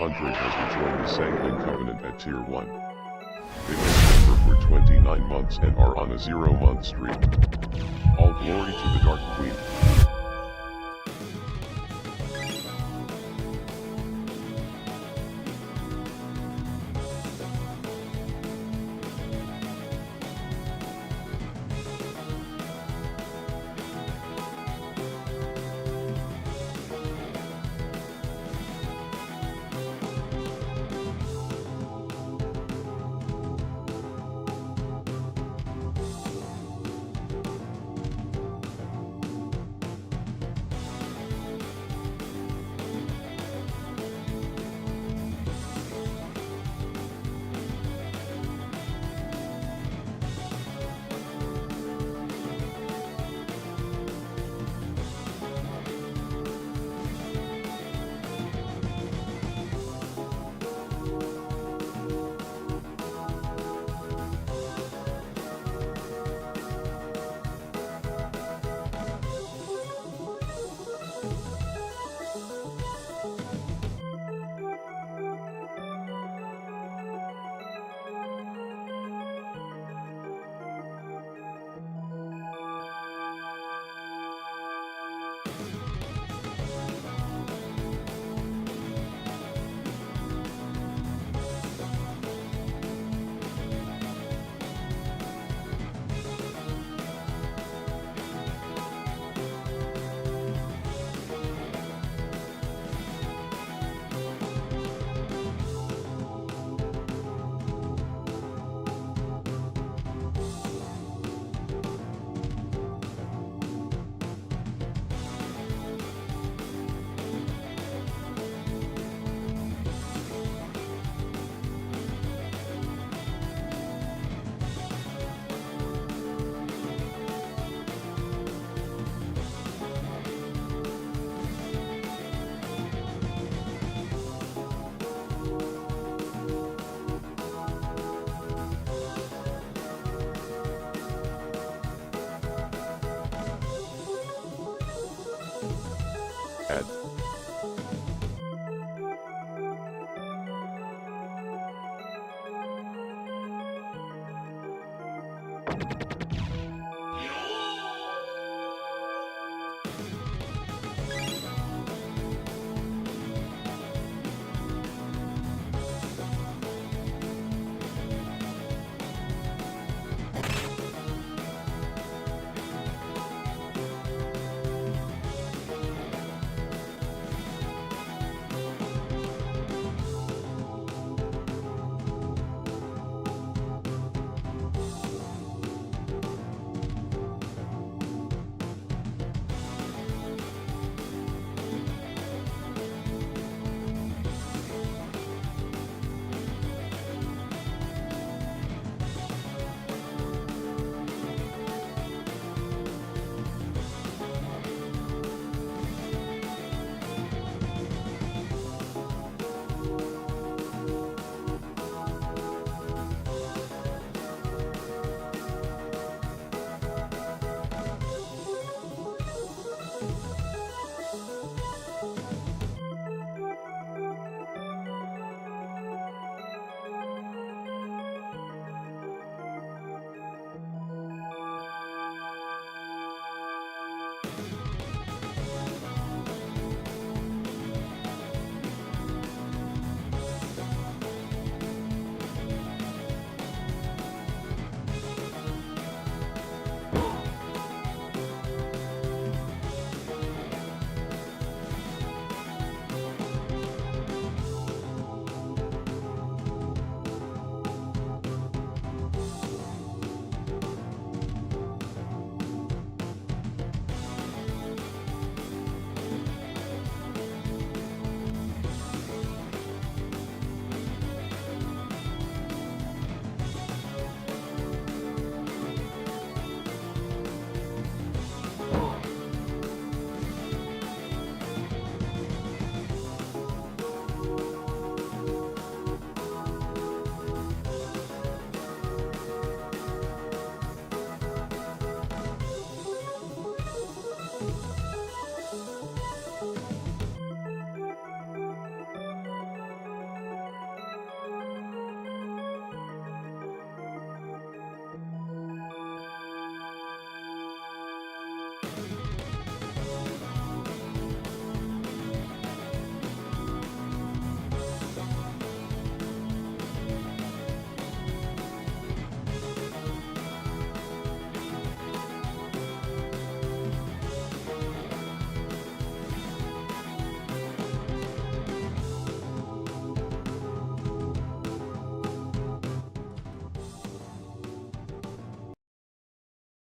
100 has rejoined the Sanguine Covenant at Tier 1. They've been member for 29 months and are on a 0-month streak. All glory to the Dark Queen. Add.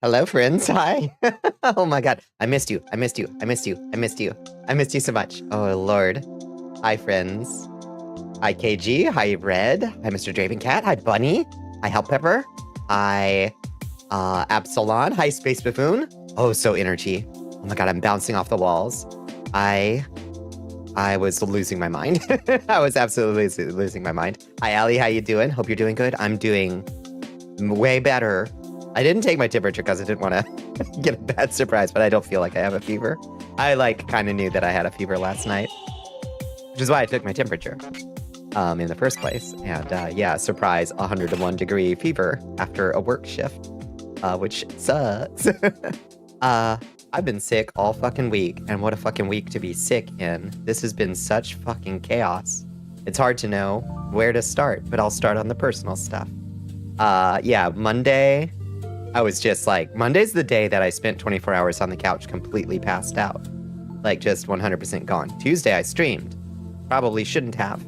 Hello, friends. Hi. Oh my god. I missed you. I missed you. I missed you. I missed you. I missed you so much. Oh, Lord. Hi, friends. Hi, KG. Hi, Red. Hi, Mr. Draven Cat. Hi, Bunny. Hi, Hellpepper. Hi, Absalon. Hi, Space Buffoon. Oh, so energy. Oh my god, I'm bouncing off the walls. I was losing my mind. I was absolutely losing my mind. Hi, Allie. How you doing? Hope you're doing good. I'm doing way better. I didn't take my temperature because I didn't want to get a bad surprise, but I don't feel like I have a fever. I kind of knew that I had a fever last night, which is why I took my temperature in the first place. And yeah, surprise, 101 degree fever after a work shift, which sucks. I've been sick all fucking week, and what a fucking week to be sick in. This has been such fucking chaos. It's hard to know where to start, but I'll start on the personal stuff. Yeah, Monday, I was just like, Monday's the day that I spent 24 hours on the couch completely passed out. Like, just 100% gone. Tuesday, I streamed. Probably shouldn't have.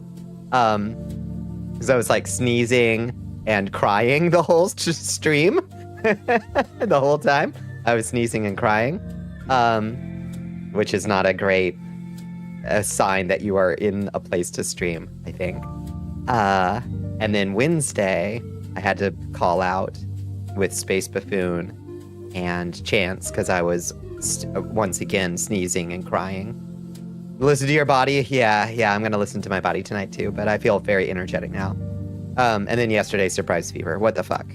Because I was, like, sneezing and crying the whole stream. The whole time. I was sneezing and crying. Which is not a great sign that you are in a place to stream, I think. And then Wednesday, I had to call out with Space Buffoon and Chance because I was once again sneezing and crying. Listen to your body. Yeah, I'm going to listen to my body tonight too, but I feel very energetic now. And then yesterday, surprise fever. What the fuck?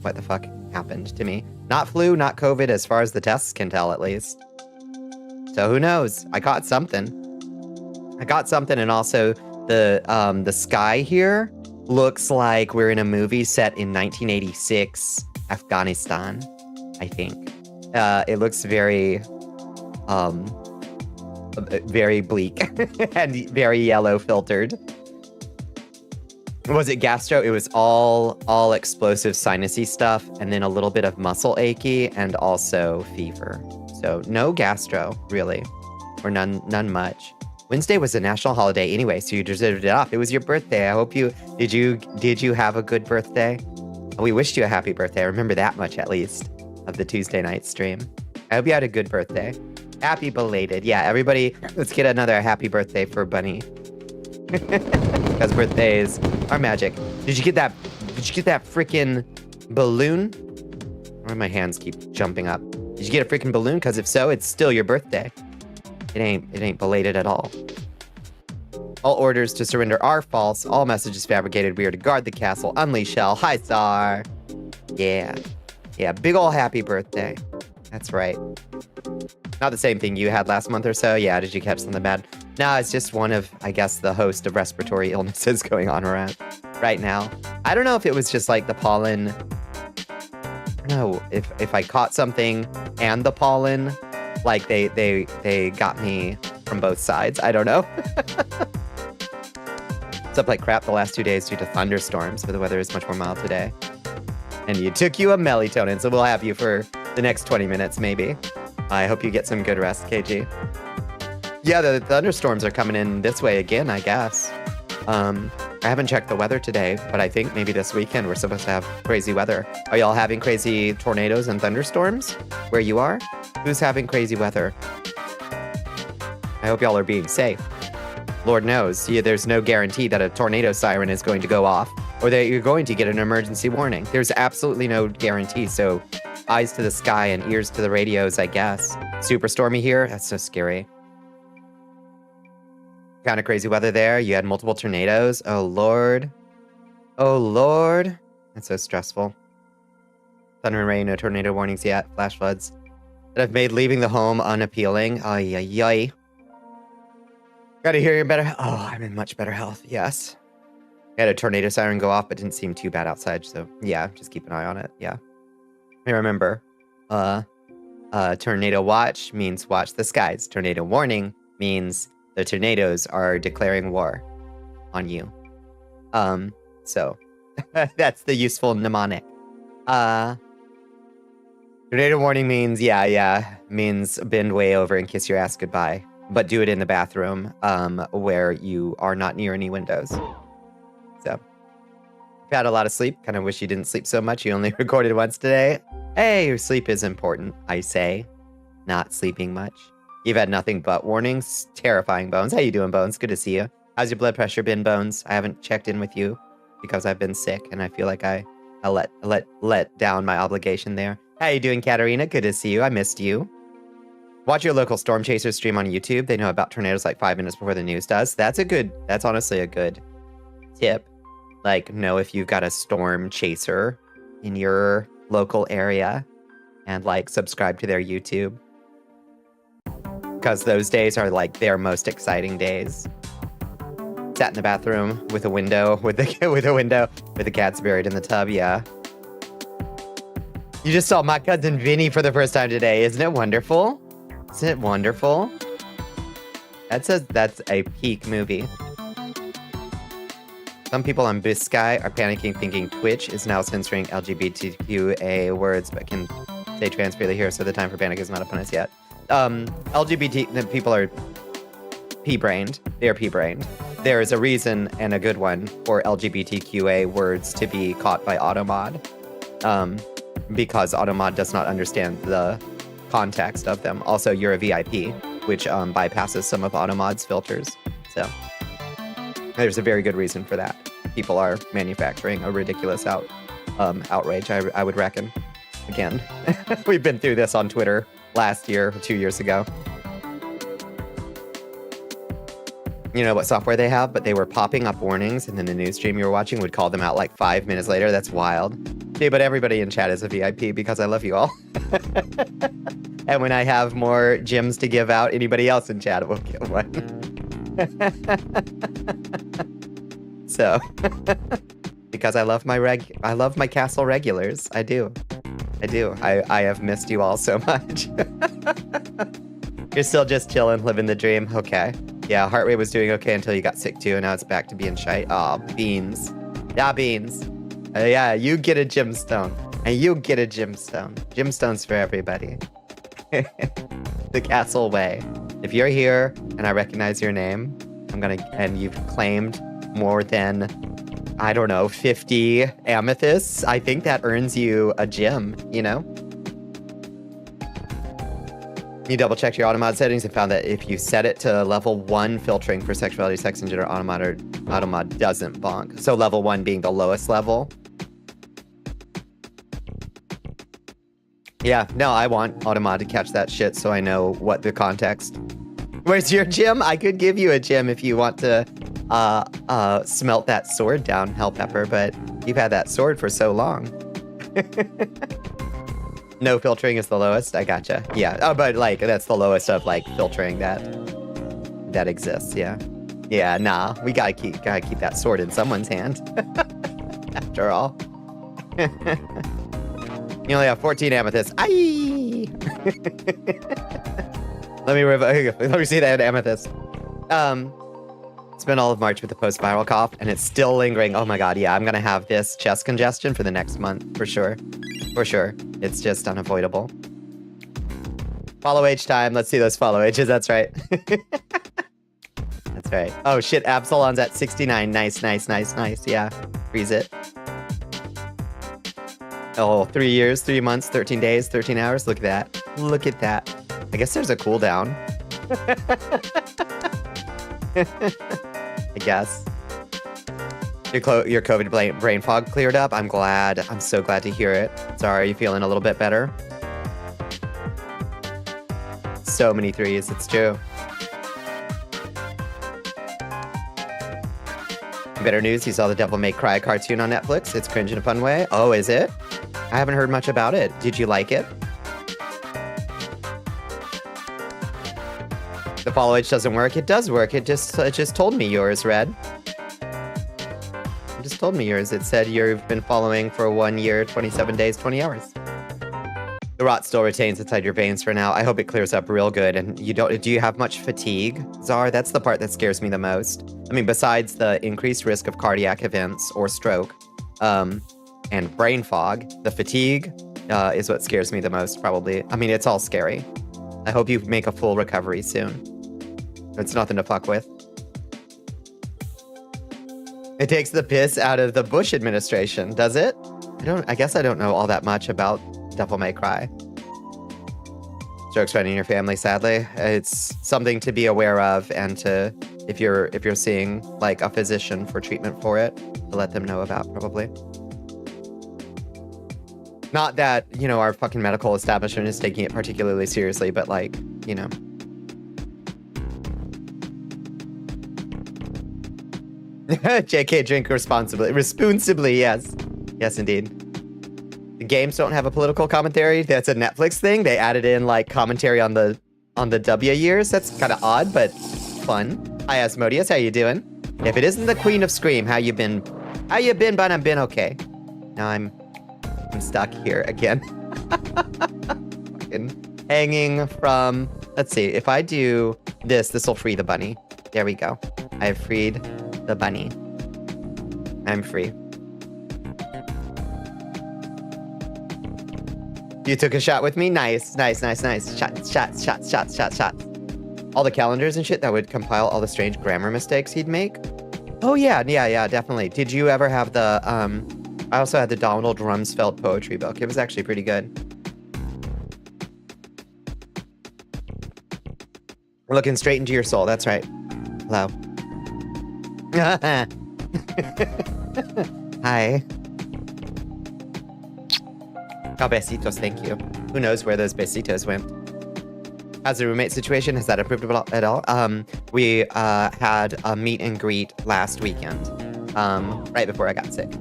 What the fuck happened to me? Not flu, not COVID, as far as the tests can tell, at least. So who knows? I caught something. And also the sky here looks like we're in a movie set in 1986, Afghanistan, I think. It looks very bleak and very yellow filtered. Was it gastro? It was all explosive sinusy stuff, and then a little bit of muscle achy, and also fever. So no gastro, really, or none much. Wednesday was a national holiday anyway, so you deserved it off. It was your birthday. I hope did you have a good birthday? We wished you a happy birthday. I remember that much at least of the Tuesday night stream. I hope you had a good birthday. Happy belated. Yeah, everybody, let's get another happy birthday for Bunny. Because birthdays are magic. Did you get that freaking balloon? Or my hands keep jumping up. Did you get a freaking balloon? Because if so, it's still your birthday. It ain't belated at all. All orders to surrender are false. All messages fabricated. We are to guard the castle. Unleash hell. Hi, Star. Yeah. Big ol' happy birthday. That's right. Not the same thing you had last month or so. Yeah, did you catch something bad? No, it's just one of, I guess, the host of respiratory illnesses going on around right now. I don't know if it was just like the pollen. I don't know if I caught something and the pollen. Like they got me from both sides. I don't know. It's up like crap the last 2 days due to thunderstorms, but the weather is much more mild today. And you took you a melatonin, so we'll have you for the next 20 minutes maybe. I hope you get some good rest, KG. Yeah, the thunderstorms are coming in this way again, I guess. I haven't checked the weather today, but I think maybe this weekend we're supposed to have crazy weather. Are y'all having crazy tornadoes and thunderstorms where you are? Who's having crazy weather? I hope y'all are being safe. Lord knows, there's no guarantee that a tornado siren is going to go off or that you're going to get an emergency warning. There's absolutely no guarantee, so eyes to the sky and ears to the radios, I guess. Super stormy here? That's so scary. Kind of crazy weather there. You had multiple tornadoes. Oh, Lord. Oh, Lord. That's so stressful. Thunder and rain, no tornado warnings yet. Flash floods that have made leaving the home unappealing. Ay, ay, ay. Gotta hear you're better. Oh, I'm in much better health. Yes. I had a tornado siren go off, but didn't seem too bad outside. So, yeah, just keep an eye on it. Yeah. I remember, tornado watch means watch the skies. Tornado warning means the tornadoes are declaring war on you. So that's the useful mnemonic. Tornado warning means, means bend way over and kiss your ass goodbye. But do it in the bathroom, where you are not near any windows. So, I've had a lot of sleep. Kind of wish you didn't sleep so much. You only recorded once today. Hey, your sleep is important, I say. Not sleeping much. You've had nothing but warnings. Terrifying, Bones. How you doing, Bones? Good to see you. How's your blood pressure been, Bones? I haven't checked in with you because I've been sick, and I feel like I let down my obligation there. How you doing, Katarina? Good to see you. I missed you. Watch your local Storm Chasers stream on YouTube. They know about tornadoes like 5 minutes before the news does. That's honestly a good tip. Like, know if you've got a storm chaser in your local area and like subscribe to their YouTube. Because those days are like their most exciting days. Sat in the bathroom with a window, with the cat's buried in the tub, yeah. You just saw my cousin Vinny for the first time today. Isn't it wonderful? Isn't it wonderful? That's a peak movie. Some people on Biscay are panicking, thinking Twitch is now censoring LGBTQA words, but can say trans freely here, so the time for panic is not upon us yet. LGBT people are pea-brained. They are pea-brained. There is a reason, and a good one, for LGBTQA words to be caught by Automod. Because Automod does not understand the context of them. Also, you're a VIP, which bypasses some of Automod's filters. So there's a very good reason for that. People are manufacturing a ridiculous outrage, I would reckon. Again, we've been through this on Twitter last year, 2 years ago. You know what software they have, but they were popping up warnings, and then the news stream you were watching would call them out like 5 minutes later. That's wild. Yeah, but everybody in chat is a VIP because I love you all. And when I have more gems to give out, anybody else in chat will get one. So, because I love my castle regulars. I do. I have missed you all so much. You're still just chilling, living the dream. Okay. Yeah, heart rate was doing okay until you got sick too, and now it's back to being shite. Aw, beans. Yeah, beans. Yeah, you get a gemstone. And you get a gemstone. Gemstones for everybody. The castle way. If you're here and I recognize your name, and you've claimed more than, I don't know, 50 amethysts, I think that earns you a gem, you know? You double-checked your Automod settings and found that if you set it to level 1 filtering for sexuality, sex, and gender, Automod doesn't bonk. So level 1 being the lowest level. Yeah, no, I want Automod to catch that shit so I know what the context. Where's your gem? I could give you a gem if you want to smelt that sword down, Hellpepper, but you've had that sword for so long. No filtering is the lowest. I gotcha. Yeah. Oh, but like that's the lowest of like filtering that exists. Yeah. Yeah. Nah. We gotta keep that sword in someone's hand. After all. You only have 14 amethysts. Aye. Let me see that amethyst. Spent all of March with a post-viral cough, and it's still lingering. Oh my god, yeah, I'm gonna have this chest congestion for the next month, for sure. For sure. It's just unavoidable. Follow age time. Let's see those follow ages. That's right. That's right. Oh shit, Absalon's at 69. Nice. Yeah. Freeze it. Oh, 3 years, 3 months, 13 days, 13 hours. Look at that. Look at that. I guess there's a cooldown. I guess. Your COVID brain fog cleared up. I'm glad. I'm so glad to hear it. Sorry, are you feeling a little bit better? So many threes. It's true. Better news, you saw the Devil May Cry cartoon on Netflix. It's cringe in a fun way. Oh, is it? I haven't heard much about it. Did you like it? The follow age doesn't work. It does work. It just told me yours, Red. It just told me yours. It said you've been following for 1 year, 27 days, 20 hours. The rot still retains inside your veins for now. I hope it clears up real good. And do you have much fatigue, Czar? That's the part that scares me the most. I mean, besides the increased risk of cardiac events or stroke, and brain fog, the fatigue is what scares me the most, probably. I mean, it's all scary. I hope you make a full recovery soon. It's nothing to fuck with. It takes the piss out of the Bush administration, does it? I guess I don't know all that much about Devil May Cry. Jokes running in your family, sadly. It's something to be aware of, and to, if you're seeing like a physician for treatment for it, to let them know about, probably. Not that, you know, our fucking medical establishment is taking it particularly seriously, but like, you know. JK, drink responsibly. Responsibly, yes. Yes, indeed. The games don't have a political commentary. That's a Netflix thing. They added in like commentary on the W years. That's kind of odd, but fun. Hi, Asmodeus. How you doing? If it isn't the Queen of Scream, how you been? How you been? But I've been okay. Now I'm stuck here again. Fucking hanging from. Let's see. If I do this, this will free the bunny. There we go. I have freed the bunny. I'm free. You took a shot with me? Nice, nice, nice, nice. Shots, shots, shots, shots, shots, shots. All the calendars and shit that would compile all the strange grammar mistakes he'd make. Oh yeah, definitely. Did you ever have the, I also had the Donald Rumsfeld poetry book. It was actually pretty good. Looking straight into your soul, that's right. Hello. Hi. Oh, besitos, thank you. Who knows where those besitos went? How's the roommate situation? Has that improved at all? We had a meet and greet last weekend, right before I got sick.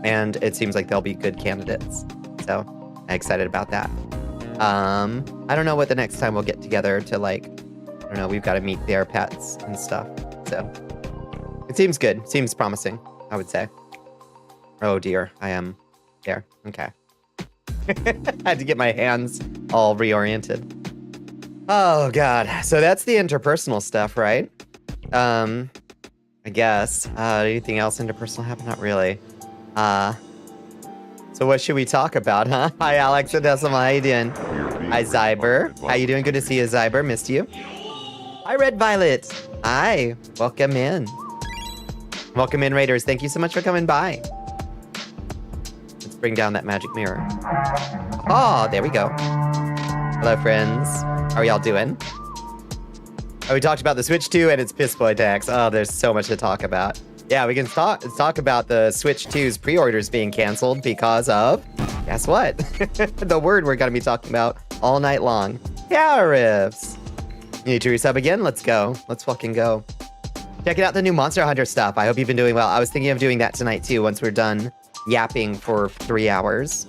And it seems like they'll be good candidates. So I'm excited about that. I don't know what the next time we'll get together to like, I don't know, we've got to meet their pets and stuff. So it seems good. Seems promising, I would say. Oh dear, I am there. Okay. I had to get my hands all reoriented. Oh god. So that's the interpersonal stuff, right? I guess. Anything else interpersonal happen? Not really. So what should we talk about, huh? Hi Alex and Decimal, how you doing? Hi Zyber. How you doing? Good to see you, Zyber. Missed you. Hi Red Violet. Hi. Welcome in. Welcome in, Raiders. Thank you so much for coming by. Bring down that magic mirror. Oh, there we go. Hello, friends. How are y'all doing? Oh, we talked about the Switch 2 and its piss boy tax. Oh, there's so much to talk about. Yeah, we can talk about the Switch 2's pre-orders being canceled because of, guess what? The word we're going to be talking about all night long. Tariffs. You need to resub again? Let's go. Let's fucking go. Checking out the new Monster Hunter stuff. I hope you've been doing well. I was thinking of doing that tonight, too, once we're done yapping for 3 hours.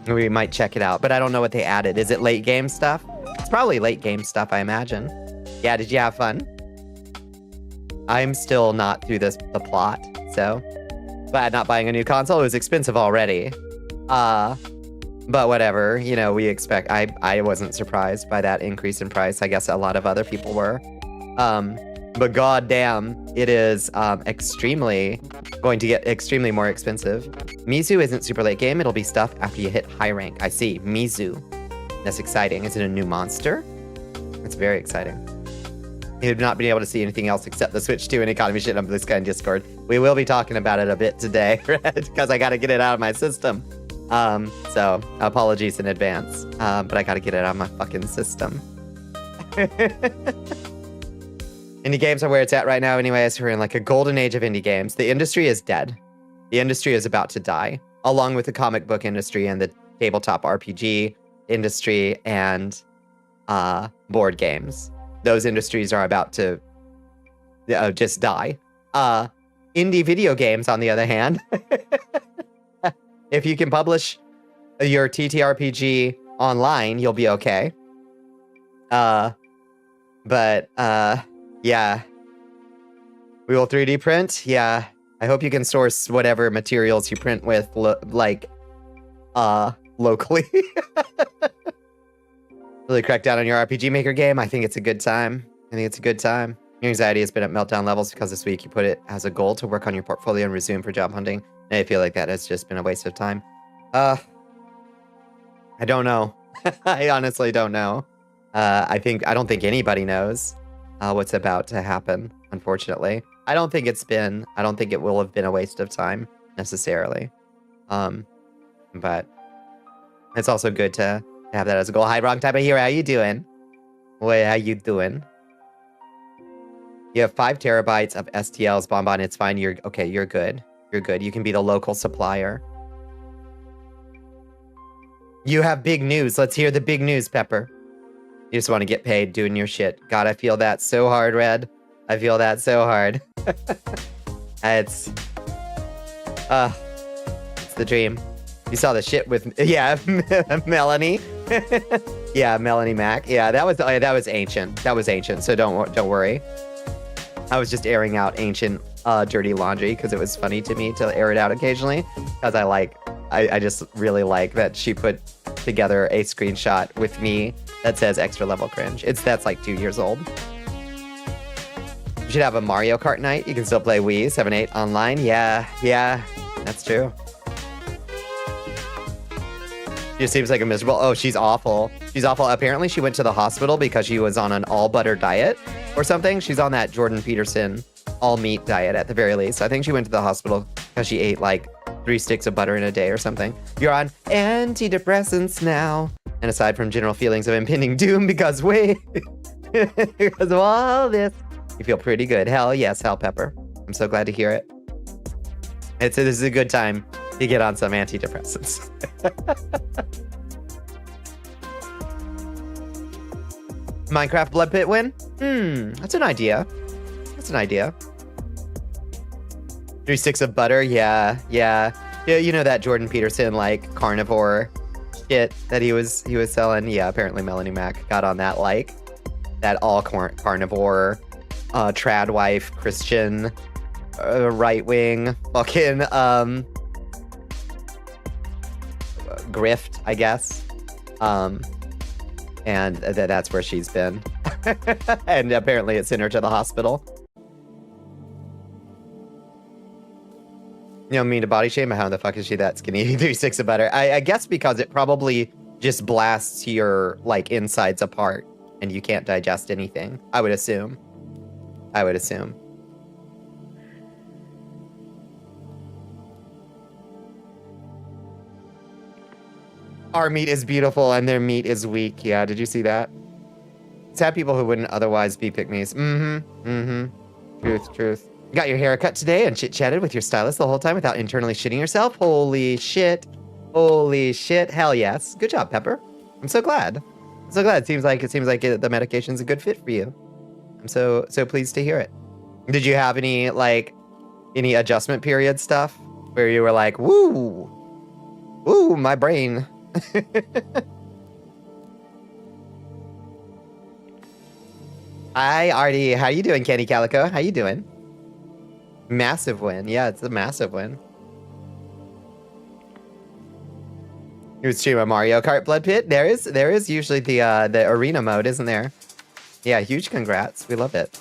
We might check it out, but I don't know what they added. Is it late game stuff? It's probably late game stuff, I imagine. Yeah, did you have fun? I'm still not through the plot, so glad not buying a new console. It was expensive already. But whatever, you know, we expect. I wasn't surprised by that increase in price. I guess a lot of other people were. But goddamn, it is going to get extremely more expensive. Mizu isn't super late game. It'll be stuff after you hit high rank. I see. Mizu. That's exciting. Is it a new monster? That's very exciting. You've not been able to see anything else except the Switch 2 and economy shit on Blue Sky and Discord. We will be talking about it a bit today, because I got to get it out of my system. So apologies in advance. But I got to get it out of my fucking system. Indie games are where it's at right now anyways. We're in like a golden age of indie games. The industry is dead. The industry is about to die, along with the comic book industry and the tabletop RPG industry and board games. Those industries are about to just die. Indie video games, on the other hand, if you can publish your TTRPG online, you'll be okay. Yeah. We will 3D print? Yeah. I hope you can source whatever materials you print with, locally. Really crack down on your RPG Maker game. I think it's a good time. Your anxiety has been at meltdown levels because this week you put it as a goal to work on your portfolio and resume for job hunting. And I feel like that has just been a waste of time. I don't know. I honestly don't know. I don't think anybody knows what's about to happen, unfortunately. I don't think it will have been a waste of time necessarily. But it's also good to have that as a goal. Hi, wrong type of hero. How you doing? How you doing? You have 5 terabytes of STLs, Bonbon. It's fine. You're okay. You're good. You're good. You can be the local supplier. You have big news. Let's hear the big news, Pepper. You just want to get paid doing your shit. God, I feel that so hard, Red. I feel that so hard. It's the dream. You saw the shit with, yeah, Melanie. Yeah, Melanie Mac. Yeah, that was ancient. That was ancient. So don't worry. I was just airing out ancient dirty laundry because it was funny to me to air it out occasionally. Because I just really like that she put together a screenshot with me that says extra level cringe. That's like 2 years old. You should have a Mario Kart night. You can still play Wii 7-8 online. Yeah, that's true. She just seems like a miserable. Oh, she's awful. She's awful. Apparently she went to the hospital because she was on an all butter diet or something. She's on that Jordan Peterson all meat diet at the very least. I think she went to the hospital because she ate like 3 sticks of butter in a day or something. You're on antidepressants now. And aside from general feelings of impending doom because because of all this, you feel pretty good. Hell yes, Hell Pepper. I'm so glad to hear it. This is a good time to get on some antidepressants. Minecraft Blood Pit win? That's an idea. That's an idea. 3 sticks of butter, yeah. You know that Jordan Peterson like carnivore shit that he was selling? Yeah, apparently Melanie Mac got on that that all carnivore trad wife Christian right wing fucking grift, I guess. And that's where she's been. And apparently it sent her to the hospital. You know, mean to body shame? How the fuck is she that skinny? Eating 3 sticks of butter. I guess because it probably just blasts your like insides apart and you can't digest anything. I would assume. Our meat is beautiful and their meat is weak. Yeah, did you see that? Sad people who wouldn't otherwise be pick-me's. Truth. You got your hair cut today and chit-chatted with your stylist the whole time without internally shitting yourself? Holy shit. Hell yes. Good job, Pepper. I'm so glad. It seems like the medication's a good fit for you. I'm so pleased to hear it. Did you have any adjustment period stuff where you were like, woo, my brain. Hi, Artie. How you doing, Candy Calico? How you doing? Massive win. Yeah, it's a massive win. You would stream a Mario Kart Blood Pit? There is usually the arena mode, isn't there? Yeah, huge congrats. We love it.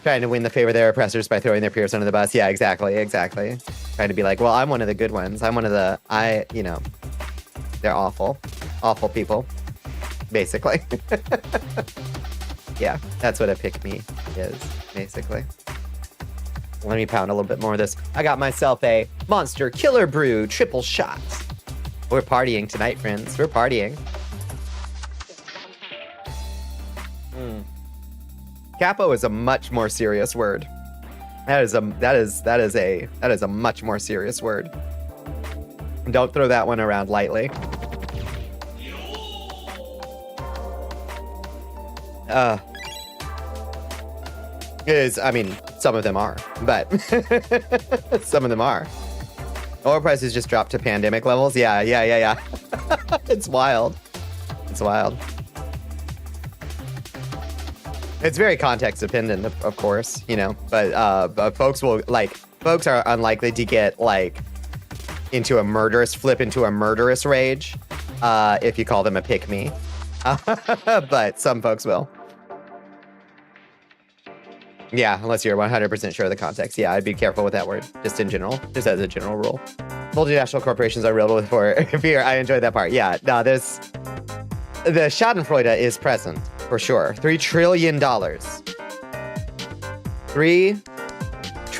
Trying to win the favor of their oppressors by throwing their peers under the bus. Yeah, exactly. Trying to be like, well, I'm one of the good ones. I'm one of the, they're awful people, basically. Yeah, that's what a pick-me is, basically. Let me pound a little bit more of this. I got myself a Monster Killer Brew triple shot. We're partying tonight, friends. We're partying. Capo is a much more serious word. That is a much more serious word. Don't throw that one around lightly. It is, I mean, some of them are, but some of them are. Oil prices just dropped to pandemic levels. Yeah. It's wild. It's very context dependent, of course, but folks are unlikely to get into a murderous rage if you call them a pick-me. But some folks will. Yeah, unless you're 100% sure of the context. Yeah, I'd be careful with that word, just in general, just as a general rule. Multinational corporations are real for fear. I enjoyed that part. Yeah, no, the Schadenfreude is present, for sure. $3 trillion. $3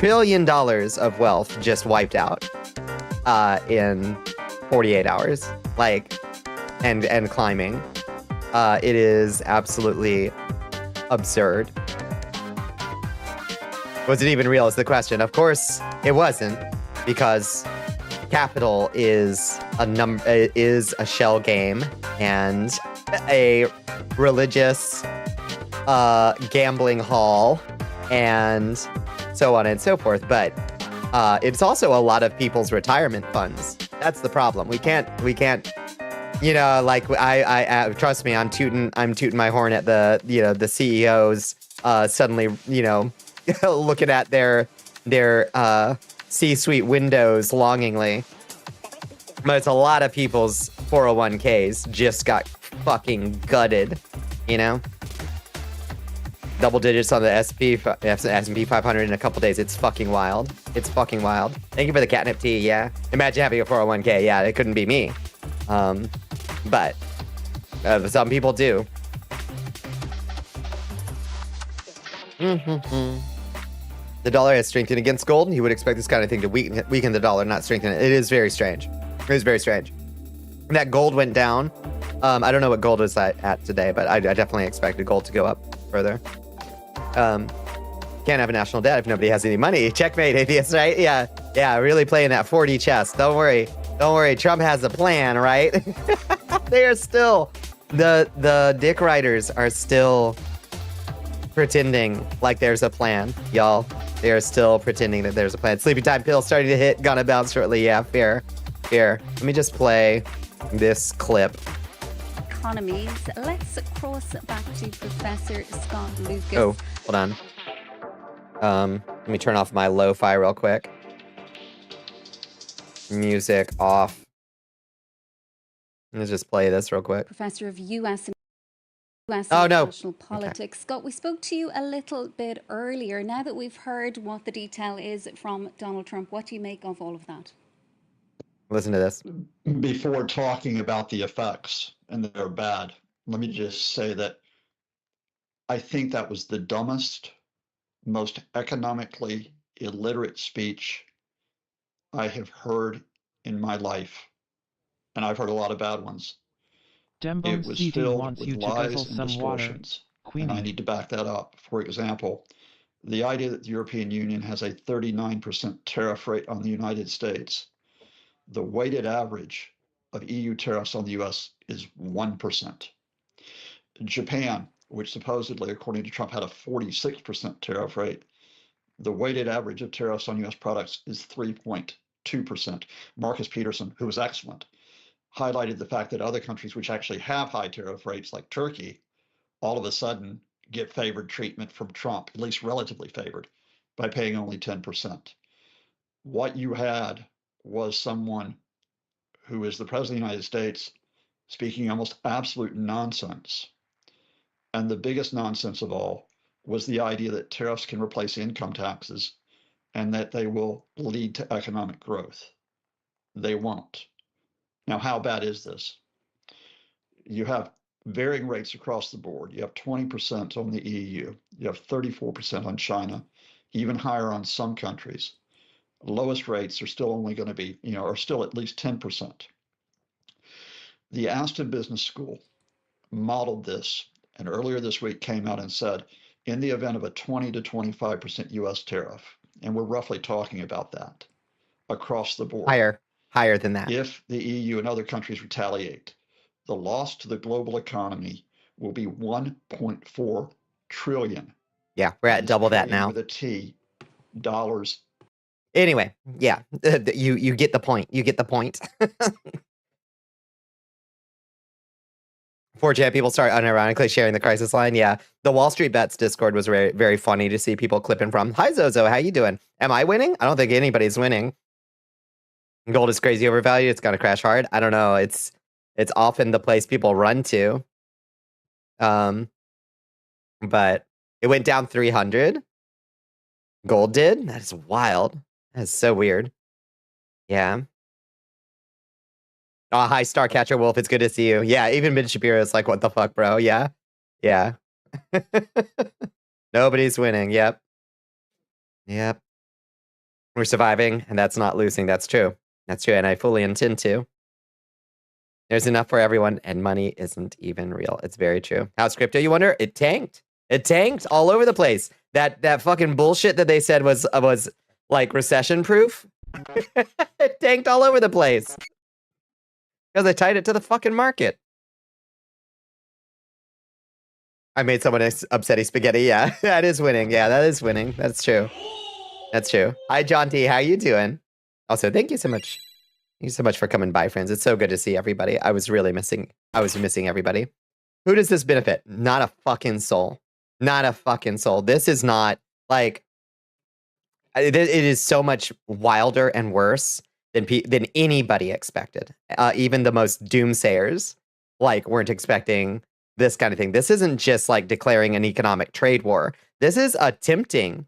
trillion of wealth just wiped out in 48 hours. Like, and climbing. It is absolutely absurd. Was it even real is the question. Of course, it wasn't, because capital is a shell game and a religious gambling hall and so on and so forth. But it's also a lot of people's retirement funds. That's the problem. We can't. You know, like I trust me, I'm tooting my horn at the CEOs suddenly, looking at their C-suite windows longingly. But it's a lot of people's 401ks just got fucking gutted, Double digits on the S&P 500 in a couple days. It's fucking wild. It's fucking wild. Thank you for the catnip tea, yeah. Imagine having a 401k. Yeah, it couldn't be me. But some people do. The dollar has strengthened against gold. You would expect this kind of thing to weaken the dollar, not strengthen it. It is very strange. It is very strange. That gold went down. I don't know what gold is at today, but I definitely expected gold to go up further. Can't have a national debt if nobody has any money. Checkmate, atheist, right? Yeah, really playing that 4D chess. Don't worry. Trump has a plan, right? They are still, the dick riders are still pretending like there's a plan, y'all. They are still pretending that there's a plan. Sleepy time pill starting to hit, gonna bounce shortly. Yeah, fair. Let me just play this clip. Economies. Let's cross back to Professor Scott Lucas. Oh, hold on. Let me turn off my lo-fi real quick. Music off. Let's just play this real quick. Professor of US no. International Politics. Scott, we spoke to you a little bit earlier. Now that we've heard what the detail is from Donald Trump, what do you make of all of that? Listen to this. Before talking about the effects, and they're bad, let me just say that I think that was the dumbest, most economically illiterate speech I have heard in my life. And I've heard a lot of bad ones. It was filled with lies and distortions. And I need to back that up. For example, the idea that the European Union has a 39% tariff rate on the United States. The weighted average of EU tariffs on the US is 1%. Japan, which supposedly, according to Trump, had a 46% tariff rate, the weighted average of tariffs on US products is 3.2%. Marcus Peterson, who was excellent, highlighted the fact that other countries which actually have high tariff rates, like Turkey, all of a sudden get favored treatment from Trump, at least relatively favored, by paying only 10%. What you had was someone who is the president of the United States speaking almost absolute nonsense. And the biggest nonsense of all was the idea that tariffs can replace income taxes and that they will lead to economic growth. They won't. Now, how bad is this? You have varying rates across the board. You have 20% on the EU. You have 34% on China, even higher on some countries. Lowest rates are still only going to be, are still at least 10%. The Aston Business School modeled this, and earlier this week came out and said, in the event of a 20 to 25% US tariff, and we're roughly talking about that across the board. Higher than that. If the EU and other countries retaliate, the loss to the global economy will be 1.4 trillion. Yeah, we're at double that now. With a T, dollars. Anyway, yeah, you get the point. You get the point. 4chan people start unironically sharing the crisis line. Yeah, the Wall Street Bets Discord was very, very funny to see people clipping from. Hi, Zozo. How you doing? Am I winning? I don't think anybody's winning. Gold is crazy overvalued. It's gonna crash hard. I don't know. It's often the place people run to. But it went down 300. Gold did? That is wild. That is so weird. Yeah. Oh, hi, Starcatcher Wolf. It's good to see you. Yeah, even Ben Shapiro is like, what the fuck, bro? Yeah. Yeah. Nobody's winning. Yep. We're surviving, and that's not losing. That's true. That's true, and I fully intend to. There's enough for everyone, and money isn't even real. It's very true. How's crypto, you wonder? It tanked. It tanked all over the place. That fucking bullshit that they said was like recession proof. It tanked all over the place. Because I tied it to the fucking market. I made someone upsetty spaghetti. Yeah, that is winning. Yeah, that is winning. That's true. That's true. Hi, John T. How you doing? Also, thank you so much. Thank you so much for coming by, friends. It's so good to see everybody. I was missing everybody. Who does this benefit? Not a fucking soul. Not a fucking soul. This is not like it is so much wilder and worse than anybody expected. Even the most doomsayers like weren't expecting this kind of thing. This isn't just like declaring an economic trade war. This is attempting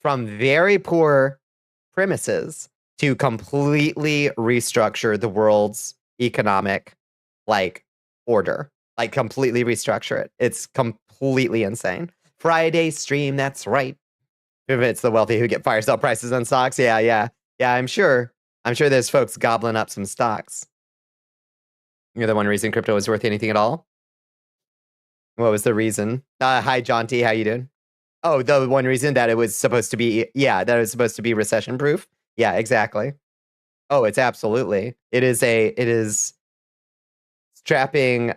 from very poor premises to completely restructure the world's economic like order. Like completely restructure it. It's completely insane. Friday stream, that's right. If it's the wealthy who get fire sale prices on stocks. Yeah, I'm sure there's folks gobbling up some stocks. You're the one reason crypto was worth anything at all? What was the reason? Hi, John T. How you doing? Oh, the one reason that it was supposed to be, that it was supposed to be recession proof. Yeah, exactly. Oh, it's absolutely. It is strapping,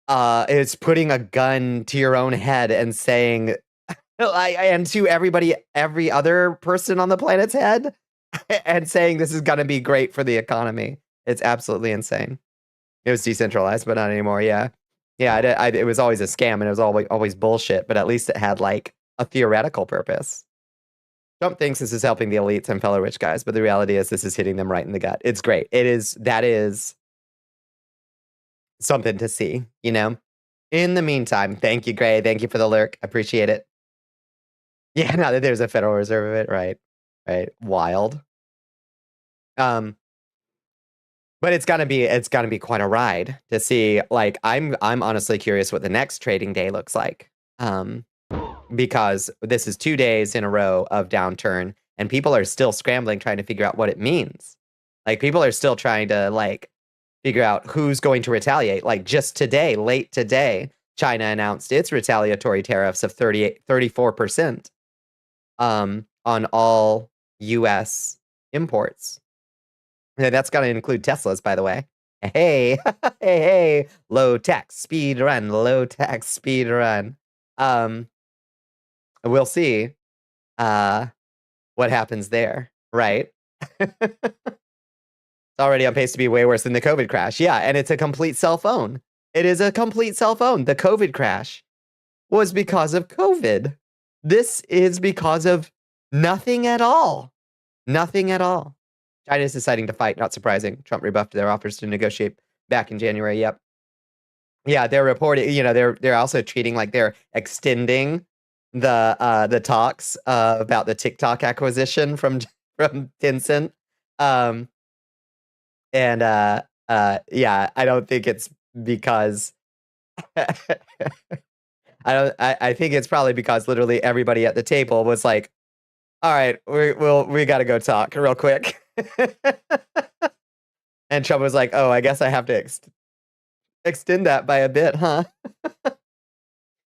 it's putting a gun to your own head and saying, and to every other person on the planet's head, and saying this is going to be great for the economy. It's absolutely insane. It was decentralized, but not anymore. Yeah. It was always a scam, and it was always bullshit. But at least it had like a theoretical purpose. Trump thinks this is helping the elites and fellow rich guys, but the reality is this is hitting them right in the gut. It's great. That is something to see, you know? In the meantime, thank you, Gray. Thank you for the lurk. Appreciate it. Yeah, now that there's a Federal Reserve of it, right. Wild. But it's gonna be quite a ride to see. Like, I'm honestly curious what the next trading day looks like. Because this is 2 days in a row of downturn, and people are still scrambling trying to figure out what it means. Like, people are still trying to like figure out who's going to retaliate. Like, just today, late today, China announced its retaliatory tariffs of 34% on all US imports. Yeah, that's got to include Teslas, by the way. Hey, hey, low tax speed run, low tax speed run. We'll see what happens there, right? It's already on pace to be way worse than the COVID crash. Yeah, and it's a complete cell phone. It is a complete cell phone. The COVID crash was because of COVID. This is because of nothing at all. Nothing at all. China is deciding to fight, not surprising. Trump rebuffed their offers to negotiate back in January. Yep. Yeah, they're reporting, they're also treating like they're extending the talks about the TikTok acquisition from Tencent. I don't think it's because I think it's probably because literally everybody at the table was like, all right, we got to go talk real quick. And Trump was like, oh, I guess I have to extend that by a bit, huh?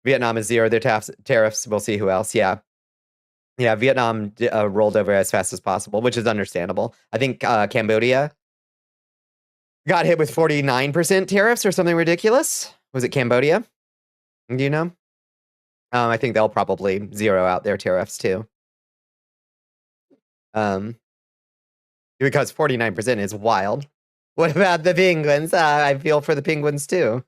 Vietnam is zero their tariffs. We'll see who else. Yeah, Vietnam rolled over as fast as possible, which is understandable. I think Cambodia got hit with 49% tariffs or something ridiculous. Was it Cambodia? Do you know? I think they'll probably zero out their tariffs too. Because 49% is wild. What about the penguins? I feel for the penguins too.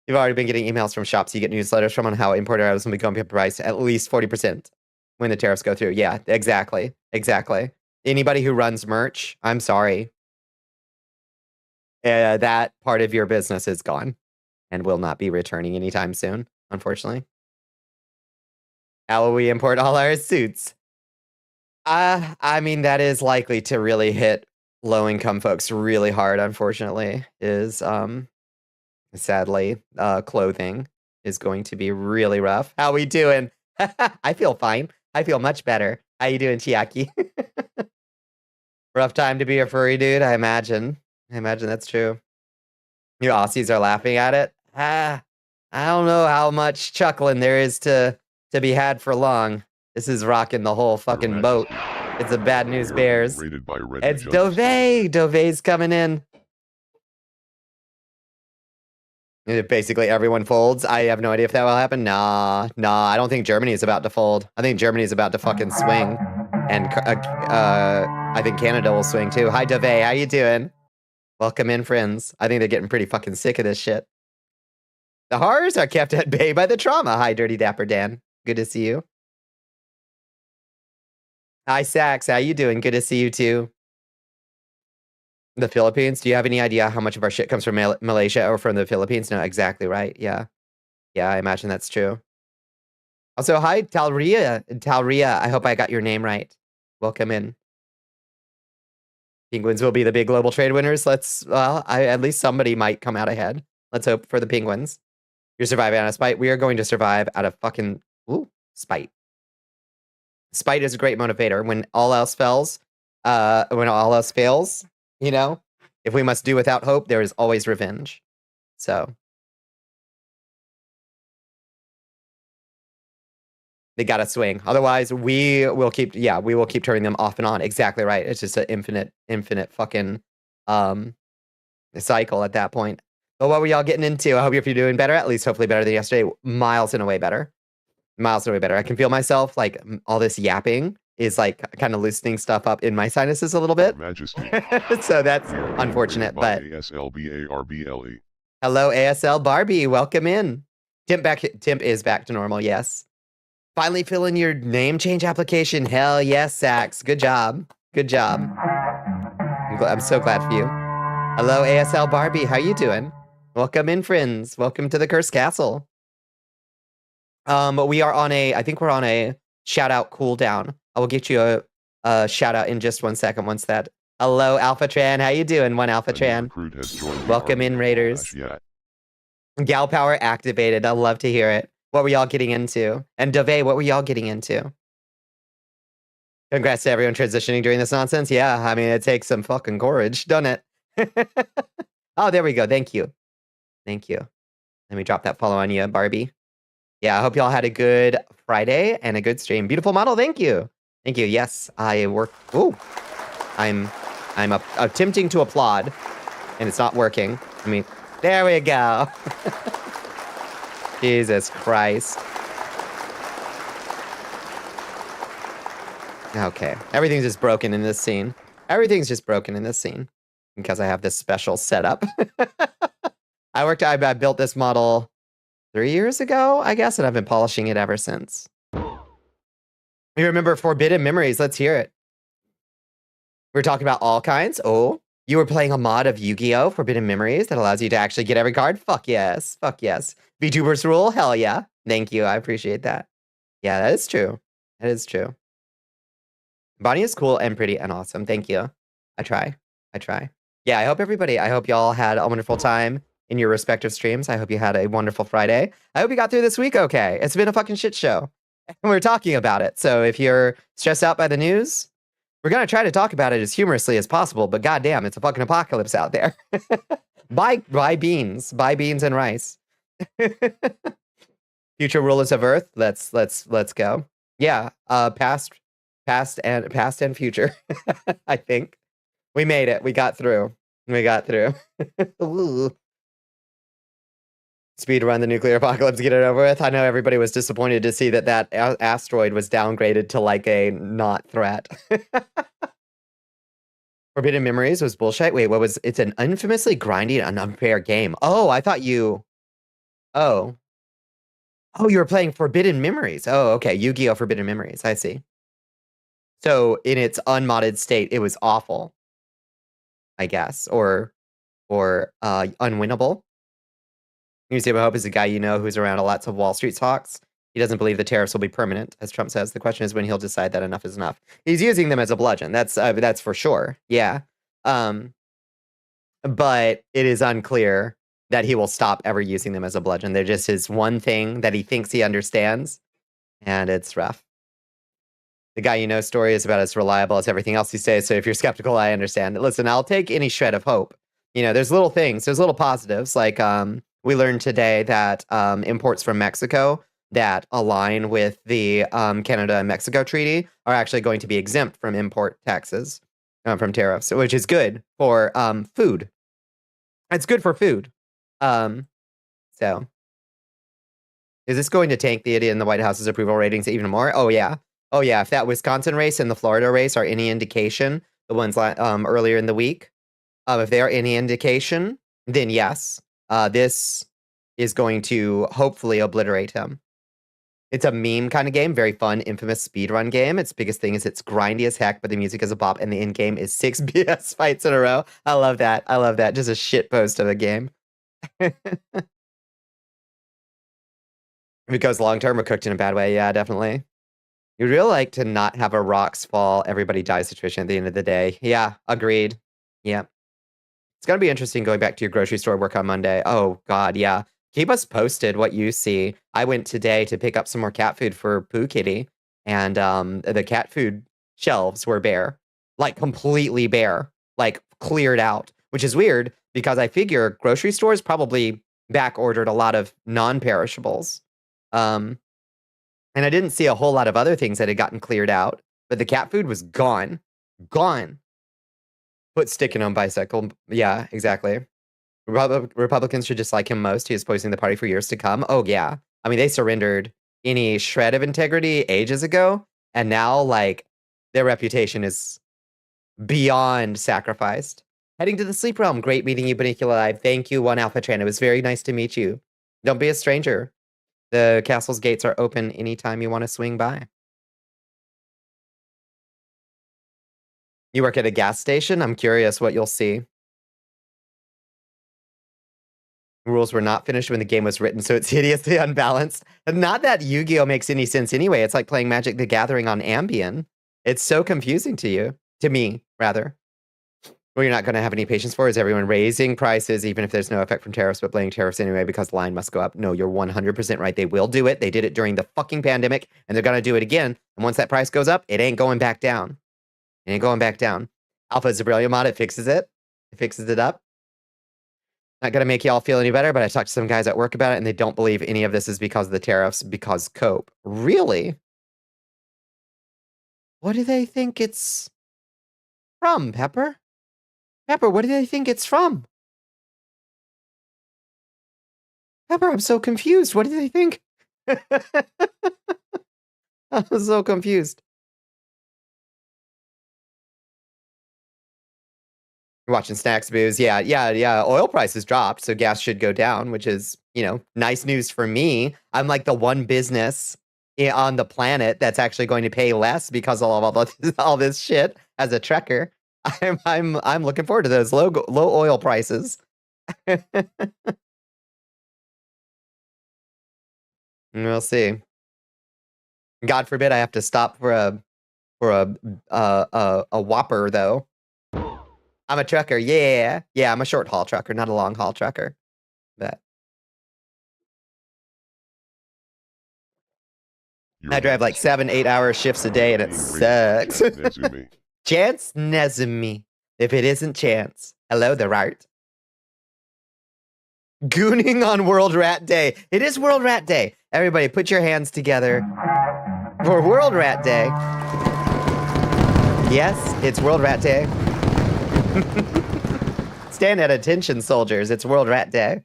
You've already been getting emails from shops you get newsletters from on how imported items will become priced at least 40% when the tariffs go through. Yeah, exactly. Anybody who runs merch, I'm sorry. That part of your business is gone and will not be returning anytime soon, unfortunately. How will we import all our suits? I mean, that is likely to really hit low-income folks really hard, unfortunately, is, sadly, clothing is going to be really rough. How we doing? I feel fine. I feel much better. How you doing, Chiaki? Rough time to be a furry dude, I imagine. I imagine that's true. You Aussies are laughing at it. I don't know how much chuckling there is to be had for long. This is rocking the whole fucking boat. It's a Bad News Bears. It's Dove. Dove's coming in. Basically, everyone folds. I have no idea if that will happen. Nah. I don't think Germany is about to fold. I think Germany is about to fucking swing. And I think Canada will swing too. Hi, Dove. How you doing? Welcome in, friends. I think they're getting pretty fucking sick of this shit. The horrors are kept at bay by the trauma. Hi, Dirty Dapper Dan. Good to see you. Hi, Sax. How you doing? Good to see you too. The Philippines. Do you have any idea how much of our shit comes from Malaysia or from the Philippines? No, exactly right. Yeah. I imagine that's true. Also, hi, Talria. I hope I got your name right. Welcome in. Penguins will be the big global trade winners. At least somebody might come out ahead. Let's hope for the Penguins. You're surviving out of spite. We are going to survive out of fucking spite. Spite is a great motivator. When all else fails, you know, if we must do without hope, there is always revenge. So they gotta swing. Otherwise, we will keep turning them off and on. Exactly right. It's just an infinite fucking cycle at that point. But what were y'all getting into? I hope you're doing better, at least hopefully better than yesterday. Miles and away better. I can feel myself, like, all this yapping is, like, kind of loosening stuff up in my sinuses a little bit. So that's unfortunate, but... ASLBARBLE. Hello, ASL Barbie. Welcome in. Timp is back to normal, yes. Finally fill in your name change application. Hell yes, Sax. Good job. I'm so glad for you. Hello, ASL Barbie. How you doing? Welcome in, friends. Welcome to the Cursed Castle. We are on I think we're on a shout out cooldown. I will get you a shout out in just 1 second once that. Hello, Alpha Tran. How you doing, one Alpha Tran? Welcome in, Raiders. Gal Power activated. I love to hear it. What were y'all getting into? And Dove, what were y'all getting into? Congrats to everyone transitioning during this nonsense. Yeah, I mean, it takes some fucking courage, doesn't it? Oh, there we go. Thank you. Let me drop that follow on you, Barbie. Yeah, I hope y'all had a good Friday and a good stream. Beautiful model. Thank you. Yes, I work. Ooh, I'm attempting to applaud, and it's not working. I mean, there we go. Jesus Christ. Okay, everything's just broken in this scene. Because I have this special setup. I built this model 3 years ago, I guess, and I've been polishing it ever since. You remember Forbidden Memories? Let's hear it. We're talking about all kinds. Oh, you were playing a mod of Yu-Gi-Oh! Forbidden Memories that allows you to actually get every card? Fuck yes. VTubers rule? Hell yeah. Thank you. I appreciate that. Yeah, that is true. Bonnie is cool and pretty and awesome. Thank you. I try. Yeah, I hope y'all had a wonderful time in your respective streams. I hope you had a wonderful Friday. I hope you got through this week okay. It's been a fucking shit show. And we're talking about it. So if you're stressed out by the news, we're going to try to talk about it as humorously as possible, but goddamn, it's a fucking apocalypse out there. Buy beans and rice. Future rulers of Earth. Let's go. Yeah, past and future. I think we made it. We got through. Ooh. Speed run the nuclear apocalypse, get it over with. I know everybody was disappointed to see that asteroid was downgraded to like a not threat. Forbidden Memories was bullshit. Wait, what was? It's an infamously grindy and unfair game. Oh, I thought you. Oh, you were playing Forbidden Memories. Oh, okay. Yu-Gi-Oh! Forbidden Memories. I see. So in its unmodded state, it was awful, I guess, or unwinnable. Museum of Hope is a guy you know who's around lots of Wall Street talks. He doesn't believe the tariffs will be permanent, as Trump says. The question is when he'll decide that enough is enough. He's using them as a bludgeon. That's for sure. Yeah. But it is unclear that he will stop ever using them as a bludgeon. They're just his one thing that he thinks he understands, and it's rough. the guy you know story is about as reliable as everything else he says. So if you're skeptical, I understand. Listen, I'll take any shred of hope. You know, there's little things, there's little positives. Like we learned today that imports from Mexico that align with the Canada and Mexico treaty are actually going to be exempt from import taxes, from tariffs, which is good for food. It's good for food. So is this going to tank the idiot in the White House's approval ratings even more? Oh yeah. Oh yeah. If that Wisconsin race and the Florida race are any indication, the ones earlier in the week, if they are any indication, then yes, this is going to hopefully obliterate him. It's a meme kind of game, very fun, infamous speedrun game. Its biggest thing is it's grindy as heck, but the music is a bop, and the end game is 6 BS fights in a row. I love that. I love that. Just a shit post of a game. If it goes long term or cooked in a bad way, yeah, definitely. You'd really like to not have a rocks fall, everybody dies situation at the end of the day. Yeah, agreed. Yeah. It's gonna be interesting going back to your grocery store work on Monday. Oh God, yeah. Keep us posted what you see. I went today to pick up some more cat food for Pooh Kitty, and the cat food shelves were bare, like completely bare, like cleared out, which is weird because I figure grocery stores probably back ordered a lot of non-perishables. And I didn't see a whole lot of other things that had gotten cleared out, but the cat food was gone. Gone. Put sticking on bicycle. Yeah, exactly. Republicans should dislike him most. He is poisoning the party for years to come. Oh, yeah. I mean, they surrendered any shred of integrity ages ago, and now, like, their reputation is beyond sacrificed. Heading to the Sleep Realm. Great meeting you, Bonnicula Live. Thank you, One Alpha Tran. It was very nice to meet you. Don't be a stranger. The castle's gates are open anytime you want to swing by. You work at a gas station? I'm curious what you'll see. Rules were not finished when the game was written, so it's hideously unbalanced. And not that Yu-Gi-Oh! Makes any sense anyway. It's like playing Magic the Gathering on Ambien. It's so confusing to you. To me, rather. What you're not going to have any patience for is everyone raising prices, even if there's no effect from tariffs, but blaming tariffs anyway because the line must go up. No, you're 100% right. They will do it. They did it during the fucking pandemic, and they're going to do it again. And once that price goes up, it ain't going back down. It ain't going back down. Alpha is a brilliant mod. It fixes it. It fixes it up. Not going to make y'all feel any better, but I talked to some guys at work about it, and they don't believe any of this is because of the tariffs, because cope. Really? What do they think it's from, Pepper? Pepper, what do they think it's from? Pepper, I'm so confused. What do they think? I'm so confused. You're watching Snacks Booze. Yeah. Oil prices dropped, so gas should go down, which is, you know, nice news for me. I'm like the one business on the planet that's actually going to pay less because of all this shit as a trekker. I'm looking forward to those low oil prices. We'll see. God forbid I have to stop for a Whopper though. I'm a trucker. Yeah, I'm a short haul trucker, not a long haul trucker. But I drive like 7-8 hour shifts a day, and it sucks. Chance Nezumi. If it isn't Chance, hello there, Art. Gooning on World Rat Day. It is World Rat Day. Everybody, put your hands together for World Rat Day. Yes, it's World Rat Day. Stand at attention, soldiers. It's World Rat Day.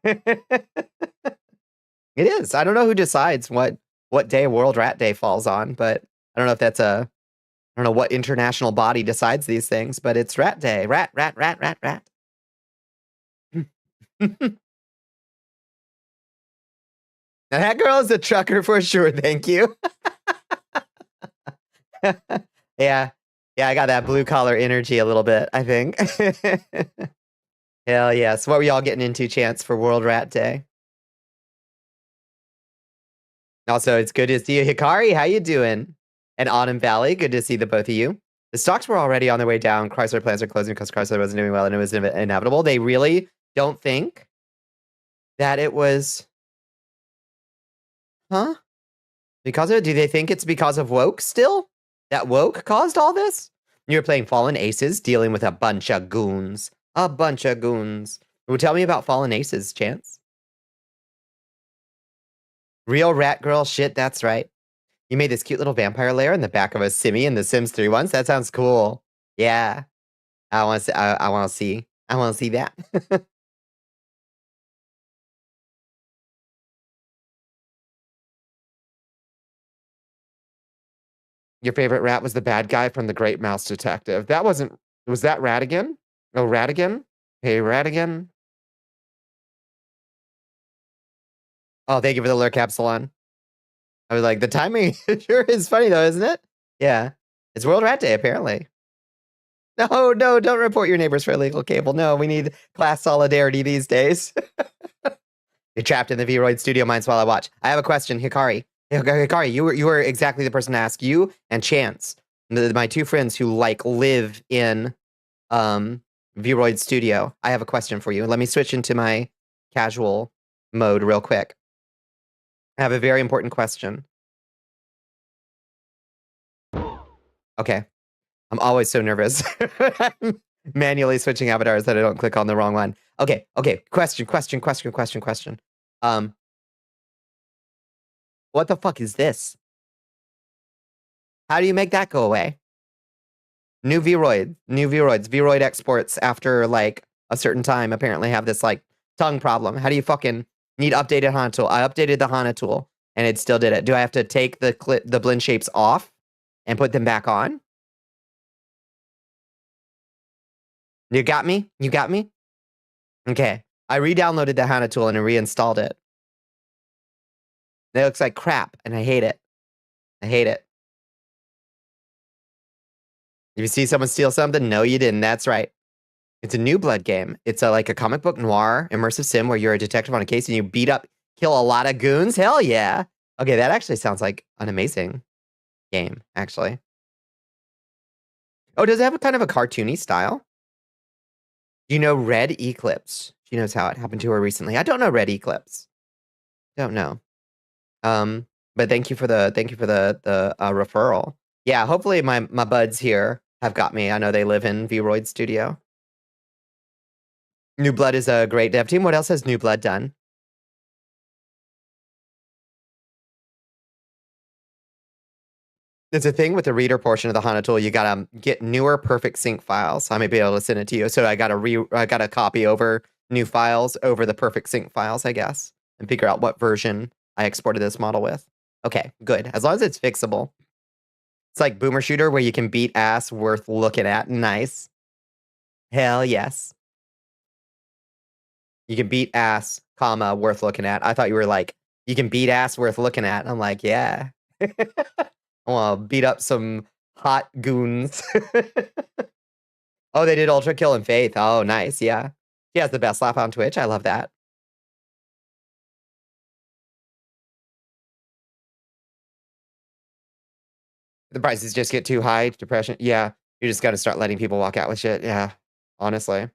It is. I don't know who decides what day World Rat Day falls on, but I don't know if that's I don't know what international body decides these things, but it's Rat Day. Rat. That girl is a trucker for sure, thank you. Yeah, I got that blue collar energy a little bit, I think. Hell yes. What were y'all getting into, Chance, for World Rat Day? Also, it's good to see you. Hikari, how you doing? And Autumn Valley, good to see the both of you. The stocks were already on their way down. Chrysler plants are closing because Chrysler wasn't doing well and it was inevitable. They really don't think that it was... Huh? Because of it? Do they think it's because of woke still? That woke caused all this? You're playing Fallen Aces, dealing with a bunch of goons. A bunch of goons. Well, tell me about Fallen Aces, Chance. Real rat girl shit, that's right. You made this cute little vampire lair in the back of a Simmy in the Sims 3 once? That sounds cool. Yeah. I want to see, I want to see. I want to see that. Your favorite rat was the bad guy from The Great Mouse Detective. That wasn't... Was that Ratigan? Oh, Ratigan? Hey, Ratigan? Oh, thank you for the lurk, Epsilon. I was like, the timing sure is funny, though, isn't it? Yeah. It's World Rat Day, apparently. No, don't report your neighbors for illegal cable. No, we need class solidarity these days. You're trapped in the Vroid studio mines while I watch. I have a question, Hikari. Hikari, you were exactly the person to ask. You and Chance, my two friends who live in Vroid studio. I have a question for you. Let me switch into my casual mode real quick. I have a very important question. Okay. I'm always so nervous. I'm manually switching avatars that I don't click on the wrong one. Okay. Question. What the fuck is this? How do you make that go away? New Vroids. Vroid exports after like a certain time apparently have this like tongue problem. How do you fucking need updated HANA tool? I updated the HANA tool and it still did it. Do I have to take the blend shapes off and put them back on? You got me? You got me? Okay. I re-downloaded the HANA tool and I reinstalled it. It looks like crap and I hate it. I hate it. If you see someone steal something, no, you didn't. That's right. It's a New Blood game. It's like a comic book noir immersive sim where you're a detective on a case and you kill a lot of goons. Hell yeah. Okay, that actually sounds like an amazing game, actually. Oh, does it have a kind of a cartoony style? Do you know Red Eclipse? She knows how it happened to her recently. I don't know Red Eclipse. Don't know. But thank you for the referral. Yeah, hopefully my buds here have got me. I know they live in Vroid Studio. New Blood is a great dev team. What else has New Blood done? It's a thing with the reader portion of the HANA tool. You gotta get newer perfect sync files. I may be able to send it to you. So I gotta copy over new files over the perfect sync files, I guess, and figure out what version I exported this model with. Okay, good. As long as it's fixable. It's like Boomer Shooter where you can beat ass worth looking at. Nice. Hell yes. You can beat ass, comma, worth looking at. I thought you were like, you can beat ass worth looking at. I'm like, yeah. I want to beat up some hot goons. Oh, they did Ultra Kill and Faith. Oh, nice. Yeah. She has the best laugh on Twitch. I love that. The prices just get too high. Depression. Yeah. You just got to start letting people walk out with shit. Yeah. Honestly.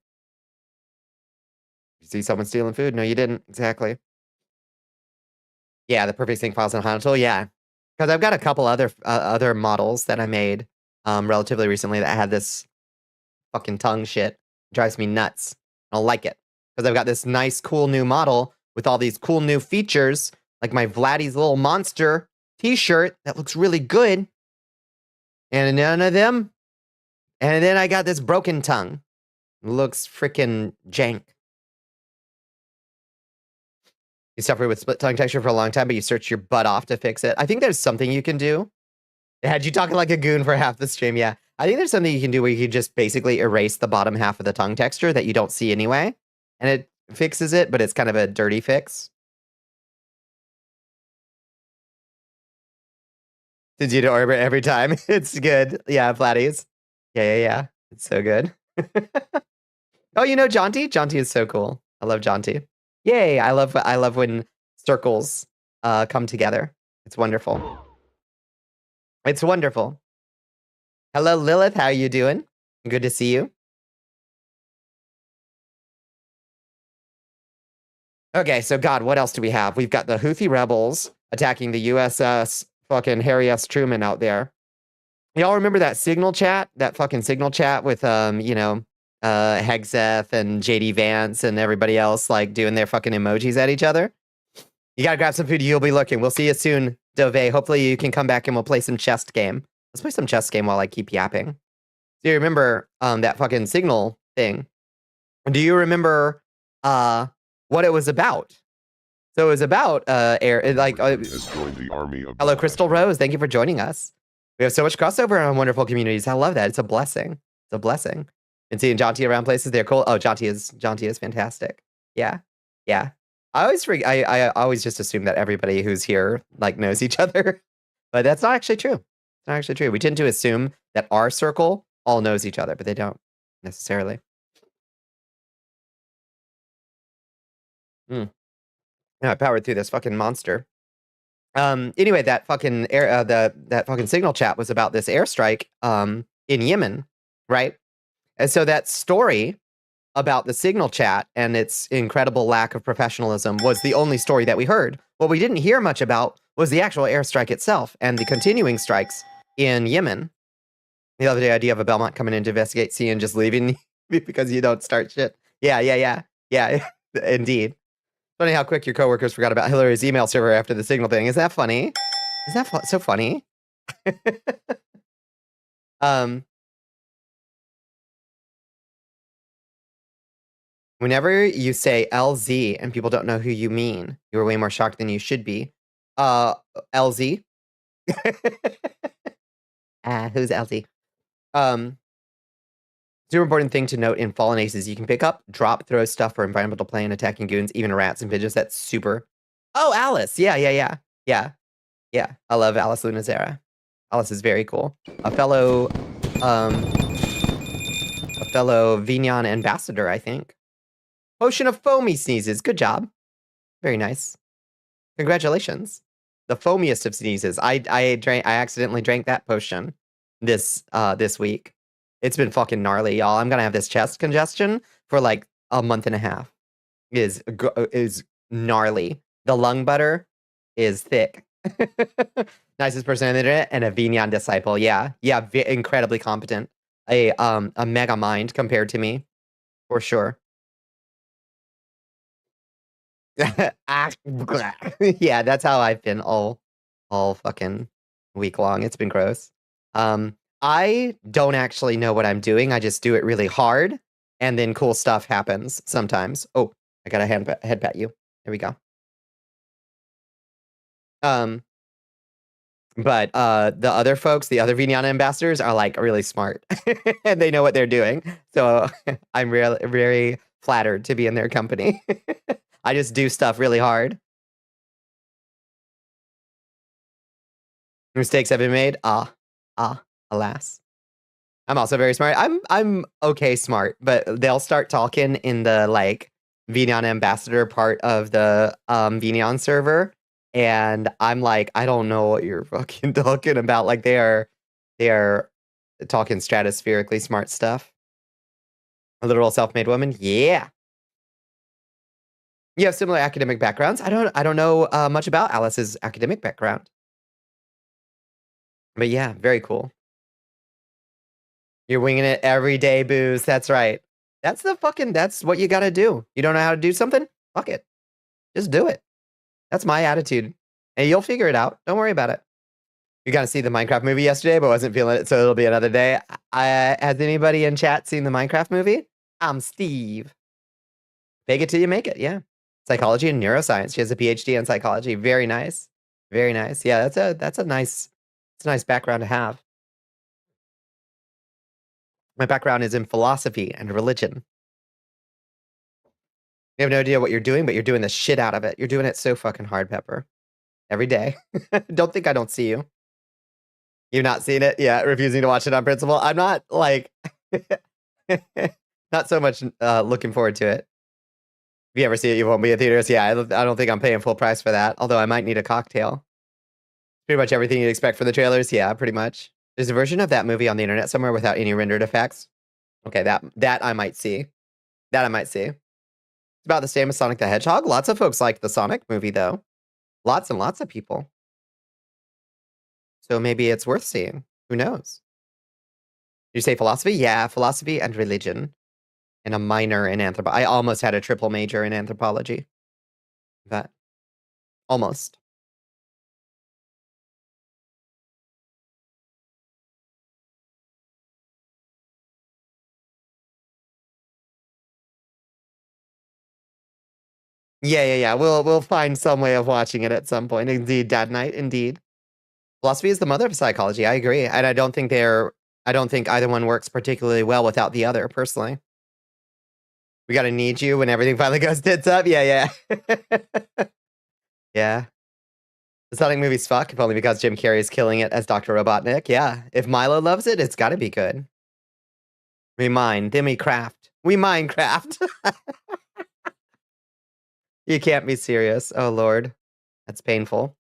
You see someone stealing food? No, you didn't. Exactly. Yeah, the perfect sync files in HANA tool. Yeah. Because I've got a couple other models that I made relatively recently that had this fucking tongue shit. It drives me nuts. I don't like it. Because I've got this nice, cool new model with all these cool new features, like my Vladdy's little monster t-shirt that looks really good. And none of them. And then I got this broken tongue. It looks freaking jank. You suffered with split tongue texture for a long time, but you searched your butt off to fix it. I think there's something you can do. It had you talking like a goon for half the stream, yeah. I think there's something you can do where you can just basically erase the bottom half of the tongue texture that you don't see anyway. And it fixes it, but it's kind of a dirty fix. Did you to orbit every time? It's good. Yeah, Flatties. Yeah. It's so good. Oh, you know Jaunty? Jaunty is so cool. I love Jaunty. Yay! I love when circles come together. It's wonderful. It's wonderful. Hello, Lilith. How are you doing? Good to see you. Okay, so God, what else do we have? We've got the Houthi rebels attacking the USS fucking Harry S. Truman out there. Y'all remember that signal chat? That fucking signal chat with, you know, Hexeth and JD Vance and everybody else, like, doing their fucking emojis at each other? You gotta grab some food. You'll be looking. We'll see you soon, Dove. Hopefully you can come back and we'll play some chess game. Let's play some chess game while I keep yapping. Do you remember that fucking signal thing? Do you remember what it was about? So it was about air, like. Has joined the army of Hello, Crystal Rose. Thank you for joining us. We have so much crossover on wonderful communities. I love that. It's a blessing. It's a blessing. And seeing Jonty around places, they're cool. Oh, Jonty is fantastic. Yeah, yeah. I always just assume that everybody who's here like knows each other, but that's not actually true. It's not actually true. We tend to assume that our circle all knows each other, but they don't necessarily. Yeah, I powered through this fucking monster. Anyway, that fucking that fucking signal chat was about this airstrike in Yemen, right? And so that story about the signal chat and its incredible lack of professionalism was the only story that we heard. What we didn't hear much about was the actual airstrike itself and the continuing strikes in Yemen. The other idea of a Belmont coming in to investigate sea and just leaving because you don't start shit. Yeah, indeed. Funny how quick your coworkers forgot about Hillary's email server after the signal thing. Isn't that funny? Isn't that so funny? Whenever you say LZ and people don't know who you mean, you're way more shocked than you should be. LZ. Who's LZ? Super important thing to note in Fallen Aces, you can pick up, drop, throw stuff for environmental play and attacking goons, even rats and pigeons. That's super. Oh, Alice. Yeah. I love Alice Lunazera. Alice is very cool. A fellow Vignon ambassador, I think. Potion of foamy sneezes. Good job. Very nice. Congratulations. The foamiest of sneezes. I accidentally drank that potion this week. It's been fucking gnarly, y'all. I'm gonna have this chest congestion for like a month and a half. Is gnarly. The lung butter is thick. Nicest person on the internet and a Vignon disciple. Yeah, incredibly competent. A mega mind compared to me, for sure. Yeah, that's how I've been all fucking week long. It's been gross. I don't actually know what I'm doing. I just do it really hard, and then cool stuff happens sometimes. Oh, I gotta head pat you. There we go. But the other folks, the other Vignon ambassadors, are like really smart, and they know what they're doing. So I'm really very flattered to be in their company. I just do stuff really hard. Mistakes have been made. Alas. I'm also very smart. I'm okay smart, but they'll start talking in the like Vignon ambassador part of the Vignon server, and I'm like, I don't know what you're fucking talking about. Like they are talking stratospherically smart stuff. A literal self-made woman. Yeah. You have similar academic backgrounds. I don't know much about Alice's academic background. But yeah, very cool. You're winging it every day, Booze. That's right. That's what you gotta do. You don't know how to do something? Fuck it. Just do it. That's my attitude. And you'll figure it out. Don't worry about it. You got to see the Minecraft movie yesterday, but wasn't feeling it, so it'll be another day. Has anybody in chat seen the Minecraft movie? I'm Steve. Fake it till you make it, yeah. Psychology and neuroscience. She has a PhD in psychology. Very nice. Very nice. Yeah, that's a nice background to have. My background is in philosophy and religion. You have no idea what you're doing, but you're doing the shit out of it. You're doing it so fucking hard, Pepper. Every day. Don't think I don't see you. You've not seen it? Yeah, refusing to watch it on principle. I'm not like not so much looking forward to it. If you ever see it, you won't be in theaters. Yeah, I don't think I'm paying full price for that. Although I might need a cocktail. Pretty much everything you'd expect from the trailers. Yeah, pretty much. There's a version of that movie on the internet somewhere without any rendered effects. Okay, that I might see. That I might see. It's about the same as Sonic the Hedgehog. Lots of folks like the Sonic movie, though. Lots and lots of people. So maybe it's worth seeing. Who knows? you say philosophy? Yeah, philosophy and religion. And a minor in anthropology. I almost had a triple major in anthropology. But almost. Yeah. We'll find some way of watching it at some point. Indeed, Dad Night, indeed. Philosophy is the mother of psychology. I agree. And I don't think either one works particularly well without the other, personally. We gotta need you when everything finally goes tits up. Yeah. Yeah. The Sonic movies fuck, if only because Jim Carrey is killing it as Dr. Robotnik. Yeah. If Milo loves it, it's gotta be good. We mine, then we craft. We Minecraft. You can't be serious. Oh, Lord. That's painful.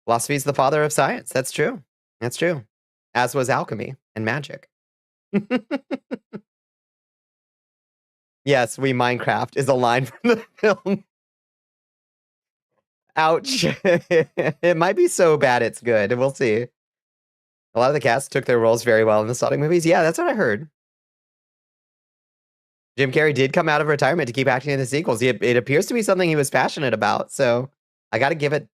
Philosophy is the father of science. That's true. That's true. As was alchemy and magic. Yes, we Minecraft is a line from the film. Ouch. It might be so bad it's good. We'll see. A lot of the cast took their roles very well in the Sonic movies. Yeah, that's what I heard. Jim Carrey did come out of retirement to keep acting in the sequels. It appears to be something he was passionate about. So I got to give it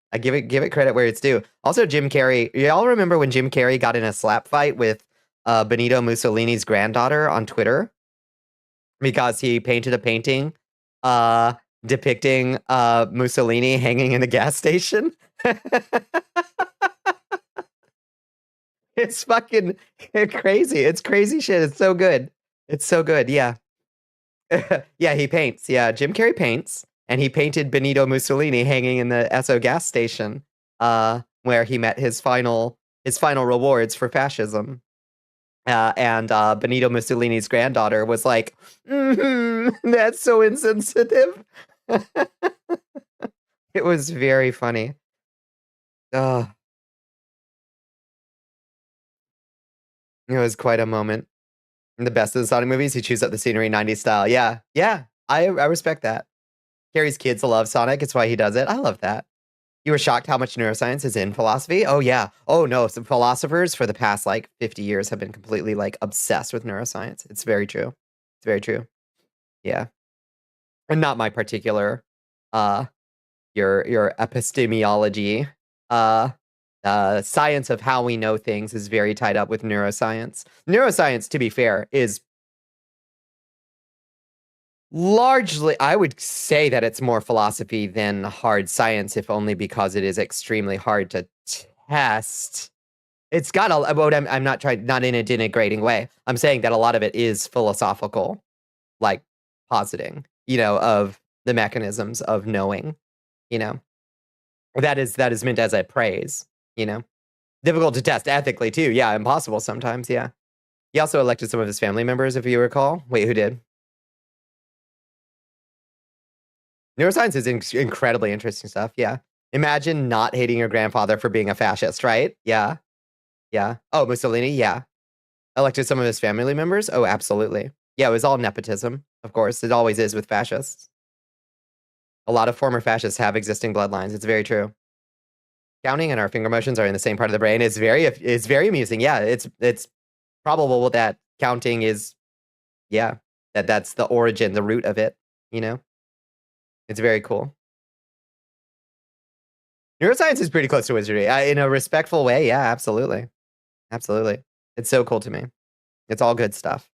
credit where it's due. Also, Jim Carrey. Y'all remember when Jim Carrey got in a slap fight with Benito Mussolini's granddaughter on Twitter because he painted a painting depicting Mussolini hanging in a gas station? It's fucking crazy. It's crazy shit. It's so good. It's so good. Yeah. Yeah, he paints. Yeah, Jim Carrey paints, and he painted Benito Mussolini hanging in the Esso gas station, where he met his final rewards for fascism. And Benito Mussolini's granddaughter was like, "That's so insensitive." It was very funny. It was quite a moment. In the best of the Sonic movies, he chews up the scenery 90s style. Yeah. I respect that. Carrie's kids love Sonic. It's why he does it. I love that. You were shocked how much neuroscience is in philosophy? Oh, yeah. Oh, no. Some philosophers for the past, 50 years have been completely, obsessed with neuroscience. It's very true. It's very true. Yeah. And not my particular, your epistemology. Science of how we know things is very tied up with neuroscience. Neuroscience, to be fair, is largely, I would say that it's more philosophy than hard science, if only because it is extremely hard to test. It's got I'm not in a denigrating way. I'm saying that a lot of it is philosophical, positing, of the mechanisms of knowing, that is meant as a praise, difficult to test ethically too. Yeah, impossible sometimes. Yeah. He also elected some of his family members, if you recall. Wait, who did? Neuroscience is incredibly interesting stuff. Yeah. Imagine not hating your grandfather for being a fascist, right? Yeah. Oh, Mussolini. Yeah. Elected some of his family members. Oh, absolutely. Yeah, it was all nepotism. Of course, it always is with fascists. A lot of former fascists have existing bloodlines. It's very true. Counting and our finger motions are in the same part of the brain. It's very amusing. Yeah, it's probable that counting is, that's the origin, the root of it. It's very cool. Neuroscience is pretty close to wizardry in a respectful way. Yeah, absolutely. It's so cool to me. It's all good stuff.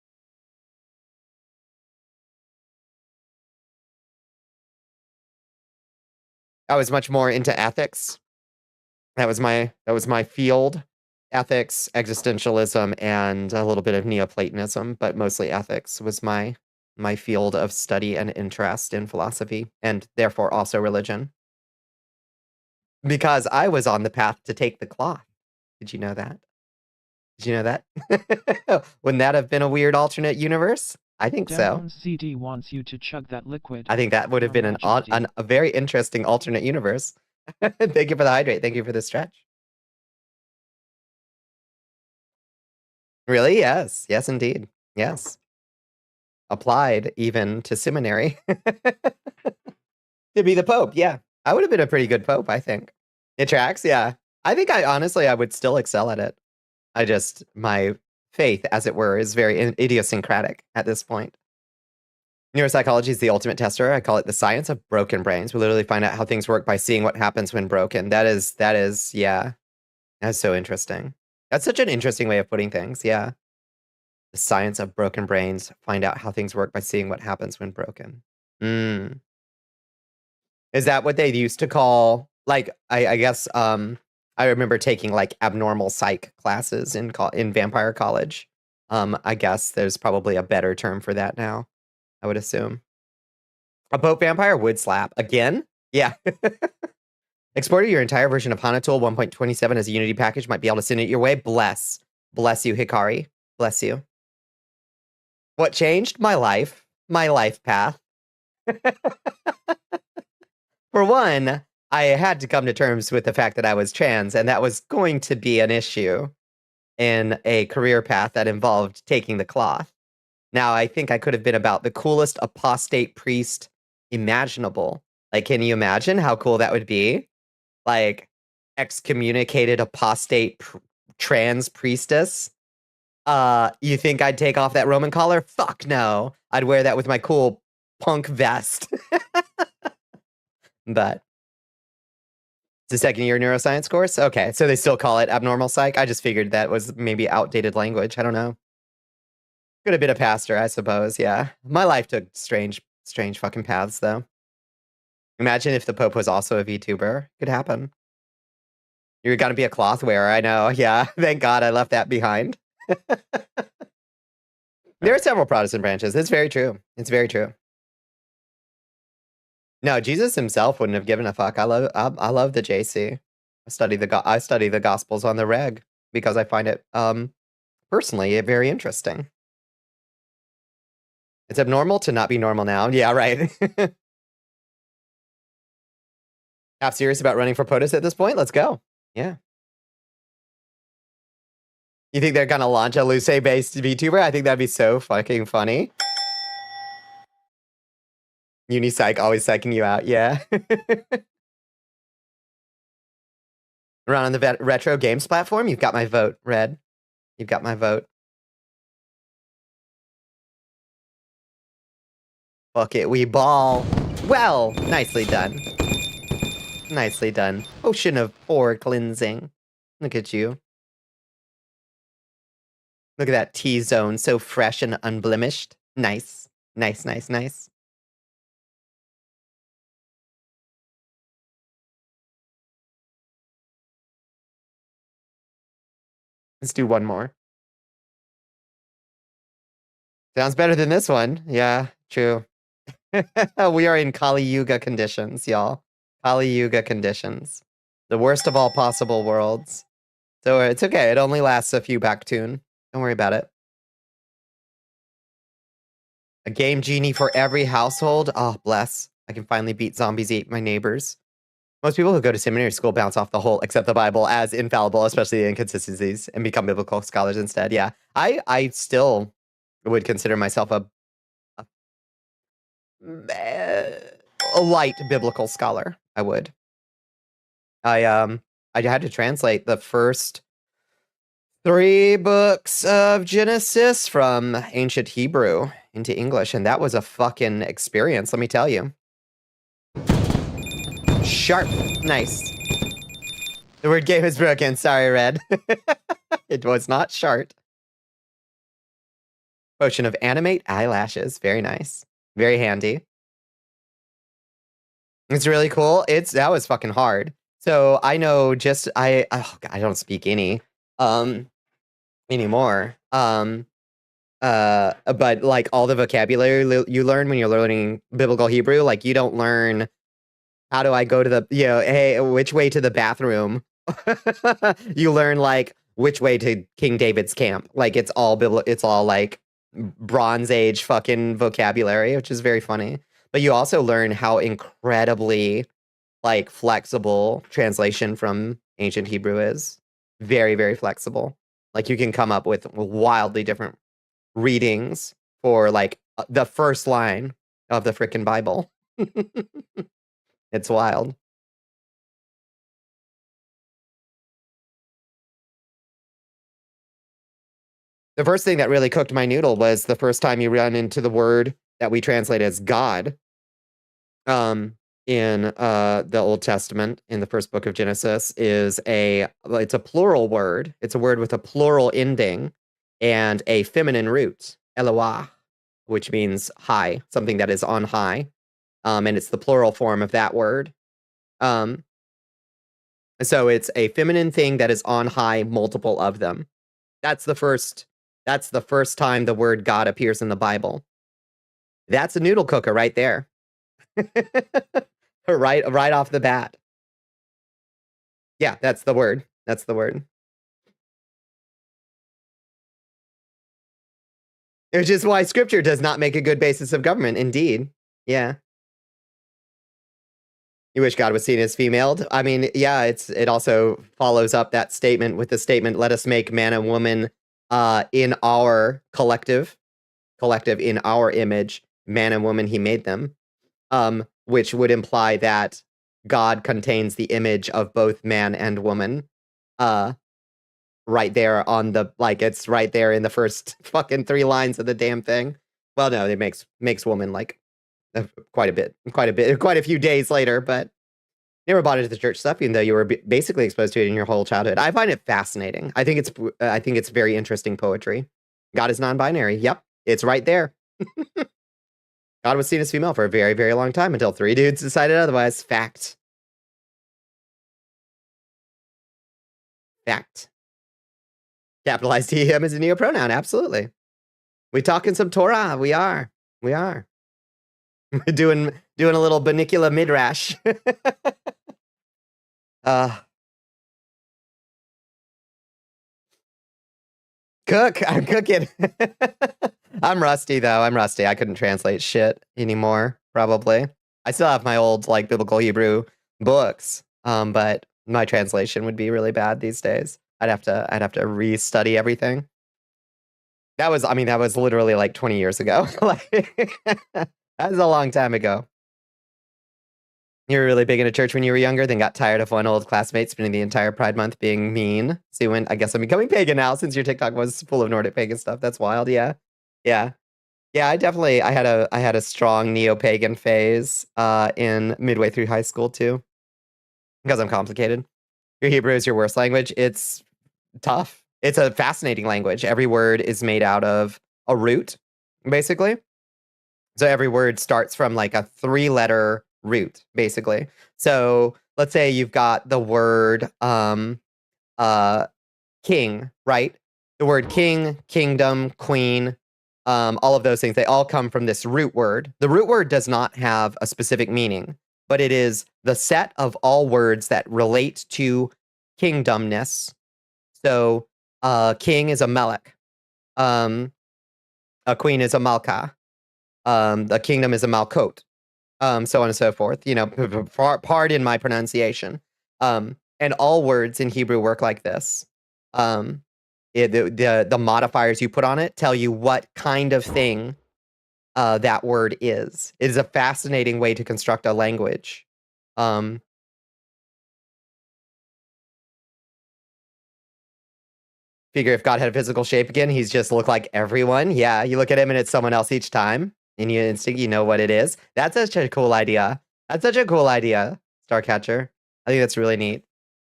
I was much more into ethics. That was my field. Ethics, existentialism, and a little bit of Neoplatonism, but mostly ethics was my field of study and interest in philosophy, and therefore also religion. Because I was on the path to take the cloth. Did you know that? Wouldn't that have been a weird alternate universe? I think so. CD wants you to chug that liquid. I think that would have been a very interesting alternate universe. Thank you for the hydrate. Thank you for the stretch. Really? Yes. Yes, indeed. Yes. Applied even to seminary. To be the Pope, yeah. I would have been a pretty good Pope, I think. It tracks, yeah. I think I would still excel at it. My faith, as it were, is very idiosyncratic at this point. Neuropsychology is the ultimate tester. I call it the science of broken brains. We literally find out how things work by seeing what happens when broken. That is, yeah. That's so interesting. That's such an interesting way of putting things, yeah. The science of broken brains. Find out how things work by seeing what happens when broken. Mm. Is that what they used to call, like, I guess, I remember taking, like, abnormal psych classes in Vampire College. I guess there's probably a better term for that now, I would assume. A boat vampire would slap. Again? Yeah. Exporting your entire version of HANA-Tool 1.27 as a Unity package might be able to send it your way. Bless you, Hikari. Bless you. What changed? My life path. For one, I had to come to terms with the fact that I was trans, and that was going to be an issue in a career path that involved taking the cloth. Now, I think I could have been about the coolest apostate priest imaginable. Like, can you imagine how cool that would be? Like, excommunicated apostate trans priestess? You think I'd take off that Roman collar? Fuck no. I'd wear that with my cool punk vest. But it's a second year neuroscience course? Okay, so they still call it abnormal psych? I just figured that was maybe outdated language. I don't know. Could have been a pastor, I suppose, yeah. My life took strange fucking paths, though. Imagine if the Pope was also a VTuber. Could happen. You're gonna be a cloth wearer, I know. Yeah, thank God I left that behind. There are several Protestant branches. It's very true. It's very true. No, Jesus himself wouldn't have given a fuck. I love the JC. I study the Gospels on the reg because I find it personally very interesting. It's abnormal to not be normal now. Yeah, right. Half serious about running for POTUS at this point? Let's go. Yeah. You think they're gonna launch a Luce-based VTuber? I think that'd be so fucking funny. Unipsych always psyching you out, yeah. Run on the retro games platform? You've got my vote, Red. You've got my vote. Fuck it, we ball. Well, nicely done. Nicely done. Potion of pore cleansing. Look at you. Look at that T-zone, so fresh and unblemished. Nice. Nice, nice, nice. Let's do one more. Sounds better than this one. Yeah, true. We are in Kali Yuga conditions, y'all. Kali Yuga conditions. The worst of all possible worlds. So it's okay. It only lasts a few back tune. Don't worry about it. A game genie for every household. Oh, bless. I can finally beat zombies eat my neighbors. Most people who go to seminary school bounce off the whole except the Bible as infallible, especially the inconsistencies, and become biblical scholars instead. Yeah, I still would consider myself a light biblical scholar. I would. I had to translate the first 3 books of Genesis from ancient Hebrew into English, and that was a fucking experience, let me tell you. Sharp. Nice. The word game is broken. Sorry, Red. It was not shart. Potion of animate eyelashes. Very nice. Very handy. It's really cool. That was fucking hard. So I know I don't speak any anymore. But like all the vocabulary you learn when you're learning biblical Hebrew, like you don't learn how do I go to the, hey, which way to the bathroom? You learn like which way to King David's camp. Like it's all like Bronze Age fucking vocabulary, which is very funny. But you also learn how incredibly like flexible translation from ancient Hebrew is. Very, very flexible. Like you can come up with wildly different readings for like the first line of the frickin' Bible. It's wild. The first thing that really cooked my noodle was the first time you run into the word that we translate as God. In the Old Testament, in the first book of Genesis, it's a plural word. It's a word with a plural ending and a feminine root, Eloah, which means high, something that is on high. And it's the plural form of that word. So it's a feminine thing that is on high, multiple of them. That's the first time the word God appears in the Bible. That's a noodle cooker right there. right off the bat. Yeah, that's the word. That's the word. Which is why scripture does not make a good basis of government. Indeed. Yeah. You wish God was seen as female? I mean, yeah, it also follows up that statement with the statement, let us make man and woman in our collective in our image, man and woman, he made them. Which would imply that God contains the image of both man and woman. Right there on the, like, it's right there in the first fucking 3 lines of the damn thing. Well, no, it makes woman, like, quite a few days later, but never bought into the church stuff, even though you were basically exposed to it in your whole childhood. I find it fascinating. I think it's very interesting poetry. God is non-binary. Yep, it's right there. God was seen as female for a very, very long time until 3 dudes decided otherwise. Fact. Capitalized he, him is a neopronoun. Absolutely. We talking some Torah. We are. We're doing a little Bonnicula midrash. I'm cooking. I'm rusty though. I couldn't translate shit anymore, probably. I still have my old, like, biblical Hebrew books, but my translation would be really bad these days. I'd have to restudy everything. That was literally like 20 years ago. Like, that was a long time ago. You were really big into church when you were younger, then got tired of one old classmate spending the entire Pride Month being mean. So you went, I guess I'm becoming pagan now since your TikTok was full of Nordic pagan stuff. That's wild. Yeah. Yeah. Yeah, I had a strong neo-pagan phase in midway through high school too. Because I'm complicated. Your Hebrew is your worst language. It's tough. It's a fascinating language. Every word is made out of a root, basically. So every word starts from like a 3-letter root, basically. So let's say you've got the word king, right? The word king, kingdom, queen, all of those things, they all come from this root word. The root word does not have a specific meaning, but it is the set of all words that relate to kingdomness. So king is a melech. A queen is a malka. A kingdom is a malkot. So on and so forth. You know, pardon my pronunciation. And all words in Hebrew work like this. The modifiers you put on it tell you what kind of thing that word is. It is a fascinating way to construct a language. Figure if God had a physical shape again, he's just look like everyone. Yeah, you look at him and it's someone else each time. And you know what it is. That's such a cool idea. Starcatcher. I think that's really neat.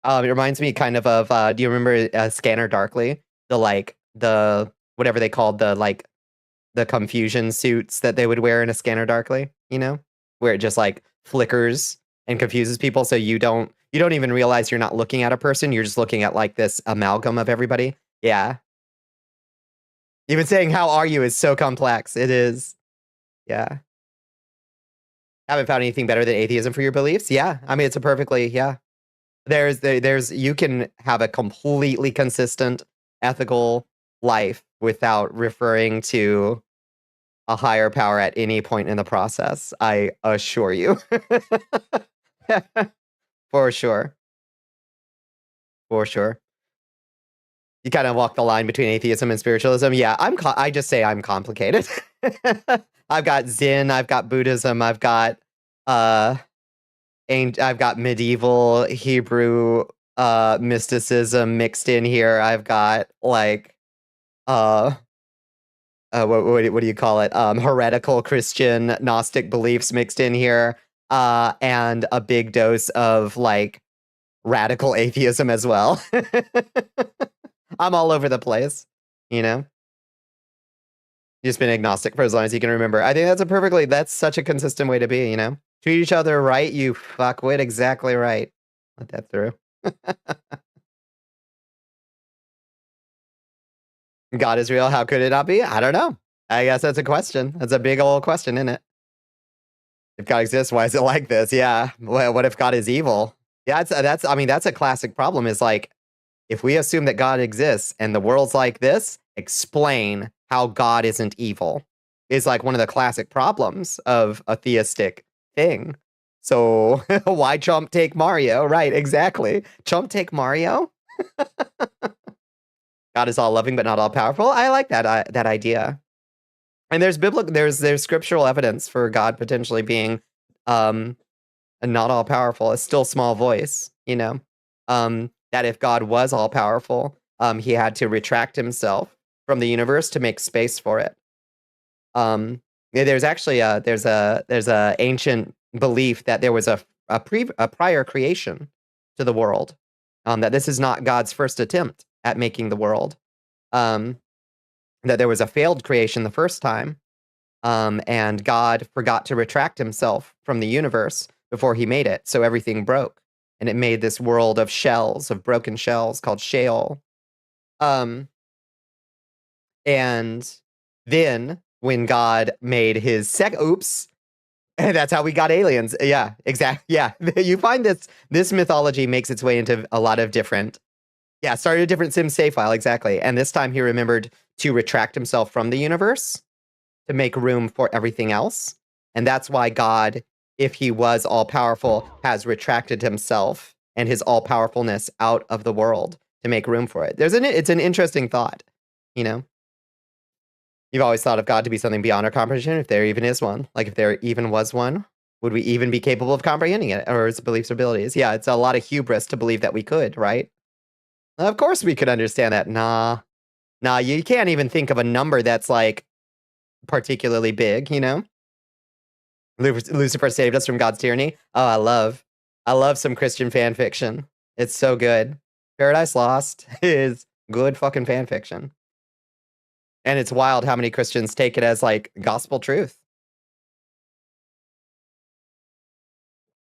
It reminds me kind of do you remember Scanner Darkly? The whatever they called the confusion suits that they would wear in a Scanner Darkly, you know? Where it just like flickers and confuses people so you don't even realize you're not looking at a person, you're just looking at like this amalgam of everybody. Yeah. Even saying how are you is so complex. It is. Yeah. Haven't found anything better than atheism for your beliefs? Yeah. I mean, it's a perfectly, yeah. You can have a completely consistent ethical life without referring to a higher power at any point in the process. I assure you. For sure. For sure. You kind of walk the line between atheism and spiritualism. Yeah, I just say I'm complicated. I've got Zen, I've got Buddhism, I've got medieval Hebrew mysticism mixed in here. I've got like what do you call it? Heretical Christian Gnostic beliefs mixed in here, and a big dose of like radical atheism as well. I'm all over the place, you know. Just been agnostic for as long as you can remember. I think that's such a consistent way to be, you know. Treat each other right, you fuckwit. Exactly right. Let that through. God is real. How could it not be? I don't know. I guess that's a question. That's a big old question, isn't it? If God exists, why is it like this? Yeah. Well, what if God is evil? Yeah, I mean, that's a classic problem is like, if we assume that God exists and the world's like this, explain how God isn't evil is like one of the classic problems of a theistic thing. So why Chump take Mario? Right, exactly. Chump take Mario? God is all loving but not all powerful. I like that idea. And there's scriptural evidence for God potentially being not all powerful, a still small voice, you know. That if God was all powerful, he had to retract himself from the universe to make space for it. There's actually there's a ancient belief that there was a prior creation to the world. That this is not God's first attempt at making the world. That there was a failed creation the first time, and God forgot to retract himself from the universe before he made it, so everything broke. And it made this world of shells, of broken shells called Sheol. And then when God made his and that's how we got aliens. Yeah, exactly. Yeah, you find this mythology makes its way into a lot of different. Yeah, started a different Sim save file, exactly. And this time he remembered to retract himself from the universe to make room for everything else. And that's why God, if he was all-powerful, has retracted himself and his all-powerfulness out of the world to make room for it. It's an interesting thought, you know? You've always thought of God to be something beyond our comprehension, if there even is one. Like, if there even was one, would we even be capable of comprehending it, or his beliefs or abilities? Yeah, it's a lot of hubris to believe that we could, right? Of course we could understand that. Nah, you can't even think of a number that's, like, particularly big, you know? Lucifer saved us from God's tyranny. Oh, I love some Christian fan fiction. It's so good. Paradise Lost is good fucking fan fiction. And it's wild how many Christians take it as like gospel truth.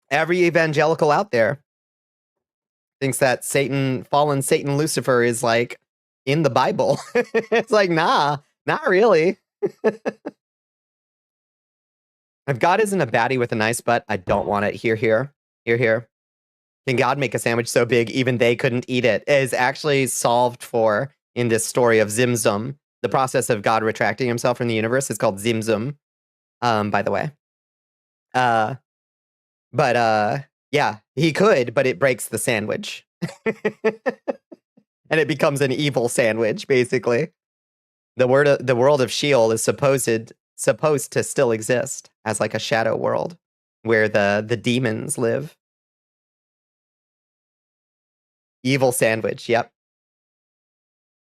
Every evangelical out there thinks that fallen Satan Lucifer is like in the Bible. It's like, nah, not really. If God isn't a baddie with a nice butt, I don't want it. Here. Can God make a sandwich so big even they couldn't eat it? It is actually solved for in this story of Zimzum. The process of God retracting himself from the universe is called Zimzum, by the way. Yeah, he could, but it breaks the sandwich. And it becomes an evil sandwich, basically. The world of Sheol is supposed to still exist as like a shadow world where the demons live. Evil sandwich, yep.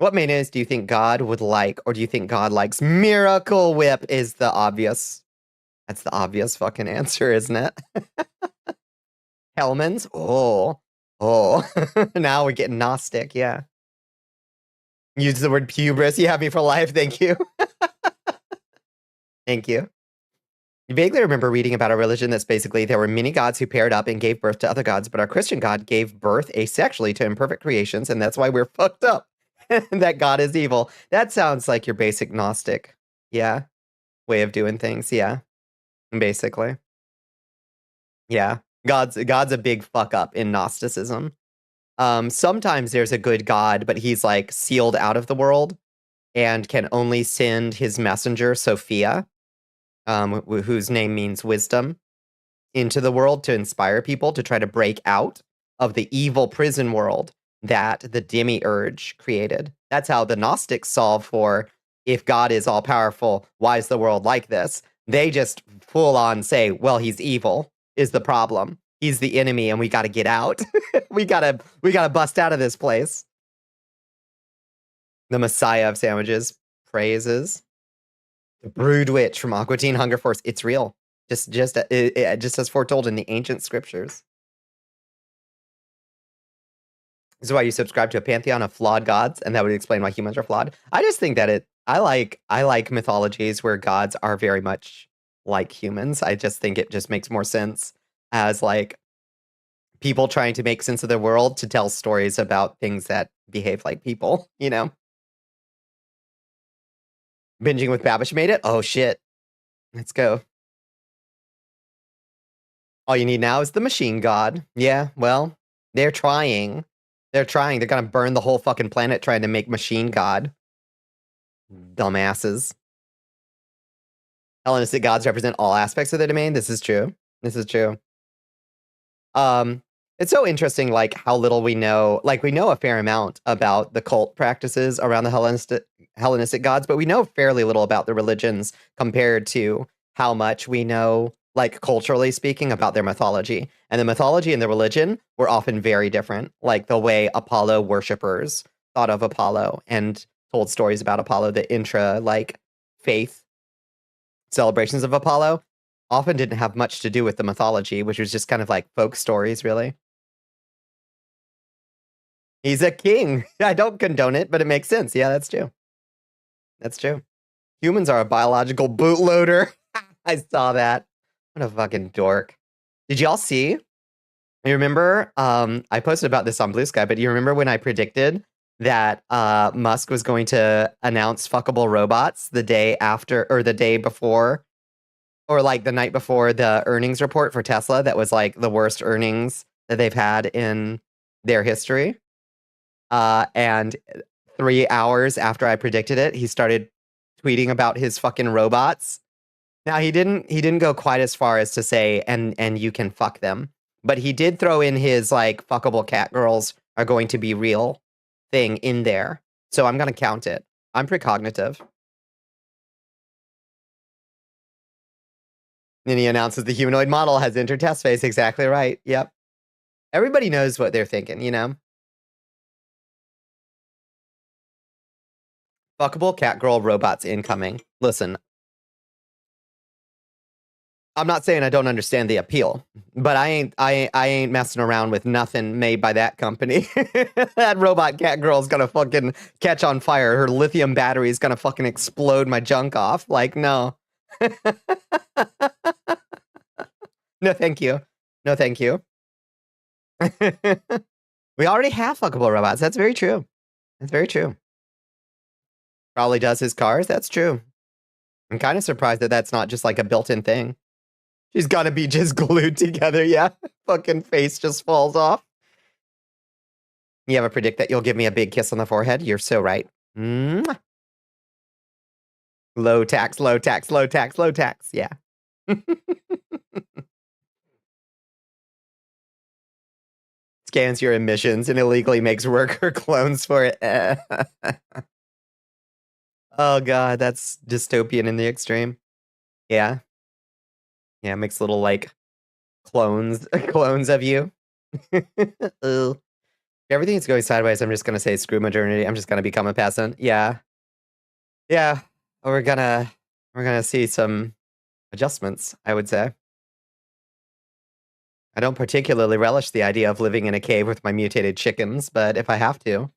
What mayonnaise do you think God would like, or do you think God likes? Miracle Whip is the obvious. That's the obvious fucking answer, isn't it? Hellman's? Oh. Now we're getting Gnostic, yeah. Use the word hubris. You have me for life, thank you. Thank you. You vaguely remember reading about a religion that's basically there were many gods who paired up and gave birth to other gods, but our Christian God gave birth asexually to imperfect creations, and that's why we're fucked up. That God is evil. That sounds like your basic Gnostic, yeah, way of doing things, yeah, basically. Yeah, God's a big fuck up in Gnosticism. Sometimes there's a good God, but he's like sealed out of the world and can only send his messenger, Sophia, whose name means wisdom, into the world to inspire people to try to break out of the evil prison world that the demiurge created. That's how the Gnostics solve for, if God is all powerful, why is the world like this? They just full on say, well, he's evil is the problem. He's the enemy and we got to get out. we got to bust out of this place. The Messiah of sandwiches. Praises. The Brood Witch from Aqua Teen Hunger Force. It's real. Just as foretold in the ancient scriptures. This is why you subscribe to a pantheon of flawed gods, and that would explain why humans are flawed. I just think that I like mythologies where gods are very much like humans. I just think it just makes more sense as like people trying to make sense of the world to tell stories about things that behave like people, you know? Binging with Babish made it? Oh shit. Let's go. All you need now is the machine god. Yeah, well, they're trying. They're trying. They're gonna burn the whole fucking planet trying to make machine god. Dumbasses. Hellenistic gods represent all aspects of the domain. This is true. This is true. It's so interesting, like, how little we know. Like, we know a fair amount about the cult practices around the Hellenistic gods, but we know fairly little about the religions compared to how much we know, like, culturally speaking, about their mythology. And the mythology and the religion were often very different. Like, the way Apollo worshippers thought of Apollo and told stories about Apollo, the intra, like, faith celebrations of Apollo often didn't have much to do with the mythology, which was just kind of like folk stories, really. He's a king. I don't condone it, but it makes sense. Yeah, that's true. That's true. Humans are a biological bootloader. I saw that. What a fucking dork. Did y'all see? You remember? I posted about this on Blue Sky, but you remember when I predicted that Musk was going to announce fuckable robots the day after or the day before or like the night before the earnings report for Tesla that was like the worst earnings that they've had in their history. And 3 hours after I predicted it, he started tweeting about his fucking robots. Now he didn't go quite as far as to say and you can fuck them, but he did throw in his like fuckable cat girls are going to be real thing in there. So I'm gonna count it. I'm precognitive. Then he announces the humanoid model has entered test phase. Exactly right. Yep. Everybody knows what they're thinking, you know? Fuckable cat girl robots incoming. Listen, I'm not saying I don't understand the appeal, but I ain't messing around with nothing made by that company. That robot cat girl's gonna fucking catch on fire. Her lithium battery is gonna fucking explode my junk off. Like, no. No, thank you. No, thank you. We already have fuckable robots. That's very true. That's very true. Probably does his cars. That's true. I'm kind of surprised that that's not just like a built-in thing. She's got to be just glued together. Yeah. Fucking face just falls off. You ever predict that you'll give me a big kiss on the forehead? You're so right. Mwah. Low tax, low tax, low tax, low tax. Yeah. Scans your emissions and illegally makes worker clones for it. Oh god, that's dystopian in the extreme. Yeah. Yeah, makes little like clones of you. Ugh. Everything's going sideways. I'm just gonna say screw modernity. I'm just gonna become a peasant. Yeah. Yeah. We're gonna see some adjustments, I would say. I don't particularly relish the idea of living in a cave with my mutated chickens, but if I have to,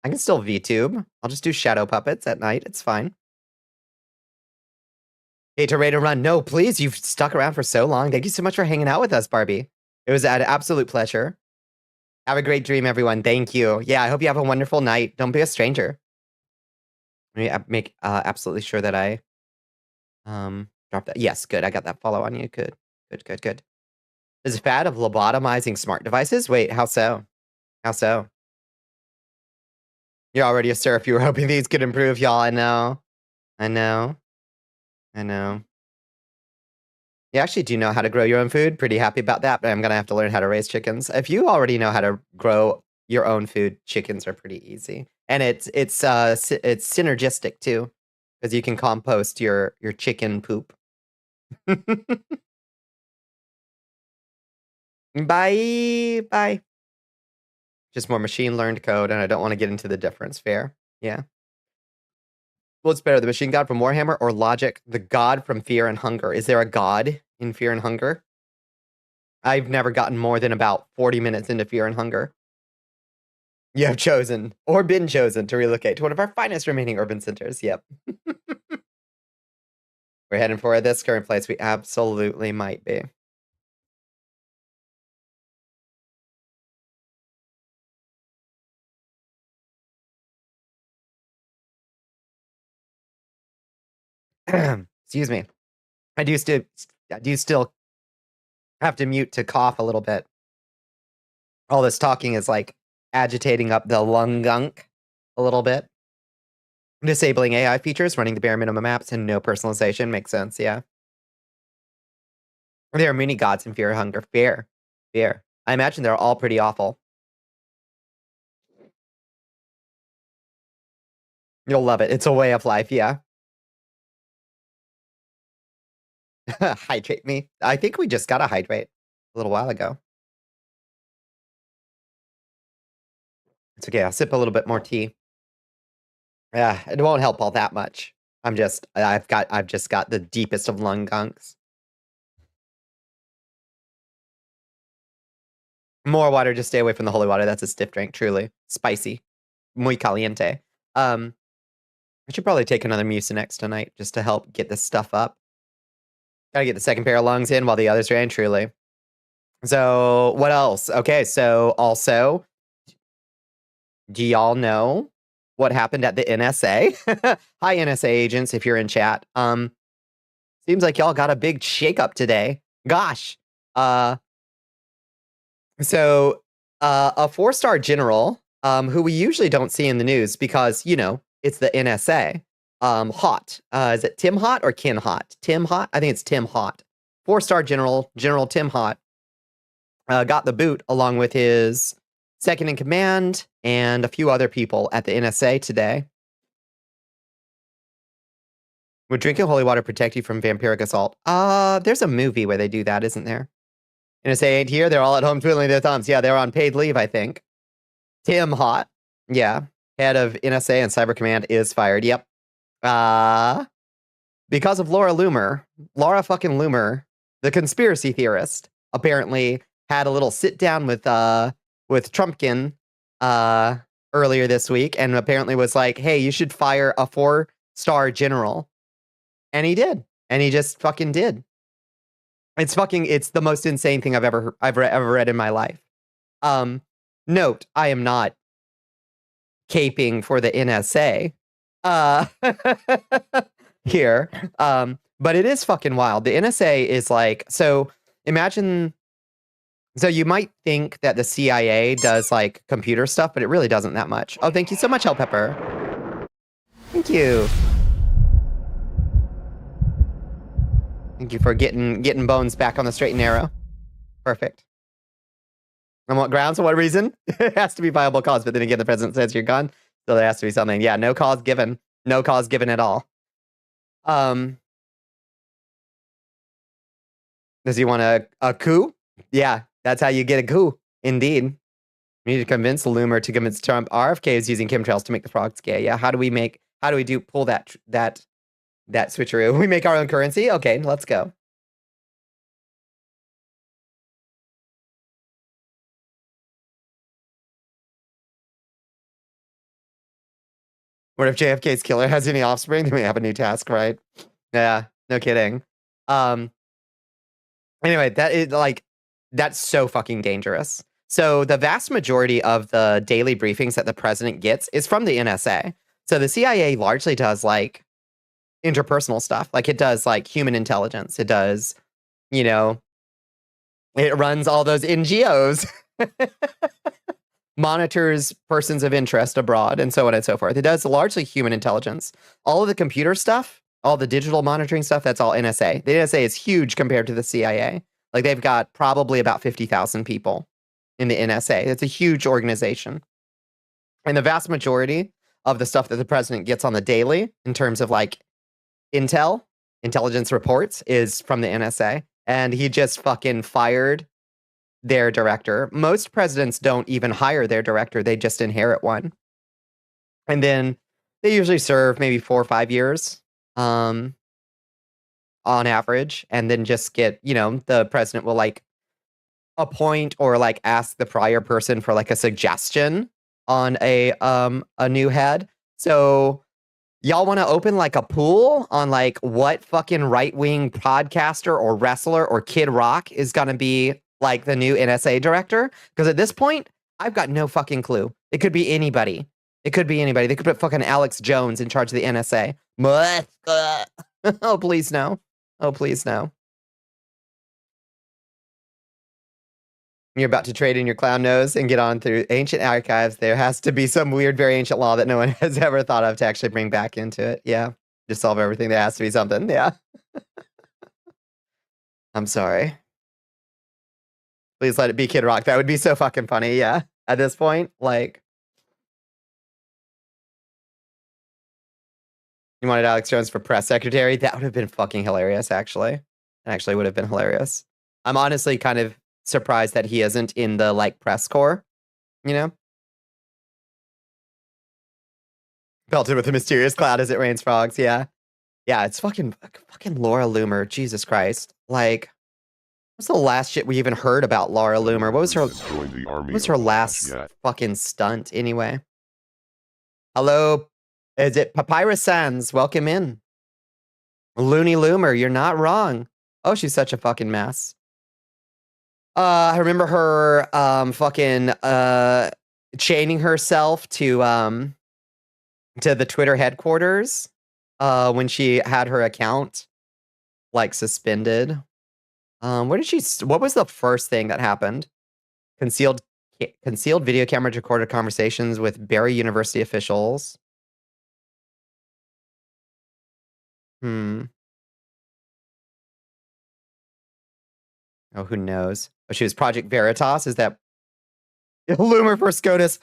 I can still VTube. I'll just do shadow puppets at night. It's fine. Hey, to raid and run. No, please. You've stuck around for so long. Thank you so much for hanging out with us, Barbie. It was an absolute pleasure. Have a great dream, everyone. Thank you. Yeah, I hope you have a wonderful night. Don't be a stranger. Let me make absolutely sure that I drop that. Yes, good. I got that follow on you. Good. Good, good, good. There's a fad of lobotomizing smart devices. Wait, how so? How so? You're already a surf. You were hoping these could improve, y'all. I know. I know. I know. You actually do know how to grow your own food. Pretty happy about that, but I'm gonna have to learn how to raise chickens. If you already know how to grow your own food, chickens are pretty easy, and it's synergistic too, because you can compost your chicken poop. Bye, bye. Just more machine learned code, and I don't want to get into the difference. Fair, yeah. What's better, the machine god from Warhammer or Logic, the god from Fear and Hunger? Is there a god in Fear and Hunger? I've never gotten more than about 40 minutes into Fear and Hunger. You have chosen, or been chosen, to relocate to one of our finest remaining urban centers. Yep. We're heading for this current place. We absolutely might be. Excuse me. I do still have to mute to cough a little bit. All this talking is like agitating up the lung gunk a little bit. Disabling AI features, running the bare minimum apps, and no personalization makes sense. Yeah. There are many gods in Fear, Hunger, Fear. I imagine they're all pretty awful. You'll love it. It's a way of life. Yeah. Hydrate me. I think we just got a hydrate a little while ago. It's okay. I'll sip a little bit more tea. Yeah, it won't help all that much. I've just got the deepest of lung gunks. More water, just stay away from the holy water. That's a stiff drink, truly. Spicy. Muy caliente. I should probably take another Mucinex tonight just to help get this stuff up. Gotta get the second pair of lungs in while the others are in, truly. So, what else? Okay, so also, do y'all know what happened at the NSA? Hi, NSA agents, if you're in chat. Seems like y'all got a big shakeup today. Gosh. So, a 4-star general, who we usually don't see in the news because, you know, it's the NSA. Hot. Is it Tim Hot or Ken Hot? Tim Hot? I think it's Tim Hot. 4-star General Tim Hot, got the boot along with his second in command and a few other people at the NSA today. Would drinking holy water protect you from vampiric assault? There's a movie where they do that, isn't there? NSA ain't here. They're all at home twiddling their thumbs. Yeah, they're on paid leave, I think. Tim Hot. Yeah. Head of NSA and Cyber Command is fired. Yep. Because of Laura fucking Loomer, the conspiracy theorist, apparently had a little sit down with Trumpkin earlier this week and apparently was like, hey, you should fire a 4-star general. And he did. And he just fucking did. It's the most insane thing I've ever read in my life. Note, I am not caping for the NSA here. But it is fucking wild. The NSA is like, so imagine, so you might think that the CIA does like computer stuff, but it really doesn't that much. Oh, thank you so much, Hell Pepper. Thank you. Thank you for getting Bones back on the straight and narrow. Perfect. On what grounds? For what reason? It has to be viable cause, but then again, the president says you're gone, so there has to be something. Yeah, no cause given. No cause given at all. Does he want a coup? Yeah, that's how you get a coup. Indeed. We need to convince Loomer to convince Trump RFK is using chemtrails to make the frogs gay. Yeah, how do we pull that switcheroo? We make our own currency? Okay, let's go. What if JFK's killer has any offspring? Then we have a new task, right? Yeah, no kidding. Anyway, that's so fucking dangerous. So the vast majority of the daily briefings that the president gets is from the NSA. So the CIA largely does like interpersonal stuff. Like it does like human intelligence. It does, you know, it runs all those NGOs. Monitors persons of interest abroad and so on and so forth. It does largely human intelligence. All of the computer stuff, all the digital monitoring stuff, that's all NSA. The NSA is huge compared to the CIA. Like they've got probably about 50,000 people in the NSA. It's a huge organization. And the vast majority of the stuff that the president gets on the daily in terms of like intelligence reports is from the NSA. And he just fucking fired their director. Most presidents don't even hire their director. They just inherit one. And then They usually serve maybe 4 or 5 years, on average, and then just get, the president will like appoint or like ask the prior person for like a suggestion on a new head. So y'all want to open like a pool on like what fucking right-wing podcaster or wrestler or Kid Rock is going to be like the new NSA director? Because at this point, I've got no fucking clue. It could be anybody. It could be anybody. They could put fucking Alex Jones in charge of the NSA. Oh, please no. Oh, please no. You're about to trade in your clown nose and get on through ancient archives. There has to be some weird, very ancient law that no one has ever thought of to actually bring back into it. Yeah. Just solve everything. There has to be something. Yeah. I'm sorry. Please let it be Kid Rock. That would be so fucking funny. Yeah. At this point, like. You wanted Alex Jones for press secretary? That would have been fucking hilarious, actually. It actually would have been hilarious. I'm honestly kind of surprised that he isn't in the like press corps, Belted with a mysterious cloud as it rains frogs. Yeah. Yeah, it's fucking Laura Loomer. Jesus Christ. Like, what's the last shit we even heard about Laura Loomer? What was her last fucking stunt anyway? Hello. Is it Papyrus Sands? Welcome in. Looney Loomer, you're not wrong. Oh, she's such a fucking mess. I remember her fucking chaining herself to the Twitter headquarters when she had her account like suspended. What was the first thing that happened? Concealed video cameras recorded conversations with Barry University officials. Oh, who knows? Oh, she was Project Veritas. Is that Loomer for SCOTUS?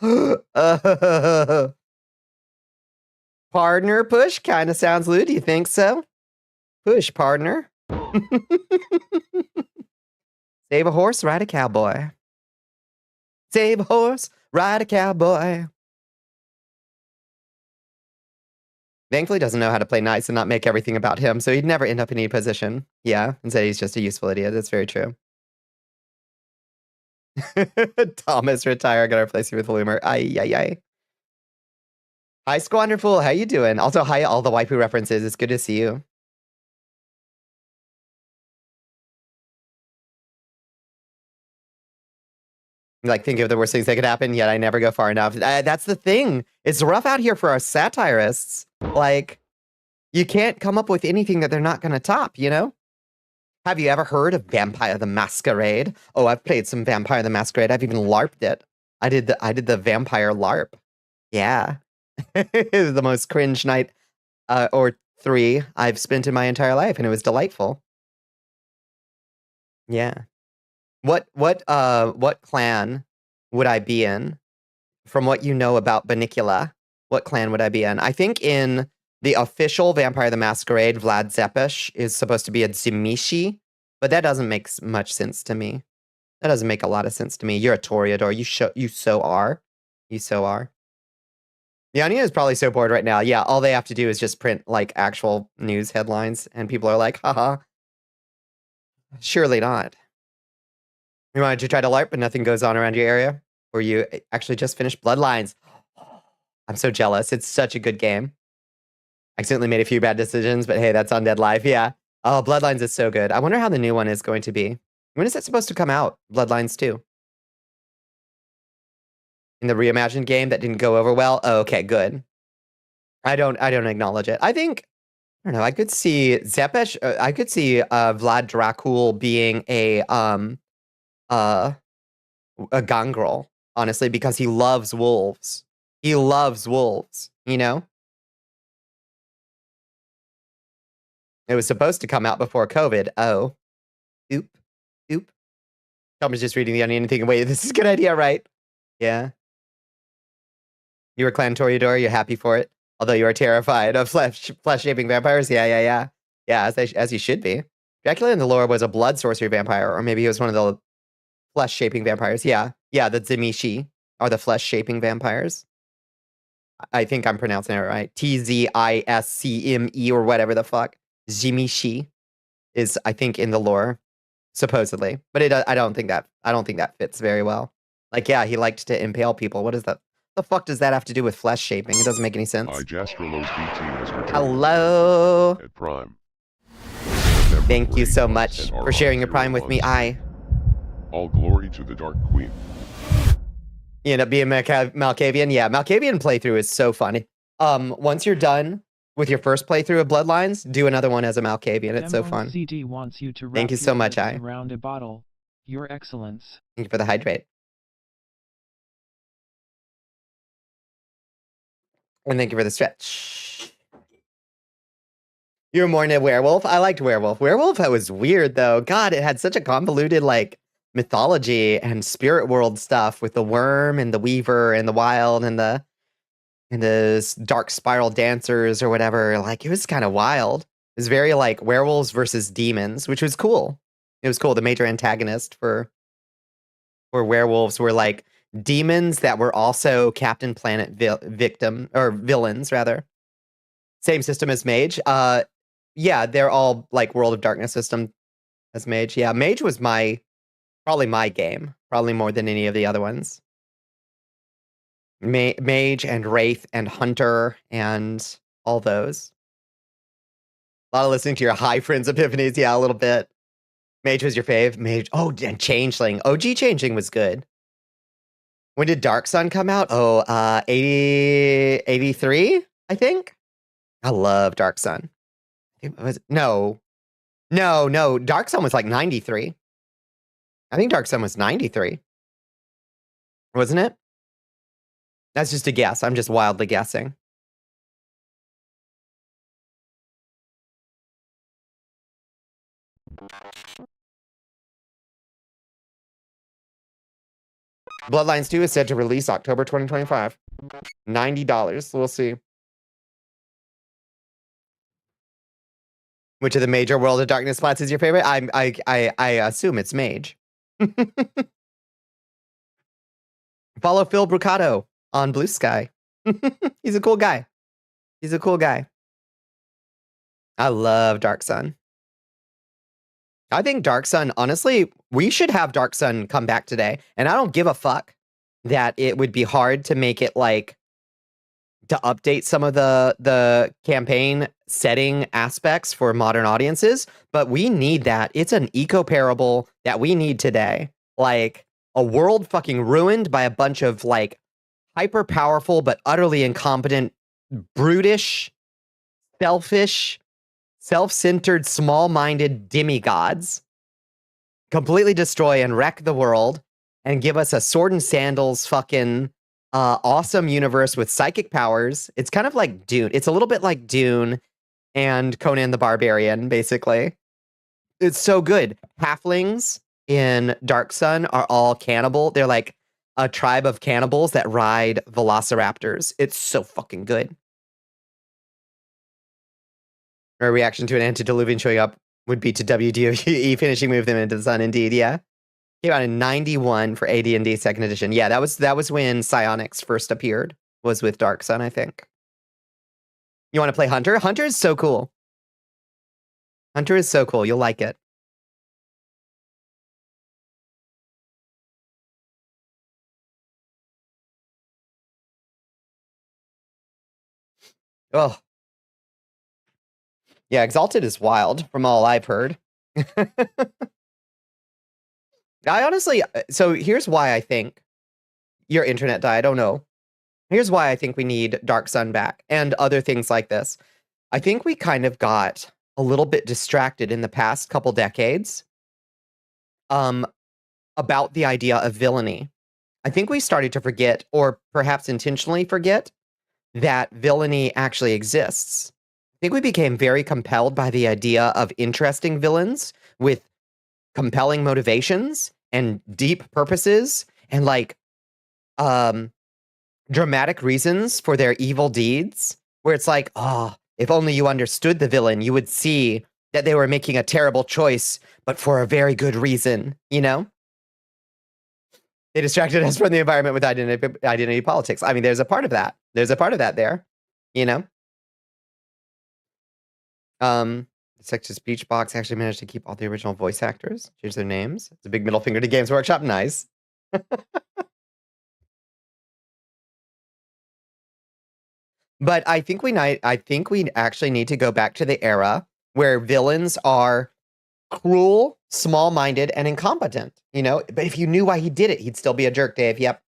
Partner push kind of sounds lewd. Do you think so? Push, partner. Save a horse, ride a cowboy. Save a horse, ride a cowboy. Thankfully, doesn't know how to play nice and not make everything about him, so he'd never end up in any position. Yeah, instead he's just a useful idiot. That's very true. Thomas retire, gotta replace you with Loomer. Ay. Hi, Squanderful. How you doing? Also, hi, all the waifu references. It's good to see you. Like, think of the worst things that could happen, yet I never go far enough. That's the thing. It's rough out here for our satirists. Like, you can't come up with anything that they're not going to top, Have you ever heard of Vampire the Masquerade? Oh, I've played some Vampire the Masquerade. I've even LARPed it. I did the vampire LARP. Yeah. It was the most cringe night or 3 I've spent in my entire life, and it was delightful. Yeah. What clan would I be in? From what you know about Bonnicula, what clan would I be in? I think in the official Vampire the Masquerade, Vlad Zepesh is supposed to be a Zimishi, but that doesn't make much sense to me. That doesn't make a lot of sense to me. You're a Toreador. You so are. You so are. Yania is probably so bored right now. Yeah, all they have to do is just print like actual news headlines, and people are like, haha. Surely not. You wanted to try to LARP, but nothing goes on around your area? Or you actually just finished Bloodlines? I'm so jealous. It's such a good game. Accidentally made a few bad decisions, but hey, that's Undead Life. Yeah. Oh, Bloodlines is so good. I wonder how the new one is going to be. When is it supposed to come out? Bloodlines 2. In the reimagined game that didn't go over well? Oh, okay, good. I don't acknowledge it. I think, I don't know, I could see Zepesh, I could see Vlad Dracul being a gangrel, honestly, because he loves wolves. He loves wolves, It was supposed to come out before COVID. Oh. Oop. Tom was just reading the Onion and thinking, wait, this is a good idea, right? Yeah. You were Clan Toreador, you're happy for it? Although you are terrified of flesh-shaping vampires? Yeah. Yeah, as you should be. Dracula in the lore was a blood sorcery vampire, or maybe he was one of the flesh-shaping vampires. Yeah, the Zimishi are the flesh-shaping vampires. I think I'm pronouncing it right. Tziscme or whatever the fuck. Jimishi is, I think, in the lore, supposedly. But I don't think that fits very well. Like, yeah, he liked to impale people. What is that? The fuck does that have to do with flesh shaping? It doesn't make any sense. Jastrolo's BT has returned. Hello. At Prime. Thank you so much for sharing your Prime with me. All glory to the Dark Queen. You end up being Malkavian? Yeah, Malkavian playthrough is so funny. Once you're done with your first playthrough of Bloodlines, do another one as a Malkavian. It's so fun. CD wants you to Thank you so much, around a bottle. Your excellence. Thank you for the hydrate. And thank you for the stretch. You're more into Werewolf? I liked Werewolf. Werewolf was weird, though. God, it had such a convoluted, like, mythology and spirit world stuff with the worm and the weaver and the wild and the dark spiral dancers or whatever. Like, it was kind of wild. It was very, like, werewolves versus demons, which was cool. It was cool. The major antagonist for werewolves were, like, demons that were also Captain Planet villains, rather. Same system as Mage. Yeah, they're all like World of Darkness system as Mage. Yeah, Mage was probably my game, probably more than any of the other ones. Mage and Wraith and Hunter and all those. A lot of listening to your High Friends epiphanies. Yeah, a little bit. Mage was your fave. Mage. Oh, and Changeling. OG Changeling was good. When did Dark Sun come out? Oh, 83, I think. I love Dark Sun. No. Dark Sun was like 93. I think Dark Sun was 93. Wasn't it? That's just a guess. I'm just wildly guessing. Bloodlines 2 is said to release October 2025. $90. We'll see. Which of the major World of Darkness plots is your favorite? I assume it's Mage. Follow Phil Brucato on Blue Sky. He's a cool guy. I love Dark Sun. I think Dark Sun, honestly, we should have Dark Sun come back today. And I don't give a fuck that it would be hard to make it like to update some of the campaign setting aspects for modern audiences, but we need that. It's an eco parable that we need today. Like a world fucking ruined by a bunch of like hyper powerful but utterly incompetent, brutish, selfish, self-centered, small-minded demigods completely destroy and wreck the world and give us a sword and sandals fucking awesome universe with psychic powers. It's kind of like Dune. It's a little bit like Dune and Conan the Barbarian, basically. It's so good. Halflings in Dark Sun are all cannibal. They're like a tribe of cannibals that ride velociraptors. It's so fucking good. Our reaction to an antediluvian showing up would be to WDOE finishing Move Them into the Sun, indeed, yeah. Came out in 91 for AD&D 2nd edition. Yeah, that was when Psionics first appeared, was with Dark Sun, I think. You want to play Hunter? Hunter is so cool. Hunter is so cool. You'll like it. Oh. Yeah, Exalted is wild, from all I've heard. I honestly, so here's why I think your internet died. Oh no. Here's why I think we need Dark Sun back and other things like this. I think we kind of got a little bit distracted in the past couple decades about the idea of villainy. I think we started to forget, or perhaps intentionally forget, that villainy actually exists. I think we became very compelled by the idea of interesting villains with compelling motivations and deep purposes and like dramatic reasons for their evil deeds, where it's like, oh, if only you understood the villain, you would see that they were making a terrible choice, but for a very good reason, you know? They distracted us from the environment with identity politics. I mean, there's a part of that. There's a part of that there, you know? Texas Beach Box actually managed to keep all the original voice actors, change their names. It's a big middle finger to Games Workshop. Nice. But I think we actually need to go back to the era where villains are cruel, small-minded, and incompetent, you know? But if you knew why he did it, he'd still be a jerk, Dave. Yep.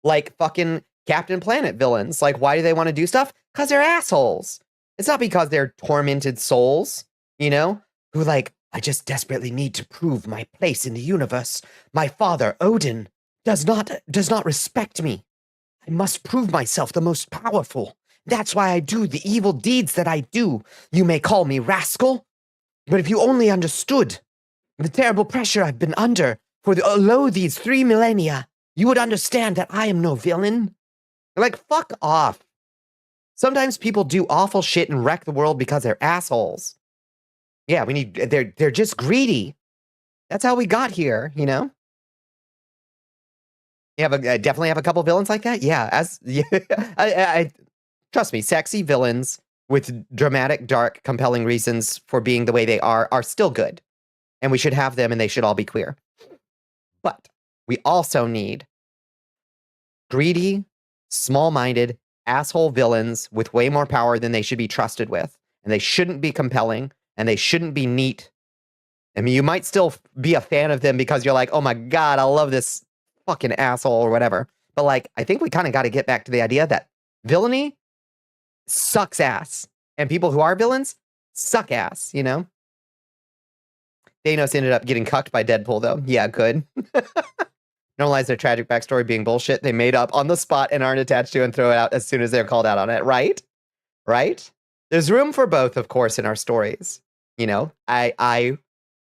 Like fucking Captain Planet villains. Like, why do they want to do stuff? Because they're assholes. It's not because they're tormented souls, you know? Who like, I just desperately need to prove my place in the universe. My father, Odin, does not respect me. I must prove myself the most powerful. That's why I do the evil deeds that I do. You may call me rascal, but if you only understood the terrible pressure I've been under for these 3 millennia, you would understand that I am no villain. Like, fuck off. Sometimes people do awful shit and wreck the world because they're assholes. Yeah, they're just greedy. That's how we got here, you know? You definitely have a couple villains like that. Yeah, I trust me, sexy villains with dramatic, dark, compelling reasons for being the way they are still good. And we should have them and they should all be queer. But we also need greedy, small-minded, asshole villains with way more power than they should be trusted with. And they shouldn't be compelling and they shouldn't be neat. I mean, you might still be a fan of them because you're like, oh my God, I love this fucking asshole or whatever. But like, I think we kind of got to get back to the idea that villainy sucks ass. And people who are villains suck ass, you know? Thanos ended up getting cucked by Deadpool, though. Yeah, good. Normalize their tragic backstory being bullshit they made up on the spot and aren't attached to and throw it out as soon as they're called out on it, right? Right? There's room for both, of course, in our stories. You know, I,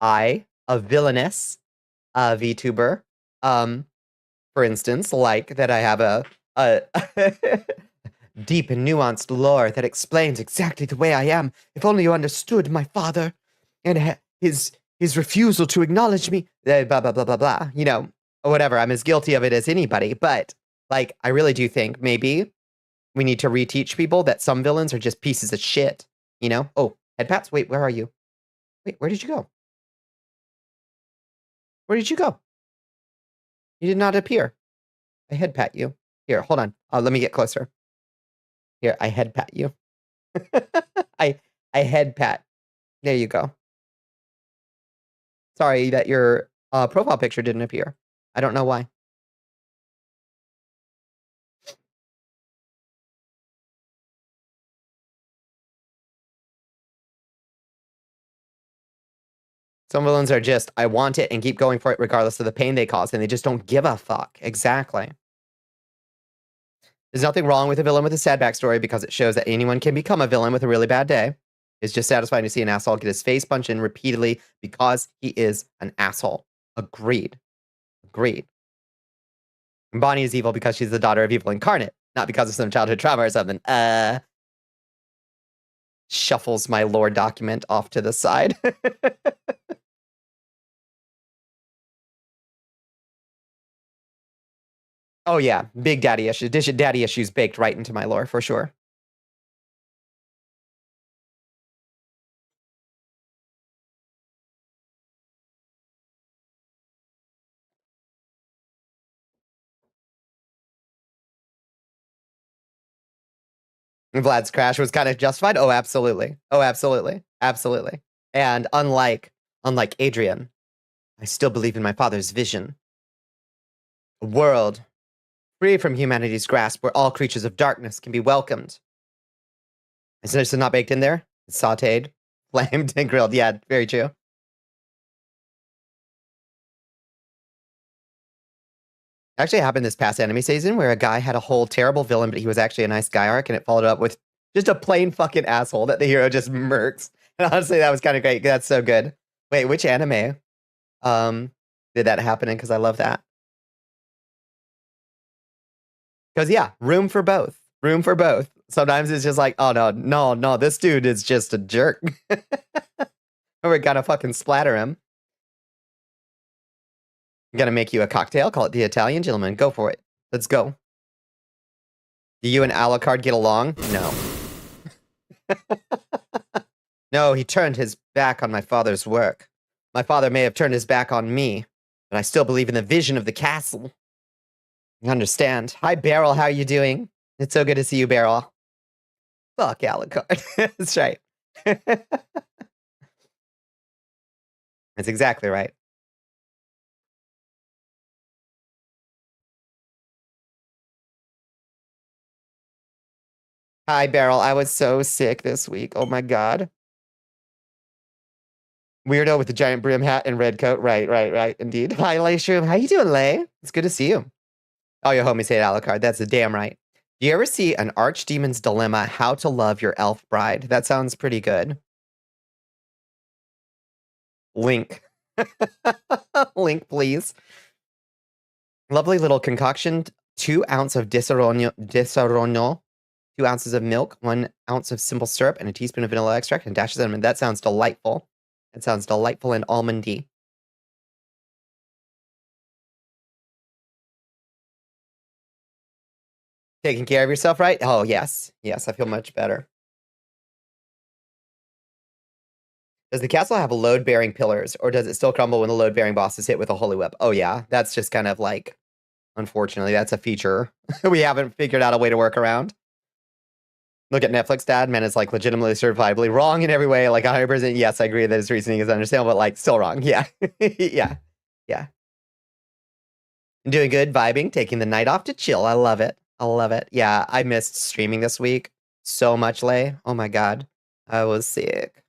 a villainous VTuber, for instance, like that I have a deep and nuanced lore that explains exactly the way I am. If only you understood my father and his refusal to acknowledge me, blah, blah, blah, blah, blah, you know, or whatever. I'm as guilty of it as anybody, but like, I really do think maybe we need to reteach people that some villains are just pieces of shit, you know? Oh, headpats, wait, where are you? Wait, where did you go? Where did you go? You did not appear. I head pat you. Here, hold on. Let me get closer. Here, I head pat you. I head pat. There you go. Sorry that your profile picture didn't appear. I don't know why. Some villains are just, I want it and keep going for it regardless of the pain they cause, and they just don't give a fuck. Exactly. There's nothing wrong with a villain with a sad backstory because it shows that anyone can become a villain with a really bad day. It's just satisfying to see an asshole get his face punched in repeatedly because he is an asshole. Agreed. Agreed. And Bonnie is evil because she's the daughter of evil incarnate, not because of some childhood trauma or something. Shuffles my lore document off to the side. Oh yeah, big daddy issues. Daddy issues baked right into my lore for sure. Vlad's crash was kind of justified. Oh, absolutely. Oh, absolutely. Absolutely. And unlike Adrian, I still believe in my father's vision. A world free from humanity's grasp where all creatures of darkness can be welcomed. Is this not baked in there? It's sauteed, flamed, and grilled. Yeah, very true. Actually happened this past anime season where a guy had a whole terrible villain, but he was actually a nice guy arc, and it followed up with just a plain fucking asshole that the hero just murks. And honestly, that was kind of great. That's so good. Wait, which anime did that happen in? Because I love that. Because yeah, room for both. Room for both. Sometimes it's just like, oh no, this dude is just a jerk. Or we gotta fucking splatter him. I'm gonna make you a cocktail. Call it the Italian Gentleman. Go for it. Let's go. Do you and Alucard get along? No. No, he turned his back on my father's work. My father may have turned his back on me, but I still believe in the vision of the castle. You understand. Hi, Beryl. How are you doing? It's so good to see you, Beryl. Fuck Alucard. That's right. That's exactly right. Hi, Beryl. I was so sick this week. Oh my god. Weirdo with the giant brim hat and red coat. Right. Indeed. Hi, Lay Shroom. How you doing, Lay? It's good to see you. Oh, your homies hate Alucard. That's the damn right. Do you ever see an Archdemon's Dilemma, How to Love Your Elf Bride? That sounds pretty good. Link. Link, please. Lovely little concoction. 2 ounces of disaronno, 2 ounces of milk, 1 ounce of simple syrup, and a teaspoon of vanilla extract, and dash of cinnamon. That sounds delightful. That sounds delightful and almondy. Taking care of yourself, right? Oh, yes. Yes, I feel much better. Does the castle have load-bearing pillars, or does it still crumble when the load-bearing boss is hit with a holy whip? Oh, yeah. That's just kind of like, unfortunately, that's a feature we haven't figured out a way to work around. Look at Netflix, Dad. Man is like legitimately certifiably wrong in every way. Like 100%. Yes, I agree that his reasoning is understandable, but like still wrong. Yeah. Yeah. I'm doing good, vibing, taking the night off to chill. I love it. Yeah, I missed streaming this week so much, Lay. Oh my god. I was sick.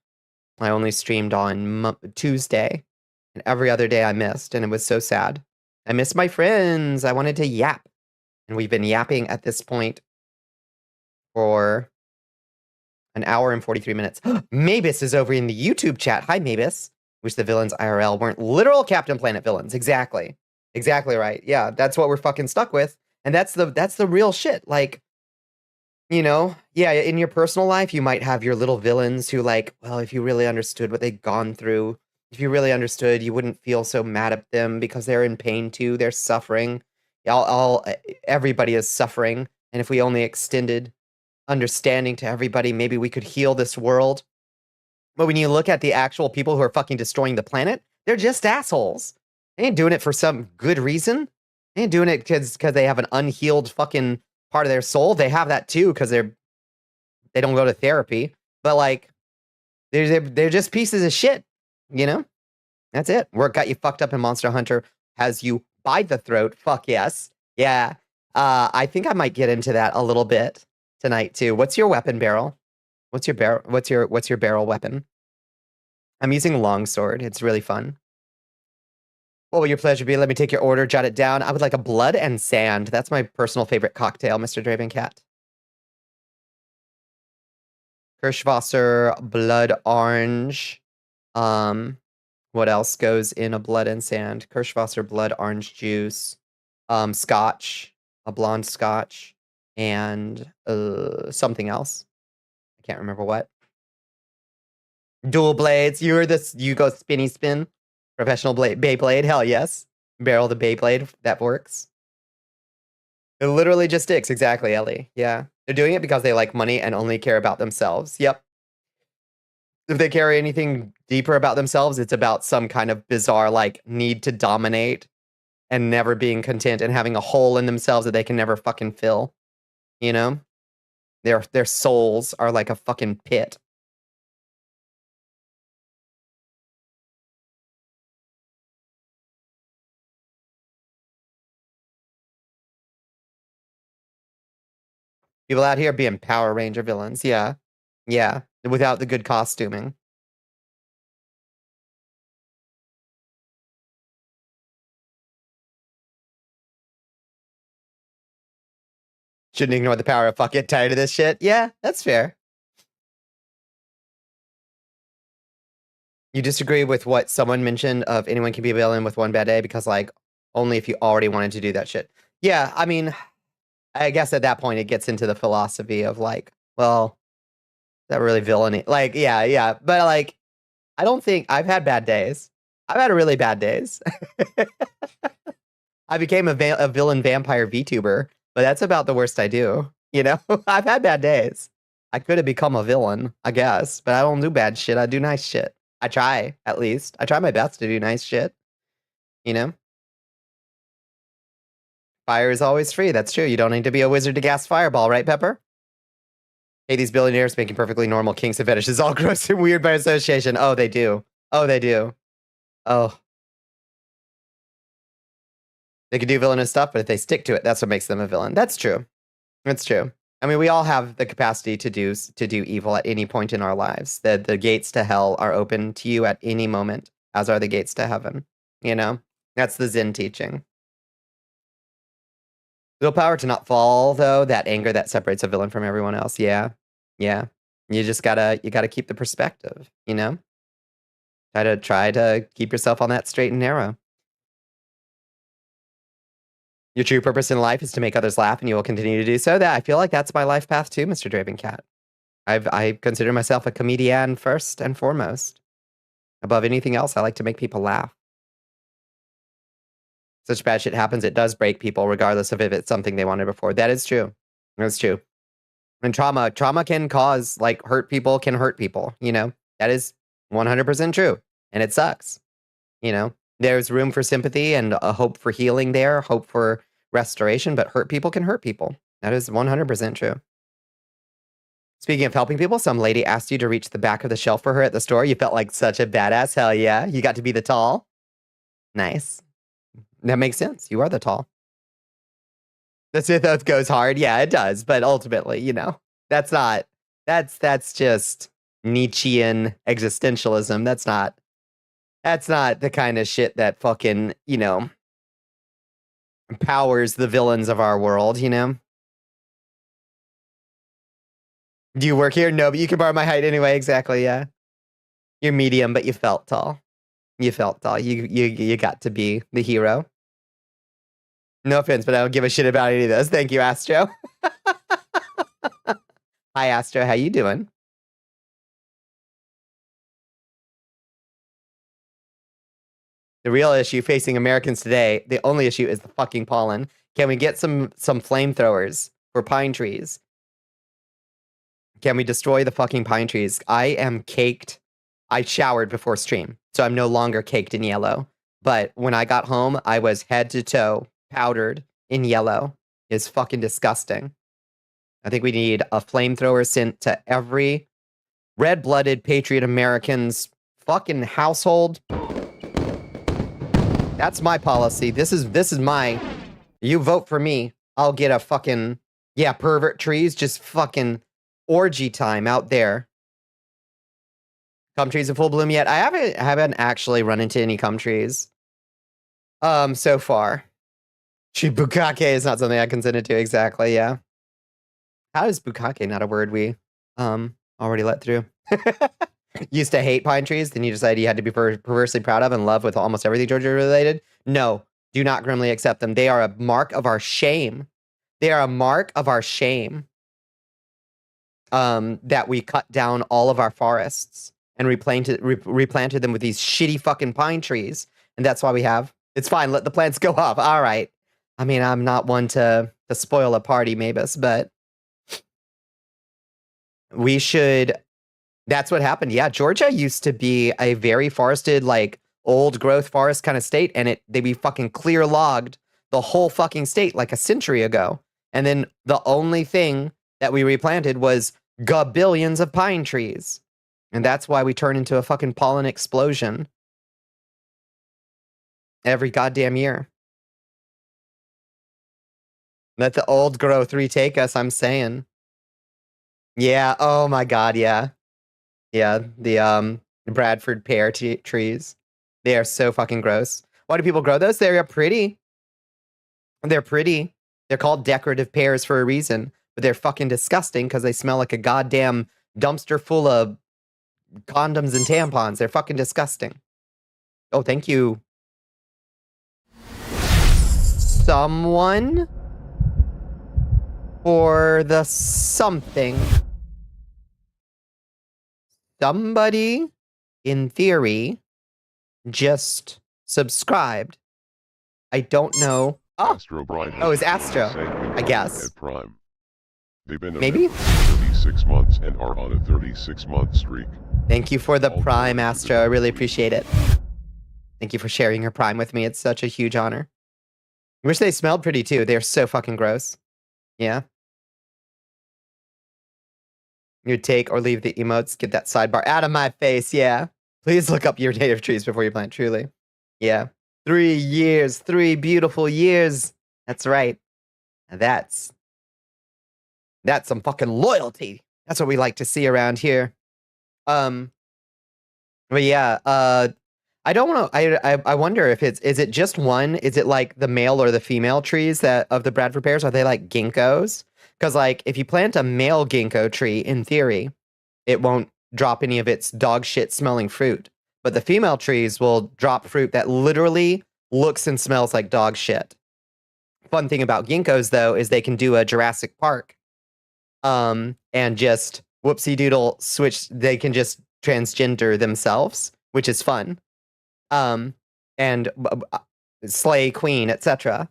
I only streamed on Tuesday, and every other day I missed, and it was so sad. I missed my friends. I wanted to yap. And we've been yapping at this point for an hour and 43 minutes. Mavis is over in the YouTube chat. Hi, Mavis. Wish the villains IRL weren't literal Captain Planet villains. Exactly. Exactly right. Yeah, that's what we're fucking stuck with. And that's the real shit. Like, you know, yeah, in your personal life, you might have your little villains who, like, well, if you really understood what they've gone through, if you really understood, you wouldn't feel so mad at them because they're in pain too. They're suffering. Everybody is suffering. And if we only extended understanding to everybody, maybe we could heal this world. But when you look at the actual people who are fucking destroying the planet, they're just assholes. They ain't doing it for some good reason. They ain't doing it because they have an unhealed fucking part of their soul. They have that too because they don't go to therapy. But like, they're just pieces of shit. You know, that's it. Work got you fucked up in Monster Hunter. Has you by the throat. Fuck yes. Yeah. I think I might get into that a little bit tonight too. What's your weapon, Beryl? What's your barrel weapon? I'm using longsword. It's really fun. What will your pleasure be? Let me take your order, jot it down. I would like a blood and sand. That's my personal favorite cocktail, Mr. Draven Cat. Kirschwasser, blood orange. What else goes in a blood and sand? Kirschwasser, blood orange juice. Scotch, a blonde scotch, and something else. I can't remember what. Dual blades. You go spinny spin. Professional Beyblade. Hell yes. Barrel the Beyblade. That works. It literally just sticks. Exactly, Ellie. Yeah. They're doing it because they like money and only care about themselves. Yep. If they care anything deeper about themselves, it's about some kind of bizarre like need to dominate and never being content and having a hole in themselves that they can never fucking fill. You know? Their souls are like a fucking pit. People out here being Power Ranger villains. Yeah. Yeah. Without the good costuming. Shouldn't ignore the power of fuck it. Tired of this shit. Yeah, that's fair. You disagree with what someone mentioned of anyone can be a villain with one bad day because, like, only if you already wanted to do that shit. Yeah, I mean, I guess at that point it gets into the philosophy of like, well, is that really villainy? Like, yeah. But like, I don't think I've had bad days. I've had really bad days. I became a villain vampire VTuber, but that's about the worst I do. You know, I've had bad days. I could have become a villain, I guess, but I don't do bad shit. I do nice shit. I try, at least. I try my best to do nice shit. You know? Fire is always free. That's true. You don't need to be a wizard to cast fireball, right, Pepper? Hey, these billionaires making perfectly normal kinks and fetishes all gross and weird by association. Oh, they do. Oh, they do. Oh. They can do villainous stuff, but if they stick to it, that's what makes them a villain. That's true. That's true. I mean, we all have the capacity to do evil at any point in our lives. The gates to hell are open to you at any moment, as are the gates to heaven. You know? That's the Zen teaching. Willpower to not fall, though, that anger that separates a villain from everyone else. Yeah. Yeah. You just gotta keep the perspective, you know? Try to keep yourself on that straight and narrow. Your true purpose in life is to make others laugh, and you will continue to do so. That I feel like that's my life path too, Mr. Draven Cat. I consider myself a comedian first and foremost. Above anything else, I like to make people laugh. Such bad shit happens, it does break people, regardless of if it's something they wanted before. That is true. That's true. And trauma can cause, like, hurt people can hurt people, you know? That is 100% true. And it sucks. You know? There's room for sympathy and a hope for healing there, hope for restoration, but hurt people can hurt people. That is 100% true. Speaking of helping people, some lady asked you to reach the back of the shelf for her at the store. You felt like such a badass. Hell yeah. You got to be the tall. Nice. That makes sense. You are the tall. That's it. That goes hard. Yeah, it does. But ultimately, you know, that's just Nietzschean existentialism. That's not the kind of shit that fucking, you know, powers the villains of our world, you know? Do you work here? No, but you can borrow my height anyway. Exactly, yeah. You're medium, but you felt tall. You felt tall. You got to be the hero. No offense, but I don't give a shit about any of those. Thank you, Astro. Hi, Astro. How you doing? The real issue facing Americans today, the only issue is the fucking pollen. Can we get some flamethrowers for pine trees? Can we destroy the fucking pine trees? I am caked. I showered before stream, so I'm no longer caked in yellow. But when I got home, I was head to toe powdered in yellow. It's fucking disgusting. I think we need a flamethrower sent to every red-blooded patriot American's fucking household. That's my policy. This is my... You vote for me, I'll get a fucking... Yeah, pervert trees, just fucking orgy time out there. Cum trees in full bloom yet? I haven't actually run into any cum trees. So far. Bukake is not something I can send it to exactly, yeah. How is bukake not a word we already let through? Used to hate pine trees, then you decided you had to be perversely proud of and love with almost everything Georgia related? No, do not grimly accept them. They are a mark of our shame. They are a mark of our shame. That we cut down all of our forests and replanted them with these shitty fucking pine trees. And that's why we have... It's fine, let the plants go off. All right. I mean, I'm not one to spoil a party, Mavis, but... We should... That's what happened. Yeah, Georgia used to be a very forested, like, old growth forest kind of state, and we fucking clear logged the whole fucking state like a century ago. And then the only thing that we replanted was gabillions of pine trees. And that's why we turn into a fucking pollen explosion every goddamn year. Let the old growth retake us, I'm saying. Yeah, oh my god, yeah. Yeah, the Bradford pear trees. They are so fucking gross. Why do people grow those? They are pretty. They're pretty. They're called decorative pears for a reason, but they're fucking disgusting because they smell like a goddamn dumpster full of condoms and tampons. They're fucking disgusting. Oh, thank you. Someone for the something. Somebody, in theory, just subscribed. I don't know. Oh, Astro Bright oh, it's has Astro, sank I guess. at Prime. They've been a Maybe? member for 36 months and are on a 36-month streak. Thank you for the All Prime, glory to the Astro. I really Talky. appreciate it. Thank you for sharing your Prime with me. It's such a huge honor. Wish they smelled pretty too. They're so fucking gross. Yeah. You take or leave the emotes. Get that sidebar out of my face. Yeah. Please look up your native trees before you plant. Truly. Yeah. 3 years. 3 beautiful years. That's right. That's some fucking loyalty. That's what we like to see around here. But yeah, I don't want to. I wonder if is it just one? Is it like the male or the female trees that of the Bradford pears? Are they like ginkgos? Because like if you plant a male ginkgo tree, in theory, it won't drop any of its dog shit smelling fruit. But the female trees will drop fruit that literally looks and smells like dog shit. Fun thing about ginkgos though is they can do a Jurassic Park, and just whoopsie doodle switch. They can just transgender themselves, which is fun. And slay queen, etc.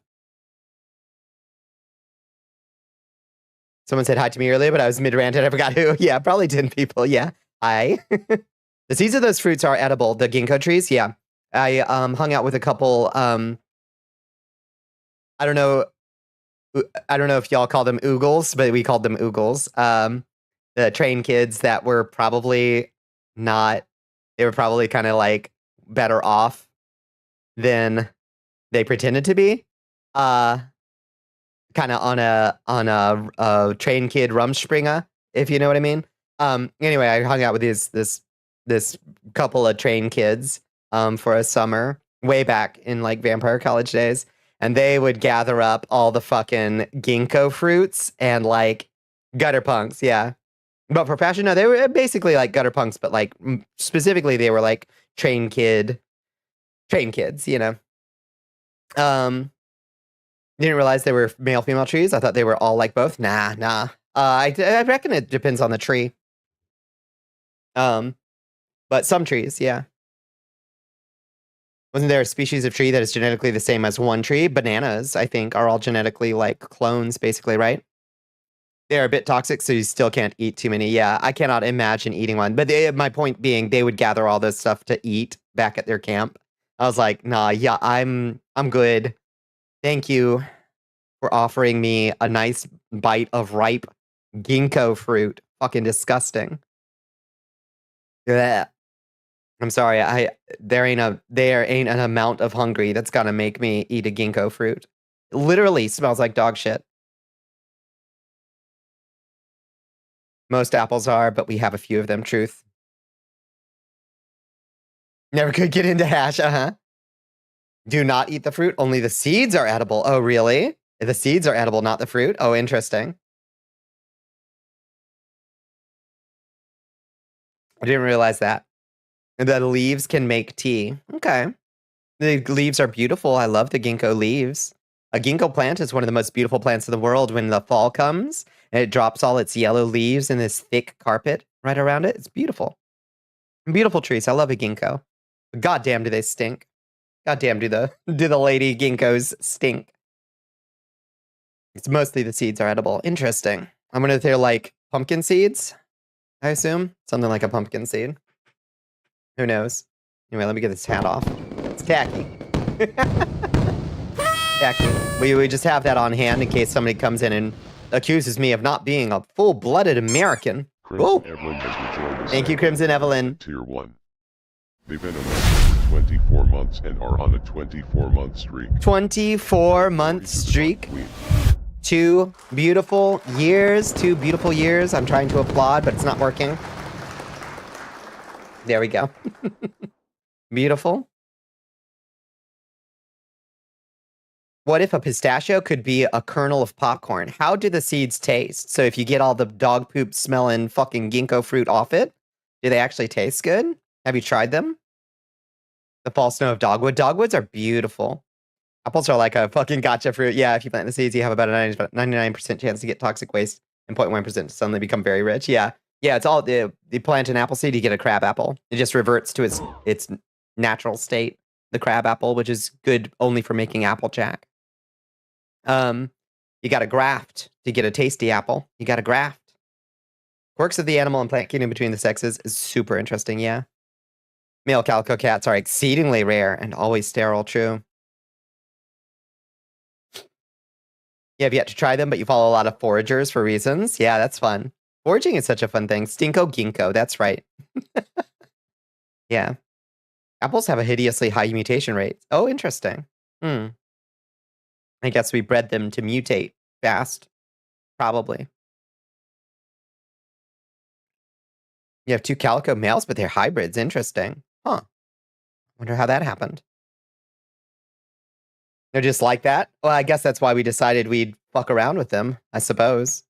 Someone said hi to me earlier, but I was mid-rant and I forgot who. Yeah, probably 10 people. Yeah. Hi. The seeds of those fruits are edible. The ginkgo trees, yeah. I hung out with a couple. I don't know if y'all call them oogles, but we called them oogles. The train kids that were probably not. They were probably kind of like better off than they pretended to be. Kind of on a train kid Rumspringa, if you know what I mean. Anyway, I hung out with this couple of train kids for a summer way back in like vampire college days, and they would gather up all the fucking ginkgo fruits and like gutter punks, yeah. But for fashion, no, they were basically like gutter punks, but like specifically they were like train kids, you know. Didn't realize they were male female trees. I thought they were all like both. Nah. I reckon it depends on the tree. But some trees, yeah. Wasn't there a species of tree that is genetically the same as one tree? Bananas, I think, are all genetically like clones, basically, right? They're a bit toxic, so you still can't eat too many. Yeah, I cannot imagine eating one. But my point being, they would gather all this stuff to eat back at their camp. I was like, nah, yeah, I'm good. Thank you for offering me a nice bite of ripe ginkgo fruit. Fucking disgusting. Yeah. I'm sorry. There ain't an amount of hungry that's gonna make me eat a ginkgo fruit. It literally smells like dog shit. Most apples are, but we have a few of them. Truth. Never could get into hash. Do not eat the fruit. Only the seeds are edible. Oh, really? The seeds are edible, not the fruit? Oh, interesting. I didn't realize that. The leaves can make tea. Okay. The leaves are beautiful. I love the ginkgo leaves. A ginkgo plant is one of the most beautiful plants in the world. When the fall comes and it drops all its yellow leaves in this thick carpet right around it, it's beautiful. Beautiful trees. I love a ginkgo. But goddamn, do they stink. Goddamn, do the lady ginkgos stink. It's mostly the seeds are edible. Interesting. I'm gonna they're like pumpkin seeds, I assume. Something like a pumpkin seed. Who knows? Anyway, let me get this hat off. It's tacky. Tacky. We just have that on hand in case somebody comes in and accuses me of not being a full-blooded American. Crimson Evelyn has rejoined us. Thank you, Crimson Evelyn. Tier 1. They've been a member for 24 months and are on a 24-month streak. 24-month streak. 2 beautiful years. 2 beautiful years. I'm trying to applaud, but it's not working. There we go. Beautiful. What if a pistachio could be a kernel of popcorn? How do the seeds taste? So if you get all the dog poop smelling fucking ginkgo fruit off it, do they actually taste good? Have you tried them? The fall snow of dogwood. Dogwoods are beautiful. Apples are like a fucking gotcha fruit. Yeah, if you plant the seeds, you have about a 99% chance to get toxic waste and 0.1% to suddenly become very rich. Yeah. Yeah, it's all, you plant an apple seed, you get a crab apple. It just reverts to its natural state, the crab apple, which is good only for making applejack. You got to graft to get a tasty apple. You got to graft. Quirks of the animal and plant kingdom between the sexes is super interesting, yeah. Male calico cats are exceedingly rare and always sterile, true. You have yet to try them, but you follow a lot of foragers for reasons. Yeah, that's fun. Foraging is such a fun thing. Stinko ginkgo, that's right. Yeah. Apples have a hideously high mutation rate. Oh, interesting. I guess we bred them to mutate fast. Probably. You have 2 calico males, but they're hybrids. Interesting. Huh. Wonder how that happened. They're just like that? Well, I guess that's why we decided we'd fuck around with them, I suppose.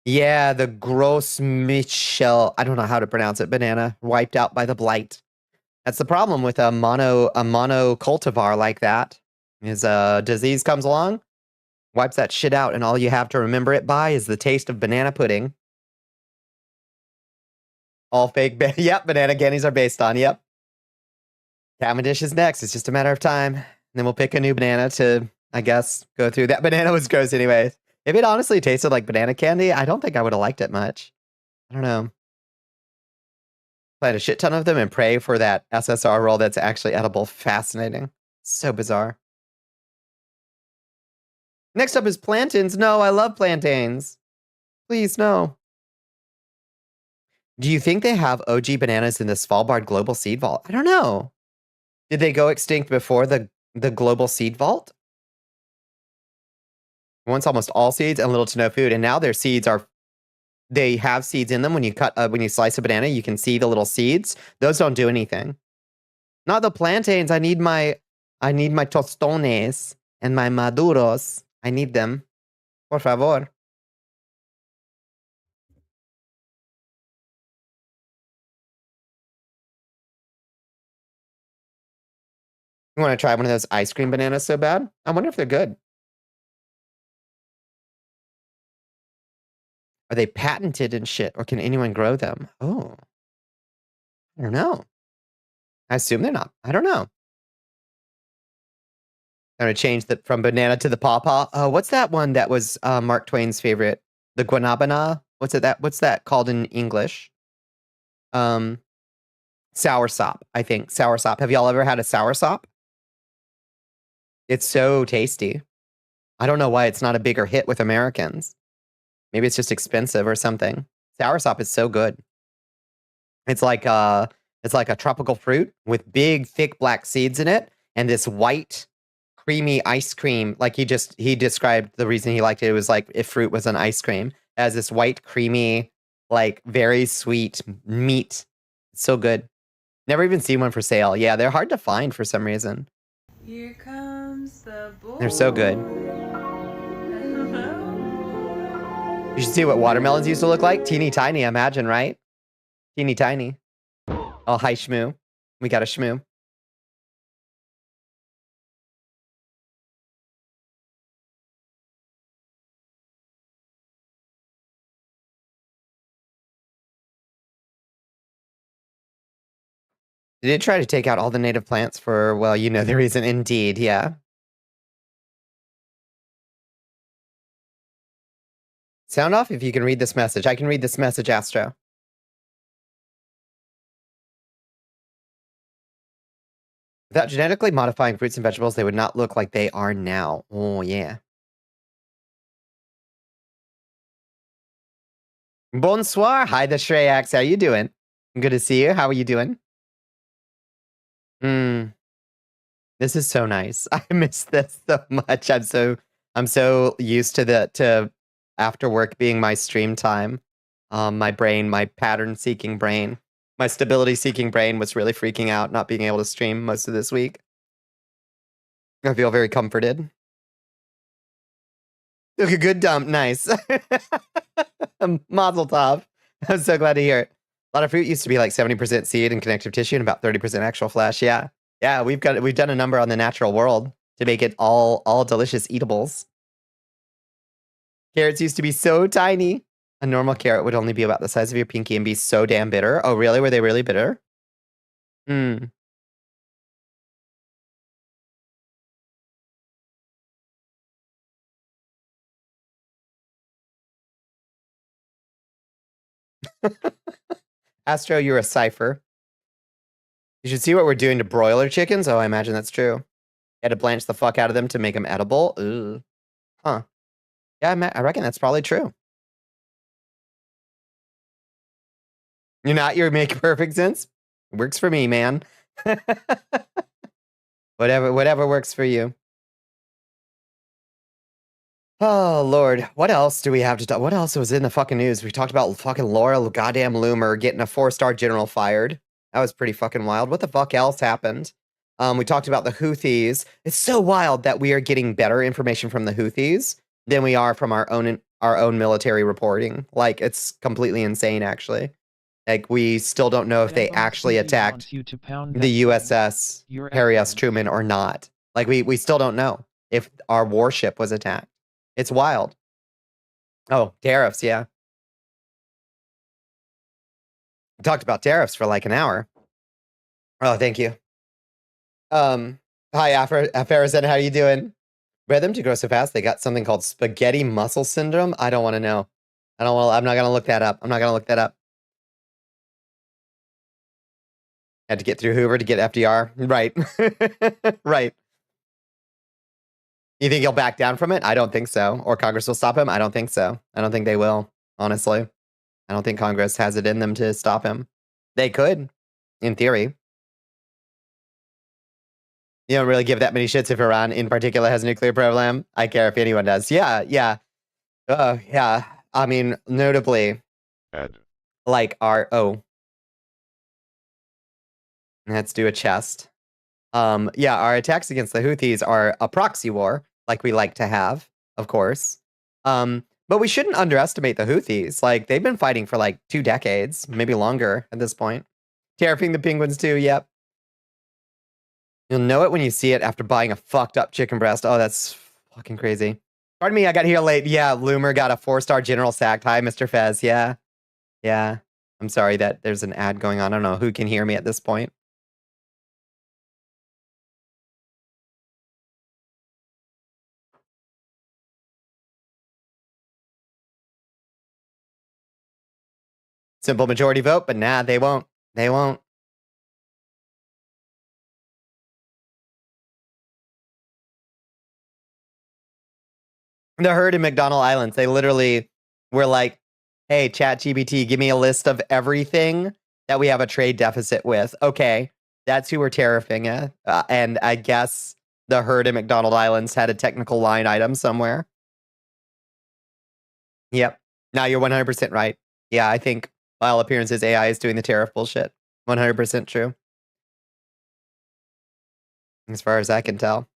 Yeah, the gross Michel, I don't know how to pronounce it, banana, wiped out by the blight. That's the problem with a mono cultivar like that. Is a disease comes along, wipes that shit out, and all you have to remember it by is the taste of banana pudding. All fake, yep, banana candies are based on, yep. Cavendish is next, it's just a matter of time. And then we'll pick a new banana to, I guess, go through. That banana was gross anyways. If it honestly tasted like banana candy, I don't think I would have liked it much. I don't know. Plant a shit ton of them and pray for that SSR roll that's actually edible. Fascinating. So bizarre. Next up is plantains. No, I love plantains. Please, no. Do you think they have OG bananas in the Svalbard Global Seed Vault? I don't know. Did they go extinct before the Global Seed Vault? Once almost all seeds and little to no food, and now their seeds are, they have seeds in them. When you cut, when you slice a banana, you can see the little seeds. Those don't do anything. Not the plantains. I need my tostones and my maduros. I need them. Por favor. You want to try one of those ice cream bananas so bad? I wonder if they're good. Are they patented and shit, or can anyone grow them? Oh. I don't know. I assume they're not. I don't know. I'm going to change that from banana to the pawpaw. Oh, what's that one that was Mark Twain's favorite? The guanabana? What's that called in English? Soursop, I think. Soursop. Have y'all ever had a soursop? It's so tasty. I don't know why it's not a bigger hit with Americans. Maybe it's just expensive or something. Soursop is so good. It's like a tropical fruit with big, thick black seeds in it, and this white, creamy ice cream. Like he described the reason he liked it. It was like if fruit was an ice cream. It has this white, creamy, like very sweet meat. It's so good. Never even seen one for sale. Yeah, they're hard to find for some reason. Here comes the boy. They're so good. You should see what watermelons used to look like. Teeny tiny, imagine, right? Teeny tiny. Oh, hi, Shmoo. We got a Shmoo. Did it try to take out all the native plants for, well, you know the reason. Indeed, yeah. Sound off if you can read this message. I can read this message, Astro. Without genetically modifying fruits and vegetables, they would not look like they are now. Oh, yeah. Bonsoir. Hi, the Shreyax. How you doing? Good to see you. How are you doing? This is so nice. I miss this so much. I'm so used to after work being my stream time. My pattern-seeking brain, my stability-seeking brain was really freaking out not being able to stream most of this week. I feel very comforted. Took a good dump. Nice. Mazel tov. I'm so glad to hear it. A lot of fruit used to be like 70% seed and connective tissue and about 30% actual flesh. Yeah. Yeah, we've done a number on the natural world to make it all delicious eatables. Carrots used to be so tiny. A normal carrot would only be about the size of your pinky and be so damn bitter. Oh, really? Were they really bitter? Hmm. Astro, you're a cipher. You should see what we're doing to broiler chickens. Oh, I imagine that's true. You had to blanch the fuck out of them to make them edible. Ooh. Huh. Yeah, I reckon that's probably true. You're not. You're making perfect sense. Works for me, man. Whatever works for you. Oh, Lord. What else do we have to talk? What else was in the fucking news? We talked about fucking Laura goddamn Loomer getting a 4-star general fired. That was pretty fucking wild. What the fuck else happened? We talked about the Houthis. It's so wild that we are getting better information from the Houthis than we are from our own military reporting. Like, it's completely insane, actually. Like, we still don't know if they actually attacked the USS Harry S. Truman or not. Like, we still don't know if our warship was attacked. It's wild. Oh, tariffs, yeah. We talked about tariffs for like an hour. Oh, thank you. Hi, Farazan, how you doing? Bred them to grow so fast, they got something called spaghetti muscle syndrome. I don't want to know. I'm not going to look that up. I'm not going to look that up. Had to get through Hoover to get FDR. Right. Right. You think he'll back down from it? I don't think so. Or Congress will stop him? I don't think so. I don't think they will, honestly. I don't think Congress has it in them to stop him. They could, in theory. You don't really give that many shits if Iran in particular has a nuclear program. I care if anyone does. Yeah, yeah. Yeah. I mean, notably, like let's do a chest. Yeah, our attacks against the Houthis are a proxy war, like we like to have, of course. But we shouldn't underestimate the Houthis. Like, they've been fighting for like 2 decades, maybe longer at this point. Tariffing the penguins too, yep. You'll know it when you see it after buying a fucked up chicken breast. Oh, that's fucking crazy. Pardon me, I got here late. Yeah, Loomer got a 4-star general sacked. Hi, Mr. Fez. Yeah. Yeah. I'm sorry that there's an ad going on. I don't know who can hear me at this point. Simple majority vote, but nah, they won't. They won't. The herd in McDonald Islands, they literally were like, hey, ChatGPT, give me a list of everything that we have a trade deficit with. Okay, that's who we're tariffing at. And I guess the herd in McDonald Islands had a technical line item somewhere. Yep. Now you're 100% right. Yeah, I think by all appearances, AI is doing the tariff bullshit. 100% true. As far as I can tell.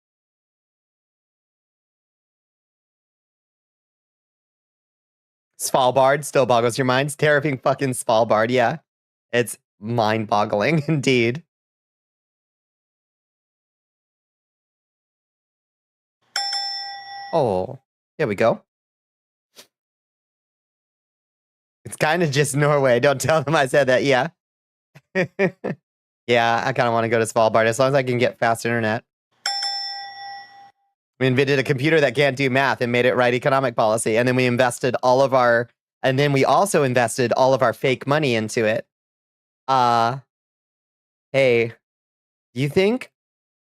Svalbard still boggles your minds. Tariffing fucking Svalbard, yeah. It's mind-boggling, indeed. Oh, here we go. It's kind of just Norway. Don't tell them I said that, yeah. Yeah, I kind of want to go to Svalbard as long as I can get fast internet. We invented a computer that can't do math and made it write economic policy. And then we invested all of our, and then we also invested all of our fake money into it. Hey, do you think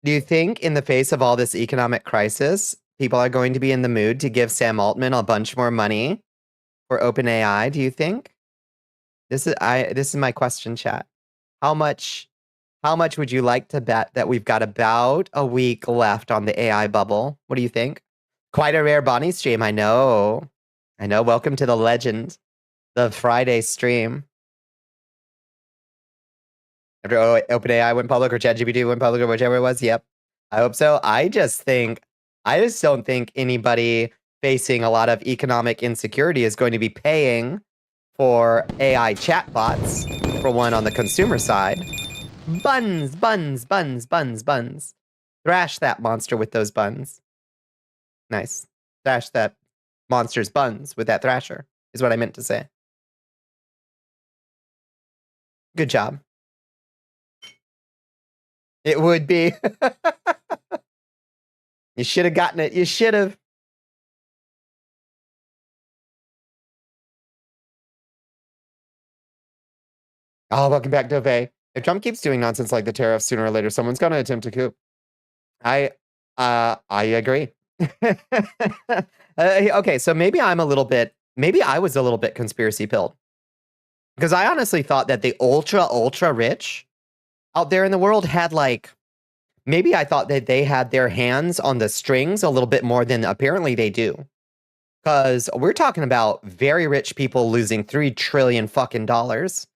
in the face of all this economic crisis, people are going to be in the mood to give Sam Altman a bunch more money for OpenAI? Do you think? This is my question, chat. How much would you like to bet that we've got about a week left on the AI bubble? What do you think? Quite a rare Bonnie stream, I know. I know. Welcome to the legend, the Friday stream. After OpenAI went public or ChatGPT went public or whichever it was, yep. I hope so. I just don't think anybody facing a lot of economic insecurity is going to be paying for AI chatbots, for one, on the consumer side. Buns, buns, buns, buns, buns. Thrash that monster with those buns. Nice. Thrash that monster's buns with that thrasher, is what I meant to say. Good job. It would be. You should have gotten it. You should have. Oh, welcome back, Dove. If Trump keeps doing nonsense like the tariffs, sooner or later, someone's going to attempt to coup. I agree. Okay, so maybe I was a little bit conspiracy pilled. Because I honestly thought that the ultra rich out there in the world had maybe I thought that they had their hands on the strings a little bit more than apparently they do. Because we're talking about very rich people losing $3 trillion fucking dollars.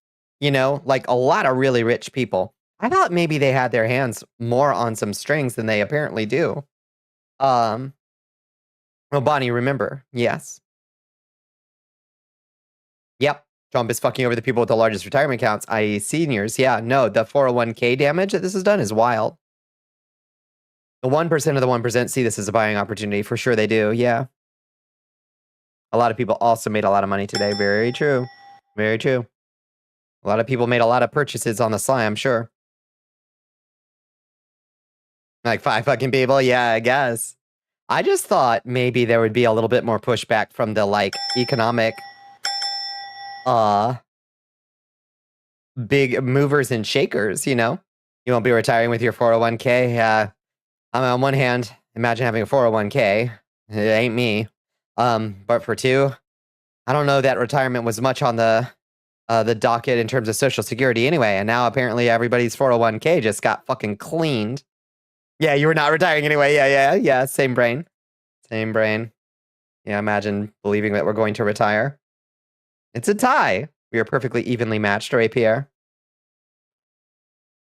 You know, like a lot of really rich people. I thought maybe they had their hands more on some strings than they apparently do. Well, Bonnie, remember, yes. Yep. Trump is fucking over the people with the largest retirement accounts, i.e. seniors. Yeah, no, the 401k damage that this has done is wild. The 1% of the 1% see this as a buying opportunity. For sure they do, yeah. A lot of people also made a lot of money today. Very true. Very true. A lot of people made a lot of purchases on the sly, I'm sure. Like 5 fucking people? Yeah, I guess. I just thought maybe there would be a little bit more pushback from the, economic, big movers and shakers, you know? You won't be retiring with your 401k. On one hand, imagine having a 401k. It ain't me. But for two, I don't know that retirement was much on the docket in terms of Social Security anyway. And now apparently everybody's 401k just got fucking cleaned. Yeah, you were not retiring anyway. Yeah. Same brain. Same brain. Yeah, imagine believing that we're going to retire. It's a tie. We are perfectly evenly matched, right, Pierre?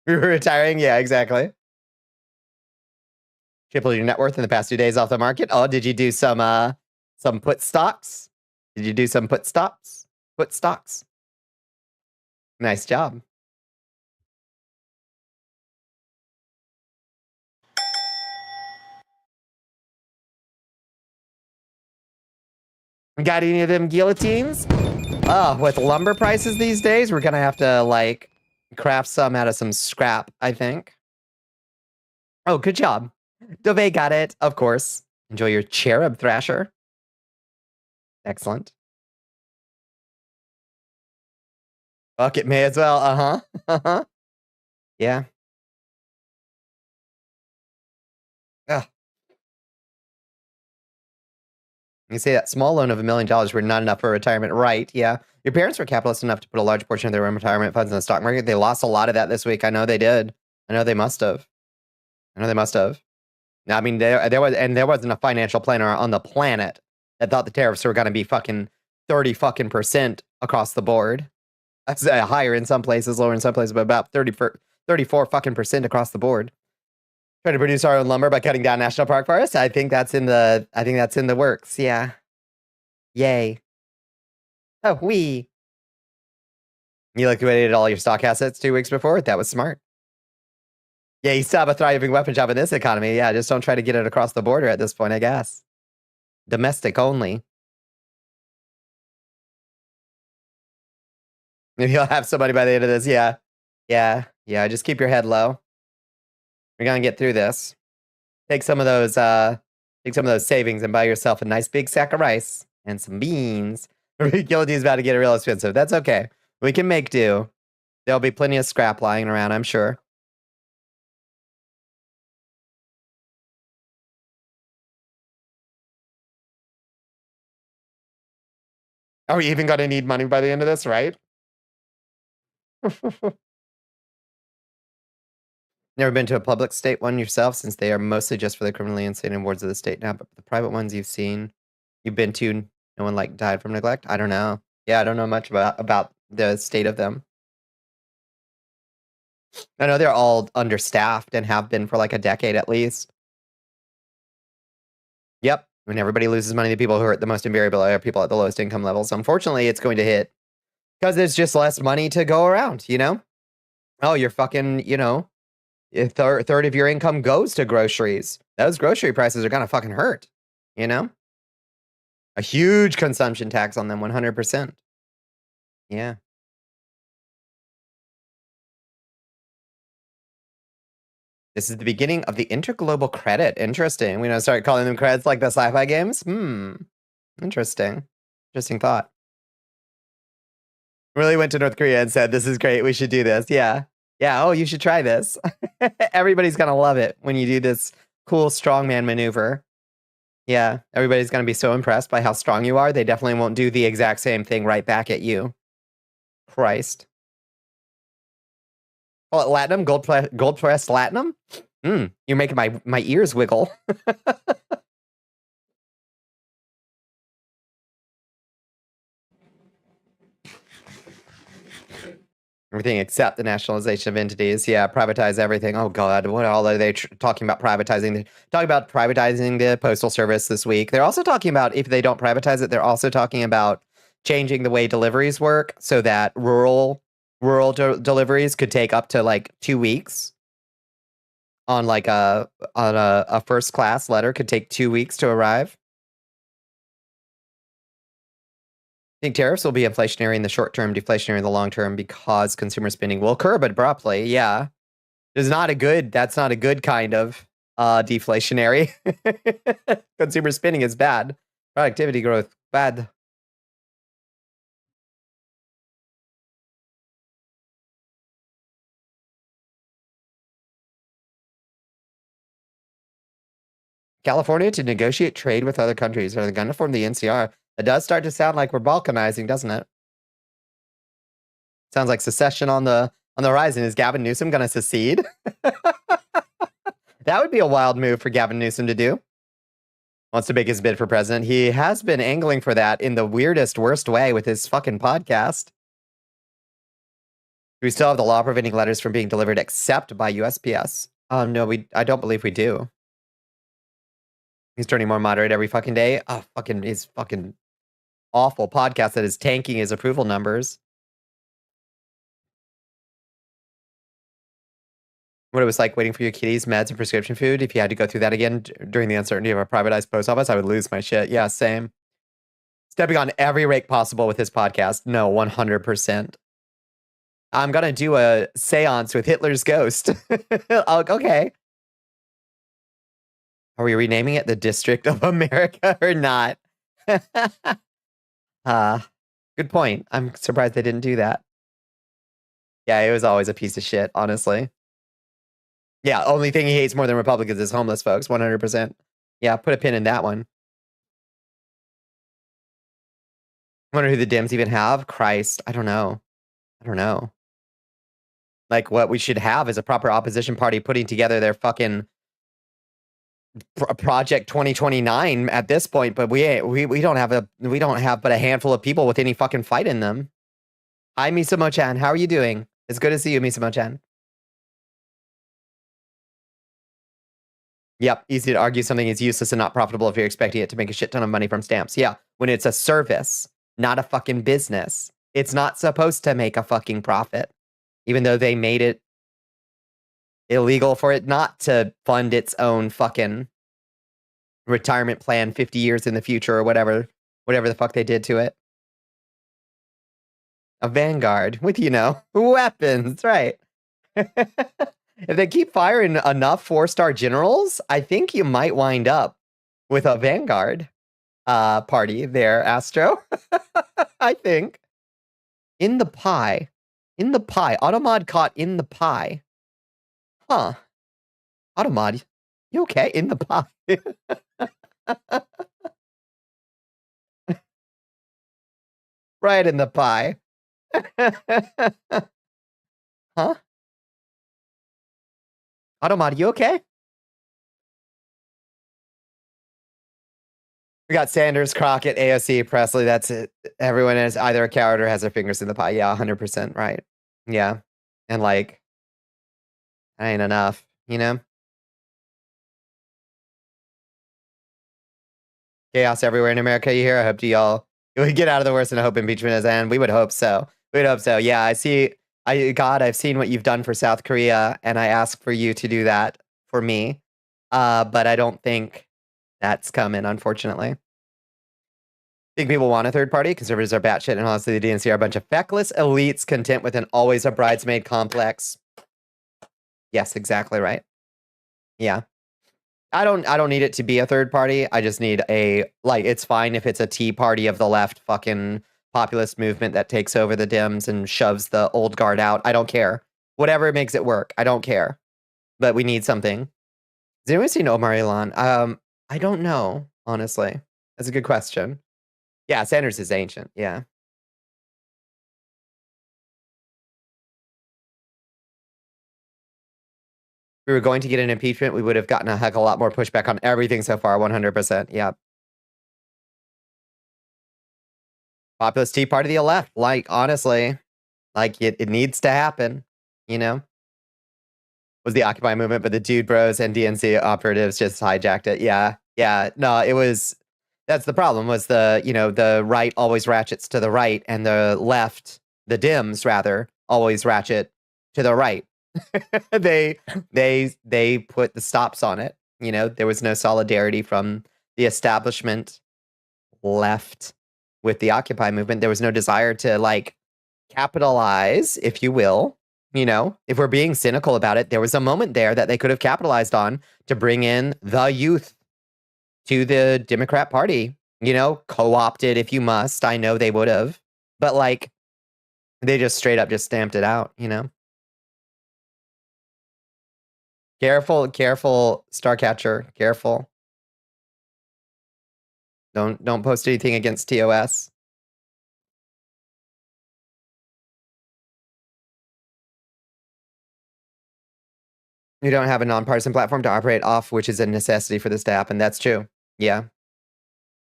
We were retiring? Yeah, exactly. Tripled your net worth in the past 2 days off the market. Oh, did you do some put stocks? Did you do some put stops? Put stocks. Nice job. Got any of them guillotines? Oh, with lumber prices these days, we're gonna have to craft some out of some scrap, I think. Oh, good job. Dove got it, of course. Enjoy your cherub thrasher. Excellent. Fuck it, may as well. Uh-huh. Yeah. Ugh. You say that small loan of $1 million were not enough for retirement, right? Yeah. Your parents were capitalist enough to put a large portion of their retirement funds in the stock market. They lost a lot of that this week. I know they did. I know they must have. I mean, there wasn't a financial planner on the planet that thought the tariffs were going to be fucking 30 fucking % across the board. That's higher in some places, lower in some places, but about 34 fucking % across the board. Trying to produce our own lumber by cutting down national park forests. I think that's in the works. Yeah. Yay. Oh, wee. You liquidated all your stock assets 2 weeks before? That was smart. Yeah, you still have a thriving weapon shop in this economy. Yeah, just don't try to get it across the border at this point, I guess. Domestic only. You'll have somebody by the end of this. Yeah. Just keep your head low. We're gonna get through this. Take some of those savings and buy yourself a nice big sack of rice and some beans. Guillotine is about to get real expensive. That's okay. We can make do. There'll be plenty of scrap lying around, I'm sure. Are we even gonna need money by the end of this, right? Never been to a public state one yourself, since they are mostly just for the criminally insane and wards of the state now, but the private ones you've been to, no one died from neglect? I don't know. Yeah, I don't know much about the state of them. I know they're all understaffed and have been for a decade at least. Yep. When everybody loses money, the people who are the most invariable are people at the lowest income levels. Unfortunately, it's going to hit because there's just less money to go around, you know? Oh, you're fucking, a third of your income goes to groceries. Those grocery prices are gonna fucking hurt, you know? A huge consumption tax on them, 100%. Yeah. This is the beginning of the interglobal credit. Interesting. We don't start calling them credits like the sci-fi games? Interesting. Interesting thought. Really went to North Korea and said, this is great. We should do this. Yeah. Yeah. Oh, you should try this. Everybody's going to love it when you do this cool strongman maneuver. Yeah. Everybody's going to be so impressed by how strong you are. They definitely won't do the exact same thing right back at you. Christ. Call it Latinum? Gold pressed Latinum? You're making my ears wiggle. Everything except the nationalization of entities. Yeah, privatize everything. Oh God, what all are they talking about privatizing? Talking about privatizing the postal service this week. They're also talking about, if they don't privatize it, they're also talking about changing the way deliveries work so that rural deliveries could take up to like 2 weeks. On like a first class letter could take 2 weeks to arrive. I think tariffs will be inflationary in the short term, deflationary in the long term, because consumer spending will curb abruptly. Yeah. That's not a good kind of deflationary. Consumer spending is bad. Productivity growth, bad. California to negotiate trade with other countries. Are they going to form the NCR? It does start to sound like we're balkanizing, doesn't it? Sounds like secession on the horizon. Is Gavin Newsom going to secede? That would be a wild move for Gavin Newsom to do. Wants to make his bid for president. He has been angling for that in the weirdest, worst way with his fucking podcast. Do we still have the law preventing letters from being delivered except by USPS? No, I don't believe we do. He's turning more moderate every fucking day. Oh, his fucking awful podcast that is tanking his approval numbers. What it was like waiting for your kitties, meds, and prescription food. If you had to go through that again during the uncertainty of a privatized post office, I would lose my shit. Yeah, same. Stepping on every rake possible with his podcast. No, 100%. I'm going to do a seance with Hitler's ghost. Okay. Are we renaming it the District of America or not? Good point. I'm surprised they didn't do that. Yeah, it was always a piece of shit, honestly. Yeah, only thing he hates more than Republicans is homeless folks, 100%. Yeah, put a pin in that one. Wonder who the Dems even have? Christ, I don't know. Like, what we should have is a proper opposition party putting together their fucking Project 2029 at this point, but we don't have but a handful of people with any fucking fight in them. Hi, Misamo-chan. How are you doing? It's good to see you, Misamo-chan. Yep, easy to argue something is useless and not profitable if you're expecting it to make a shit ton of money from stamps. Yeah, when it's a service, not a fucking business. It's not supposed to make a fucking profit, even though they made it illegal for it not to fund its own fucking retirement plan 50 years in the future or whatever the fuck they did to it. A vanguard with, weapons, right? If they keep firing enough 4-star generals, I think you might wind up with a vanguard party there, Astro. I think. In the pie. Automod caught in the pie. Huh. Automod, you okay? In the pie. Right in the pie. Huh? Automod, you okay? We got Sanders, Crockett, AOC, Presley. That's it. Everyone is either a coward or has their fingers in the pie. Yeah, 100% right. Yeah. And like, that ain't enough, Chaos everywhere in America, you hear? I hope y'all would get out of the worst and hope impeachment is end. We would hope so. Yeah, I've seen what you've done for South Korea, and I ask for you to do that for me. But I don't think that's coming, unfortunately. Think people want a third party? Conservatives are batshit, and honestly, the DNC are a bunch of feckless elites content with an always a bridesmaid complex. Yes, exactly right. Yeah. I don't need it to be a third party. I just need it's fine if it's a tea party of the left fucking populist movement that takes over the Dems and shoves the old guard out. I don't care. Whatever makes it work. I don't care. But we need something. Has anyone seen Omar Ilan? I don't know, honestly. That's a good question. Yeah, Sanders is ancient. Yeah. If we were going to get an impeachment, we would have gotten a heck of a lot more pushback on everything so far. 100%. Yeah. Populist Tea Party of the left. Like, honestly, like it needs to happen, you know? Was the Occupy movement, but the Dude Bros and DNC operatives just hijacked it. Yeah. Yeah. No, it was, that's the problem, was the right always ratchets to the right, and the left, the Dems rather, always ratchet to the right. They put the stops on it. There was no solidarity from the establishment left with the Occupy movement. There was no desire to capitalize, if you will. If we're being cynical about it, there was a moment there that they could have capitalized on to bring in the youth to the Democrat Party. Co-opted if you must. I know they would have, but they just straight up just stamped it out. Careful, Starcatcher. Careful. Don't post anything against TOS. You don't have a nonpartisan platform to operate off, which is a necessity for this to happen. That's true. Yeah.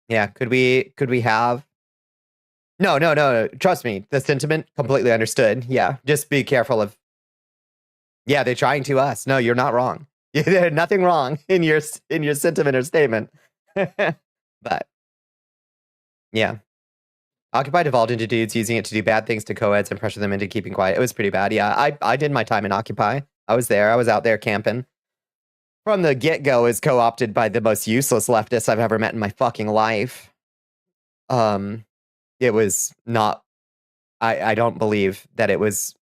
Yeah. Could we have? No. Trust me. The sentiment completely understood. Yeah. Just be careful of. Yeah, they're trying to us. No, you're not wrong. There's nothing wrong in your sentiment or statement. But yeah. Occupy devolved into dudes using it to do bad things to co-eds and pressure them into keeping quiet. It was pretty bad. Yeah, I did my time in Occupy. I was there. I was out there camping. From the get-go, is co-opted by the most useless leftists I've ever met in my fucking life. It was not. I don't believe that it was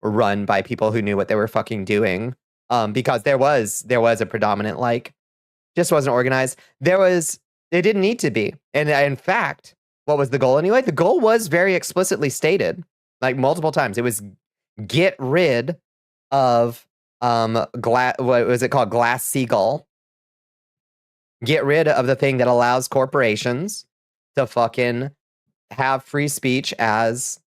run by people who knew what they were fucking doing. Because there was a predominant just wasn't organized. It didn't need to be. And in fact, what was the goal anyway? The goal was very explicitly stated, multiple times. It was get rid of what was it called? Glass Seagull. Get rid of the thing that allows corporations to fucking have free speech as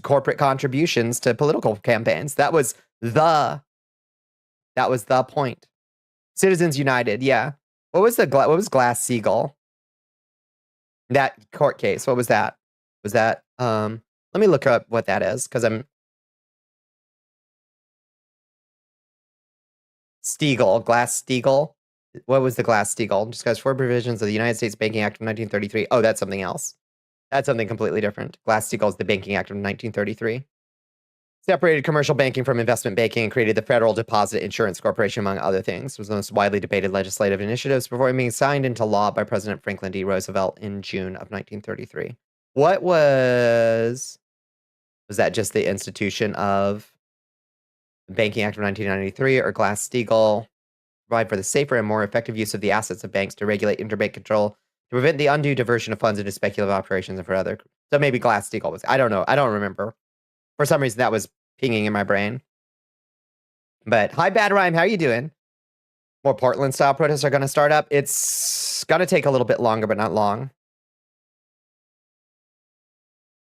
corporate contributions to political campaigns. That was the point. Citizens United, yeah. What was Glass Seagull? That court case. What was that? Was that let me look up what that is, because I'm Glass-Steagall. What was the Glass-Steagall? Just guys, 4 provisions of the United States Banking Act of 1933. Oh, that's something else. That's something completely different. Glass-Steagall is the Banking Act of 1933. Separated commercial banking from investment banking and created the Federal Deposit Insurance Corporation, among other things. It was the most widely debated legislative initiatives before being signed into law by President Franklin D. Roosevelt in June of 1933. What was that just the institution of the Banking Act of 1993 or Glass-Steagall? Provide for the safer and more effective use of the assets of banks to regulate interbank control, to prevent the undue diversion of funds into speculative operations and for other. So maybe Glass-Steagall was. I don't know. I don't remember. For some reason, that was pinging in my brain. But hi, Bad Rhyme. How are you doing? More Portland-style protests are going to start up. It's going to take a little bit longer, but not long.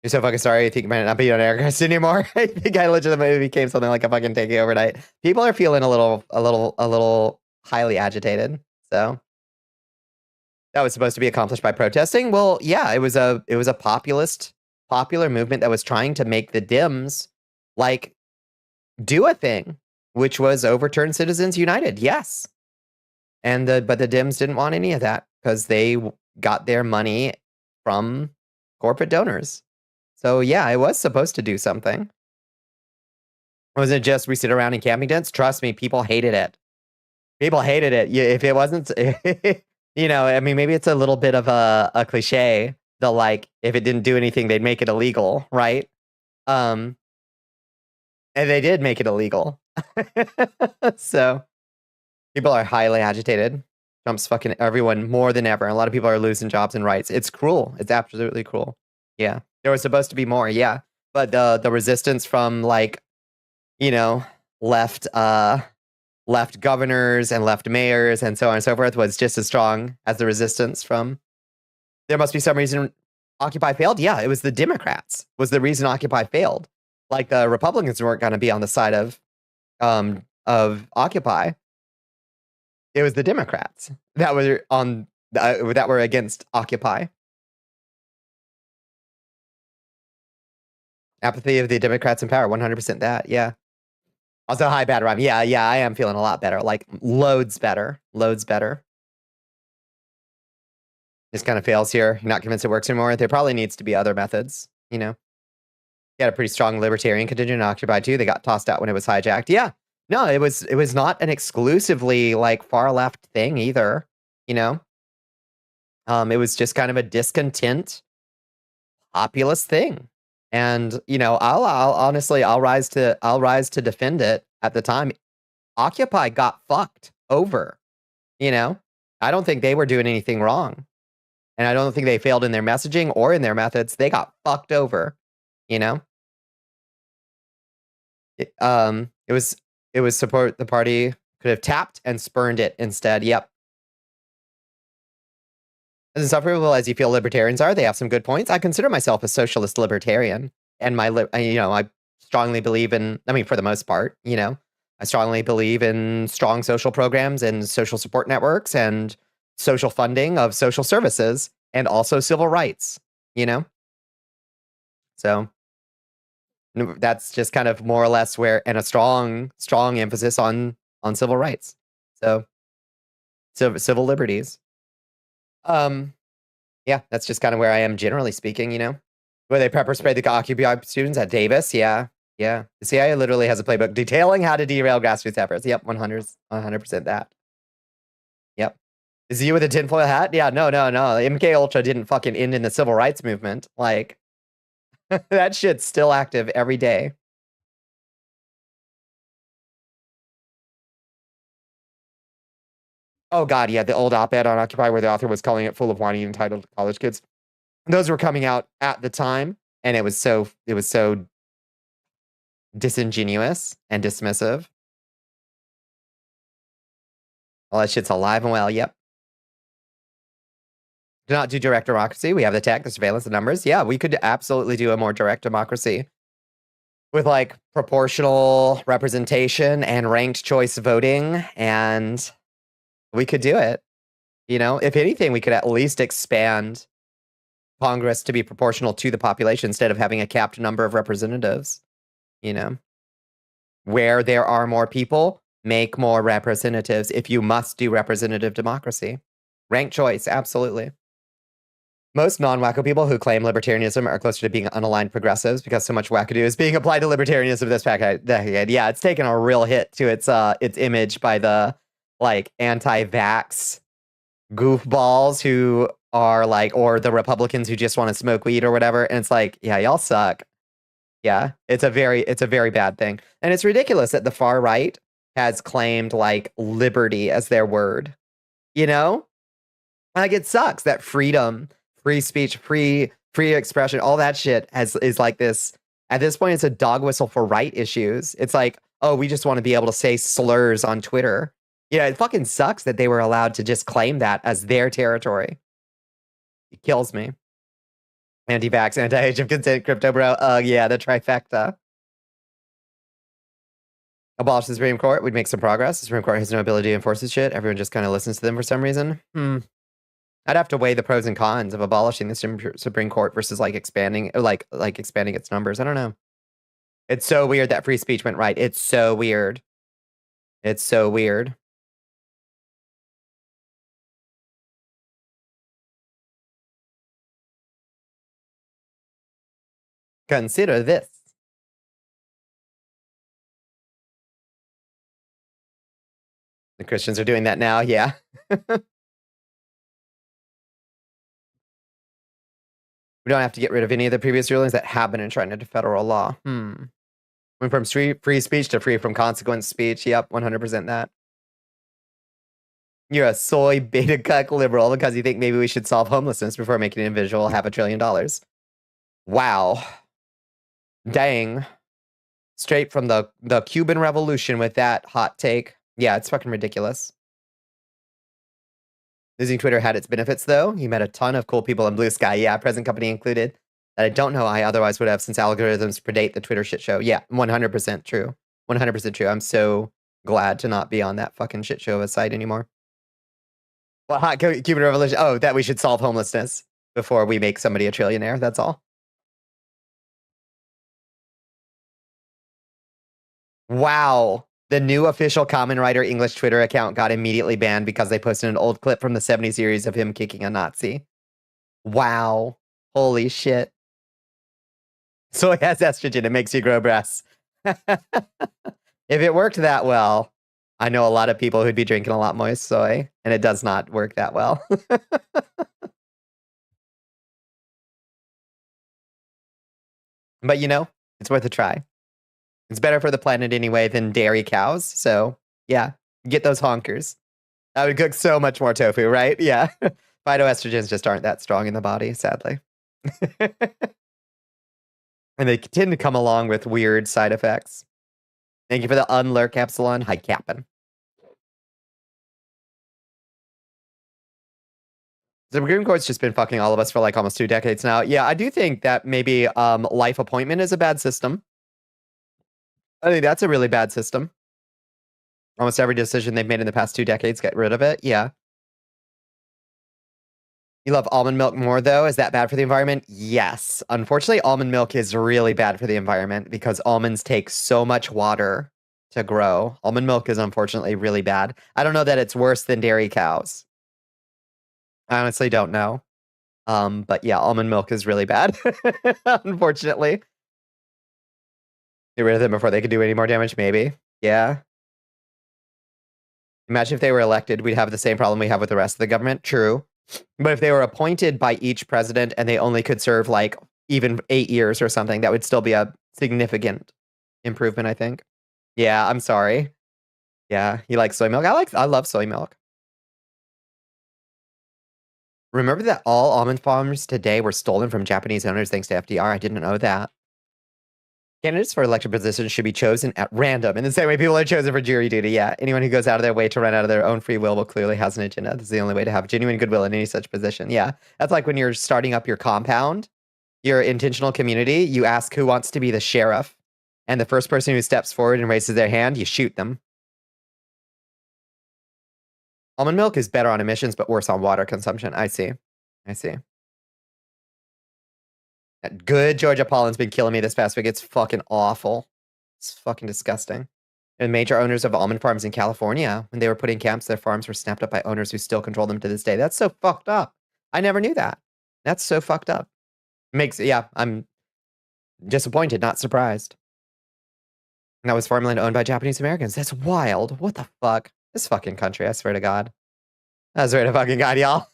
You're so fucking sorry. I think you might not be on Aircast anymore. I think I legitimately became something like a fucking taking overnight. People are feeling a little highly agitated. So that was supposed to be accomplished by protesting. Well, yeah, it was a popular movement that was trying to make the Dems do a thing, which was overturn Citizens United. Yes. But the Dems didn't want any of that because they got their money from corporate donors. So yeah, it was supposed to do something. Was it just we sit around in camping tents? Trust me, people hated it. People hated it. If it wasn't, I mean, maybe it's a little bit of a cliche. If it didn't do anything, they'd make it illegal, right? And they did make it illegal. So People are highly agitated. Trump's fucking everyone more than ever. A lot of people are losing jobs and rights. It's cruel. It's absolutely cruel. Yeah. There was supposed to be more, yeah. But the resistance from like, you know, left governors and left mayors and so on and so forth was just as strong as the resistance from there must be some reason Occupy failed. Yeah, it was the Democrats was the reason Occupy failed. Like the Republicans weren't going to be on the side of Occupy. It was the Democrats that were on that were against Occupy. Apathy of the Democrats in power, 100% that. Yeah. Also, hi, bad rhyme. Yeah, I am feeling a lot better. Like loads better. Loads better. This kind of fails here. You're not convinced it works anymore. There probably needs to be other methods, you know. You had a pretty strong libertarian contingent in Occupy too. They got tossed out when it was hijacked. Yeah. No, it was not an exclusively like far left thing either, you know. It was just kind of a discontent populist thing. And, you know, I'll honestly I'll rise to defend it at the time. Occupy got fucked over, you know. I don't think they were doing anything wrong. And I don't think they failed in their messaging or in their methods. They got fucked over, you know? It was support the party could have tapped and spurned it instead. Yep. As insufferable as you feel libertarians are, they have some good points. I consider myself a socialist libertarian. And I strongly believe in, I mean, for the most part, you know, I strongly believe in strong social programs and social support networks and social funding of social services and also civil rights, you know? So that's just kind of more or less where, and a strong emphasis on civil rights. So civil liberties. Yeah, that's just kind of where I am generally speaking, you know? Where they pepper spray the Occupy students at Davis, yeah. The CIA literally has a playbook detailing how to derail grassroots efforts. Yep, 100% that. Yep. Is you with a tinfoil hat? Yeah, no. MK Ultra didn't fucking end in the civil rights movement. Like, that shit's still active every day. Oh god, yeah, the old op-ed on Occupy where the author was calling it full of whiny entitled college kids. Those were coming out at the time, and it was so disingenuous and dismissive. All that shit's alive and well, yep. Do not do direct democracy. We have the tech, the surveillance, the numbers. Yeah, we could absolutely do a more direct democracy with like proportional representation and ranked choice voting, and we could do it. You know, if anything, we could at least expand Congress to be proportional to the population instead of having a capped number of representatives. You know, where there are more people, make more representatives if you must do representative democracy. Ranked choice, absolutely. Most non-wacko people who claim libertarianism are closer to being unaligned progressives because so much wackadoo is being applied to libertarianism this decade. Yeah, it's taken a real hit to its image by the like anti-vax goofballs who are like, or the Republicans who just want to smoke weed or whatever. And it's like, yeah, y'all suck. Yeah, it's a very bad thing. And it's ridiculous that the far right has claimed like liberty as their word. You know? Like it sucks that freedom, free speech, free expression, all that shit is like this. At this point, it's a dog whistle for right issues. It's like, oh, we just want to be able to say slurs on Twitter. Yeah, it fucking sucks that they were allowed to just claim that as their territory. It kills me. Anti-vax, anti-age of consent, crypto bro. Yeah, the trifecta. Abolish the Supreme Court. We'd make some progress. The Supreme Court has no ability to enforce this shit. Everyone just kind of listens to them for some reason. I'd have to weigh the pros and cons of abolishing the Supreme Court versus like expanding, like expanding its numbers. I don't know. It's so weird that free speech went right. It's so weird. It's so weird. Consider this. The Christians are doing that now, yeah. We don't have to get rid of any of the previous rulings that have been enshrined into federal law. Went from free speech to free from consequence speech. Yep, 100% that. You're a soy beta cuck liberal because you think maybe we should solve homelessness before making an individual $500 billion. Wow. Dang. Straight from the Cuban Revolution with that hot take. Yeah, it's fucking ridiculous. Losing Twitter had its benefits, though. You met a ton of cool people in Blue Sky. Yeah, present company included. That I don't know I otherwise would have since algorithms predate the Twitter shit show. Yeah, 100% true. 100% true. I'm so glad to not be on that fucking shit show of a site anymore. Well, hot Cuban Revolution. Oh, that we should solve homelessness before we make somebody a trillionaire. That's all. Wow. The new official Common Writer English Twitter account got immediately banned because they posted an old clip from the 70s series of him kicking a Nazi. Wow. Holy shit. Soy has estrogen. It makes you grow breasts. If it worked that well, I know a lot of people who'd be drinking a lot more soy, and it does not work that well. But you know, it's worth a try. It's better for the planet anyway than dairy cows. So yeah, get those honkers. I would cook so much more tofu, right? Yeah. Phytoestrogens just aren't that strong in the body, sadly. And they tend to come along with weird side effects. Thank you for the unlurk, Epsilon. Hi, Cap'n. The Supreme Court's just been fucking all of us for like almost 2 decades now. Yeah, I do think that maybe life appointment is a bad system. I think that's a really bad system. Almost every decision they've made in the past 2 decades, get rid of it. Yeah. You love almond milk more, though? Is that bad for the environment? Yes. Unfortunately, almond milk is really bad for the environment because almonds take so much water to grow. Almond milk is unfortunately really bad. I don't know that it's worse than dairy cows. I honestly don't know. But yeah, almond milk is really bad, unfortunately. Get rid of them before they could do any more damage, maybe. Yeah. Imagine if they were elected, we'd have the same problem we have with the rest of the government. True. But if they were appointed by each president and they only could serve like even 8 years or something, that would still be a significant improvement, I think. Yeah, I'm sorry. Yeah, you like soy milk? I love soy milk. Remember that all almond farms today were stolen from Japanese owners thanks to FDR? I didn't know that. Candidates for elected positions should be chosen at random, in the same way people are chosen for jury duty. Yeah, anyone who goes out of their way to run out of their own free will clearly has an agenda. This is the only way to have genuine goodwill in any such position. Yeah, that's like when you're starting up your compound, your intentional community, you ask who wants to be the sheriff, and the first person who steps forward and raises their hand, you shoot them. Almond milk is better on emissions, but worse on water consumption. I see. That good Georgia pollen's been killing me this past week. It's fucking awful. It's fucking disgusting. And major owners of almond farms in California, when they were putting camps, their farms were snapped up by owners who still control them to this day. That's so fucked up. I never knew that. That's so fucked up. I'm disappointed, not surprised. And that was farmland owned by Japanese Americans. That's wild. What the fuck? This fucking country, I swear to God. I swear to fucking God, y'all.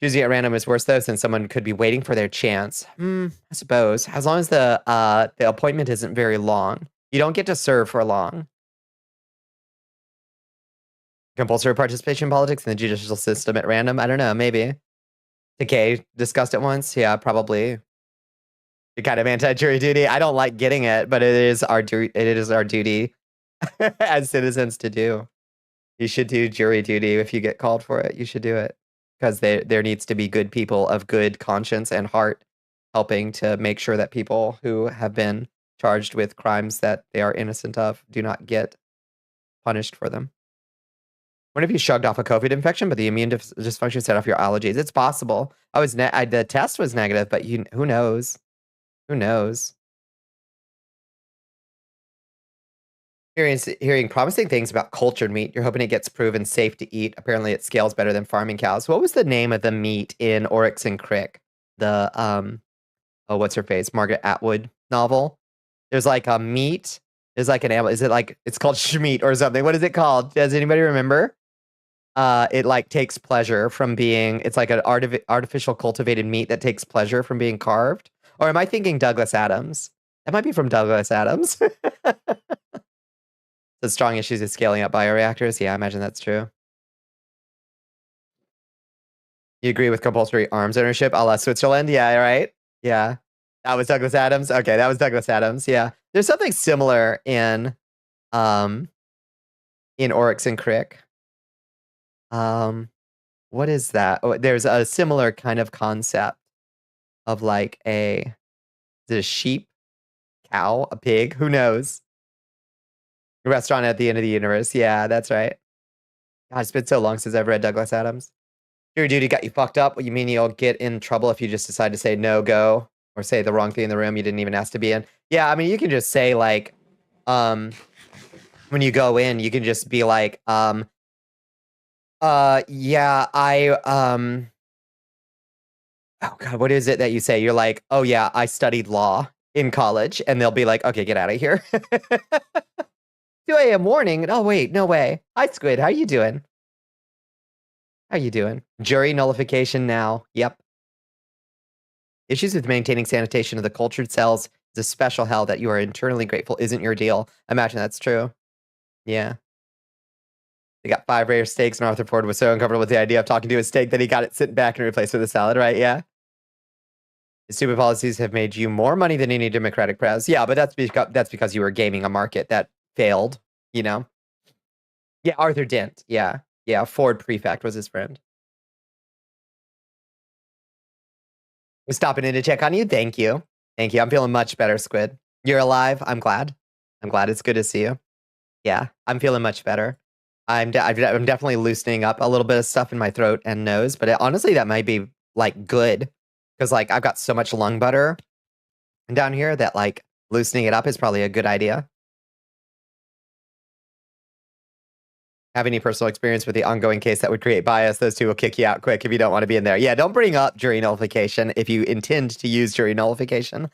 Choosing at random is worse, though, since someone could be waiting for their chance. I suppose. As long as the appointment isn't very long. You don't get to serve for long. Compulsory participation in politics in the judicial system at random? I don't know, maybe. Decay discussed it once? Yeah, probably. You're kind of anti-jury duty. I don't like getting it, but it is our duty as citizens to do. You should do jury duty if you get called for it. You should do it. Because there needs to be good people of good conscience and heart helping to make sure that people who have been charged with crimes that they are innocent of do not get punished for them. What if you shrugged off a COVID infection, but the immune dysfunction set off your allergies? It's possible. The test was negative, but who knows? Who knows? Hearing promising things about cultured meat. You're hoping it gets proven safe to eat. Apparently it scales better than farming cows. What was the name of the meat in Oryx and Crick? The, what's her face? Margaret Atwood novel? There's like a meat. There's like an animal. Is it like, it's called Schmeat or something. What is it called? Does anybody remember? It like takes pleasure from being, it's like an artificial cultivated meat that takes pleasure from being carved. Or am I thinking Douglas Adams? That might be from Douglas Adams. The strong issues is scaling up bioreactors. Yeah, I imagine that's true. You agree with compulsory arms ownership a la Switzerland? Yeah, right? Yeah. That was Douglas Adams? Okay, that was Douglas Adams. Yeah. There's something similar in Oryx and Crick. What is that? Oh, there's a similar kind of concept of like is it a sheep, cow, a pig? Who knows? Restaurant at the end of the universe. Yeah, that's right. God, it's been so long since I've read Douglas Adams. Your duty got you fucked up. What you mean you'll get in trouble if you just decide to say no go or say the wrong thing in the room you didn't even ask to be in? Yeah, I mean you can just say like, when you go in, you can just be like, yeah, oh god, what is it that you say? You're like, oh yeah, I studied law in college, and they'll be like, okay, get out of here. 2 a.m. warning. Oh wait, no way. Hi Squid, how you doing? How you doing? Jury nullification now. Yep. Issues with maintaining sanitation of the cultured cells is a special hell that you are internally grateful isn't your deal. I imagine that's true. Yeah. They got 5 rare steaks, and Arthur Ford was so uncomfortable with the idea of talking to a steak that he got it sitting back and replaced with a salad, right? Yeah. The stupid policies have made you more money than any Democratic press. Yeah, but that's because you were gaming a market that failed, you know? Yeah, Arthur Dent. Yeah. Yeah, Ford Prefect was his friend. Was stopping in to check on you. Thank you. Thank you. I'm feeling much better, Squid. You're alive. I'm glad. I'm glad. It's good to see you. Yeah, I'm feeling much better. I'm definitely loosening up a little bit of stuff in my throat and nose, but honestly, that might be like good because like I've got so much lung butter down here that like loosening it up is probably a good idea. Have any personal experience with the ongoing case that would create bias? Those two will kick you out quick if you don't want to be in there. Yeah, don't bring up jury nullification if you intend to use jury nullification.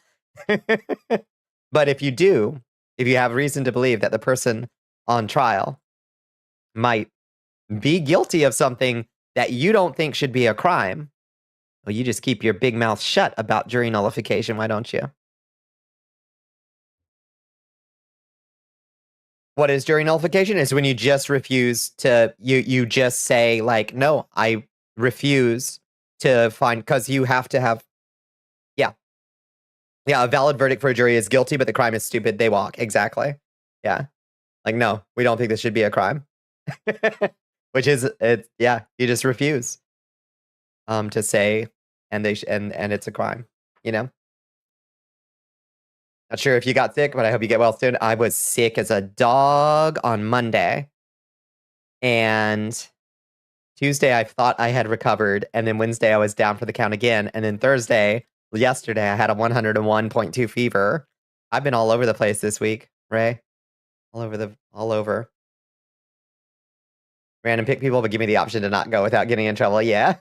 But if you do, if you have reason to believe that the person on trial might be guilty of something that you don't think should be a crime, well, you just keep your big mouth shut about jury nullification, why don't you? What is jury nullification? Is when you just refuse to, you just say like, no, I refuse to find, because you have to have, yeah. Yeah, a valid verdict for a jury is guilty, but the crime is stupid, they walk. Exactly. Yeah. Like, no, we don't think this should be a crime. Which is, yeah, you just refuse to say, and and it's a crime, you know? Not sure if you got sick, but I hope you get well soon. I was sick as a dog on Monday. And Tuesday, I thought I had recovered. And then Wednesday, I was down for the count again. And then Thursday, yesterday, I had a 101.2 fever. I've been all over the place this week, Ray. All over. Random pick people, but give me the option to not go without getting in trouble. Yeah.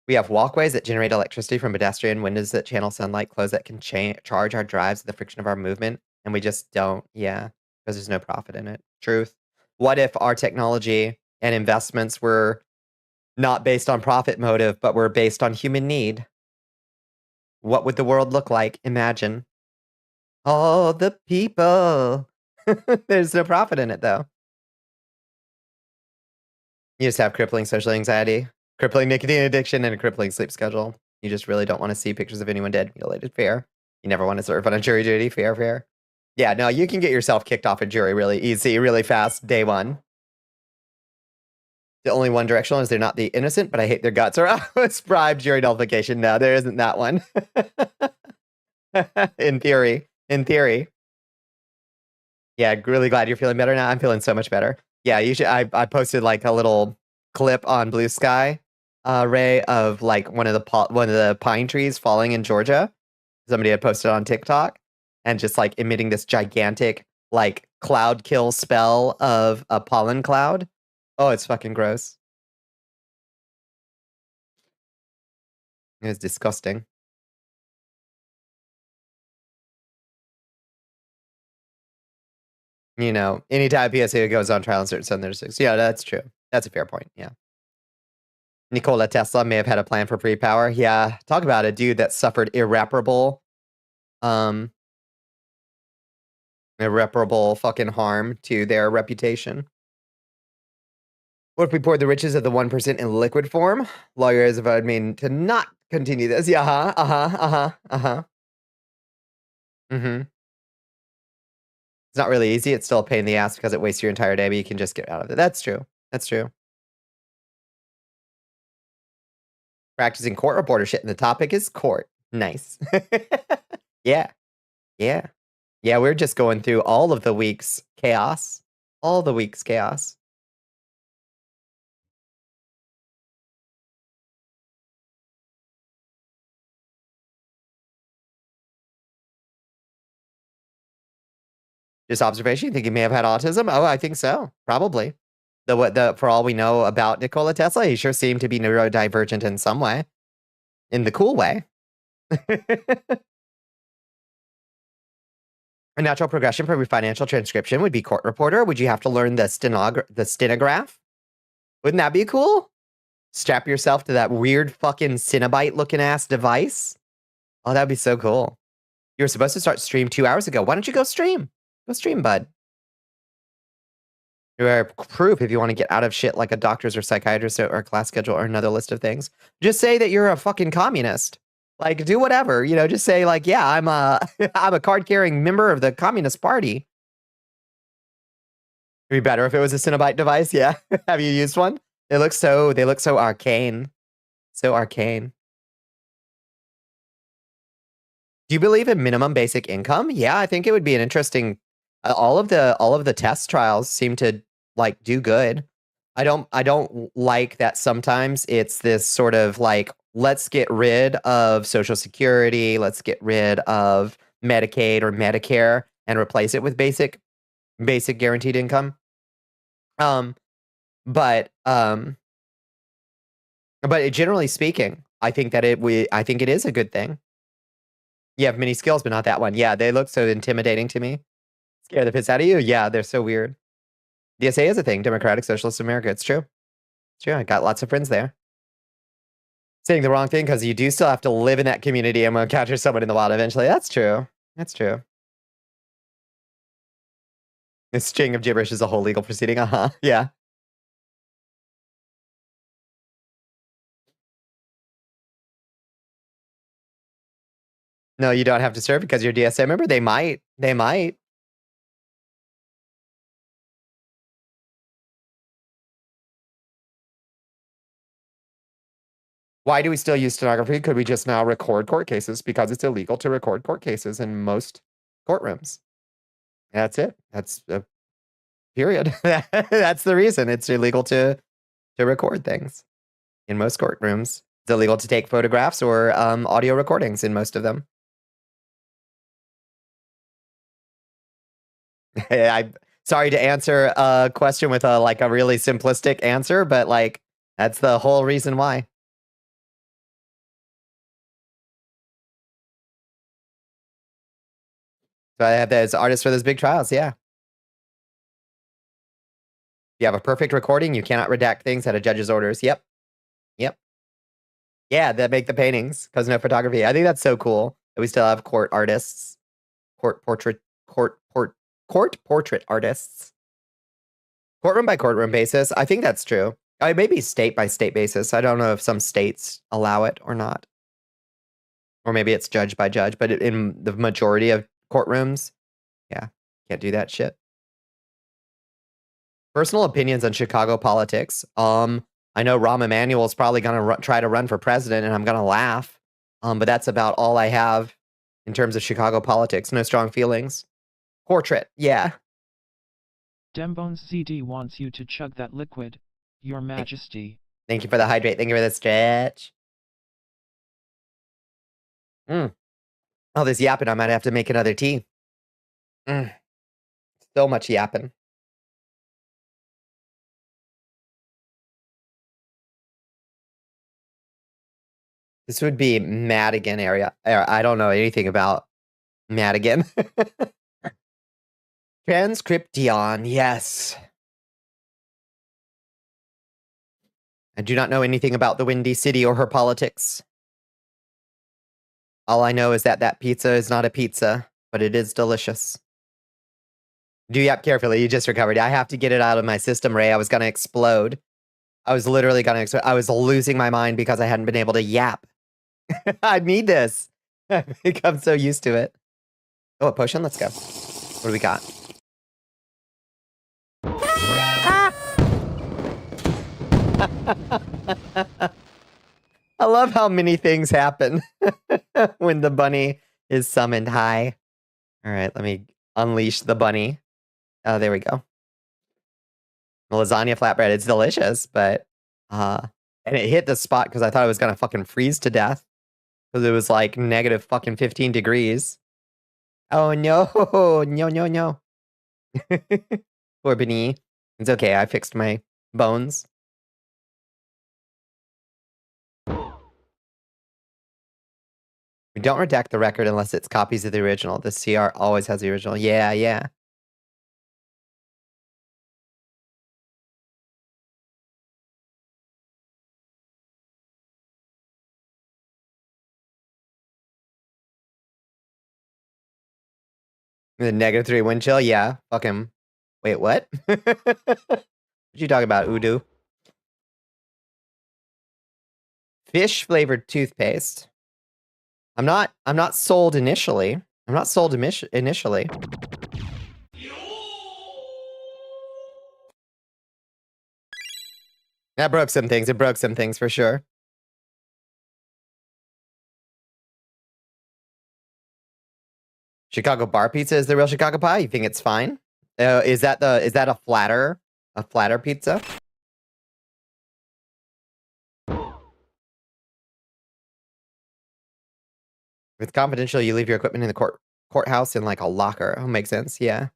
We have walkways that generate electricity from pedestrian, windows that channel sunlight, clothes that can charge our drives with the friction of our movement, and we just don't. Yeah, because there's no profit in it. Truth. What if our technology and investments were not based on profit motive, but were based on human need? What would the world look like? Imagine. All the people. There's no profit in it, though. You just have crippling social anxiety, crippling nicotine addiction, and a crippling sleep schedule. You just really don't want to see pictures of anyone dead mutilated. Fair. You never want to serve on a jury duty. Fair. Yeah, no, you can get yourself kicked off a jury really easy, really fast, day one. The only one directional is they're not the innocent, but I hate their guts. Or it's bribe jury nullification. No, there isn't that one. In theory. Yeah, really glad you're feeling better now. I'm feeling so much better. Yeah, you should. I posted like a little clip on Blue Sky, Ray, of like one of the pine trees falling in Georgia. Somebody had posted on TikTok, and just like emitting this gigantic like cloud kill spell of a pollen cloud. Oh, it's fucking gross. It was disgusting. You know, anytime PSA goes on trial in certain southern districts. Yeah, that's true. That's a fair point. Yeah. Nikola Tesla may have had a plan for free power. Yeah, talk about a dude that suffered irreparable irreparable fucking harm to their reputation. What if we poured the riches of the 1% in liquid form? Lawyers have advised me to not continue this. Yeah, Mm-hmm. It's not really easy. It's still a pain in the ass because it wastes your entire day, but you can just get out of it. That's true. That's true. Practicing court reporter shit, and the topic is court. Nice. Yeah. Yeah. Yeah, we're just going through all of the week's chaos. All the week's chaos. Just observation, you think he may have had autism? Oh, I think so. Probably. For all we know about Nikola Tesla, he sure seemed to be neurodivergent in some way. In the cool way. A natural progression for financial transcription would be court reporter. Would you have to learn the stenograph? Wouldn't that be cool? Strap yourself to that weird fucking Cinnabite looking ass device. Oh, that'd be so cool. You were supposed to start stream 2 hours ago. Why don't you go stream? Go stream, bud. You're proof if you want to get out of shit like a doctor's or psychiatrist or a class schedule or another list of things. Just say that you're a fucking communist. Like, do whatever, you know, just say like, yeah, I'm I'm a card-carrying member of the Communist Party. It'd be better if it was a Cinnabite device, yeah. Have you used one? They look so arcane. So arcane. Do you believe in minimum basic income? Yeah, I think it would be an interesting all of the test trials seem to like do good. I don't like that sometimes it's this sort of like, let's get rid of Social Security, let's get rid of Medicaid or Medicare and replace it with basic guaranteed income. But generally speaking, I think that I think it is a good thing. You have many skills, but not that one. Yeah, they look so intimidating to me. Scare the piss out of you? Yeah, they're so weird. DSA is a thing, Democratic Socialist America. It's true. It's true. I got lots of friends there. Saying the wrong thing because you do still have to live in that community and encounter someone in the wild eventually. That's true. That's true. This string of gibberish is a whole legal proceeding. Yeah. No, you don't have to serve because you're DSA member. They might. They might. Why do we still use stenography? Could we just now record court cases? Because it's illegal to record court cases in most courtrooms. That's it. That's a period. That's the reason. It's illegal to record things in most courtrooms. It's illegal to take photographs or audio recordings in most of them. I'm sorry to answer a question with a really simplistic answer, but like that's the whole reason why. So I have those artists for those big trials, yeah. You have a perfect recording, you cannot redact things at a judge's orders. Yep. Yep. Yeah, that make the paintings because no photography. I think that's so cool that we still have court artists, court portrait artists. Courtroom by courtroom basis. I think that's true. Maybe state by state basis. I don't know if some states allow it or not. Or maybe it's judge by judge, but in the majority of courtrooms, yeah, can't do that shit. Personal opinions on Chicago politics. I know Rahm Emanuel's probably going to try to run for president, and I'm going to laugh. But that's about all I have in terms of Chicago politics. No strong feelings. Portrait, yeah. Dembones ZD wants you to chug that liquid, Your Majesty. Thank you for the hydrate. Thank you for the stretch. All this yapping, I might have to make another tea. So much yapping. This would be Madigan area. I don't know anything about Madigan. Transcription, yes. I do not know anything about the Windy City or her politics. All I know is that that pizza is not a pizza, but it is delicious. Do yap carefully. You just recovered. I have to get it out of my system, Ray. I was gonna explode. I was literally gonna explode. I was losing my mind because I hadn't been able to yap. I need this. I've become so used to it. Oh, a potion? Let's go. What do we got? Ah! I love how many things happen when the bunny is summoned high. All right, let me unleash the bunny. Oh, there we go. The lasagna flatbread, it's delicious, but and it hit the spot because I thought I was gonna fucking freeze to death because it was like negative fucking 15 degrees. Oh no, no. Poor bunny. It's okay, I fixed my bones. We don't redact the record unless it's copies of the original. The CR always has the original. Yeah. The -3 wind chill, yeah. Fucking. Wait, what? What you talking about, Udo? Fish flavored toothpaste. I'm not sold initially. I'm not sold initially. That broke some things. It broke some things for sure. Chicago bar pizza is the real Chicago pie. You think it's fine? Is that a flatter pizza? If it's confidential, you leave your equipment in the courthouse in like a locker. Oh, makes sense. Yeah.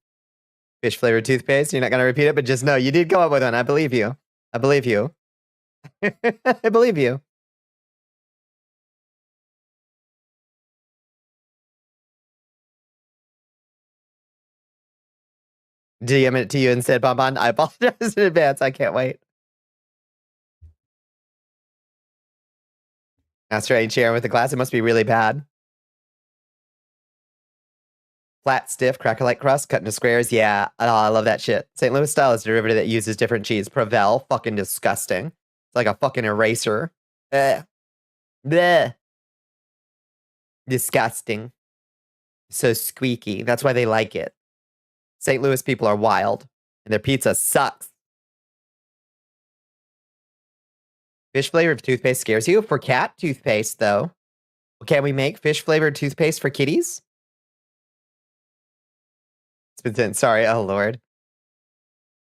Fish flavored toothpaste. You're not gonna repeat it, but just know you did come up with one. I believe you. I believe you. I believe you. DM it to you instead, Bonbon. I apologize in advance. I can't wait. That's right. Sharing with the class. It must be really bad. Flat, stiff, cracker-like crust, cut into squares. Yeah. Oh, I love that shit. St. Louis style is a derivative that uses different cheese. Provel, fucking disgusting. It's like a fucking eraser. Bleh. Disgusting. So squeaky. That's why they like it. St. Louis people are wild, and their pizza sucks. Fish flavored toothpaste scares you? For cat toothpaste, though. Can we make fish flavored toothpaste for kitties? Sorry, oh lord.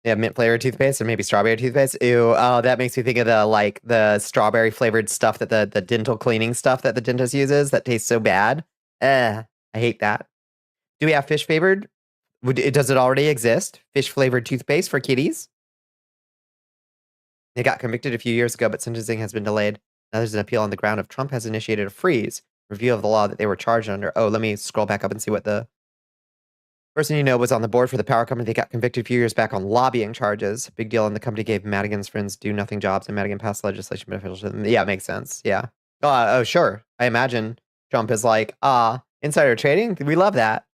Yeah, mint flavored toothpaste or maybe strawberry toothpaste. Ew, oh, that makes me think of the strawberry flavored stuff that the dental cleaning stuff that the dentist uses that tastes so bad. I hate that. Do we have fish flavored? Does it already exist? Fish flavored toothpaste for kitties? They got convicted a few years ago, but sentencing has been delayed. Now there's an appeal on the ground of Trump has initiated a freeze review of the law that they were charged under. Oh, let me scroll back up and see what the person you know was on the board for the power company. They got convicted a few years back on lobbying charges. Big deal. And the company gave Madigan's friends do-nothing jobs, and Madigan passed legislation beneficial to them. Yeah, it makes sense. Yeah. Oh, sure. I imagine Trump is like, insider trading? We love that.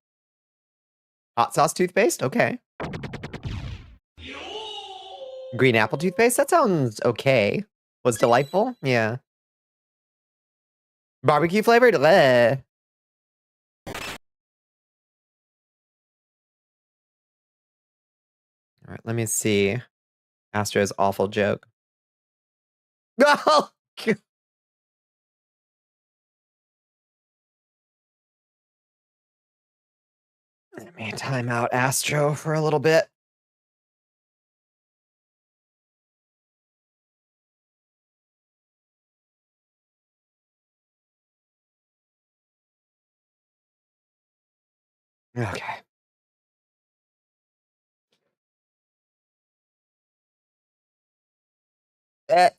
Hot sauce toothpaste? Okay. Green apple toothpaste? That sounds okay. Was delightful? Yeah. Barbecue flavored? Bleh. All right, let me see. Astro's awful joke. Oh, let me time out Astro for a little bit. Okay. Eh.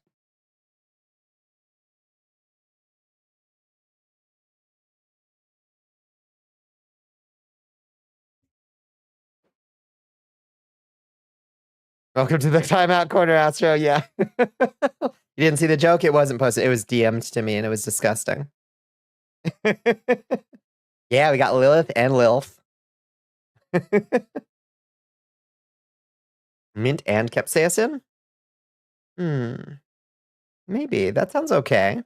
Welcome to the timeout corner, Astro. Yeah. You didn't see the joke? It wasn't posted. It was DM'd to me and it was disgusting. Yeah, we got Lilith and Lilf. Mint and capsaicin? Maybe. That sounds okay.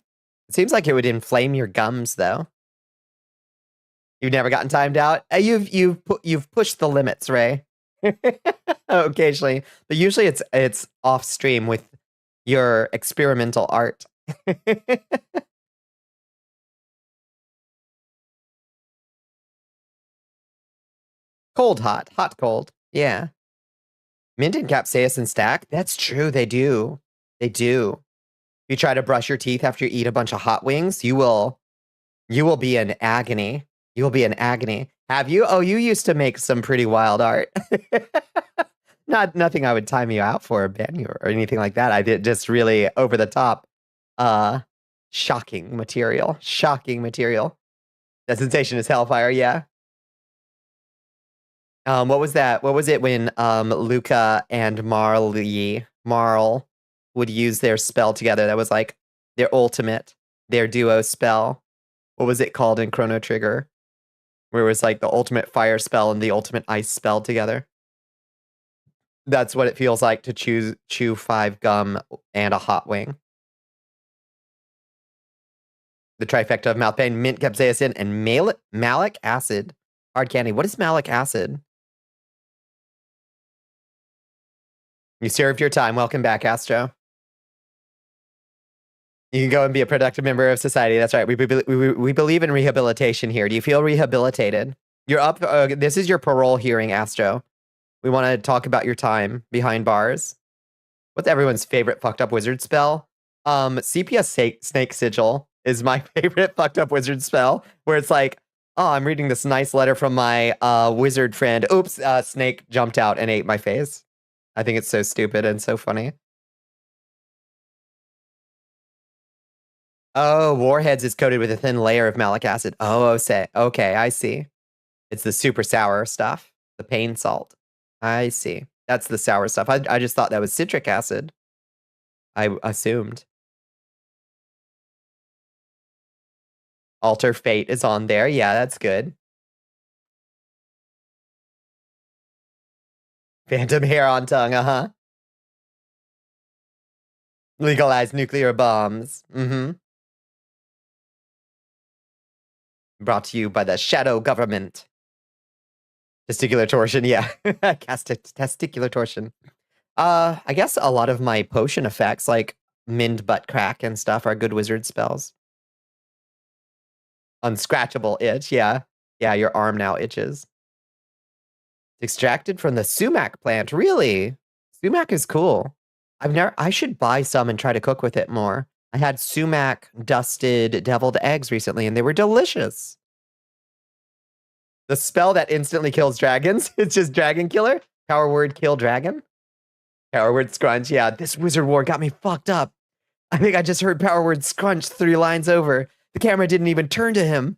It seems like it would inflame your gums, though. You've never gotten timed out? You've pushed the limits, Ray. Occasionally. But usually it's off stream with your experimental art. Cold, hot. Hot, cold. Yeah. Mint and capsaicin stack? That's true, they do. They do. If you try to brush your teeth after you eat a bunch of hot wings, you will be in agony. You will be in agony. Have you? Oh, you used to make some pretty wild art. Nothing I would time you out for, ban you, or anything like that. I did just really over the top, shocking material. Shocking material. That sensation is hellfire, yeah. What was that? What was it when Luca and Marl would use their spell together? That was like their ultimate, their duo spell. What was it called in Chrono Trigger? Where it was like the ultimate fire spell and the ultimate ice spell together. That's what it feels like to chew 5 gum and a hot wing. The trifecta of mouth pain, mint capsaicin, and malic acid. Hard candy. What is malic acid? You served your time. Welcome back, Astro. You can go and be a productive member of society. That's right. We believe in rehabilitation here. Do you feel rehabilitated? You're up. This is your parole hearing, Astro. We want to talk about your time behind bars. What's everyone's favorite fucked up wizard spell? CPS Snake Sigil is my favorite fucked up wizard spell, where it's like, oh, I'm reading this nice letter from my wizard friend. Oops, snake jumped out and ate my face. I think it's so stupid and so funny. Oh, Warheads is coated with a thin layer of malic acid. Oh, okay, I see. It's the super sour stuff. The pain salt. I see. That's the sour stuff. I just thought that was citric acid. I assumed. Alter Fate is on there. Yeah, that's good. Phantom hair on tongue, uh-huh. Legalize nuclear bombs. Brought to you by the shadow government. Testicular torsion, yeah. Testicular torsion. I guess a lot of my potion effects, like Mind Butt Crack and stuff, are good wizard spells. Unscratchable itch, yeah. Yeah, your arm now itches. It's extracted from the sumac plant, really? Sumac is cool. I should buy some and try to cook with it more. I had sumac dusted deviled eggs recently, and they were delicious. The spell that instantly kills dragons. It's just Dragon Killer. Power word kill dragon. Power word scrunch. Yeah, this wizard war got me fucked up. I think I just heard power word scrunch 3 lines over. The camera didn't even turn to him.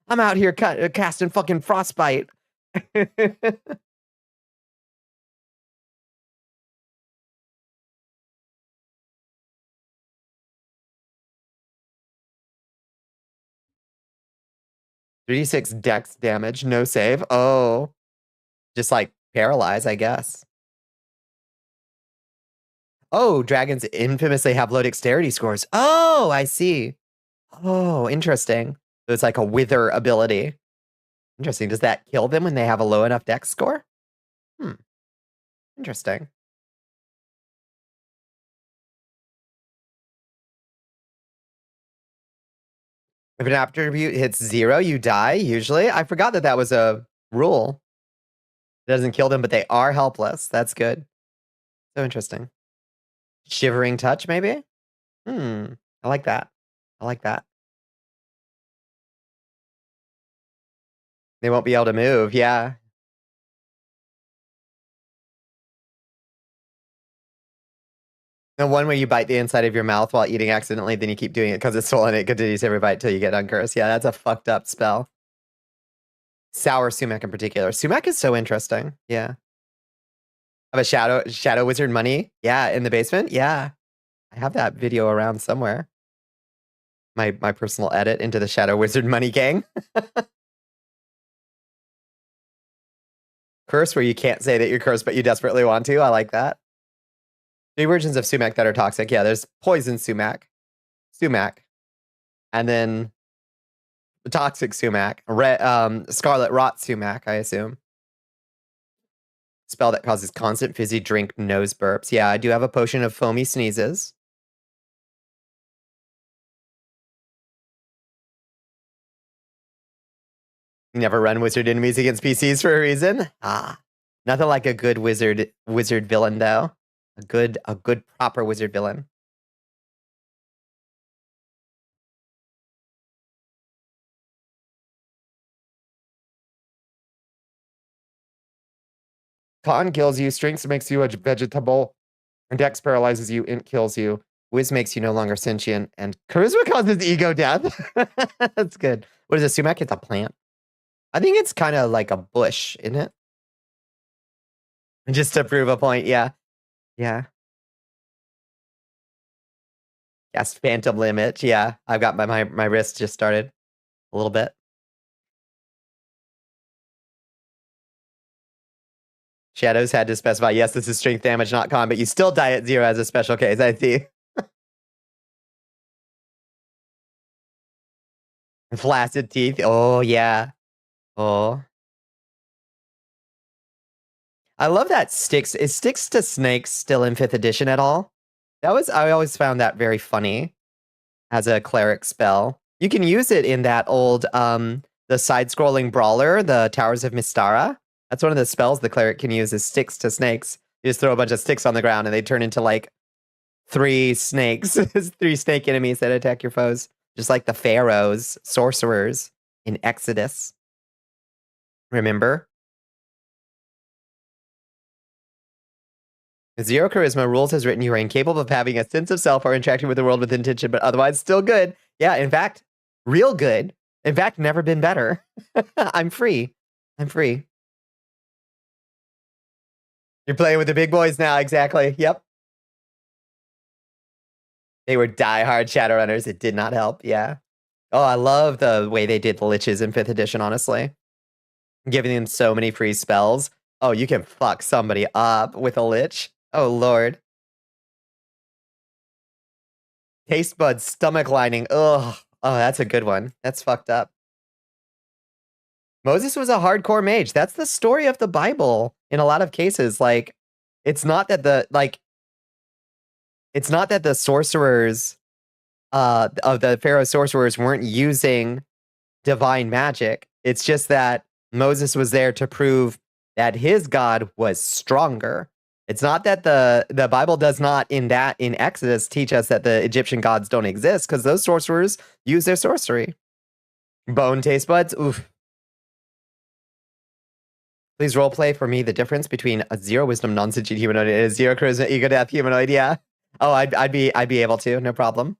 I'm out here casting fucking frostbite. 3d6 dex damage, no save. Oh. Just like paralyze, I guess. Oh, dragons infamously have low dexterity scores. Oh, I see. Oh, interesting. So it's like a wither ability. Interesting. Does that kill them when they have a low enough dex score? Interesting. If an attribute hits 0, you die, usually. I forgot that that was a rule. It doesn't kill them, but they are helpless. That's good. So interesting. Shivering touch, maybe? I like that. I like that. They won't be able to move, yeah. The one where you bite the inside of your mouth while eating accidentally, then you keep doing it because it's swollen. It continues every bite till you get uncursed. Yeah, that's a fucked up spell. Sour sumac in particular. Sumac is so interesting. Yeah. Of a shadow wizard money. Yeah, in the basement. Yeah. I have that video around somewhere. My personal edit into the shadow wizard money gang. curse where you can't say that you're cursed, but you desperately want to. I like that. 3 versions of sumac that are toxic. Yeah, there's poison sumac, and then the toxic sumac, scarlet rot sumac, I assume. Spell that causes constant fizzy drink nose burps. Yeah, I do have a potion of foamy sneezes. Never run wizard enemies against PCs for a reason. Nothing like a good wizard villain though. A good proper wizard villain. Con kills you, strength makes you a vegetable, and dex paralyzes you, int kills you, whiz makes you no longer sentient, and charisma causes ego death. That's good. What is a sumac? It's a plant. I think it's kind of like a bush, isn't it? Just to prove a point, yeah. Yeah. Yes, Phantom Limit. Yeah, I've got my wrist just started a little bit. Shadows had to specify, yes, this is strength damage, not con, but you still die at 0 as a special case, I see. Flaccid teeth. Oh, yeah. Oh. I love that sticks. It sticks to snakes still in 5th edition at all. I always found that very funny as a cleric spell. You can use it in that old, the side-scrolling brawler, the Towers of Mystara. That's one of the spells the cleric can use is sticks to snakes. You just throw a bunch of sticks on the ground and they turn into like 3 snakes. 3 snake enemies that attack your foes. Just like the pharaohs, sorcerers in Exodus. Remember? 0 charisma, rules has written you are incapable of having a sense of self or interacting with the world with intention, but otherwise still good. Yeah, in fact, real good. In fact, never been better. I'm free. I'm free. You're playing with the big boys now, exactly. Yep. They were diehard Shadowrunners. It did not help, yeah. Oh, I love the way they did the liches in 5th edition, honestly. Giving them so many free spells. Oh, you can fuck somebody up with a lich. Oh, Lord. Taste buds, stomach lining. Ugh. Oh, that's a good one. That's fucked up. Moses was a hardcore mage. That's the story of the Bible in a lot of cases. Like, it's not that the sorcerers of the Pharaoh sorcerers weren't using divine magic. It's just that Moses was there to prove that his God was stronger. It's not that the Bible does not in Exodus teach us that the Egyptian gods don't exist, because those sorcerers use their sorcery. Bone taste buds. Oof. Please roleplay for me the difference between a 0 wisdom non-sentient humanoid and a 0 charisma ego death humanoid. Yeah. Oh, I'd be able to, no problem.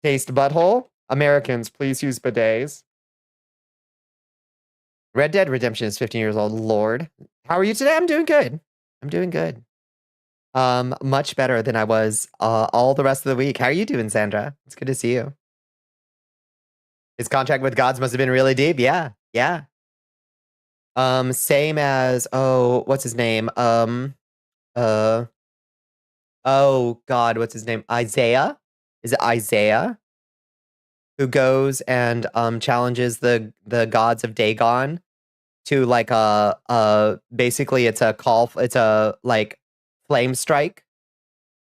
Taste butthole. Americans, please use bidets. Red Dead Redemption is 15 years old. Lord. How are you today? I'm doing good. I'm doing good. Much better than I was all the rest of the week. How are you doing, Sandra? It's good to see you. His contract with gods must have been really deep. Yeah. Yeah. Same as, oh, what's his name? Oh God, what's his name? Isaiah? Is it Isaiah? Who goes and challenges the gods of Dagon to like basically it's a like flame strike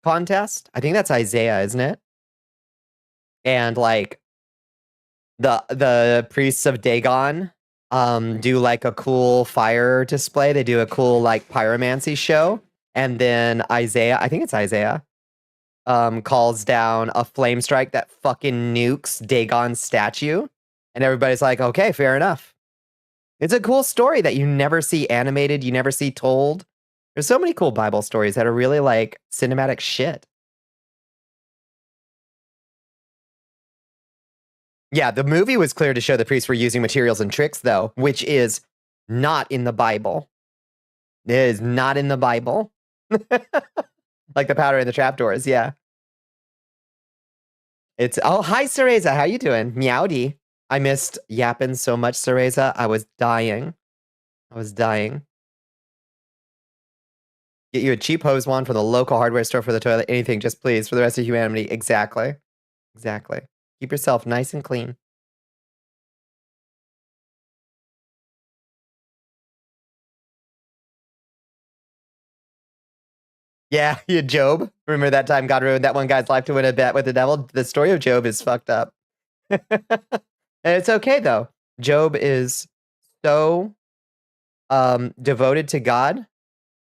contest. I think that's Isaiah, isn't it? And like the priests of Dagon do like a cool fire display. They do a cool like pyromancy show. And then Isaiah, I think it's Isaiah, calls down a flame strike that fucking nukes Dagon's statue. And everybody's like, okay, fair enough. It's a cool story that you never see animated, you never see told. There's so many cool Bible stories that are really like cinematic shit. Yeah, the movie was clear to show the priests were using materials and tricks, though, which is not in the Bible. It is not in the Bible. Like the powder in the trapdoors, yeah. It's oh hi Cereza, how you doing? Meowdy. I missed yapping so much, Cereza. I was dying. I was dying. Get you a cheap hose wand from the local hardware store for the toilet. Anything, just please, for the rest of humanity. Exactly. Exactly. Keep yourself nice and clean. Yeah, you Job. Remember that time God ruined that one guy's life to win a bet with the devil? The story of Job is fucked up. And it's okay though. Job is so devoted to God.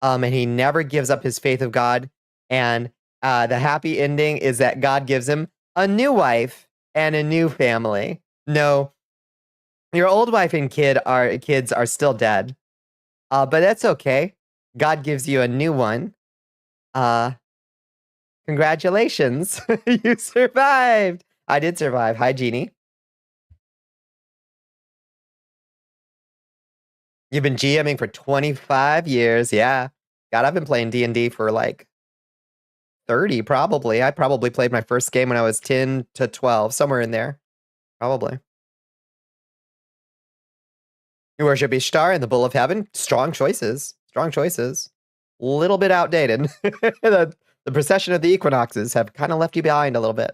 And he never gives up his faith of God. And the happy ending is that God gives him a new wife and a new family. No, your old wife and kids are still dead. But that's okay. God gives you a new one. Congratulations. You survived. I did survive. Hi, Jeannie. You've been GMing for 25 years. Yeah. God, I've been playing D&D for like 30 probably. I probably played my first game when I was 10 to 12, somewhere in there. Probably. You worship Ishtar and the Bull of Heaven. Strong choices. Strong choices. Little bit outdated. The procession of the equinoxes have kind of left you behind a little bit.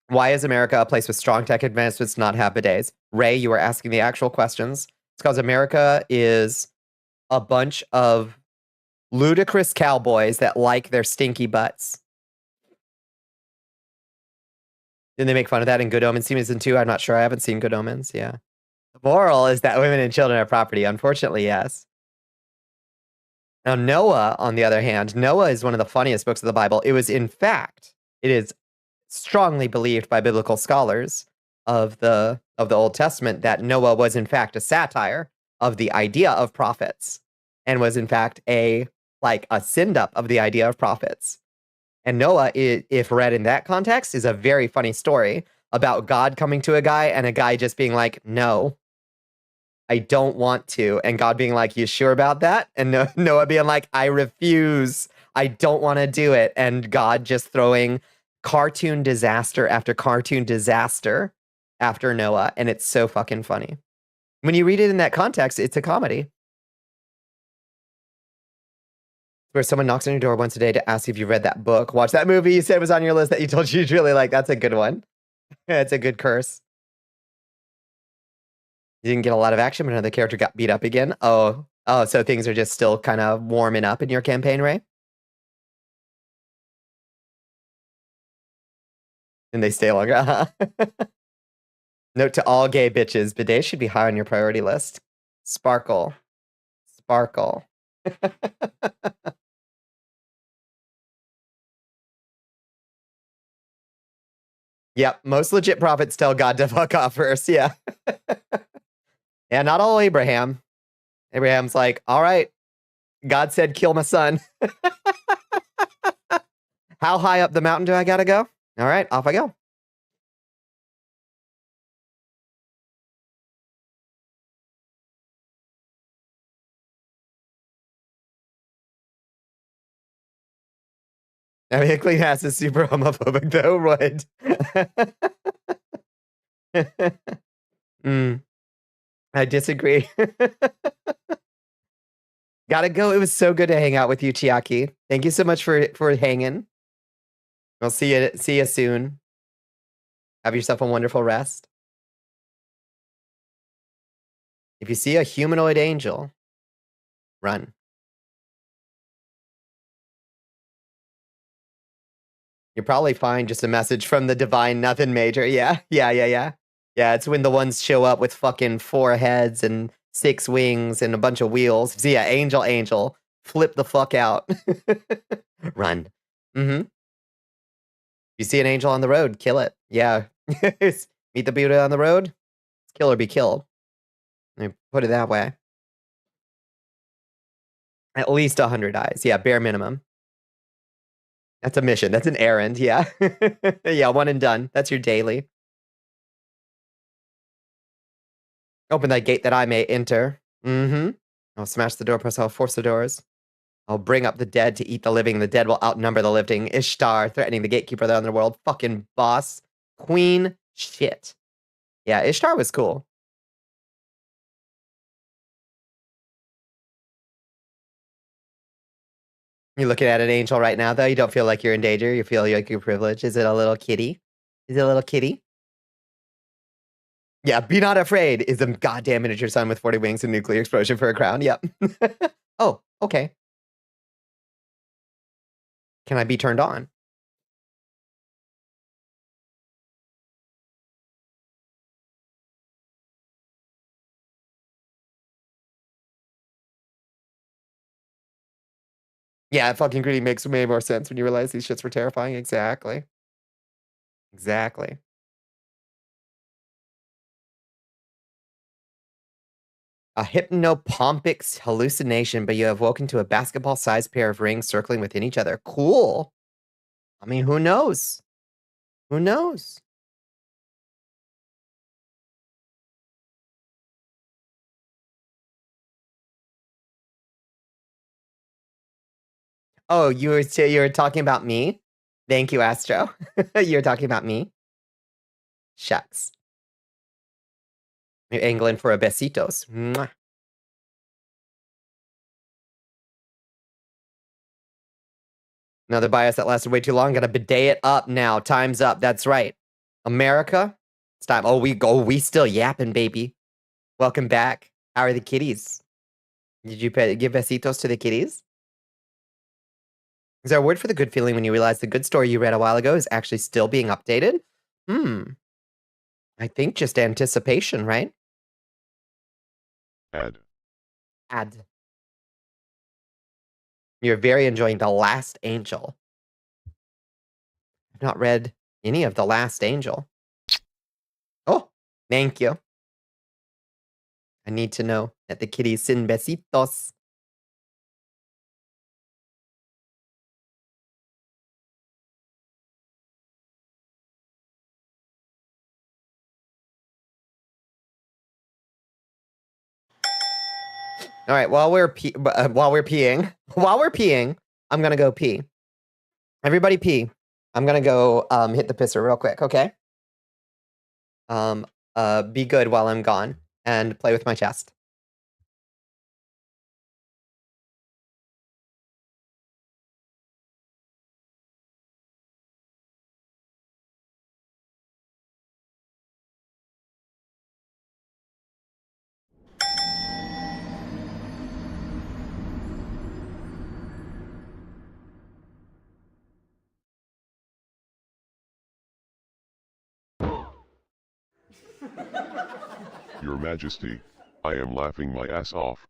Why is America a place with strong tech advancements not have bidets? Ray, you were asking the actual questions. It's because America is a bunch of ludicrous cowboys that like their stinky butts. Didn't they make fun of that in Good Omens season 2? I'm not sure. I haven't seen Good Omens. Yeah. The moral is that women and children are property. Unfortunately, yes. Now, Noah, on the other hand, Noah is one of the funniest books of the Bible. It is strongly believed by biblical scholars of the Old Testament that Noah was in fact a satire of the idea of prophets and was in fact a send up of the idea of prophets. And Noah, if read in that context, is a very funny story about God coming to a guy and a guy just being like, no, I don't want to. And God being like, you sure about that? And Noah being like, I refuse. I don't want to do it. And God just throwing cartoon disaster after cartoon disaster after Noah. And it's so fucking funny. When you read it in that context, it's a comedy. Where someone knocks on your door once a day to ask if you read that book. Watch that movie you said was on your list that you told you'd really like. That's a good one. It's a good curse. You didn't get a lot of action, but another character got beat up again. Oh, so things are just still kind of warming up in your campaign, Ray? And they stay longer. Note to all gay bitches, bidets should be high on your priority list. Sparkle. Sparkle. Yep, most legit prophets tell God to fuck off first, yeah. Yeah, not all Abraham. Abraham's like, all right, God said kill my son. How high up the mountain do I gotta go? All right, off I go. I mean, clean ass is super homophobic, though, right? I disagree. Gotta go. It was so good to hang out with you, Chiaki. Thank you so much for hanging. I'll see you soon. Have yourself a wonderful rest. If you see a humanoid angel, run. You'll probably find just a message from the divine nothing major. Yeah. Yeah, it's when the ones show up with fucking 4 heads and 6 wings and a bunch of wheels. See, yeah, angel, flip the fuck out. Run. If you see an angel on the road, kill it. Yeah. Meet the Buddha on the road, kill or be killed. Let me put it that way. At least 100 eyes. Yeah, bare minimum. That's a mission. That's an errand. Yeah. Yeah, one and done. That's your daily. Open that gate that I may enter. I'll smash the door, press I'll force the doors. I'll bring up the dead to eat the living. The dead will outnumber the living. Ishtar, threatening the gatekeeper of the underworld. Fucking boss. Queen shit. Yeah, Ishtar was cool. You're looking at an angel right now, though. You don't feel like you're in danger. You feel like you're privileged. Is it a little kitty? Is it a little kitty? Yeah, be not afraid is a goddamn miniature sun with 40 wings and nuclear explosion for a crown. Yep. Oh, okay. Can I be turned on? Yeah, fucking greedy makes way more sense when you realize these shits were terrifying. Exactly. Exactly. A hypnopompic hallucination, but you have woken to a basketball-sized pair of rings circling within each other. Cool. I mean, who knows? Who knows? Oh, you were talking about me? Thank you, Astro. You're talking about me? Shucks. You're angling for a besitos. Mwah. Another bias that lasted way too long. Gotta bidet it up now. Time's up. That's right. America, it's time. Oh, we still yapping, baby. Welcome back. How are the kitties? Did you give besitos to the kitties? Is there a word for the good feeling when you realize the good story you read a while ago is actually still being updated? I think just anticipation, right? Add. Add. You're very enjoying The Last Angel. I've not read any of The Last Angel. Oh, thank you. I need to know that the kitties sin besitos. All right, while we're peeing, I'm gonna go pee. Everybody pee. I'm gonna go hit the pisser real quick, okay? Be good while I'm gone and play with my chest. Your Majesty, I am laughing my ass off.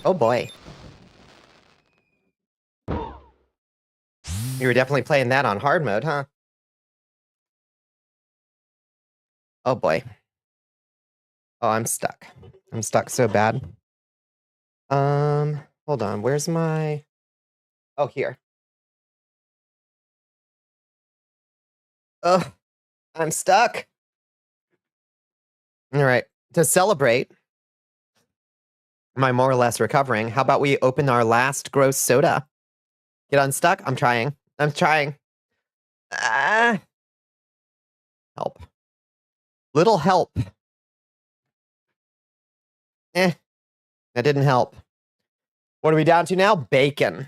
Oh boy. You were definitely playing that on hard mode, huh? Oh boy. Oh, I'm stuck. I'm stuck so bad. Hold on. Where's my... Oh, here. Ugh. I'm stuck. All right. To celebrate my more or less recovering, how about we open our last gross soda? Get unstuck? I'm trying. I'm trying. Ah. Help. Little help. That didn't help. What are we down to now? Bacon.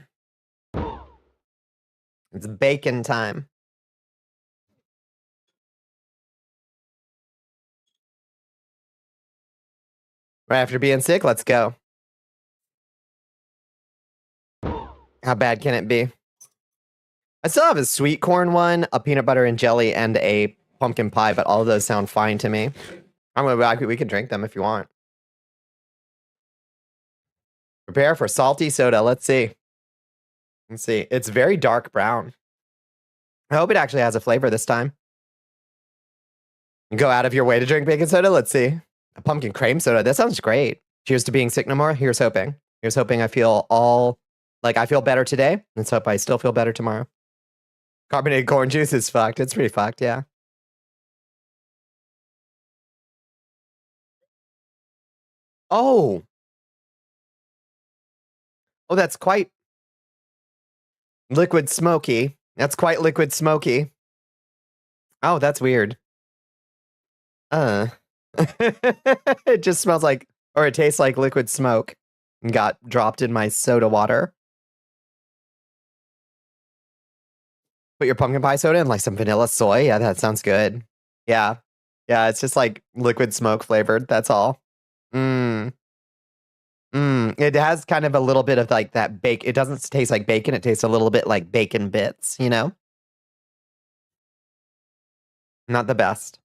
It's bacon time. Right after being sick, let's go. How bad can it be? I still have a sweet corn one, a peanut butter and jelly, and a pumpkin pie, but all of those sound fine to me. We can drink them if you want. Prepare for salty soda. Let's see. Let's see. It's very dark brown. I hope it actually has a flavor this time. Go out of your way to drink bacon soda. Let's see. A pumpkin cream soda. That sounds great. Cheers to being sick no more. Here's hoping. Here's hoping I feel I feel better today. Let's hope I still feel better tomorrow. Carbonated corn juice is fucked. It's pretty fucked, yeah. Oh. Oh, that's quite liquid smoky. That's quite liquid smoky. Oh, that's weird. It just smells like, or it tastes like liquid smoke. Got dropped in my soda water. Put your pumpkin pie soda in like some vanilla soy. Yeah, that sounds good. Yeah. Yeah, it's just like liquid smoke flavored. That's all. It has kind of a little bit of like that bake. It doesn't taste like bacon. It tastes a little bit like bacon bits, you know? Not the best.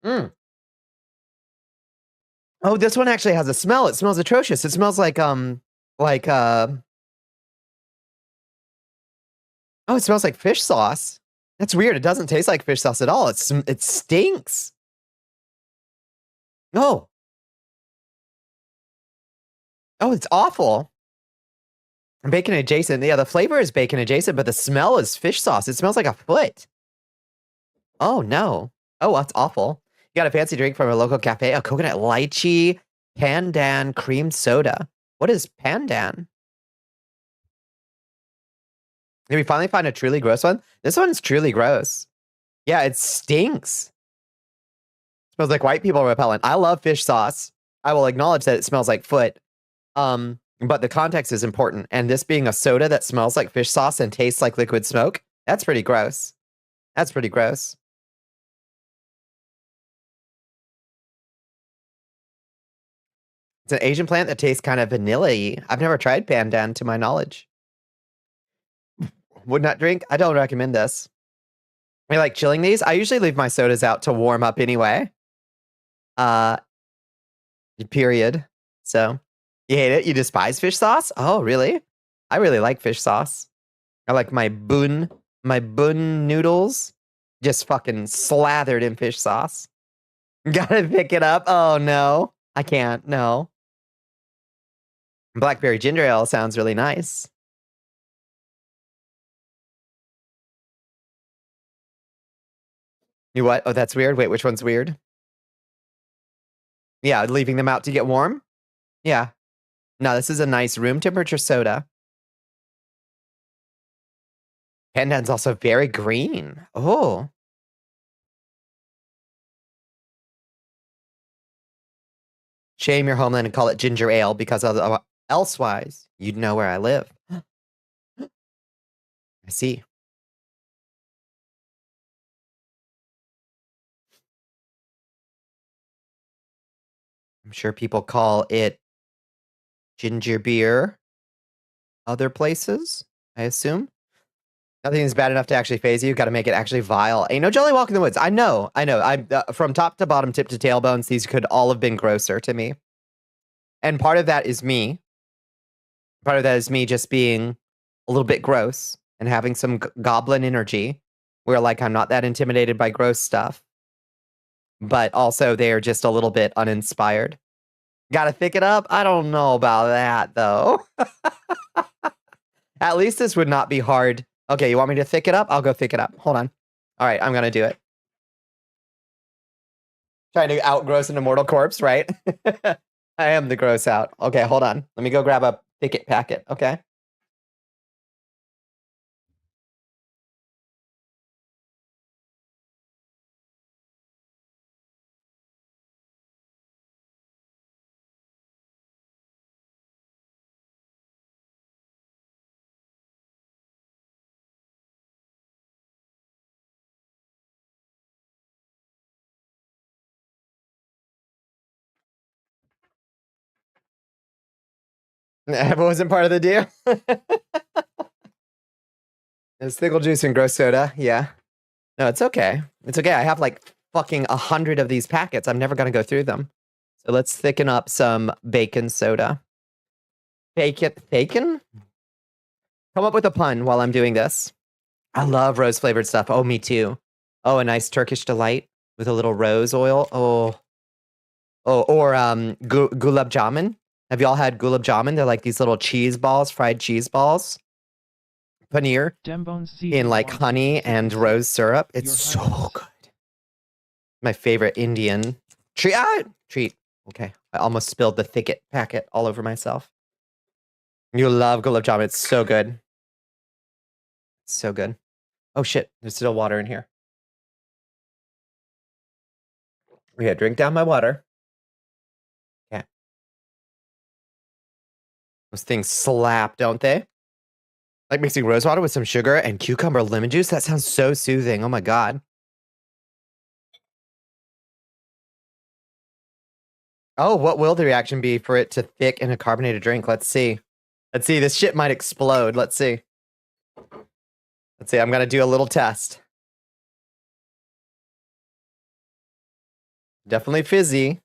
Oh, this one actually has a smell. It smells atrocious. It smells like oh, it smells like fish sauce. That's weird. It doesn't taste like fish sauce at all. It stinks. Oh. Oh, it's awful. Bacon adjacent. Yeah, the flavor is bacon adjacent, but the smell is fish sauce. It smells like a foot. Oh, no. Oh, that's awful. You got a fancy drink from a local cafe, a coconut lychee pandan cream soda. What is pandan? Did we finally find a truly gross one? This one's truly gross. Yeah, it stinks. Smells like white people repellent. I love fish sauce. I will acknowledge that it smells like foot. But the context is important. And this being a soda that smells like fish sauce and tastes like liquid smoke, that's pretty gross. That's pretty gross. It's an Asian plant that tastes kind of vanilla-y. I've never tried pandan to my knowledge. Would not drink. I don't recommend this. I like chilling these. I usually leave my sodas out to warm up anyway. Period. So, you hate it? You despise fish sauce? Oh, really? I really like fish sauce. I like my bun noodles just fucking slathered in fish sauce. Gotta pick it up. Oh, no. I can't. No. Blackberry ginger ale sounds really nice. You what? Oh, that's weird. Wait, which one's weird? Yeah, leaving them out to get warm? Yeah. No, this is a nice room temperature soda. Pandan's also very green. Oh. Shame your homeland and call it ginger ale because elsewise you'd know where I live. I see. I'm sure people call it ginger beer other places, I assume. Nothing is bad enough to actually phase you. Got to make it actually vile. Ain't no jolly walk in the woods. I know. I'm from top to bottom, tip to tailbones. These could all have been grosser to me. And part of that is me. Part of that is me just being a little bit gross and having some goblin energy where like I'm not that intimidated by gross stuff. But also they are just a little bit uninspired. Gotta pick it up? I don't know about that though. At least this would not be hard. Okay, you want me to thick it up? I'll go thick it up. Hold on. All right, I'm gonna do it. Trying to outgross an immortal corpse, right? I am the gross out. Okay, hold on. Let me go grab a thicket packet, okay? That wasn't part of the deal. There's pickle juice and gross soda, yeah. No, it's okay. It's okay. I have like fucking 100 of these packets. I'm never gonna go through them. So let's thicken up some bacon soda. Bacon? Come up with a pun while I'm doing this. I love rose flavored stuff. Oh, me too. Oh, a nice Turkish delight with a little rose oil. Oh, or gulab jamun. Have y'all had gulab jamun? They're like these little cheese balls, fried cheese balls. Paneer in like honey and rose syrup. It's so good. My favorite Indian treat. Treat. Okay, I almost spilled the thicket packet all over myself. You love gulab jamun. It's so good. So good. Oh shit, there's still water in here. Okay, drink down my water. Okay. Those things slap, don't they? Like mixing rose water with some sugar and cucumber lemon juice? That sounds so soothing. Oh my god. Oh, what will the reaction be for it to thick in a carbonated drink? Let's see. Let's see. This shit might explode. Let's see. Let's see. I'm going to do a little test. Definitely fizzy.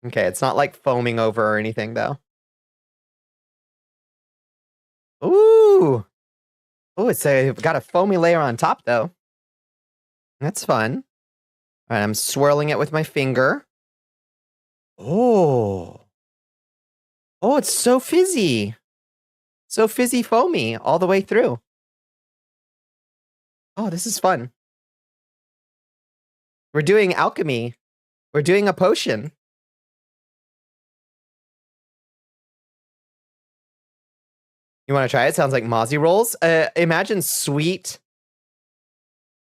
Okay, it's not like foaming over or anything, though. Ooh. Oh, it's got a foamy layer on top, though. That's fun. All right, I'm swirling it with my finger. Oh. Oh, it's so fizzy. So fizzy foamy all the way through. Oh, this is fun. We're doing alchemy. We're doing a potion. You want to try it? Sounds like mozzie rolls. Imagine sweet.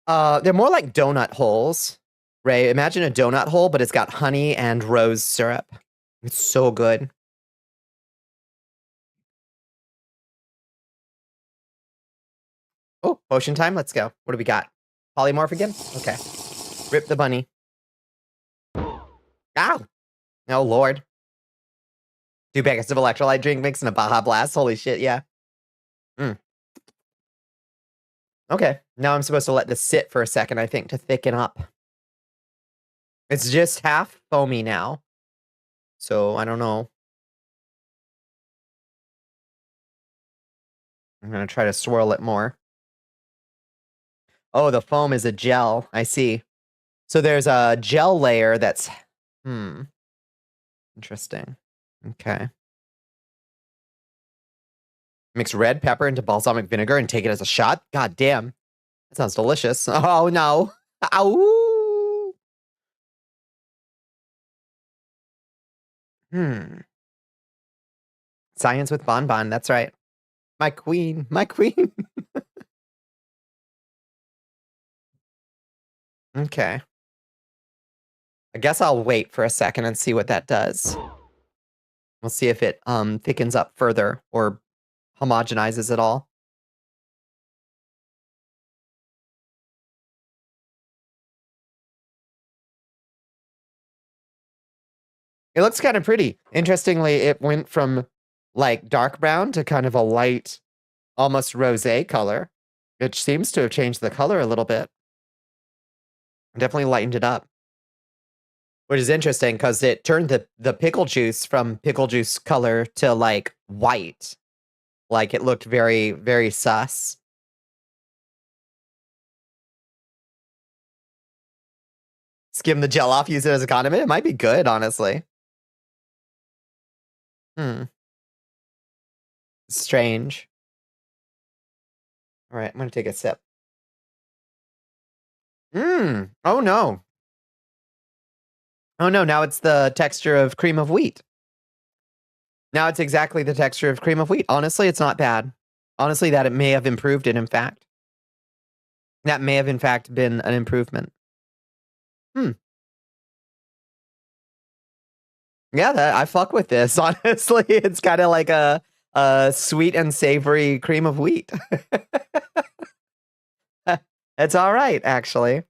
They're more like donut holes, Ray. Imagine a donut hole, but it's got honey and rose syrup. It's so good. Oh, potion time. Let's go. What do we got? Polymorph again? Okay. Rip the bunny. Ow! Oh, Lord. 2 packets of electrolyte drink mix and a Baja Blast. Holy shit, yeah. Okay, now I'm supposed to let this sit for a second, I think, to thicken up. It's just half foamy now. So, I don't know. I'm going to try to swirl it more. Oh, the foam is a gel. I see. So there's a gel layer that's... Interesting. Okay. Mix red pepper into balsamic vinegar and take it as a shot? God damn. That sounds delicious. Oh, no. Ow. Science with Bonbon. That's right. My queen. My queen. Okay. I guess I'll wait for a second and see what that does. We'll see if it thickens up further or homogenizes it all. It looks kind of pretty. Interestingly, it went from like dark brown to kind of a light, almost rosé color, which seems to have changed the color a little bit. Definitely lightened it up. Which is interesting because it turned the pickle juice from pickle juice color to like white. Like it looked very, very sus. Skim the gel off, use it as a condiment. It might be good, honestly. Strange. All right, I'm gonna take a sip. Mmm. Oh no. Oh no, now it's the texture of cream of wheat. Now it's exactly the texture of cream of wheat. Honestly, it's not bad. Honestly, that it may have improved it, in fact. That may have, in fact, been an improvement. Hmm. Yeah, I fuck with this. Honestly, it's kind of like a sweet and savory cream of wheat. It's all right, actually.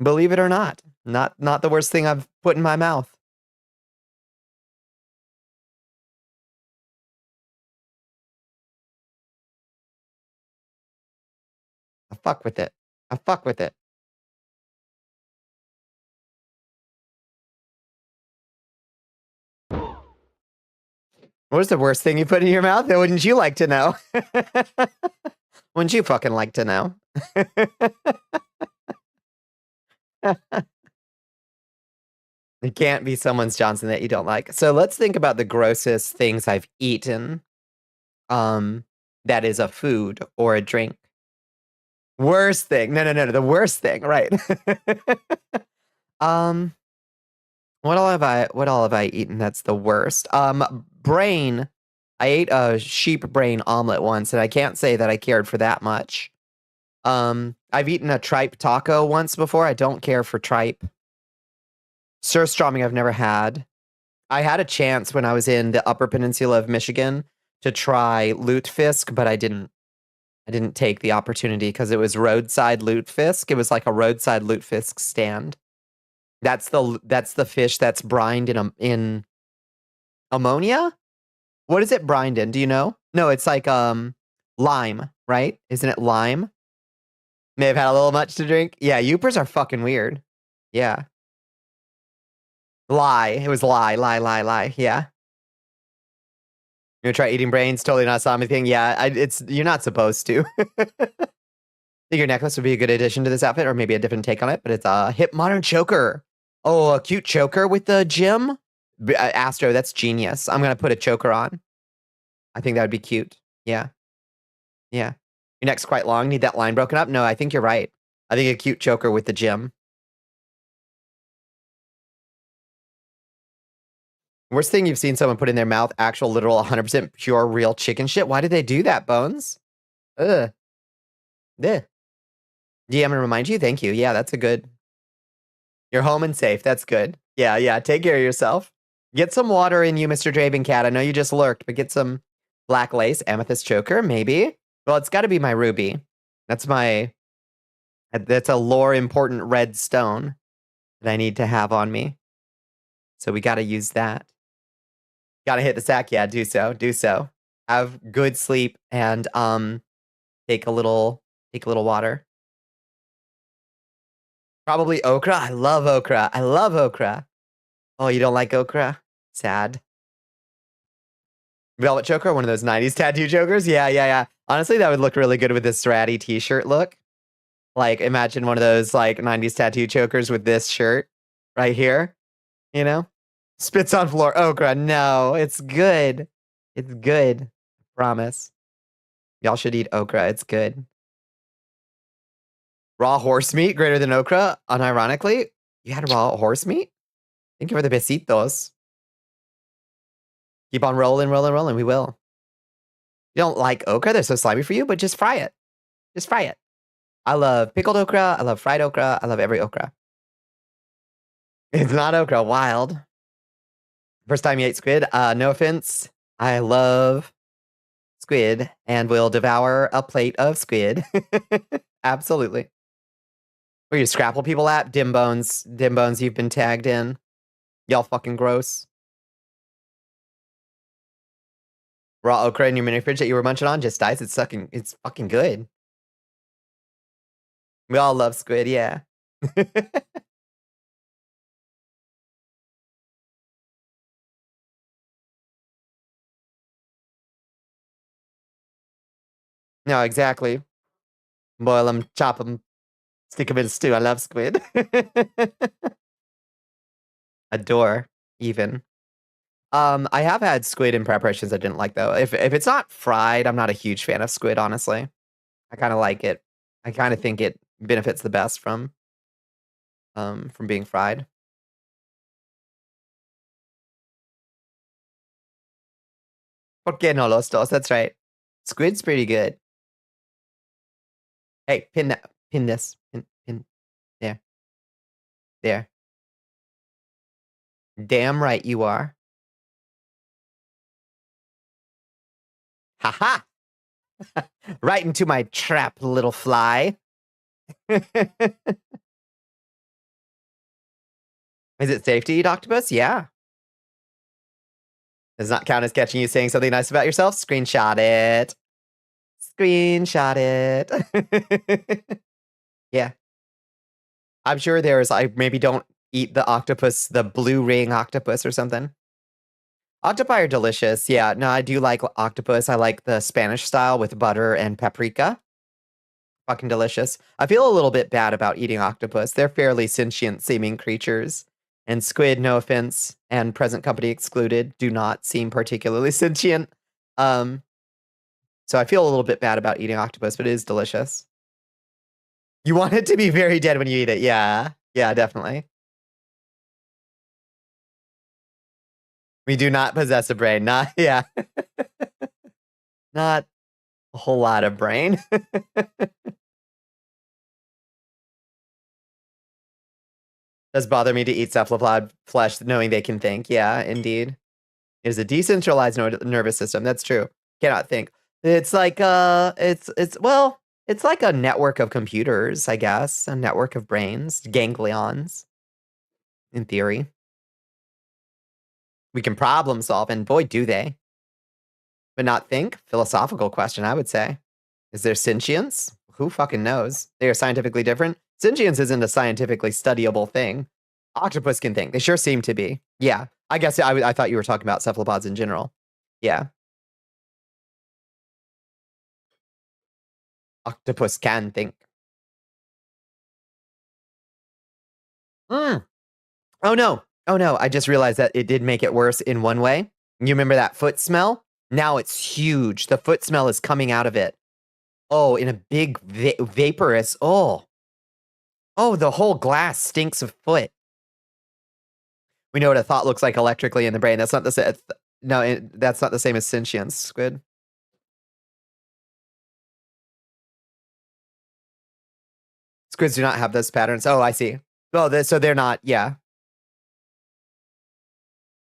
Believe it or not. Not the worst thing I've put in my mouth. I fuck with it. I fuck with it. What was the worst thing you put in your mouth? Wouldn't you like to know? Wouldn't you fucking like to know? It can't be someone's Johnson that you don't like. So let's think about the grossest things I've eaten. That is a food or a drink. Worst thing. No, the worst thing, right. What all have I eaten that's the worst? Brain. I ate a sheep brain omelet once, and I can't say that I cared for that much. I've eaten a tripe taco once before. I don't care for tripe. Surströmming I've never had. I had a chance when I was in the Upper Peninsula of Michigan to try lutefisk, but I didn't take the opportunity because it was roadside lutefisk. It was like a roadside lutefisk stand. That's the fish that's brined in ammonia? What is it brined in? Do you know? No, it's like lime, right? Isn't it lime? May have had a little much to drink. Yeah, Yoopers are fucking weird. Yeah. Lie. It was lie. Yeah. You're gonna try eating brains? Totally not a Sami thing. Yeah, you're not supposed to. I think your necklace would be a good addition to this outfit, or maybe a different take on it, but it's a hip modern choker. Oh, a cute choker with the gem? Astro, that's genius. I'm gonna put a choker on. I think that would be cute. Yeah. Yeah. Your neck's quite long. Need that line broken up? No, I think you're right. I think a cute choker with the gem. Worst thing you've seen someone put in their mouth, actual, literal, 100% pure, real chicken shit? Why did they do that, Bones? Ugh. Yeah. Yeah, I'm gonna remind you. Thank you. Yeah, that's a good. You're home and safe. That's good. Yeah. Take care of yourself. Get some water in you, Mr. Draven Cat. I know you just lurked, but get some black lace, amethyst choker, maybe. Well, it's got to be my ruby. That's a lore important red stone that I need to have on me. So we got to use that. Got to hit the sack. Yeah, do so. Have good sleep and take a little water. Probably okra. I love okra. Oh, you don't like okra? Sad. Velvet choker, one of those 90s tattoo chokers? Yeah. Honestly, that would look really good with this ratty t-shirt look. Like, imagine one of those, like, 90s tattoo chokers with this shirt right here. You know? Spits on floor. Okra, no. It's good. It's good. I promise. Y'all should eat okra. It's good. Raw horse meat greater than okra, unironically. You had raw horse meat? Thank you for the besitos. Keep on rolling. We will. You don't like okra? They're so slimy for you, but just fry it. I love pickled okra. I love fried okra. I love every okra. It's not okra. Wild. First time you ate squid? No offense. I love squid and will devour a plate of squid. Absolutely. Where you scrapple people at? Dim bones, you've been tagged in. Y'all fucking gross. Raw okra in your mini fridge that you were munching on just dies. It's fucking good. We all love squid, yeah. No, exactly. Boil them, chop them, stick them in stew. I love squid. Adore, even. I have had squid in preparations I didn't like though. If it's not fried, I'm not a huge fan of squid, honestly. I kind of like it. I kind of think it benefits the best from being fried. ¿Por qué no los dos? That's right. Squid's pretty good. Hey, pin that. Pin this. Pin. There. There. Damn right you are. Ha ha! Right into my trap, little fly. Is it safe to eat octopus? Yeah. Does not count as catching you saying something nice about yourself? Screenshot it. Screenshot it. Yeah. I'm sure there's, I maybe don't eat the octopus, the blue ring octopus or something. Octopi are delicious. Yeah, no, I do like octopus. I like the Spanish style with butter and paprika. Fucking delicious. I feel a little bit bad about eating octopus. They're fairly sentient seeming creatures. And squid, no offense, and present company excluded, do not seem particularly sentient. So I feel a little bit bad about eating octopus, but it is delicious. You want it to be very dead when you eat it. Yeah. Yeah, definitely. We do not possess a brain. Not, yeah. Not a whole lot of brain. Does bother me to eat cephalopod flesh knowing they can think. Yeah, indeed. It is a decentralized nervous system. That's true. Cannot think. It's like it's like a network of computers, I guess. A network of brains, ganglions. In theory. We can problem solve, and boy, do they. But not think? Philosophical question, I would say. Is there sentience? Who fucking knows? They are scientifically different. Sentience isn't a scientifically studyable thing. Octopus can think. They sure seem to be. Yeah. I guess I thought you were talking about cephalopods in general. Yeah. Octopus can think. Oh no. Oh no. I just realized that it did make it worse in one way. You remember that foot smell? Now it's huge. The foot smell is coming out of it. Oh, in a big vaporous. Oh, the whole glass stinks of foot. We know what a thought looks like electrically in the brain. That's not the same. No, that's not the same as sentience, Squid. Squids do not have those patterns. Oh, I see. Well, so they're not, yeah.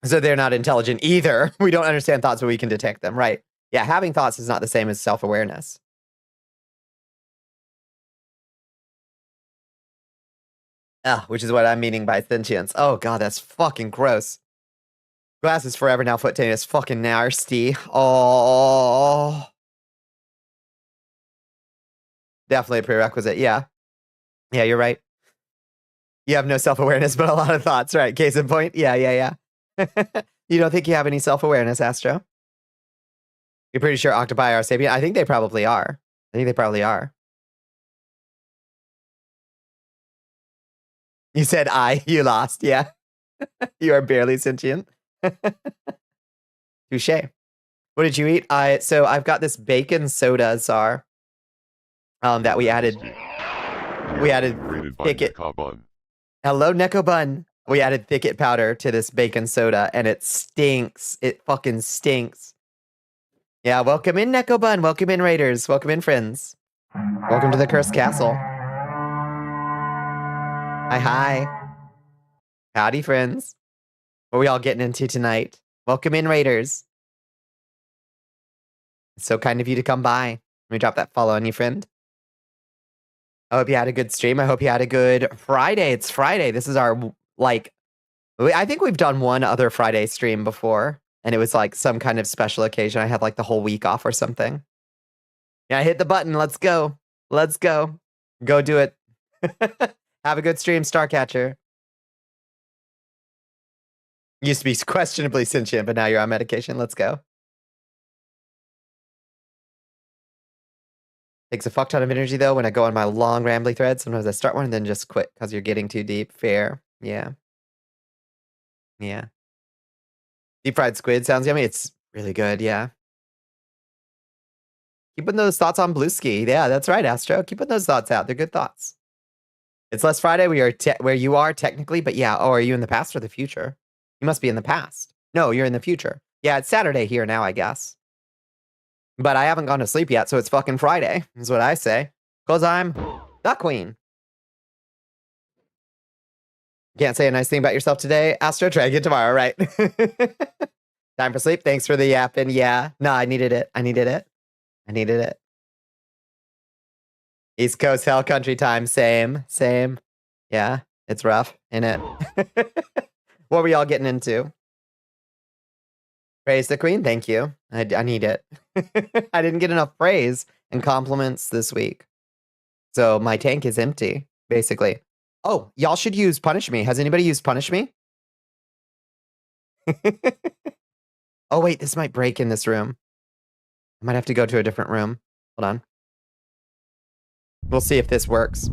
So they're not intelligent either. We don't understand thoughts, but we can detect them, right? Yeah, having thoughts is not the same as self-awareness. Which is what I'm meaning by sentience. Oh god, that's fucking gross. Glass is forever now, foot is fucking nasty. Oh. Definitely a prerequisite, yeah. Yeah, you're right. You have no self-awareness, but a lot of thoughts, right? Case in point. Yeah. You don't think you have any self-awareness, Astro? You're pretty sure octopi are sapient? I think they probably are. You said you lost, yeah. You are barely sentient. Touche. What did you eat? So I've got this bacon soda, Czar. That we added. We added thicket. Hello, Neko Bun. We added thicket powder to this bacon soda, and it stinks. It fucking stinks. Yeah, welcome in, Neko Bun. Welcome in, Raiders. Welcome in, friends. Welcome to the Cursed Castle. Hi. Howdy, friends. What are we all getting into tonight? Welcome in, Raiders. It's so kind of you to come by. Let me drop that follow on you, friend. I hope you had a good stream. I hope you had a good Friday. It's Friday. This is our, I think we've done one other Friday stream before, and it was like some kind of special occasion. I had like the whole week off or something. Yeah, hit the button. Let's go. Go do it. Have a good stream, Starcatcher. Used to be questionably sentient, but now you're on medication. Let's go. Takes a fuck ton of energy, though, when I go on my long, rambly thread. Sometimes I start one and then just quit because you're getting too deep. Fair. Yeah. Deep fried squid sounds yummy. It's really good, yeah. Keep putting those thoughts on Blue Ski. Yeah, that's right, Astro. Keep putting those thoughts out. They're good thoughts. It's less Friday. We are where you are technically, but yeah. Oh, are you in the past or the future? You must be in the past. No, you're in the future. Yeah, it's Saturday here now, I guess. But I haven't gone to sleep yet, so it's fucking Friday, is what I say. Because I'm the queen. Can't say a nice thing about yourself today, Astro. Try again tomorrow, right? Time for sleep. Thanks for the yapping. Yeah. No, I needed it. I needed it. I needed it. East Coast Hell Country time. Same. Same. Yeah. It's rough, ain't it? What were y'all getting into? Praise the queen. Thank you. I need it. I didn't get enough praise and compliments this week. So my tank is empty, basically. Oh, y'all should use Punish Me. Has anybody used Punish Me? Oh, wait, this might break in this room. I might have to go to a different room. Hold on. We'll see if this works.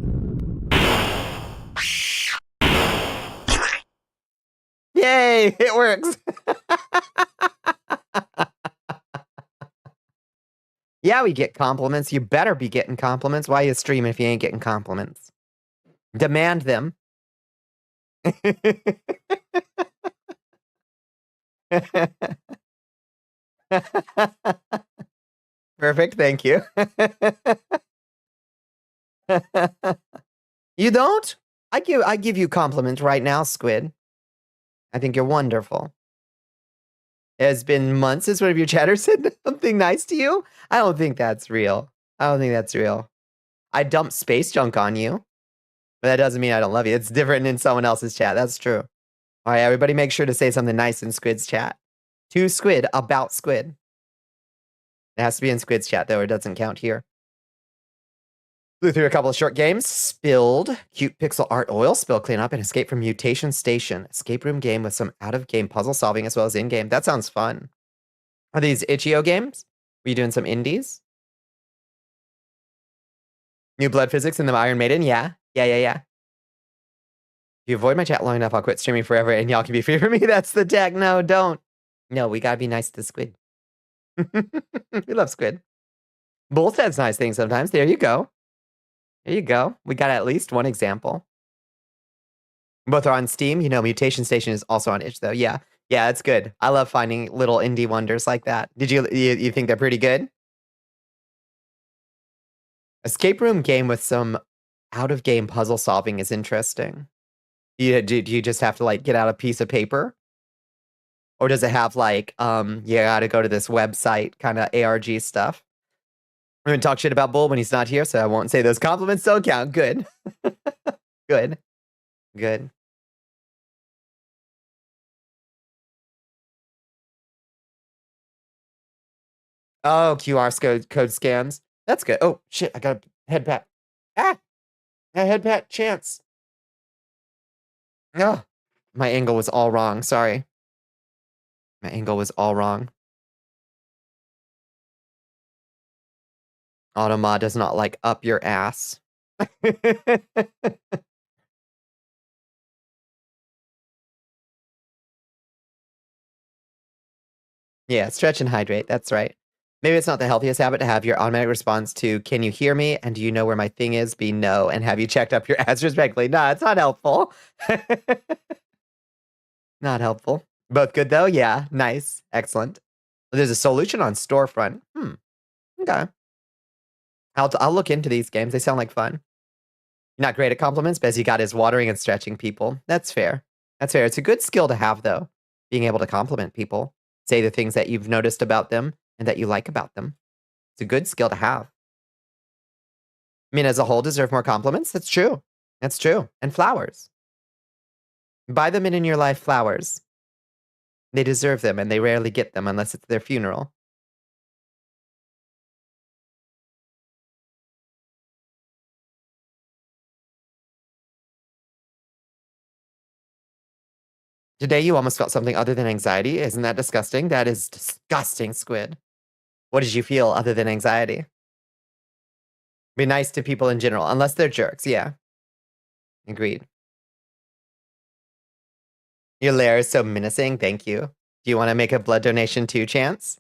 Yay, it works. Yeah, we get compliments. You better be getting compliments. Why you stream if you ain't getting compliments? Demand them. Perfect, thank you. You don't? I give you compliments right now, Squid. I think you're wonderful. It has been months since one of your chatters said something nice to you. I don't think that's real. I don't think that's real. I dumped space junk on you, but that doesn't mean I don't love you. It's different in someone else's chat. That's true. All right, everybody make sure to say something nice in Squid's chat. To Squid about Squid. It has to be in Squid's chat, though. It doesn't count here. Flew through a couple of short games. Spilled. Cute pixel art oil spill cleanup and escape from Mutation Station. Escape room game with some out-of-game puzzle solving as well as in-game. That sounds fun. Are these itch.io games? Were you doing some indies? New Blood Physics and the Iron Maiden? Yeah. Yeah. If you avoid my chat long enough, I'll quit streaming forever and y'all can be free for me. That's the tag. No, don't. No, we gotta be nice to Squid. We love Squid. Bull says nice things sometimes. There you go. There you go. We got at least one example. Both are on Steam. You know, Mutation Station is also on itch, though. Yeah. Yeah, it's good. I love finding little indie wonders like that. Did you think they're pretty good? Escape room game with some out-of-game puzzle solving is interesting. Do you just have to, like, get out a piece of paper? Or does it have, like, you gotta go to this website kind of ARG stuff? I'm gonna talk shit about Bull when he's not here, so I won't say those compliments don't count. Good. Good. Good. Oh, QR code scans. That's good. Oh, shit, I got a head pat. Ah! A head pat chance. Oh, my angle was all wrong. Sorry. My angle was all wrong. Automa does not like up your ass. Yeah, stretch and hydrate. That's right. Maybe it's not the healthiest habit to have your automatic response to, can you hear me? And do you know where my thing is? Be no. And have you checked up your ads respectfully? No, it's not helpful. Not helpful. Both good though? Yeah. Nice. Excellent. There's a solution on storefront. Okay. I'll look into these games. They sound like fun. Not great at compliments, but as he got his watering and stretching people. That's fair. That's fair. It's a good skill to have, though. Being able to compliment people. Say the things that you've noticed about them and that you like about them. It's a good skill to have. Men as a whole deserve more compliments. That's true. That's true. And flowers. Buy the men in your life flowers. They deserve them, and they rarely get them unless it's their funeral. Today you almost felt something other than anxiety. Isn't that disgusting? That is disgusting, Squid. What did you feel other than anxiety? Be nice to people in general, unless they're jerks. Yeah. Agreed. Your lair is so menacing. Thank you. Do you want to make a blood donation too, Chance?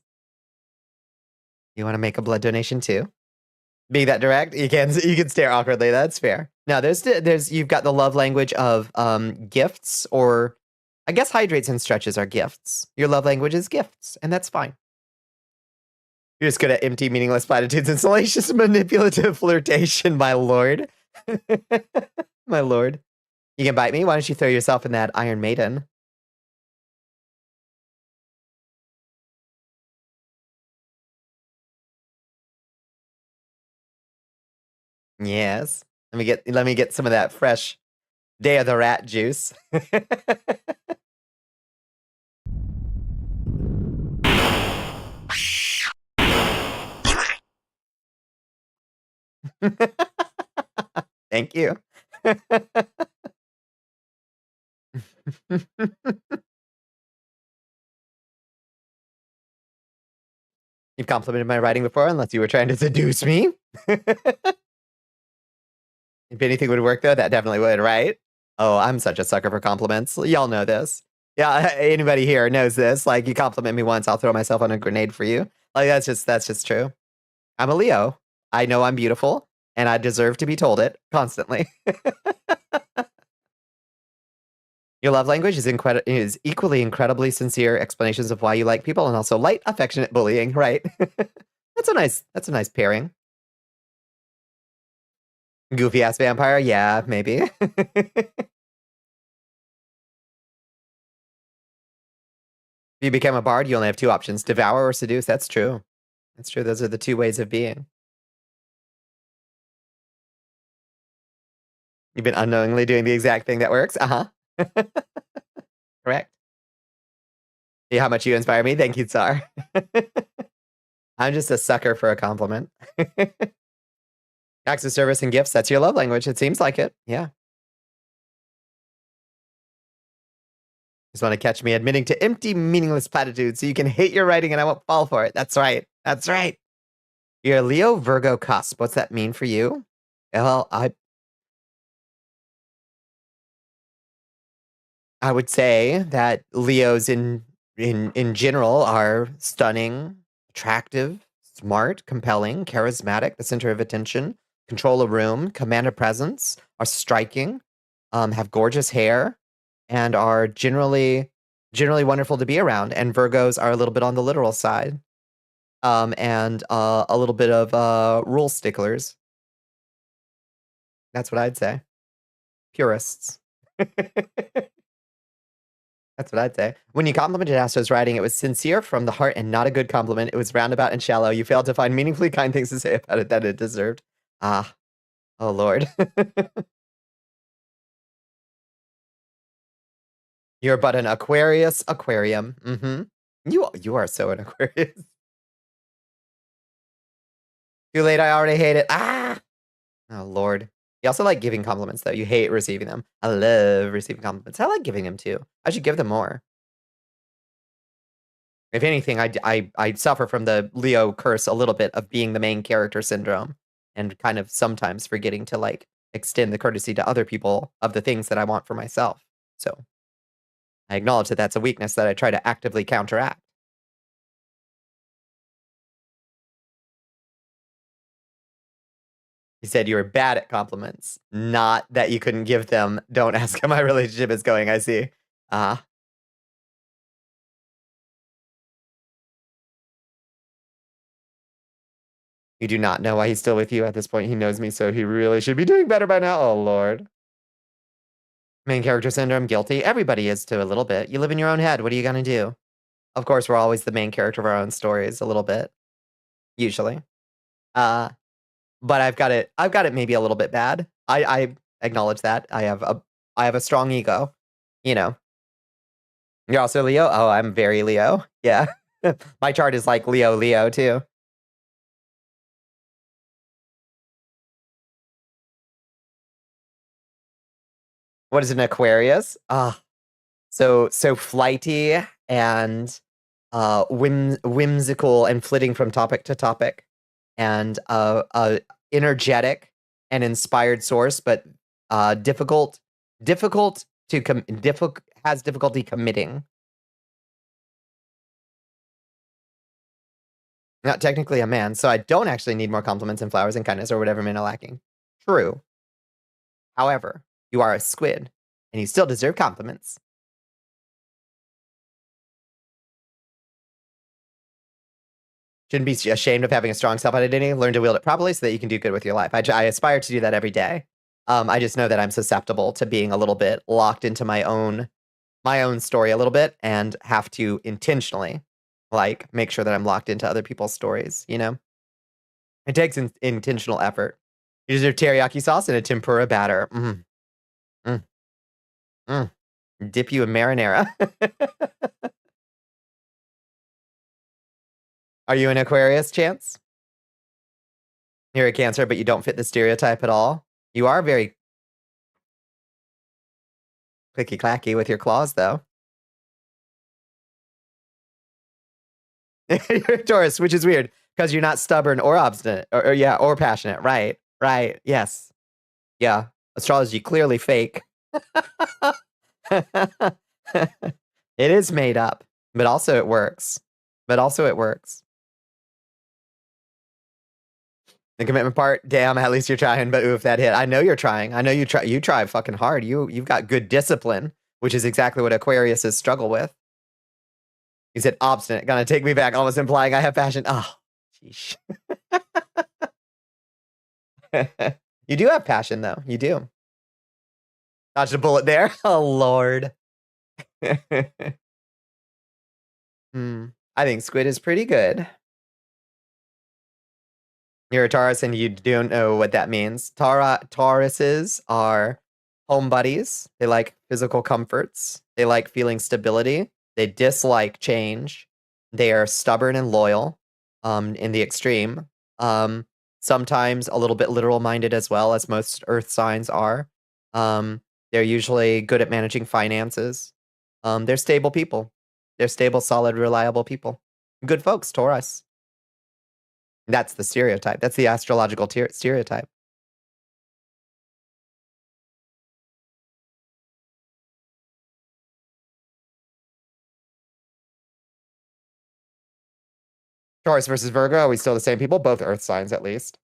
You want to make a blood donation too? Being that direct, you can stare awkwardly. That's fair. No, there's you've got the love language of gifts, or I guess hydrates and stretches are gifts. Your love language is gifts, and that's fine. You're just good at empty, meaningless platitudes and salacious, manipulative flirtation, my lord. My lord. You can bite me? Why don't you throw yourself in that Iron Maiden? Yes. Let me get some of that fresh Day of the Rat juice. Thank you. You've complimented my writing before, unless you were trying to seduce me. If anything would work, though, that definitely would, right? Oh, I'm such a sucker for compliments. Y'all know this. Yeah, anybody here knows this. Like, you compliment me once, I'll throw myself on a grenade for you. Like, that's just true. I'm a Leo. I know I'm beautiful, and I deserve to be told it constantly. Your love language is equally incredibly sincere explanations of why you like people, and also light, affectionate bullying, right? That's a nice pairing. Goofy ass vampire, yeah, maybe. If you become a bard, you only have two options: devour or seduce. That's true. That's true. Those are the two ways of being. You've been unknowingly doing the exact thing that works. Correct. Yeah, how much you inspire me. Thank you, Tsar. I'm just a sucker for a compliment. Acts of service and gifts, that's your love language. It seems like it. Yeah. Just want to catch me admitting to empty, meaningless platitudes so you can hate your writing and I won't fall for it. That's right. That's right. You're a Leo Virgo cusp. What's that mean for you? Well, I would say that Leos in general are stunning, attractive, smart, compelling, charismatic, the center of attention, control a room, command a presence, are striking, have gorgeous hair, and are generally wonderful to be around. And Virgos are a little bit on the literal side, and a little bit of rule sticklers. That's what I'd say. Purists. That's what I'd say. When you complimented Astro's writing, it was sincere from the heart and not a good compliment. It was roundabout and shallow. You failed to find meaningfully kind things to say about it that it deserved. Ah. Oh, Lord. You're but an Aquarius aquarium. Mm-hmm. You are so an Aquarius. Too late, I already hate it. Ah! Oh, Lord. You also like giving compliments, though. You hate receiving them. I love receiving compliments. I like giving them, too. I should give them more. If anything, I suffer from the Leo curse a little bit of being the main character syndrome and kind of sometimes forgetting to, like, extend the courtesy to other people of the things that I want for myself. So I acknowledge that that's a weakness that I try to actively counteract. You said you were bad at compliments, not that you couldn't give them. Don't ask how my relationship is going, I see. You do not know why he's still with you at this point. He knows me, so he really should be doing better by now. Oh, Lord. Main character syndrome, guilty. Everybody is to a little bit. You live in your own head. What are you going to do? Of course, we're always the main character of our own stories, a little bit. Usually. But I've got it maybe a little bit bad. I acknowledge that. I have a strong ego. You know. You're also Leo? Oh, I'm very Leo. Yeah. My chart is like Leo, too. What is an Aquarius? So flighty and whimsical and flitting from topic to topic, and energetic and inspired source, but has difficulty committing. Not technically a man, so I don't actually need more compliments and flowers and kindness or whatever men are lacking. True. However, you are a squid, and you still deserve compliments. Shouldn't be ashamed of having a strong self-identity. Learn to wield it properly so that you can do good with your life. I aspire to do that every day. I just know that I'm susceptible to being a little bit locked into my own story a little bit and have to intentionally, like, make sure that I'm locked into other people's stories, you know? It takes intentional effort. You deserve teriyaki sauce and a tempura batter. Mm. Mm. Mm. Dip you in marinara. Are you an Aquarius, Chance? You're a Cancer, but you don't fit the stereotype at all. You are very clicky-clacky with your claws, though. You're a Taurus, which is weird, because you're not stubborn or obstinate, or passionate. Right, yes. Yeah, astrology clearly fake. It is made up, but also it works. The commitment part, damn, at least you're trying, but oof, that hit. I know you're trying. I know you try fucking hard. You've got good discipline, which is exactly what Aquariuses struggle with. You said obstinate, gonna take me back, almost implying I have passion. Oh, sheesh. You do have passion, though. You do. Dodged a bullet there. Oh, Lord. I think squid is pretty good. You're a Taurus and you don't know what that means. Tauruses are home buddies. They like physical comforts. They like feeling stability. They dislike change. They are stubborn and loyal in the extreme. Sometimes a little bit literal-minded as well, as most Earth signs are. They're usually good at managing finances. They're stable people. They're stable, solid, reliable people. Good folks, Taurus. That's the stereotype. That's the astrological stereotype. Taurus versus Virgo, are we still the same people? Both Earth signs, at least.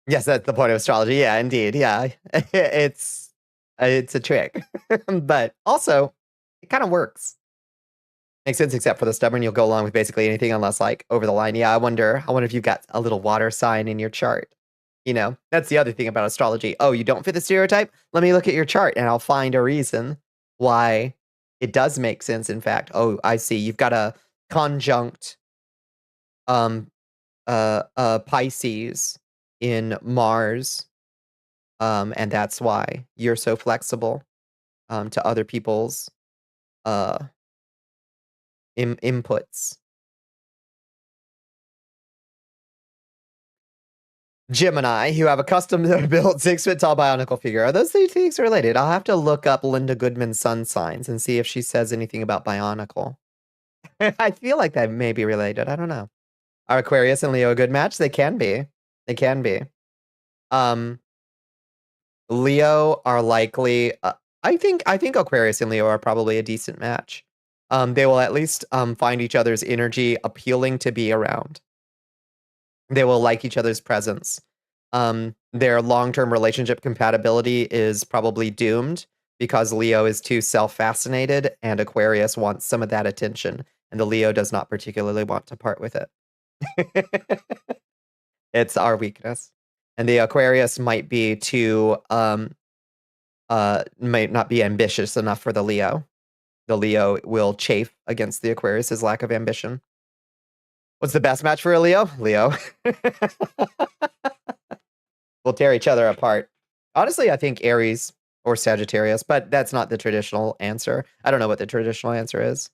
Yes, that's the point of astrology. Yeah, indeed. Yeah. It's a trick. But also, it kind of works. Makes sense, except for the stubborn. You'll go along with basically anything unless, like, over the line. Yeah, I wonder if you've got a little water sign in your chart. You know, that's the other thing about astrology. Oh, you don't fit the stereotype? Let me look at your chart and I'll find a reason why it does make sense, in fact. Oh, I see. You've got a conjunct Pisces in Mars. And that's why you're so flexible to other people's inputs. Gemini, you have a custom-built 6-foot-tall bionicle figure. Are those two things related? I'll have to look up Linda Goodman's sun signs and see if she says anything about bionicle. I feel like that may be related. I don't know. Are Aquarius and Leo a good match? They can be. They can be. Leo are likely... I think Aquarius and Leo are probably a decent match. They will at least find each other's energy appealing to be around. They will like each other's presence. Their long-term relationship compatibility is probably doomed because Leo is too self-fascinated and Aquarius wants some of that attention, and the Leo does not particularly want to part with it. It's our weakness. And the Aquarius might be too might not be ambitious enough for the Leo. The Leo will chafe against the Aquarius's lack of ambition. What's the best match for a Leo? Leo. We'll tear each other apart. Honestly, I think Aries or Sagittarius, but that's not the traditional answer. I don't know what the traditional answer is.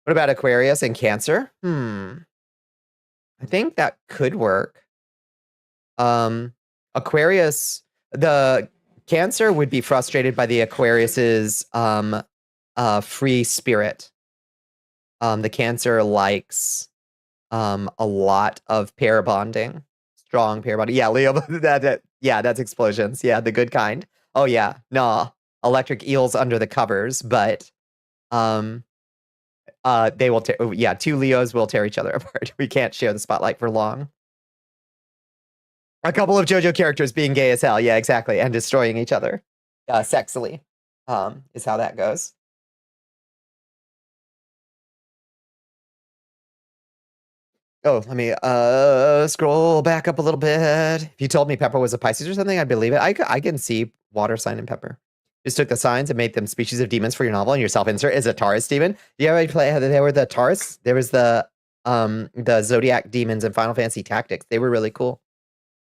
What about Aquarius and Cancer? I think that could work. Aquarius, the Cancer would be frustrated by the Aquarius's free spirit. The Cancer likes a lot of pair bonding, strong pair bonding. Yeah, Leo. Yeah, that's explosions. Yeah, the good kind. Oh yeah, no, electric eels under the covers, but they will tear. Yeah, 2 Leos will tear each other apart. We can't share the spotlight for long. A couple of JoJo characters being gay as hell. Yeah, exactly, and destroying each other, sexily, is how that goes. Oh, let me scroll back up a little bit. If you told me Pepper was a Pisces or something, I'd believe it. I can see water sign in Pepper. Just took the signs and made them species of demons for your novel, and your self-insert is a Taurus demon. Do you ever play how they were the Taurus? There was the Zodiac demons in Final Fantasy Tactics. They were really cool.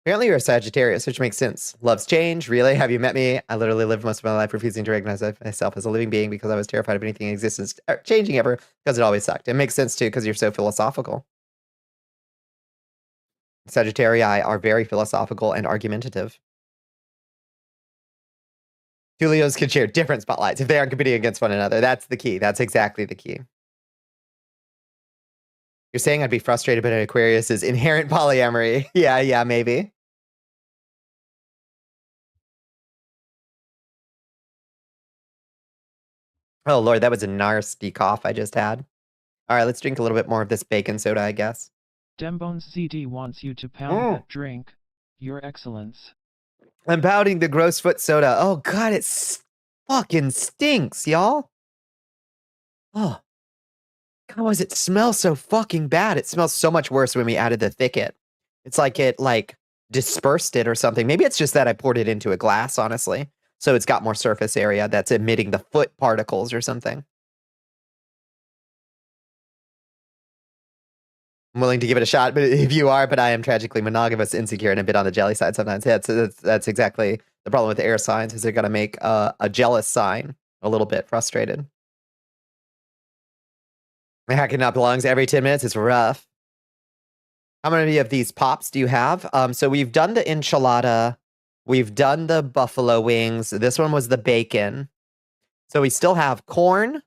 Apparently you're a Sagittarius, which makes sense. Loves change. Really? Have you met me? I literally lived most of my life refusing to recognize myself as a living being because I was terrified of anything in existence changing ever because it always sucked. It makes sense too because you're so philosophical. Sagittarii are very philosophical and argumentative. 2 Leos can share different spotlights if they aren't competing against one another. That's the key. That's exactly the key. You're saying I'd be frustrated, but an Aquarius is inherent polyamory. Yeah, maybe. Oh, Lord, that was a nasty cough I just had. All right, let's drink a little bit more of this bacon soda, I guess. Dembones CD wants you to pound that drink. Your Excellence. I'm pounding the gross foot soda. Oh, God, it fucking stinks, y'all. Oh. God, why does it smell so fucking bad? It smells so much worse when we added the thicket. It's like it, dispersed it or something. Maybe it's just that I poured it into a glass, honestly. So it's got more surface area that's emitting the foot particles or something. I'm willing to give it a shot, but if you are, but I am tragically monogamous, insecure, and a bit on the jelly side sometimes. Yeah, that's exactly the problem with the air signs, is they're going to make a jealous sign a little bit frustrated. Hacking up lungs every 10 minutes is rough. How many of these pops do you have? So we've done the enchilada. We've done the buffalo wings. This one was the bacon. So we still have corn,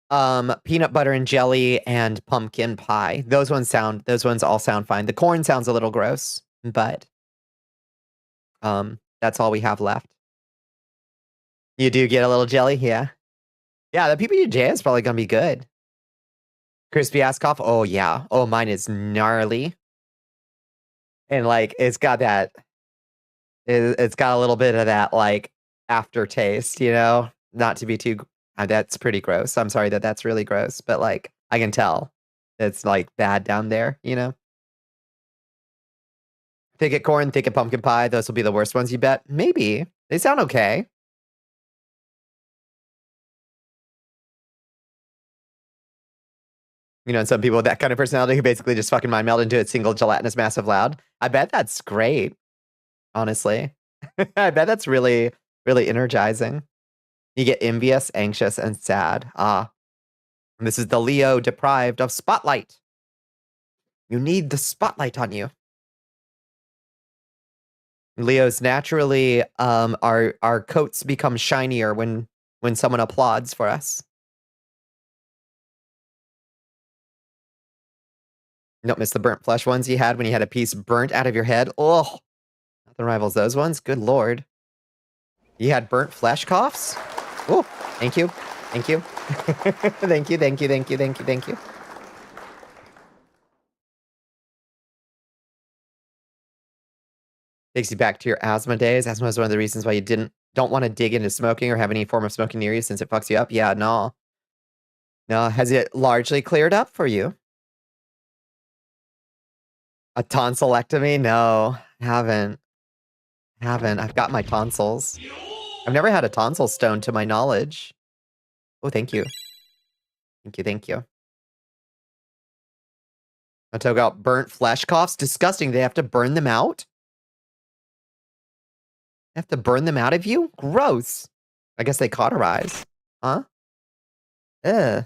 peanut butter and jelly, and pumpkin pie. Those ones all sound fine. The corn sounds a little gross, but that's all we have left. You do get a little jelly? Yeah. Yeah, the PB&J is probably gonna be good. Crispy ass cough? Oh yeah. Oh, mine is gnarly. And it's got that, it's got a little bit of that aftertaste, not to be too, that's pretty gross. I'm sorry that's really gross, but I can tell it's bad down there, Thicket corn, thicket pumpkin pie. Those will be the worst ones, you bet? Maybe. They sound okay. And some people with that kind of personality who basically just fucking mind meld into a single gelatinous mass of loud. I bet that's great, honestly. I bet that's really, really energizing. You get envious, anxious, and sad. And this is the Leo deprived of spotlight. You need the spotlight on you. Leos naturally, our coats become shinier when someone applauds for us. Don't miss the burnt flesh ones you had when you had a piece burnt out of your head. Oh, nothing rivals those ones. Good Lord. You had burnt flesh coughs? Oh, thank you. Thank you. Thank you, thank you, thank you, thank you, thank you. Takes you back to your asthma days. Asthma is one of the reasons why you don't want to dig into smoking or have any form of smoking near you since it fucks you up. Yeah, no. No, has it largely cleared up for you? A tonsillectomy? No, haven't. I've got my tonsils. I've never had a tonsil stone to my knowledge. Oh, thank you. Thank you, thank you. I talk about burnt flesh coughs. Disgusting. They have to burn them out? They have to burn them out of you? Gross. I guess they cauterize. Huh? Ugh.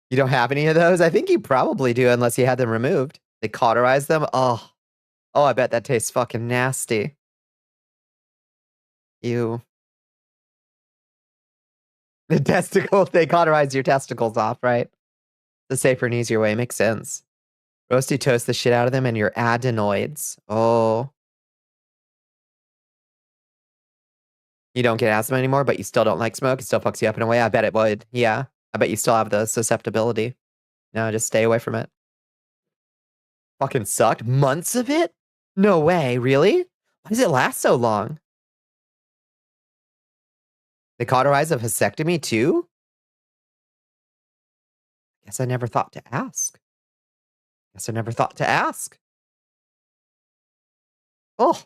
You don't have any of those? I think you probably do, unless you had them removed. They cauterize them? Oh. Oh, I bet that tastes fucking nasty. Ew. The testicles, they cauterize your testicles off, right? The safer and easier way. Makes sense. Roasty toast the shit out of them and your adenoids. Oh. You don't get asthma anymore, but you still don't like smoke. It still fucks you up in a way. I bet it would. Yeah. I bet you still have the susceptibility. No, just stay away from it. Fucking sucked. Months of it? No way. Really? Why does it last so long? They cauterize a vasectomy too? Guess I never thought to ask. Oh.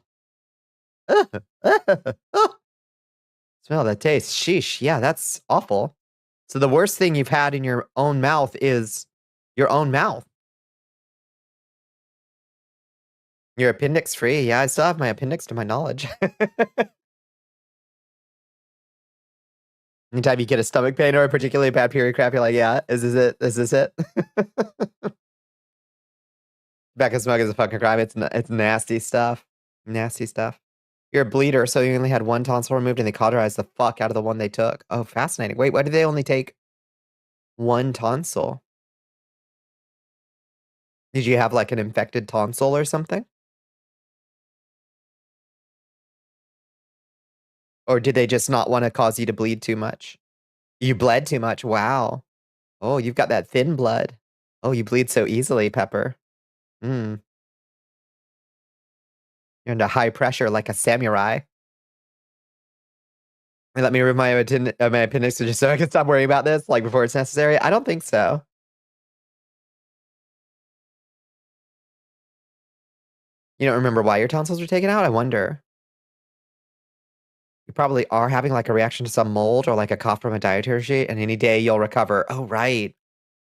Oh. Smell that taste. Sheesh. Yeah, that's awful. So the worst thing you've had in your own mouth is your own mouth. Your appendix free. Yeah, I still have my appendix to my knowledge. Anytime you get a stomach pain or a particularly bad period crap, you're like, yeah, is this it? Is this it? Tobacco smoke is a fucking crime. It's nasty stuff. Nasty stuff. You're a bleeder, so you only had one tonsil removed and they cauterized the fuck out of the one they took. Oh, fascinating. Wait, why did they only take one tonsil? Did you have like an infected tonsil or something? Or did they just not want to cause you to bleed too much? You bled too much. Wow. Oh, you've got that thin blood. Oh, you bleed so easily, Pepper. Mm. You're under high pressure like a samurai. And let me remove my appendix just so I can stop worrying about this, like before it's necessary. I don't think so. You don't remember why your tonsils were taken out? I wonder. You probably are having like a reaction to some mold or like a cough from a dietary sheet, and any day you'll recover. Oh, right.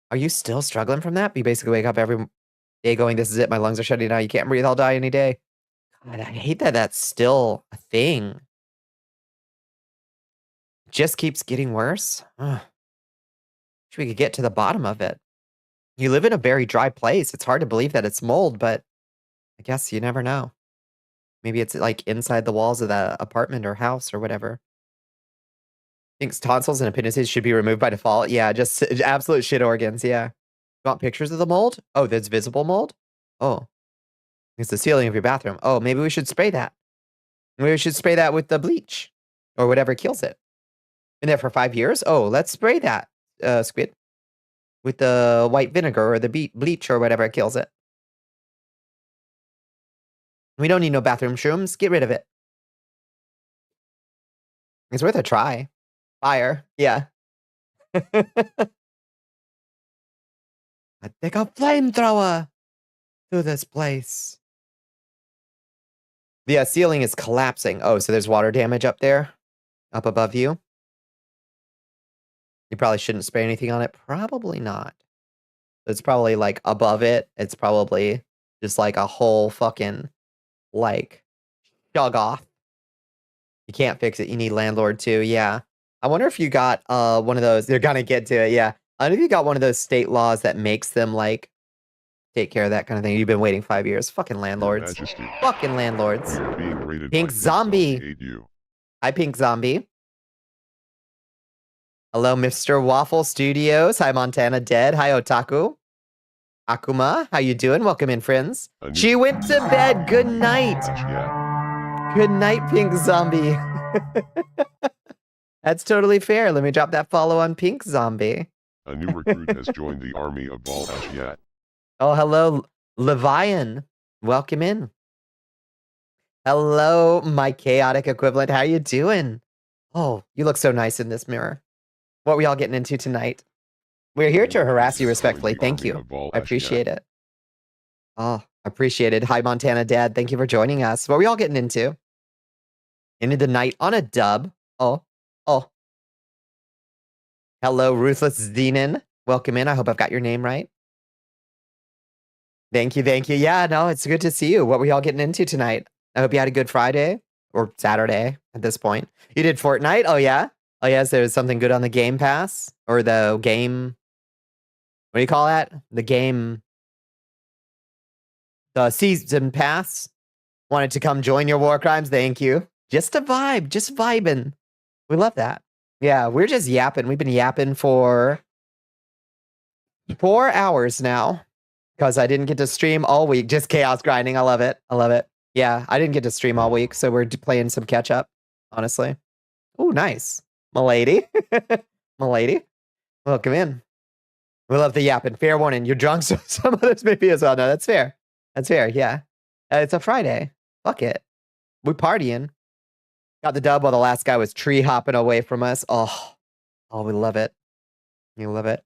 Are you still struggling from that? You basically wake up every day going, this is it. My lungs are shutting down. You can't breathe. I'll die any day. God, I hate that that's still a thing. Just keeps getting worse. Ugh. Wish we could get to the bottom of it. You live in a very dry place. It's hard to believe that it's mold, but I guess you never know. Maybe it's like inside the walls of the apartment or house or whatever. Thinks tonsils and appendices should be removed by default. Yeah, just absolute shit organs. Yeah. You want pictures of the mold? Oh, there's visible mold? Oh. It's the ceiling of your bathroom. Oh, maybe we should spray that. Maybe we should spray that with the bleach or whatever kills it. Been there for 5 years? Oh, let's spray that, Squid. With the white vinegar or the bleach or whatever kills it. We don't need no bathroom shrooms. Get rid of it. It's worth a try. Fire. Yeah. I take a flamethrower through this place. The ceiling is collapsing. Oh, so there's water damage up there? Up above you? You probably shouldn't spray anything on it. Probably not. It's probably like above it. It's probably just like a whole fucking like shug off. You can't fix it. You need landlord too. Yeah. I wonder if you got one of those. They're gonna get to it. Yeah. I wonder if you got one of those state laws that makes them like take care of that kind of thing. You've been waiting 5 years. Fucking landlords. Majesty, Fucking landlords. we are being raided Pink by Zombie. Ate you. Hi, Pink Zombie. Hello, Mr. Waffle Studios. Hi, Montana Dead. Hi, Otaku. Akuma, how you doing? Welcome in, friends. A new She went to bed. Good night. Yeah. Good night, Pink Zombie. That's totally fair. Let me drop that follow on Pink Zombie. A new recruit has joined the army of Val Ashiat. Oh, hello, Levian. Welcome in. Hello, my chaotic equivalent. How you doing? Oh, you look so nice in this mirror. What are we all getting into tonight? We're here to harass you respectfully. Thank you. I appreciate it. Oh, appreciate it. Hi, Montana Dad. Thank you for joining us. What are we all getting into? Into the night on a dub. Oh. Hello, Ruthless Zenon. Welcome in. I hope I've got your name right. Thank you. Yeah, no, it's good to see you. What were y'all getting into tonight? I hope you had a good Friday or Saturday at this point. You did Fortnite? Oh, yeah? Oh, yes, there's something good on the Game Pass or the game. What do you call that? The Season Pass. Wanted to come join your war crimes? Thank you. Just a vibe. Just vibing. We love that. Yeah, we're just yapping. We've been yapping for 4 hours now because I didn't get to stream all week. Just chaos grinding. I love it. Yeah, I didn't get to stream all week, so we're playing some catch up, honestly. Oh, nice. Milady. Milady. Welcome in. We love the yapping. Fair warning, you're drunk, so some others may be as well. No, that's fair. That's fair, yeah. It's a Friday. Fuck it. We're partying. Got the dub while the last guy was tree hopping away from us. Oh, we love it. We love it.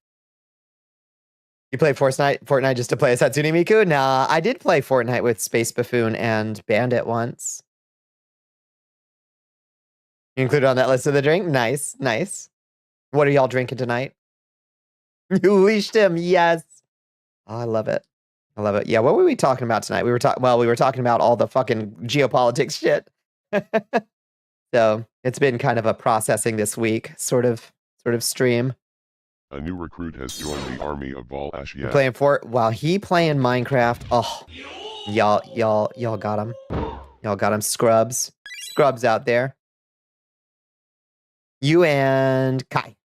You play Fortnite just to play as Hatsune Miku? Nah, I did play Fortnite with Space Buffoon and Bandit once. You included on that list of the drink? Nice, nice. What are y'all drinking tonight? You leashed him, yes. Oh, I love it. I love it. Yeah, what were we talking about tonight? We were talking about all the fucking geopolitics shit. So it's been kind of a processing this week, sort of stream. A new recruit has joined the army of Val We're Ashiat. playing while he playing Minecraft. Oh, y'all got him. Y'all got him. Scrubs out there. You and Kai.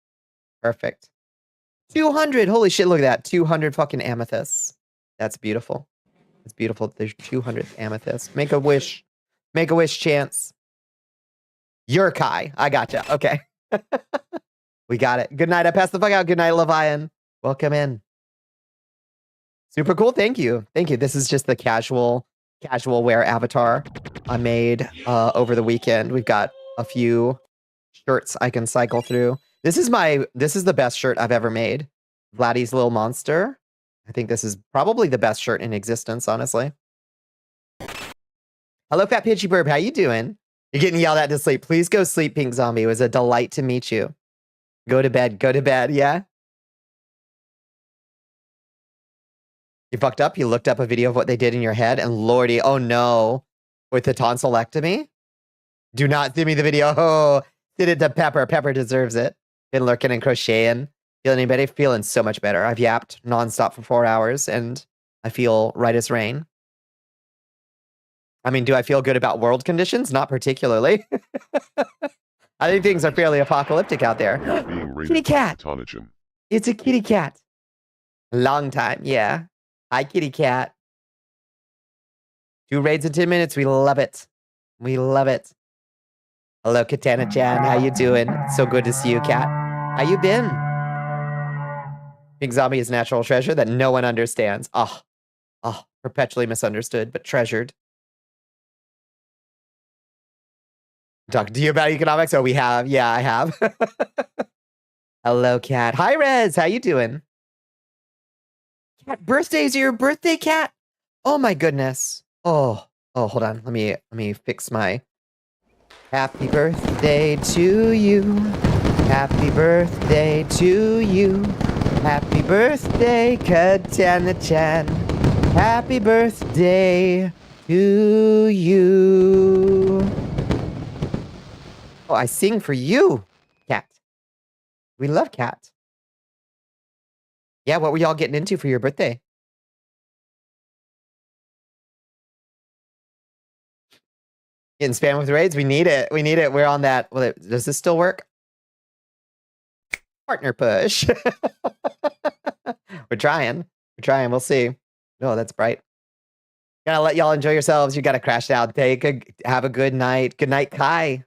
Perfect. 200. Holy shit, look at that. 200 fucking amethysts. That's beautiful. It's beautiful. There's 200 amethysts. Make a wish. Make a wish, Chance. You're Kai. I gotcha. Okay. We got it. Good night. I passed the fuck out. Good night, Levian. Welcome in. Super cool. Thank you. Thank you. This is just the casual wear avatar I made over the weekend. We've got a few shirts I can cycle through. This is the best shirt I've ever made. Vladdy's Little Monster. I think this is probably the best shirt in existence, honestly. Hello, Fat Pitchy Burb. How you doing? You're getting yelled at to sleep. Please go sleep, Pink Zombie. It was a delight to meet you. Go to bed. Go to bed. Yeah? You fucked up? You looked up a video of what they did in your head, and lordy, oh no. With the tonsillectomy? Do not send me the video. Oh, send it to Pepper. Pepper deserves it. Been lurking and crocheting. Feeling anybody? Feeling so much better. I've yapped nonstop for 4 hours, and I feel right as rain. I mean, do I feel good about world conditions? Not particularly. I think things are fairly apocalyptic out there. Being rated Kitty cat. Tonigen. It's a kitty cat. Long time, yeah. Hi, kitty cat. 2 raids in 10 minutes. We love it. We love it. Hello, Katana-chan. How you doing? So good to see you, cat. How you been? Pink Zombie is a natural treasure that no one understands. Oh, perpetually misunderstood, but treasured. Talk to you about economics? Oh, we have. Yeah, I have. Hello, cat. Hi, Rez. How you doing? Cat, birthday's your birthday, cat? Oh my goodness. Oh, hold on. Let me fix my happy birthday to you. Happy birthday to you. Happy birthday, Katana-chan. Happy birthday to you. Oh, I sing for you, cat. We love cat. Yeah, what were y'all getting into for your birthday? Getting spam with raids? We need it. We need it. We're on that. Well, does this still work? Partner push. We're trying. We're trying. We'll see. Oh, that's bright. Gotta let y'all enjoy yourselves. You gotta crash out. Have a good night. Good night, Kai.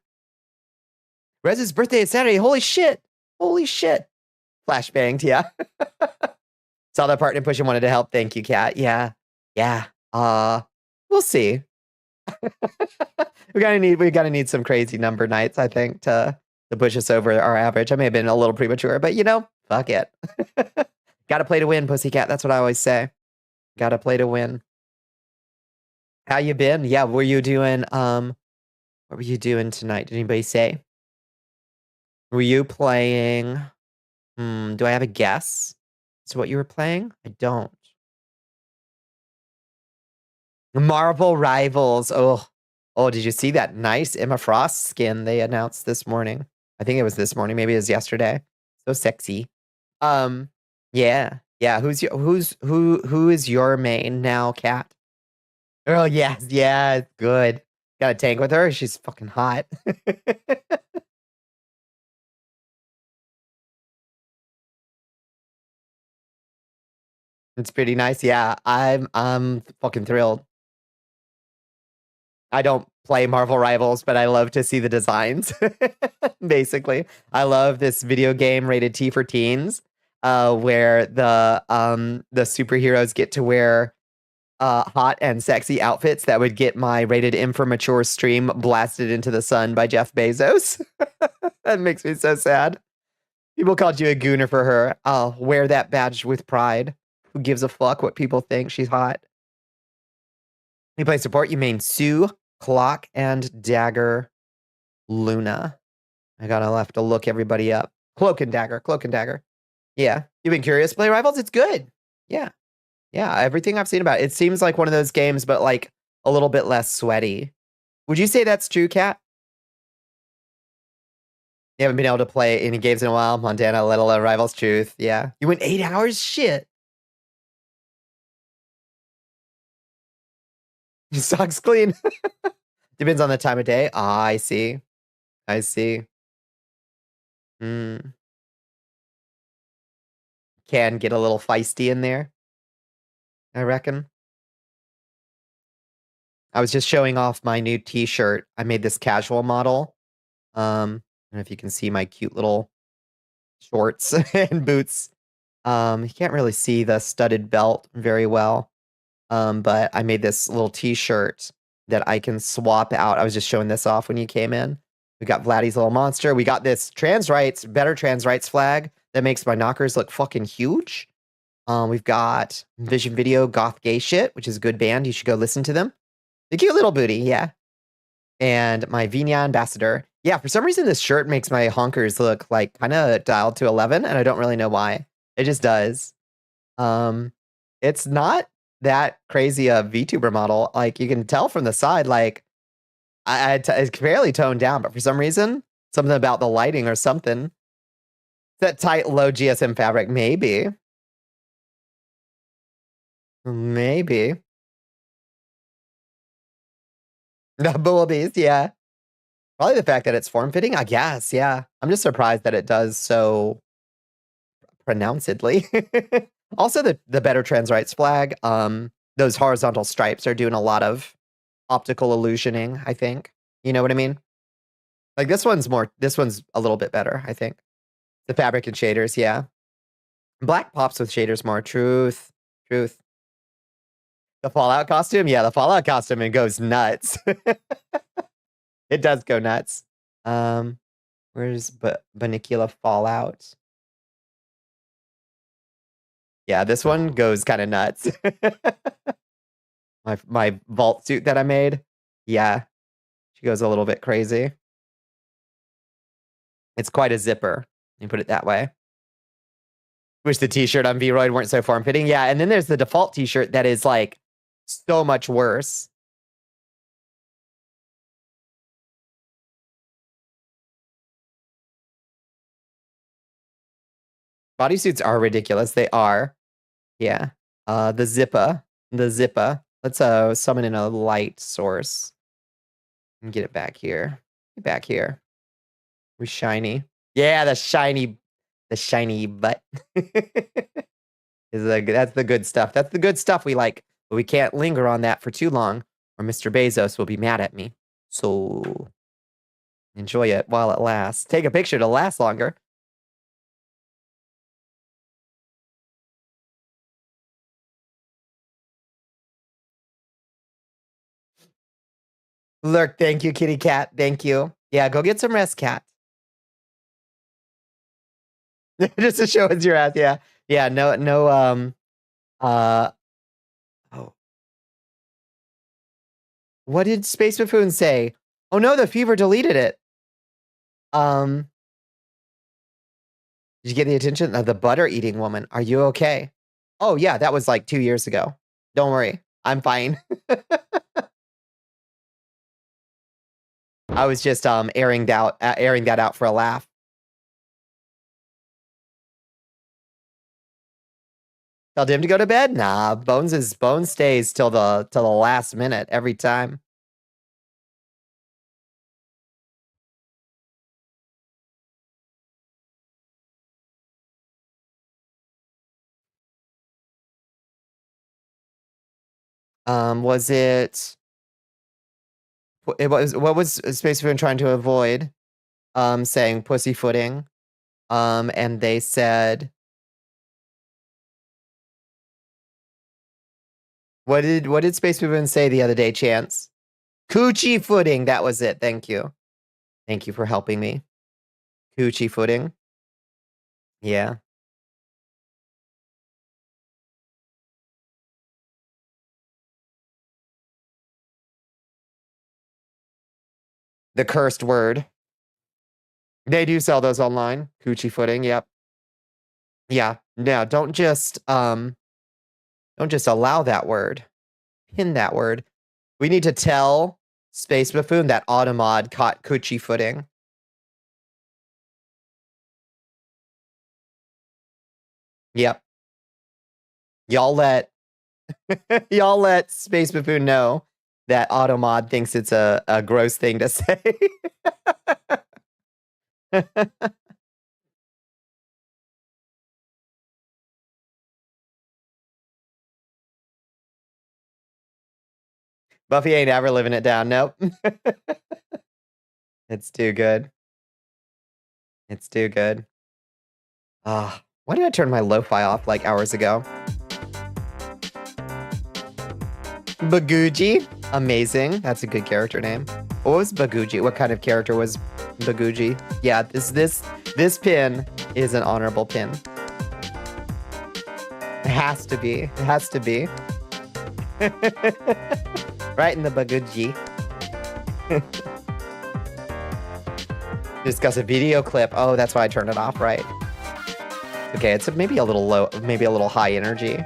Rez's birthday is Saturday. Holy shit. Holy shit. Flashbanged, yeah. Saw that partner push and wanted to help. Thank you, cat. Yeah. Yeah. We'll see. we gotta need some crazy number nights, I think, to push us over our average. I may have been a little premature, but fuck it. Gotta play to win, pussycat. That's what I always say. Gotta play to win. How you been? Yeah, what were you doing tonight? Did anybody say? Were you playing? Do I have a guess? So what you were playing? I don't. Marvel Rivals. Oh, did you see that nice Emma Frost skin they announced this morning? I think it was this morning. Maybe it was yesterday. So sexy. Yeah. Who is your main now, cat? Oh, yes. Yeah, good. Got a tank with her. She's fucking hot. It's pretty nice. Yeah, I'm fucking thrilled. I don't play Marvel Rivals, but I love to see the designs. Basically, I love this video game rated T for teens, where the superheroes get to wear hot and sexy outfits that would get my rated M for mature stream blasted into the sun by Jeff Bezos. That makes me so sad. People called you a gooner for her. I'll wear that badge with pride. Who gives a fuck what people think? She's hot. You play support. You main Sue, Clock, and Dagger Luna. I gotta have to look everybody up. Cloak and Dagger. Cloak and Dagger. Yeah. You've been curious to play Rivals? It's good. Yeah. Yeah. Everything I've seen about it. It seems like one of those games, but like a little bit less sweaty. Would you say that's true, Kat? You haven't been able to play any games in a while. Montana, let alone Rivals. Truth. Yeah. You went 8 hours? Shit. Your socks clean. Depends on the time of day. Ah, I see. I see. Can get a little feisty in there, I reckon. I was just showing off my new t-shirt. I made this casual model. I don't know if you can see my cute little shorts and boots. You can't really see the studded belt very well. But I made this little t-shirt that I can swap out. I was just showing this off when you came in. We got Vladdy's little monster. We got this trans rights, better trans rights flag that makes my knockers look fucking huge. We've got Vision Video Goth Gay Shit, which is a good band. You should go listen to them. The cute little booty, yeah. And my Vina Ambassador. Yeah, for some reason this shirt makes my honkers look like kind of dialed to 11, and I don't really know why. It just does. It's not that crazy a VTuber model. Like, you can tell from the side, like, it's fairly toned down, but for some reason, something about the lighting or something. That tight, low GSM fabric, maybe. Maybe. The bullabees, yeah. Probably the fact that it's form-fitting, I guess, yeah. I'm just surprised that it does so pronouncedly. Also, the better trans rights flag, those horizontal stripes are doing a lot of optical illusioning, I think. You know what I mean? Like this one's a little bit better, I think. The fabric and shaders, yeah. Black pops with shaders more. Truth. Truth. The Fallout costume? Yeah, the Fallout costume, it goes nuts. It does go nuts. Where's Bonnicula Fallout? Yeah, this one goes kind of nuts. My vault suit that I made. Yeah. She goes a little bit crazy. It's quite a zipper. You put it that way. Wish the t-shirt on V-Roid weren't so form-fitting. Yeah, and then there's the default t-shirt that is like so much worse. Bodysuits are ridiculous. They are. Yeah. The Zippa. The Zippa. Let's summon in a light source. And get it back here. Get back here. We're shiny. Yeah, the shiny butt. That's the good stuff. That's the good stuff we like. But we can't linger on that for too long, or Mr. Bezos will be mad at me. So enjoy it while it lasts. Take a picture to last longer. Lurk, thank you, kitty cat. Thank you. Yeah, go get some rest, cat. Just to show us your ass, yeah. Yeah, no, oh. What did Space Buffoon say? Oh no, the fever deleted it. Did you get the attention of the butter eating woman? Are you okay? Oh yeah, that was like 2 years ago. Don't worry, I'm fine. I was just airing that out for a laugh. Tell Dim to go to bed? Nah, Bones stays till the last minute every time. Was it what was Space Spoon trying to avoid? Saying pussyfooting. And they said, what did Space Spoon say the other day, Chance? Coochie footing. That was it. Thank you. Thank you for helping me. Coochie footing. Yeah. The cursed word. They do sell those online. Coochie footing. Yep. Yeah. No, don't just allow that word. Pin that word. We need to tell Space Buffoon that Automod caught coochie footing. Yep. Y'all let Space Buffoon know that Automod thinks it's a gross thing to say. Buffy ain't ever living it down. Nope. It's too good. It's too good. Ah, why did I turn my lo-fi off like hours ago? Baguji. Amazing. That's a good character name. What was Baguji? What kind of character was Baguji? Yeah, this pin is an honorable pin. It has to be. It has to be. Right in the Baguji. Discuss a video clip. Oh, that's why I turned it off, right? Okay, it's maybe a little low, maybe a little high energy.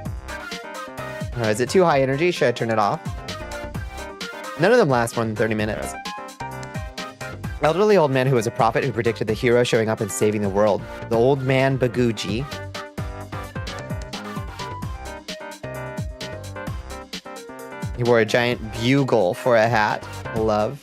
Is it too high energy? Should I turn it off? None of them last more than 30 minutes. Elderly old man who was a prophet who predicted the hero showing up and saving the world. The old man Baguji. He wore a giant bugle for a hat. Love.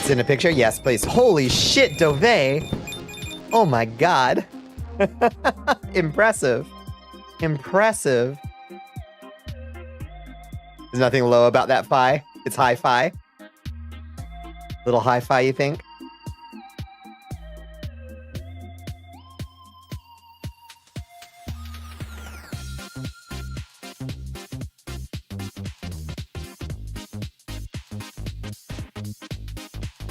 In a picture? Yes, please. Holy shit, Dove! Oh my god. Impressive. Impressive. There's nothing low about that fi. It's hi-fi. Little hi-fi, you think?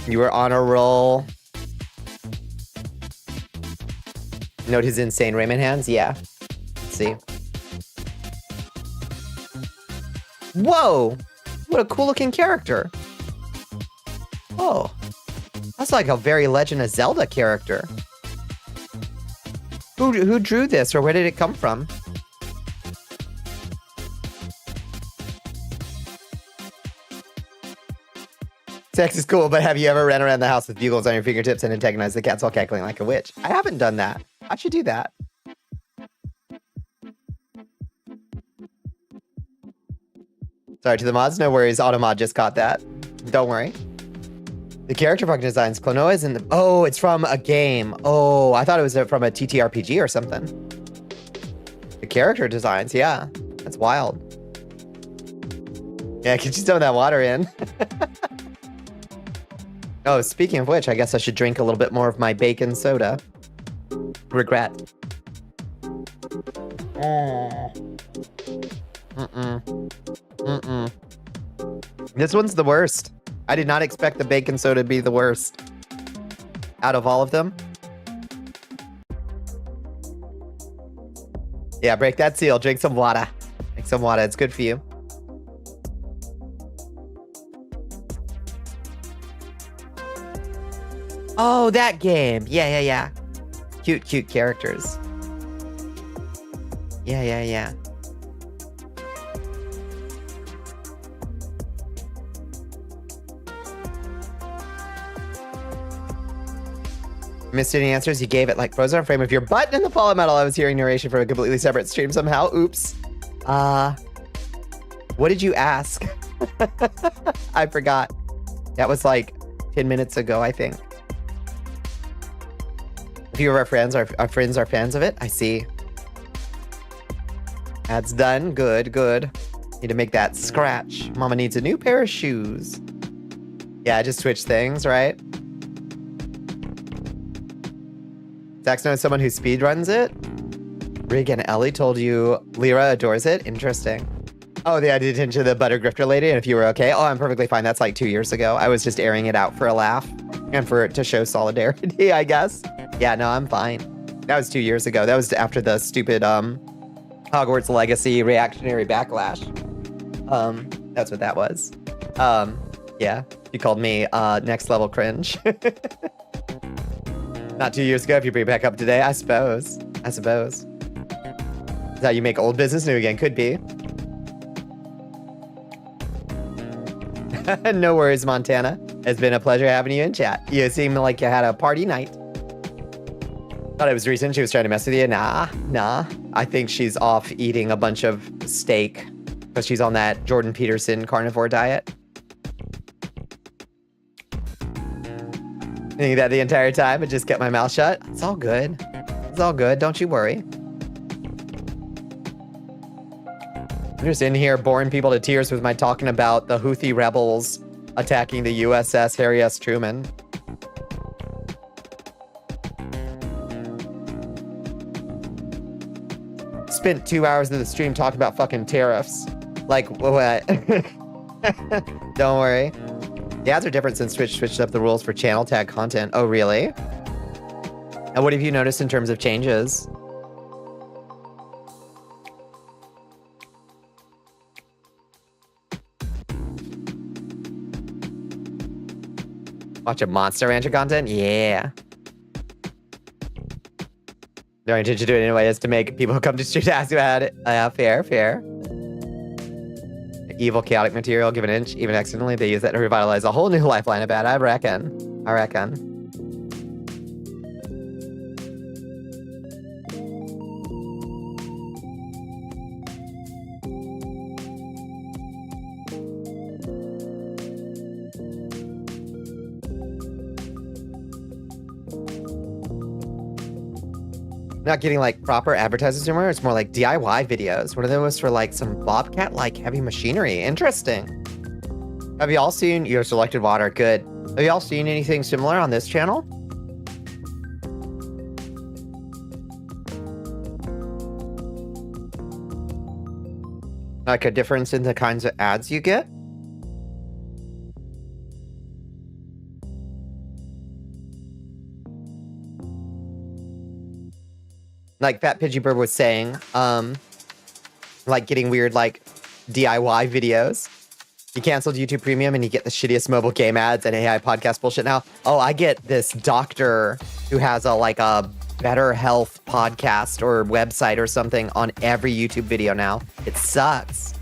You were on a roll. Note his insane Rayman hands? Yeah. Let's see. Whoa! What a cool looking character. Oh. That's like a very Legend of Zelda character. Who drew this, or where did it come from? Sex is cool, but have you ever ran around the house with bugles on your fingertips and antagonized the cats while cackling like a witch? I haven't done that. I should do that. Sorry to the mods, no worries. Automod just caught that. Don't worry. The character fucking designs. Klonoa is in the... Oh, it's from a game. Oh, I thought it was from a TTRPG or something. The character designs, yeah. That's wild. Yeah, could you throw that water in? Oh, speaking of which, I guess I should drink a little bit more of my bacon soda. Regret. This one's the worst. I did not expect the bacon soda to be the worst. Out of all of them. Yeah, break that seal. Drink some water. Drink some water. It's good for you. Oh, that game. Yeah. Cute characters. Yeah. Missed any answers you gave it, like frozen on frame of your butt in the fallen metal. I was hearing narration from a completely separate stream somehow. Oops. What did you ask? I forgot. That was like 10 minutes ago, I think. A few of our friends are fans of it. I see. That's done. Good, good. Need to make that scratch. Mama needs a new pair of shoes. Yeah, just switch things, right? Dax knows someone who speedruns it. Rig and Ellie told you Lyra adores it. Interesting. Oh, yeah, I did attention to the butter grifter lady, and if you were okay. Oh, I'm perfectly fine. That's like 2 years ago. I was just airing it out for a laugh and to show solidarity, I guess. Yeah, no, I'm fine. That was 2 years ago. That was after the stupid Hogwarts Legacy reactionary backlash. That's what that was. Yeah, you called me next level cringe. Not 2 years ago, if you bring it back up today, I suppose. Is that how you make old business new again? Could be. No worries, Montana. It's been a pleasure having you in chat. You seem like you had a party night. Thought it was recent. She was trying to mess with you. Nah. I think she's off eating a bunch of steak because she's on that Jordan Peterson carnivore diet. Thinking that the entire time, but just kept my mouth shut. It's all good. It's all good. Don't you worry. I'm just in here boring people to tears with my talking about the Houthi rebels attacking the USS Harry S. Truman. Spent 2 hours of the stream talking about fucking tariffs. Like, what? Don't worry. The ads are different since Twitch switched up the rules for channel tag content. Oh, really? And what have you noticed in terms of changes? Watch a Monster Rancher content? Yeah. The only intention to do it anyway is to make people who come to stream ask about it. Fair. Evil chaotic material, give an inch, even accidentally, they use that to revitalize a whole new lifeline of bad, I reckon. Not getting like proper advertisements anymore. It's more like DIY videos. One of them was for like some Bobcat like heavy machinery. Interesting. Have you all seen your selected water? Good. Have you all seen anything similar on this channel? Like a difference in the kinds of ads you get? Like Fat Pidgey Bird was saying, like getting weird like DIY videos. You canceled YouTube Premium and you get the shittiest mobile game ads and AI podcast bullshit now. Oh, I get this doctor who has a better health podcast or website or something on every YouTube video now. It sucks.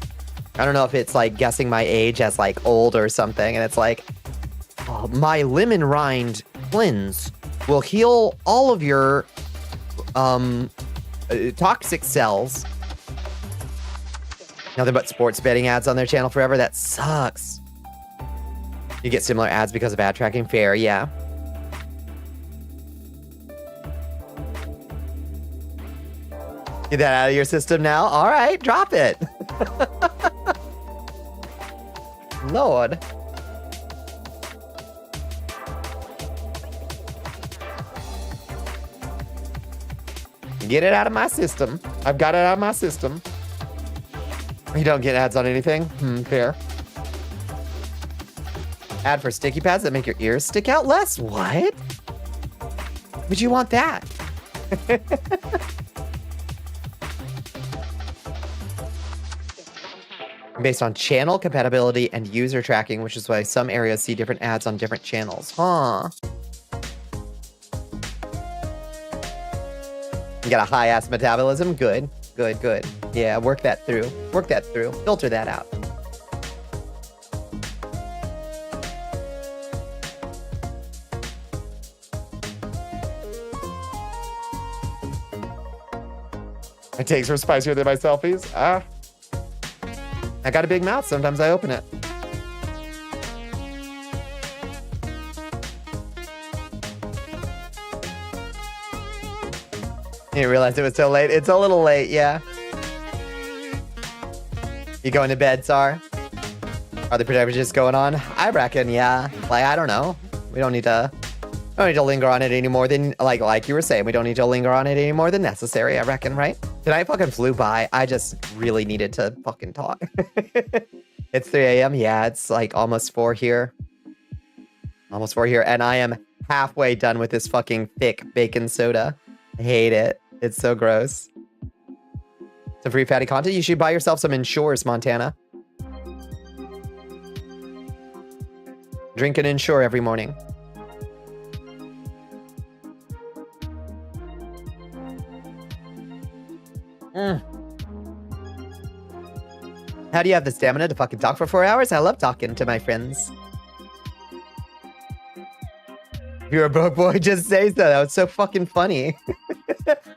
I don't know if it's like guessing my age as like old or something. And it's like, oh, my lemon rind cleanse will heal all of your toxic cells. Nothing but sports betting ads on their channel forever. That sucks. You get similar ads because of ad tracking. Fair, yeah. Get that out of your system now. All right, drop it. Lord. Get it out of my system. I've got it out of my system. You don't get ads on anything? Fair. Ad for sticky pads that make your ears stick out less? What? Would you want that? Based on channel compatibility and user tracking, which is why some areas see different ads on different channels. Huh. You got a high-ass metabolism? Good. Yeah, work that through. Filter that out. My takes are spicier than my selfies. I got a big mouth. Sometimes I open it. You didn't realize it was so late. It's a little late, yeah. You going to bed, Sar? Are the privileges going on? I reckon, yeah. Like, I don't know. We don't need to linger on it any more than, like you were saying, we don't need to linger on it any more than necessary, I reckon, right? Tonight fucking flew by. I just really needed to fucking talk. It's 3 a.m. Yeah, it's like almost 4 here. Almost 4 here. And I am halfway done with this fucking thick bacon soda. I hate it. It's so gross. Some free fatty content. You should buy yourself some Ensures, Montana. Drink an Ensure every morning. How do you have the stamina to fucking talk for 4 hours? I love talking to my friends. If you're a broke boy, just say so. That was so fucking funny.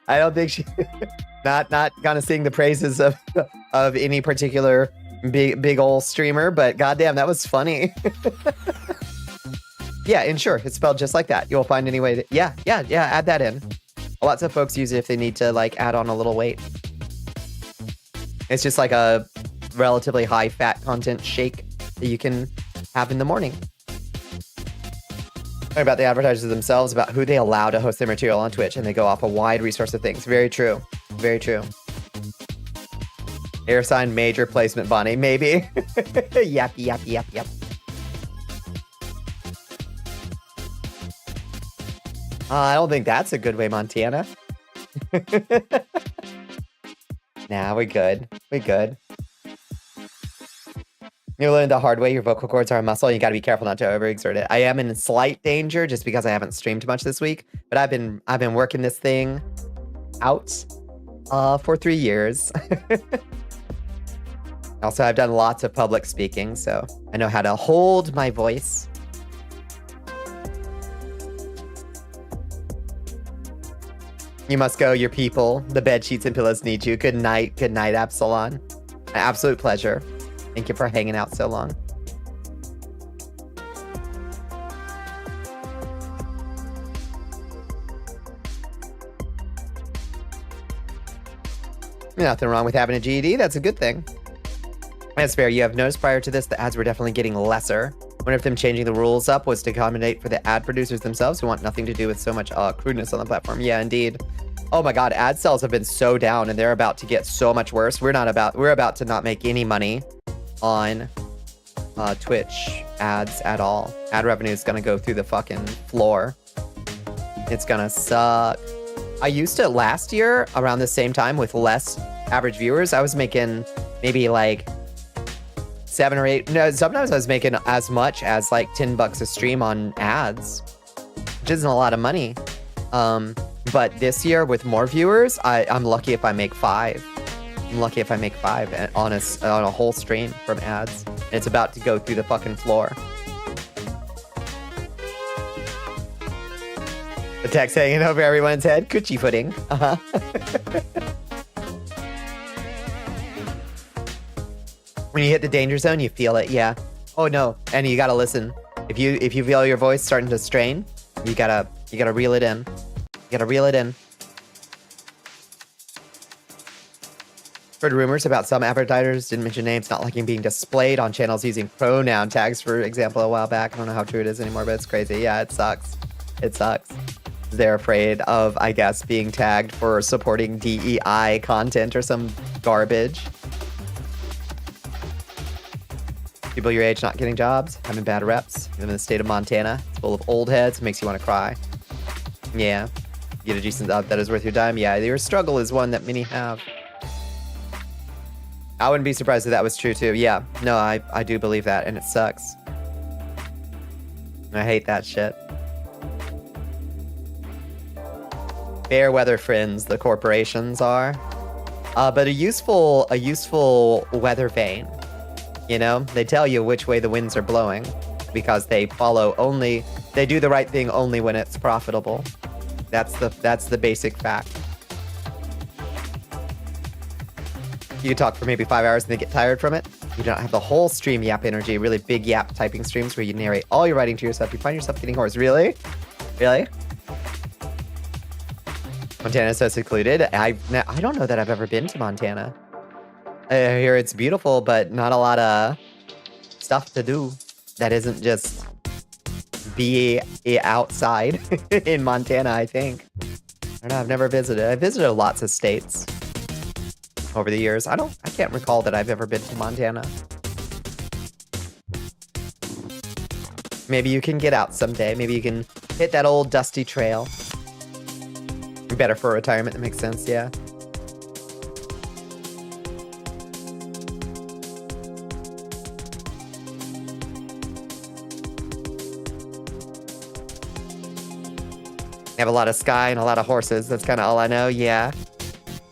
I don't think she... not gonna sing the praises of any particular big old streamer, but goddamn, that was funny. Yeah, Ensure. It's spelled just like that. You'll find any way to... Yeah, add that in. Lots of folks use it if they need to, like, add on a little weight. It's just like a relatively high fat content shake that you can have in the morning. Talking about the advertisers themselves, about who they allow to host their material on Twitch, and they go off a wide resource of things. Very true. Very true. Air sign major placement, Bonnie. Maybe. Yep. I don't think that's a good way, Montana. Nah, we're good. We're good. You learned the hard way. Your vocal cords are a muscle. You got to be careful not to overexert it. I am in slight danger just because I haven't streamed much this week, but I've been working this thing out for 3 years. Also, I've done lots of public speaking, so I know how to hold my voice. You must go, your people. The bed sheets and pillows need you. Good night, Absalon. An absolute pleasure. Thank you for hanging out so long. Nothing wrong with having a GED. That's a good thing. That's fair. You have noticed prior to this, the ads were definitely getting lesser. Wonder if them changing the rules up was to accommodate for the ad producers themselves who want nothing to do with so much crudeness on the platform. Yeah, indeed. Oh my God, ad sales have been so down and they're about to get so much worse. We're about to not make any money on Twitch ads at all. Ad revenue is gonna go through the fucking floor. It's gonna suck. I used to last year around the same time with less average viewers. I was making maybe like 7 or 8. No, sometimes I was making as much as like $10 a stream on ads, which isn't a lot of money. But this year with more viewers, I'm lucky if I make 5. I'm lucky if I make 5 on a whole stream from ads. And it's about to go through the fucking floor. The text hanging over everyone's head. Coochie pudding. When you hit the danger zone, you feel it. Yeah. Oh no. And you gotta listen. If you feel your voice starting to strain, you gotta reel it in. You gotta reel it in. Heard rumors about some advertisers, didn't mention names, not liking being displayed on channels using pronoun tags, for example, a while back. I don't know how true it is anymore, but it's crazy. Yeah, it sucks. It sucks. They're afraid of, I guess, being tagged for supporting DEI content or some garbage. People your age not getting jobs, having bad reps. You live in the state of Montana. It's full of old heads. Makes you want to cry. Yeah. Get a decent job that is worth your time. Yeah, your struggle is one that many have. I wouldn't be surprised if that was true too. Yeah. No, I do believe that, and it sucks. I hate that shit. Fair weather friends, the corporations are. But a useful weather vane. You know, they tell you which way the winds are blowing because they do the right thing only when it's profitable. That's the basic fact. You talk for maybe 5 hours and then get tired from it. You don't have the whole stream yap energy, really big yap typing streams where you narrate all your writing to yourself. You find yourself getting hoarse. Really? Really? Montana is so secluded. I don't know that I've ever been to Montana. I hear it's beautiful, but not a lot of stuff to do that isn't just be outside in Montana, I think. I don't know, I've never visited. I visited lots of states over the years. I can't recall that I've ever been to Montana. Maybe you can get out someday. Maybe you can hit that old dusty trail. Better for retirement, that makes sense, yeah. I have a lot of sky and a lot of horses. That's kind of all I know, yeah.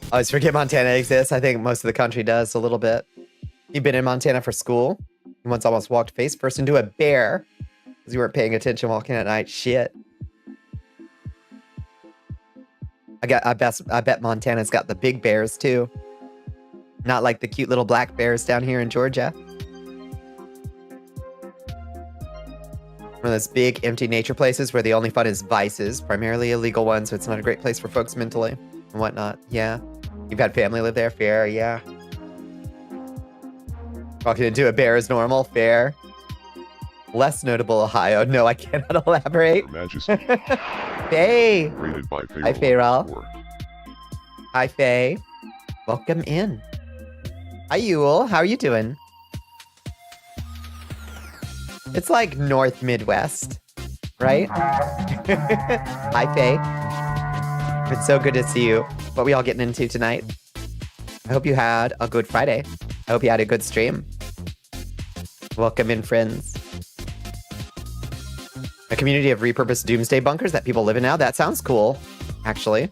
I always forget Montana exists. I think most of the country does a little bit. You've been in Montana for school. You once almost walked face first into a bear because you weren't paying attention walking at night. Shit. I bet Montana's got the big bears too. Not like the cute little black bears down here in Georgia. One of those big empty nature places where the only fun is vices, primarily illegal ones, so it's not a great place for folks mentally and whatnot. Yeah. You've had family live there? Fair, yeah. Walking into a bear is normal? Fair. Less notable Ohio. No, I cannot elaborate. Your Majesty. Faye. Rated by Hi, Fayrel. 4. Hi, Faye. Welcome in. Hi, Yule. How are you doing? It's like North Midwest, right? Hi, Faye. It's so good to see you. What are we all getting into tonight? I hope you had a good Friday. I hope you had a good stream. Welcome in, friends. A community of repurposed doomsday bunkers that people live in now. That sounds cool, actually.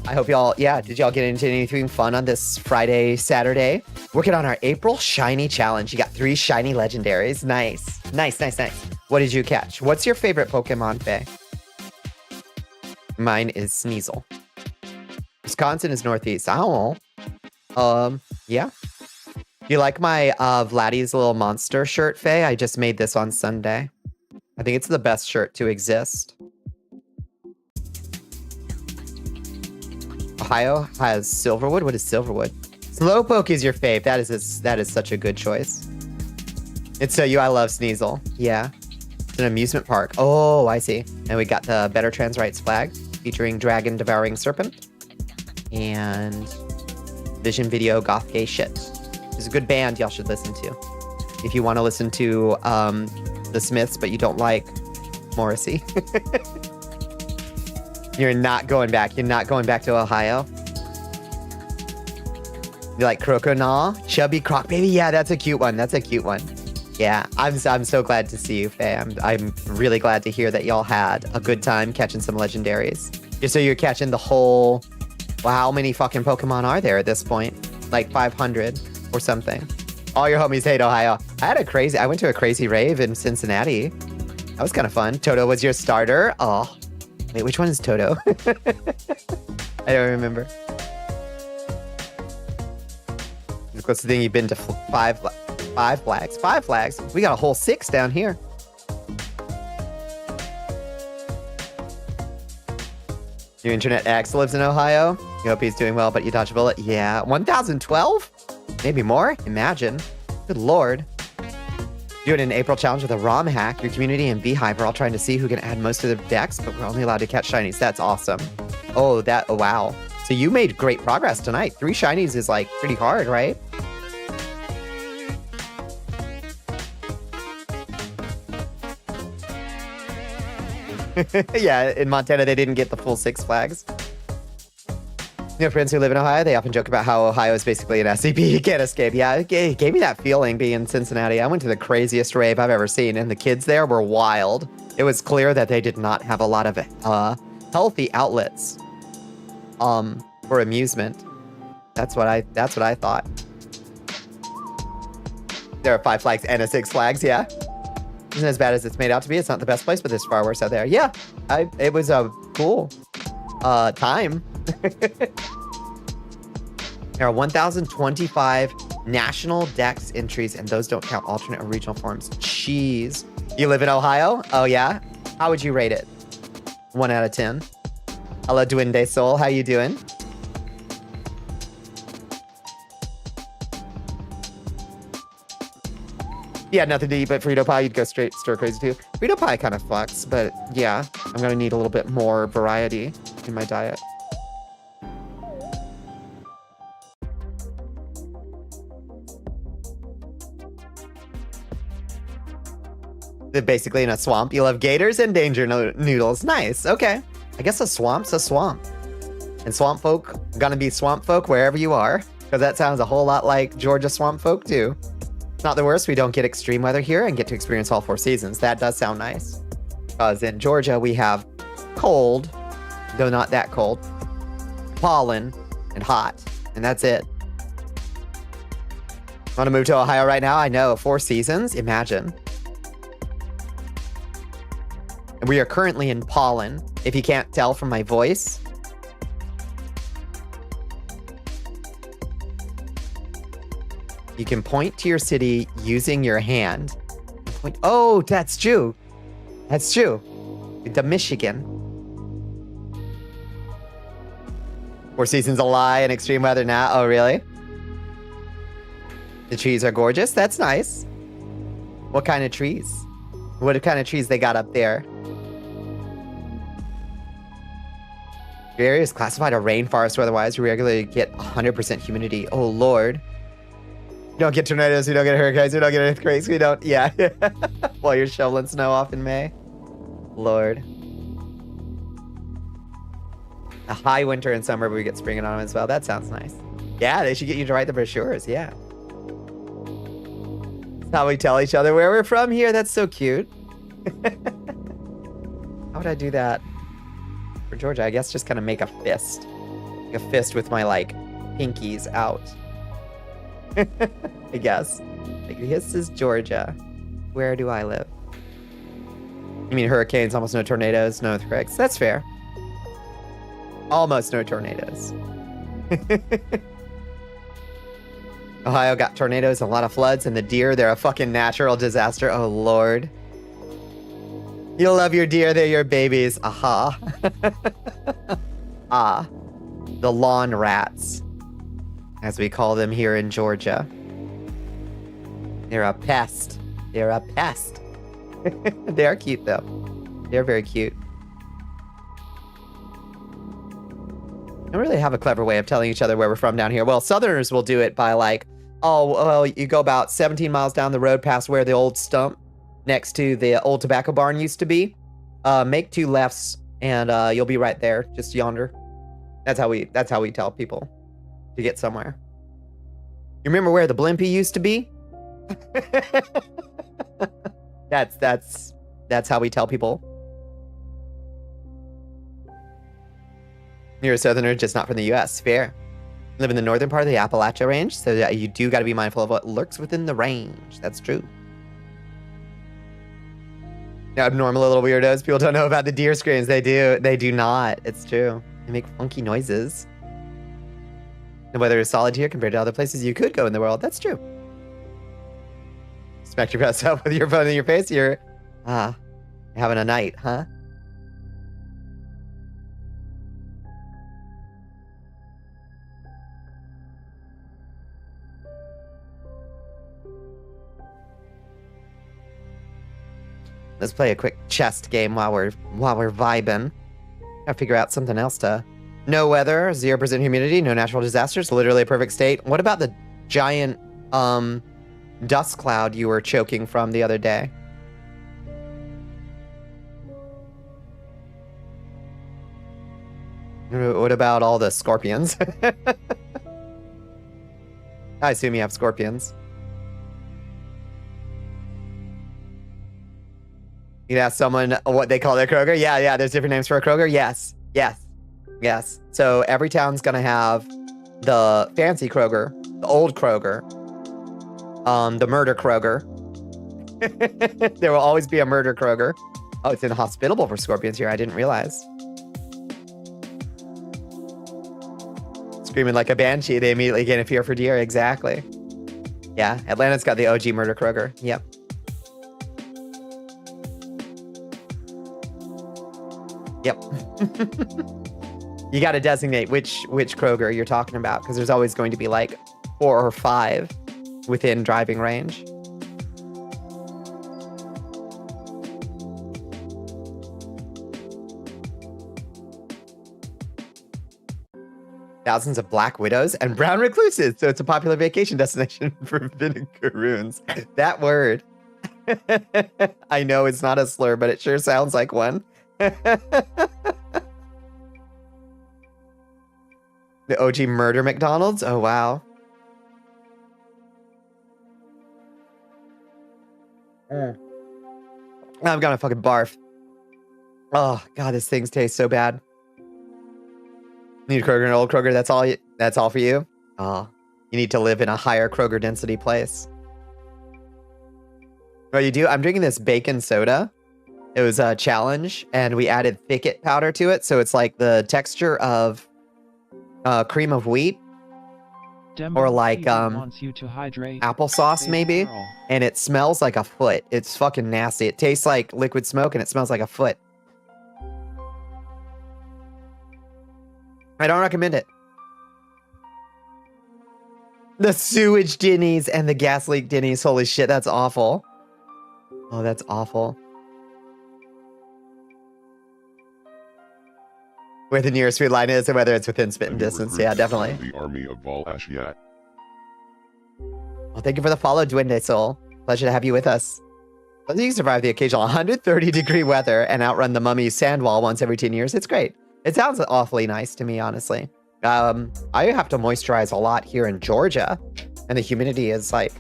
I hope y'all, yeah, did y'all get into anything fun on this Friday, Saturday? Working on our April Shiny Challenge. You got 3 shiny legendaries. Nice. Nice, nice, nice. What did you catch? What's your favorite Pokemon, Faye? Mine is Sneasel. Wisconsin is Northeast. Oh. Yeah. You like my Vladdy's Little Monster shirt, Faye? I just made this on Sunday. I think it's the best shirt to exist. Ohio has Silverwood. What is Silverwood? Slowpoke is your fave. That is such a good choice. It's so you. I love Sneasel. Yeah. It's an amusement park. Oh, I see. And we got the Better Trans Rights flag featuring Dragon Devouring Serpent and Vision Video Goth Gay Shit. It's a good band y'all should listen to. If you want to listen to the Smiths, but you don't like Morrissey. You're not going back. You're not going back to Ohio. You like Croconaw? Chubby Croc Baby? Yeah, that's a cute one. That's a cute one. Yeah, I'm so glad to see you, Faye. I'm really glad to hear that y'all had a good time catching some legendaries. So you're catching the whole... Well, how many fucking Pokemon are there at this point? Like 500 or something. All your homies hate Ohio. I went to a crazy rave in Cincinnati. That was kind of fun. Toto was your starter. Oh, wait, which one is Toto? I don't remember. What's the thing you've been to? Five flags. 5 flags. We got a whole 6 down here. Your Internet X lives in Ohio. You hope he's doing well, but you dodge a bullet. Yeah, 1,012? Maybe more? Imagine. Good lord. Doing an April challenge with a ROM hack. Your community and Beehive are all trying to see who can add most to their decks, but we're only allowed to catch shinies. That's awesome. Oh, wow. So you made great progress tonight. 3 shinies is like pretty hard, right? Yeah, in Montana, they didn't get the full 6 flags. You know, friends who live in Ohio, they often joke about how Ohio is basically an SCP. You can't escape. Yeah, it gave me that feeling being in Cincinnati. I went to the craziest rave I've ever seen, and the kids there were wild. It was clear that they did not have a lot of healthy outlets for amusement. That's what I thought. There are 5 flags and a 6 flags, yeah. Isn't as bad as it's made out to be. It's not the best place, but there's far worse out there. Yeah, it was a cool time. There are 1,025 national dex entries, and those don't count alternate or regional forms. Jeez. You live in Ohio? Oh, yeah? How would you rate it? 1 out of 10. Hello, Duende Soul. How you doing? If you had nothing to eat but Frito pie, you'd go straight stir crazy too. Frito pie kind of fucks, but yeah, I'm gonna need a little bit more variety in my diet. They're basically in a swamp. You love gators and danger noodles. Nice. Okay. I guess a swamp's a swamp. And swamp folk gonna be swamp folk wherever you are, because that sounds a whole lot like Georgia swamp folk too. Not the worst, we don't get extreme weather here and get to experience all 4 seasons. That does sound nice. Because in Georgia, we have cold, though not that cold, pollen, and hot, and that's it. Want to move to Ohio right now? I know, 4 seasons, imagine. And we are currently in pollen, if you can't tell from my voice. You can point to your city using your hand. Point. Oh, that's true. That's true. The Michigan. 4 seasons a lie and extreme weather now. Oh, really? The trees are gorgeous. That's nice. What kind of trees? What kind of trees they got up there? Your area is classified a rainforest, otherwise you regularly get 100% humidity. Oh, Lord. We don't get tornadoes, we don't get hurricanes, we don't get earthquakes, we don't, yeah. While you're shoveling snow off in May. Lord. A high winter and summer, but we get spring and autumn as well. That sounds nice. Yeah, they should get you to write the brochures, yeah. That's how we tell each other where we're from here. That's so cute. How would I do that for Georgia? I guess just kind of make a fist. Make a fist with my, like, pinkies out. I guess. Like, this is Georgia. Where do I live? You mean hurricanes, almost no tornadoes, no earthquakes. That's fair. Almost no tornadoes. Ohio got tornadoes, a lot of floods, and the deer, they're a fucking natural disaster. Oh, Lord. You love your deer, they're your babies. Aha. Ah. The lawn rats, as we call them here in Georgia. They're a pest. They're a pest. They are cute, though. They're very cute. I don't really have a clever way of telling each other where we're from down here. Well, Southerners will do it by like, oh, well, you go about 17 miles down the road past where the old stump next to the old tobacco barn used to be. Make 2 lefts and you'll be right there, just yonder. That's how we tell people to get somewhere. You remember where the Blimpie used to be? That's how we tell people. You're a Southerner, just not from the U.S. Fair. Live in the northern part of the Appalachia Range, so that you do got to be mindful of what lurks within the range. That's true. Abnormal little weirdos. People don't know about the deer screams. They do. They do not. It's true. They make funky noises. The weather is solid here compared to other places you could go in the world. That's true. Smack your best up with your phone in your face. You're having a night, huh? Let's play a quick chest game while we're vibing. Gotta figure out something else to. No weather, 0% humidity, no natural disasters, literally a perfect state. What about the giant dust cloud you were choking from the other day? What about all the scorpions? I assume you have scorpions. You can ask someone what they call their Kroger. Yeah, there's different names for a Kroger. Yes. So every town's gonna have the fancy Kroger, the old Kroger, the murder Kroger. There will always be a murder Kroger. Oh, it's inhospitable for scorpions here. I didn't realize. Screaming like a banshee, they immediately gain a fear for deer. Exactly. Yeah, Atlanta's got the OG murder Kroger. Yep. Yep. You got to designate which Kroger you're talking about, because there's always going to be like 4 or 5 within driving range. Thousands of black widows and brown recluses. So it's a popular vacation destination for vinegaroons. That word. I know it's not a slur, but it sure sounds like one. The OG murder McDonald's? Oh, wow. I'm gonna fucking barf. Oh, God, this thing tastes so bad. Need a Kroger and old Kroger. That's all for you? Oh, you need to live in a higher Kroger density place. What you do? I'm drinking this bacon soda. It was a challenge, and we added thicket powder to it, so it's like the texture of cream of wheat, or like applesauce maybe, and it smells like a foot. It's fucking nasty. It tastes like liquid smoke, and it smells like a foot. I don't recommend it. The sewage Denny's and the gas leak Denny's. Holy shit, that's awful. Oh, that's awful. Where the nearest food line is and whether it's within spitting distance. Yeah, definitely. The army of Val-Ashiat. Well, thank you for the follow, Duende Soul. Pleasure to have you with us. Let's you survive the occasional 130-degree weather and outrun the mummy sand wall once every 10 years. It's great. It sounds awfully nice to me, honestly. I have to moisturize a lot here in Georgia, and the humidity is like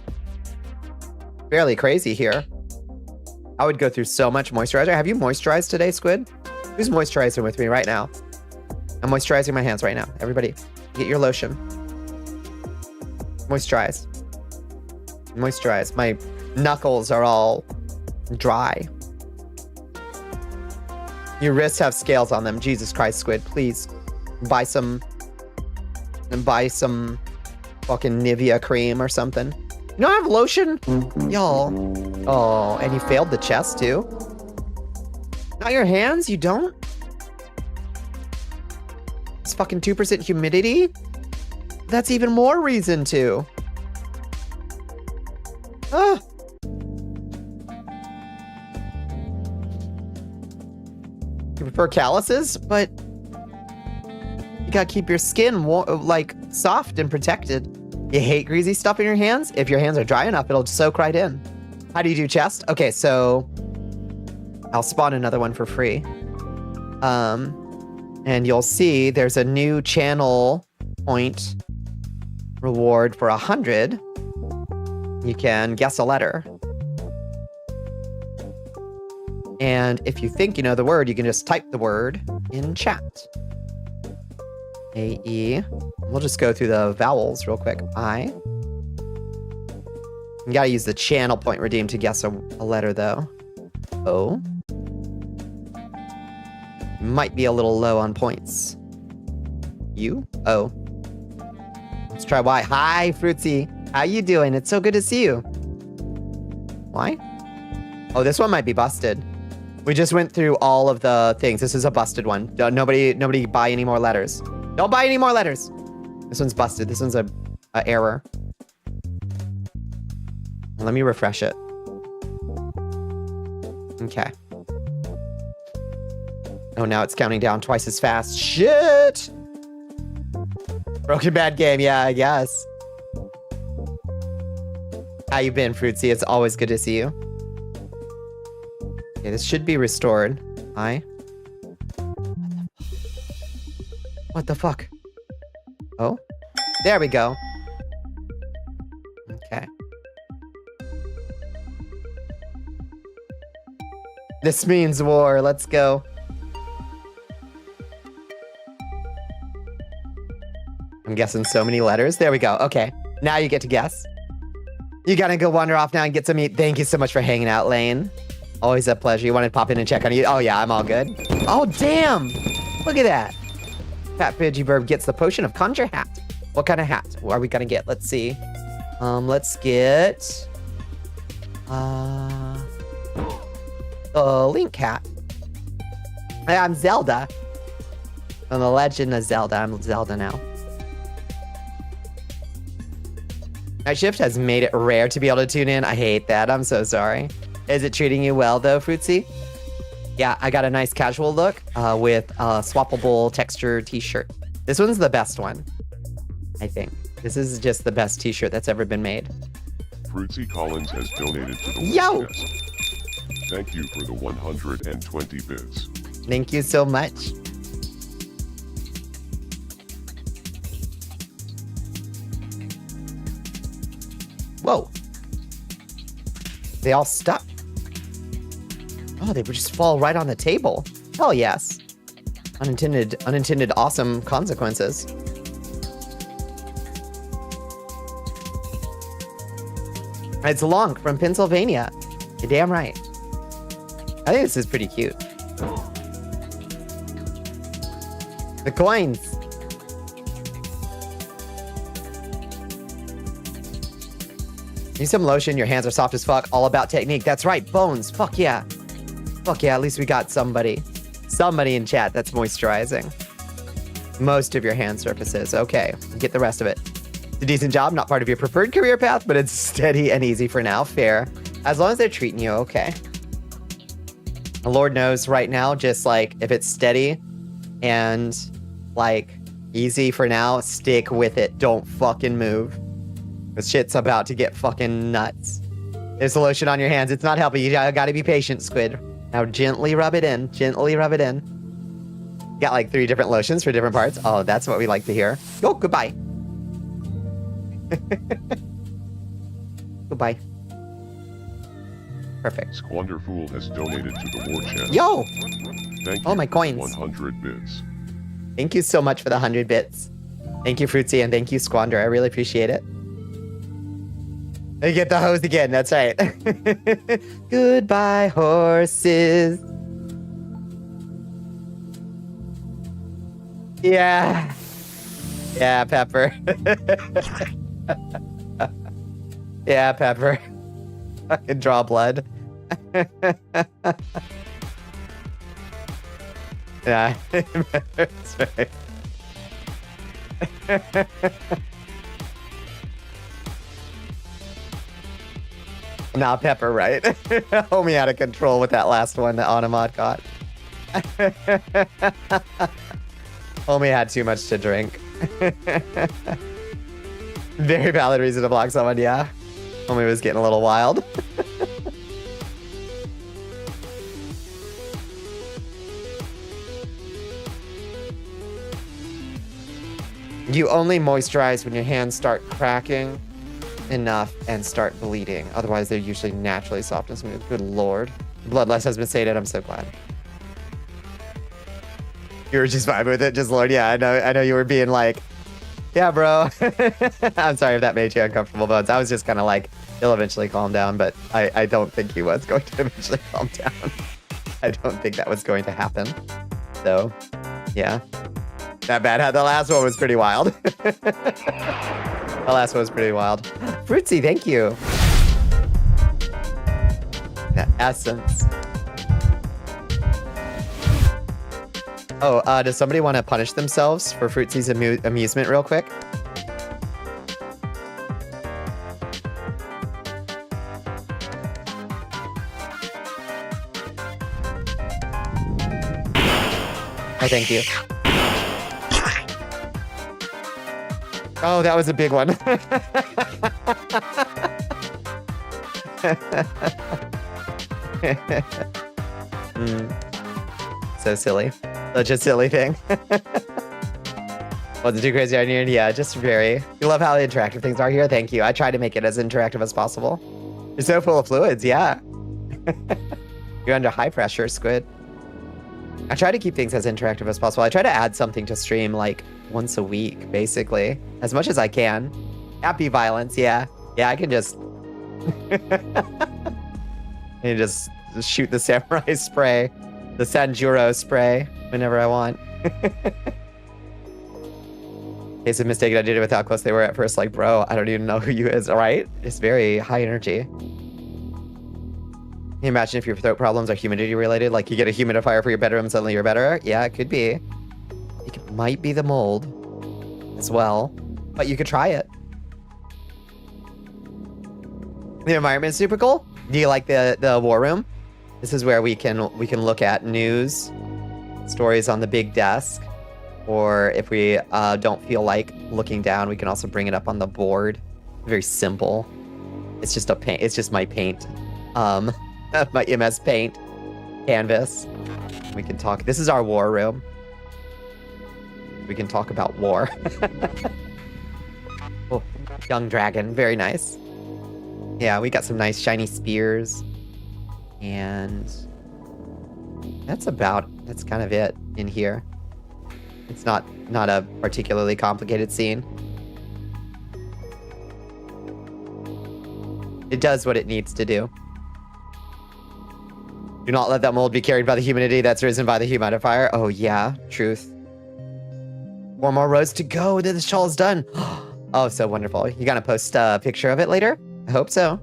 fairly crazy here. I would go through so much moisturizer. Have you moisturized today, Squid? Who's moisturizing with me right now? I'm moisturizing my hands right now. Everybody, get your lotion. Moisturize. Moisturize. My knuckles are all dry. Your wrists have scales on them. Jesus Christ, Squid, please buy some fucking Nivea cream or something. You don't have lotion? Y'all. Oh, and you failed the chest too? Not your hands? You don't? It's fucking 2% humidity? That's even more reason to. Ah. You prefer calluses? But you gotta keep your skin like soft and protected. You hate greasy stuff in your hands? If your hands are dry enough, it'll soak right in. How do you do chest? Okay, so I'll spawn another one for free. And you'll see there's a new channel point reward for 100. You can guess a letter. And if you think you know the word, you can just type the word in chat. A-E. We'll just go through the vowels real quick. I. You gotta use the channel point redeem to guess a letter, though. O. Might be a little low on points. U. O. Let's try Y. Hi, Fruitsy. How you doing? It's so good to see you. Why? Oh, this one might be busted. We just went through all of the things. This is a busted one. Nobody buy any more letters. Don't buy any more letters. This one's busted. This one's a error. Let me refresh it. Okay. Oh, now it's counting down twice as fast. Shit! Broken bad game. Yeah, I guess. How you been, Fruitsy? It's always good to see you. Okay, this should be restored. Hi. What the fuck? Oh, there we go. Okay. This means war. Let's go. I'm guessing so many letters. There we go. Okay. Now you get to guess. You gotta go wander off now and get some meat. Thank you so much for hanging out, Lane. Always a pleasure. You wanted to pop in and check on you? Oh, yeah, I'm all good. Oh, damn. Look at that. Fat Pidgey Burb gets the potion of Conjure Hat. What kind of hat are we gonna get? Let's see. Let's get the Link hat. I'm Zelda. I'm the Legend of Zelda. I'm Zelda now. Night Shift has made it rare to be able to tune in. I hate that. I'm so sorry. Is it treating you well though, Fruitsy? Yeah, I got a nice casual look with a swappable texture t-shirt. This one's the best one, I think. This is just the best t-shirt that's ever been made. Fruitsy Collins has donated to the Yo! war chest. Thank you for the 120 bits. Thank you so much. Whoa. They all stuck. Oh, they would just fall right on the table. Hell yes. Unintended awesome consequences. It's Lonk from Pennsylvania. You're damn right. I think this is pretty cute. The coins. Need some lotion. Your hands are soft as fuck. All about technique. That's right. Bones. Fuck yeah. Fuck yeah. At least we got somebody. Somebody in chat that's moisturizing. Most of your hand surfaces. Okay. Get the rest of it. It's a decent job. Not part of your preferred career path, but it's steady and easy for now. Fair. As long as they're treating you okay. The Lord knows right now, just like if it's steady and like easy for now, stick with it. Don't fucking move. This shit's about to get fucking nuts. There's a lotion on your hands. It's not helping. You gotta be patient, Squid. Now gently rub it in. Gently rub it in. Got like 3 different lotions for different parts. Oh, that's what we like to hear. Oh, goodbye. Goodbye. Perfect. Squanderfool has donated to the war chest. Yo! Thank you Oh, my for coins. 100 bits. Thank you so much for the 100 bits. Thank you, Fruitsy, and thank you, Squander. I really appreciate it. I get the hose again. That's right. Goodbye, horses. Yeah. Yeah, Pepper. Yeah, Pepper. I can draw blood. Yeah. That's right. Nah, Pepper, right? Homie out of control with that last one that Automod got. Homie had too much to drink. Very valid reason to block someone, yeah. Homie was getting a little wild. You only moisturize when your hands start cracking enough and start bleeding. Otherwise, they're usually naturally soft and smooth. Good lord. Bloodlust has been sated. I'm so glad. You were just vibing with it, just lord. Yeah, I know you were being like, yeah, bro. I'm sorry if that made you uncomfortable, Bones. I was just kind of like, he'll eventually calm down, but I don't think he was going to eventually calm down. I don't think that was going to happen. So, yeah. Not bad. The last one was pretty wild. The last one was pretty wild. Fruitsy, thank you. That essence. Oh, does somebody want to punish themselves for Fruitsy's amusement real quick? Oh, thank you. Oh, that was a big one. So silly. Such a silly thing. Wasn't too crazy on your end? Yeah, just very. You love how interactive things are here? Thank you. I try to make it as interactive as possible. You're so full of fluids, yeah. You're under high pressure, Squid. I try to keep things as interactive as possible. I try to add something to stream like once a week, basically. As much as I can. Happy violence, yeah. Yeah, I can just... I just shoot the samurai spray. The Sanjuro spray whenever I want. Case of mistaken identity with how close they were at first. Like, bro, I don't even know who you is. All right, it's very high energy. Can you imagine if your throat problems are humidity related? Like you get a humidifier for your bedroom, suddenly you're better? Yeah, it could be. It might be the mold as well, but you could try it. The environment's super cool. Do you like the war room? This is where we can look at news, stories on the big desk, or if we don't feel like looking down, we can also bring it up on the board. Very simple. It's just a paint. It's just my paint. My MS Paint canvas. We can talk. This is our war room. We can talk about war. Oh, young dragon. Very nice. Yeah, we got some nice shiny spears. And that's kind of it in here. It's not a particularly complicated scene. It does what it needs to do. Do not let that mold be carried by the humidity that's risen by the humidifier. Oh yeah, truth. 4 more rows to go. The shawl is done. Oh, so wonderful. You gonna post a picture of it later? I hope so.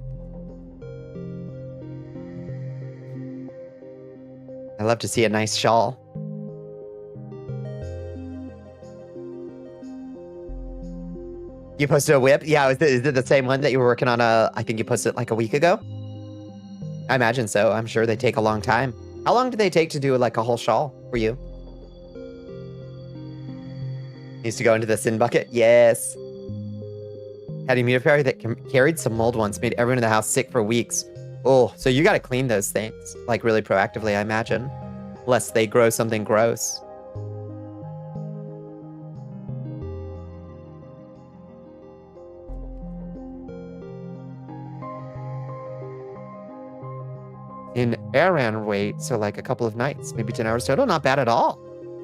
I love to see a nice shawl. You posted a whip? Yeah, is it the same one that you were working on? I think you posted it like a week ago. I imagine so. I'm sure they take a long time. How long do they take to do like a whole shawl for you? Used to go into the sin bucket? Yes. Had a humidifier that carried some mold once, made everyone in the house sick for weeks. Oh, so you got to clean those things, like really proactively, I imagine. Lest they grow something gross. In Aran wait, so like a couple of nights, maybe 10 hours total. Not bad at all.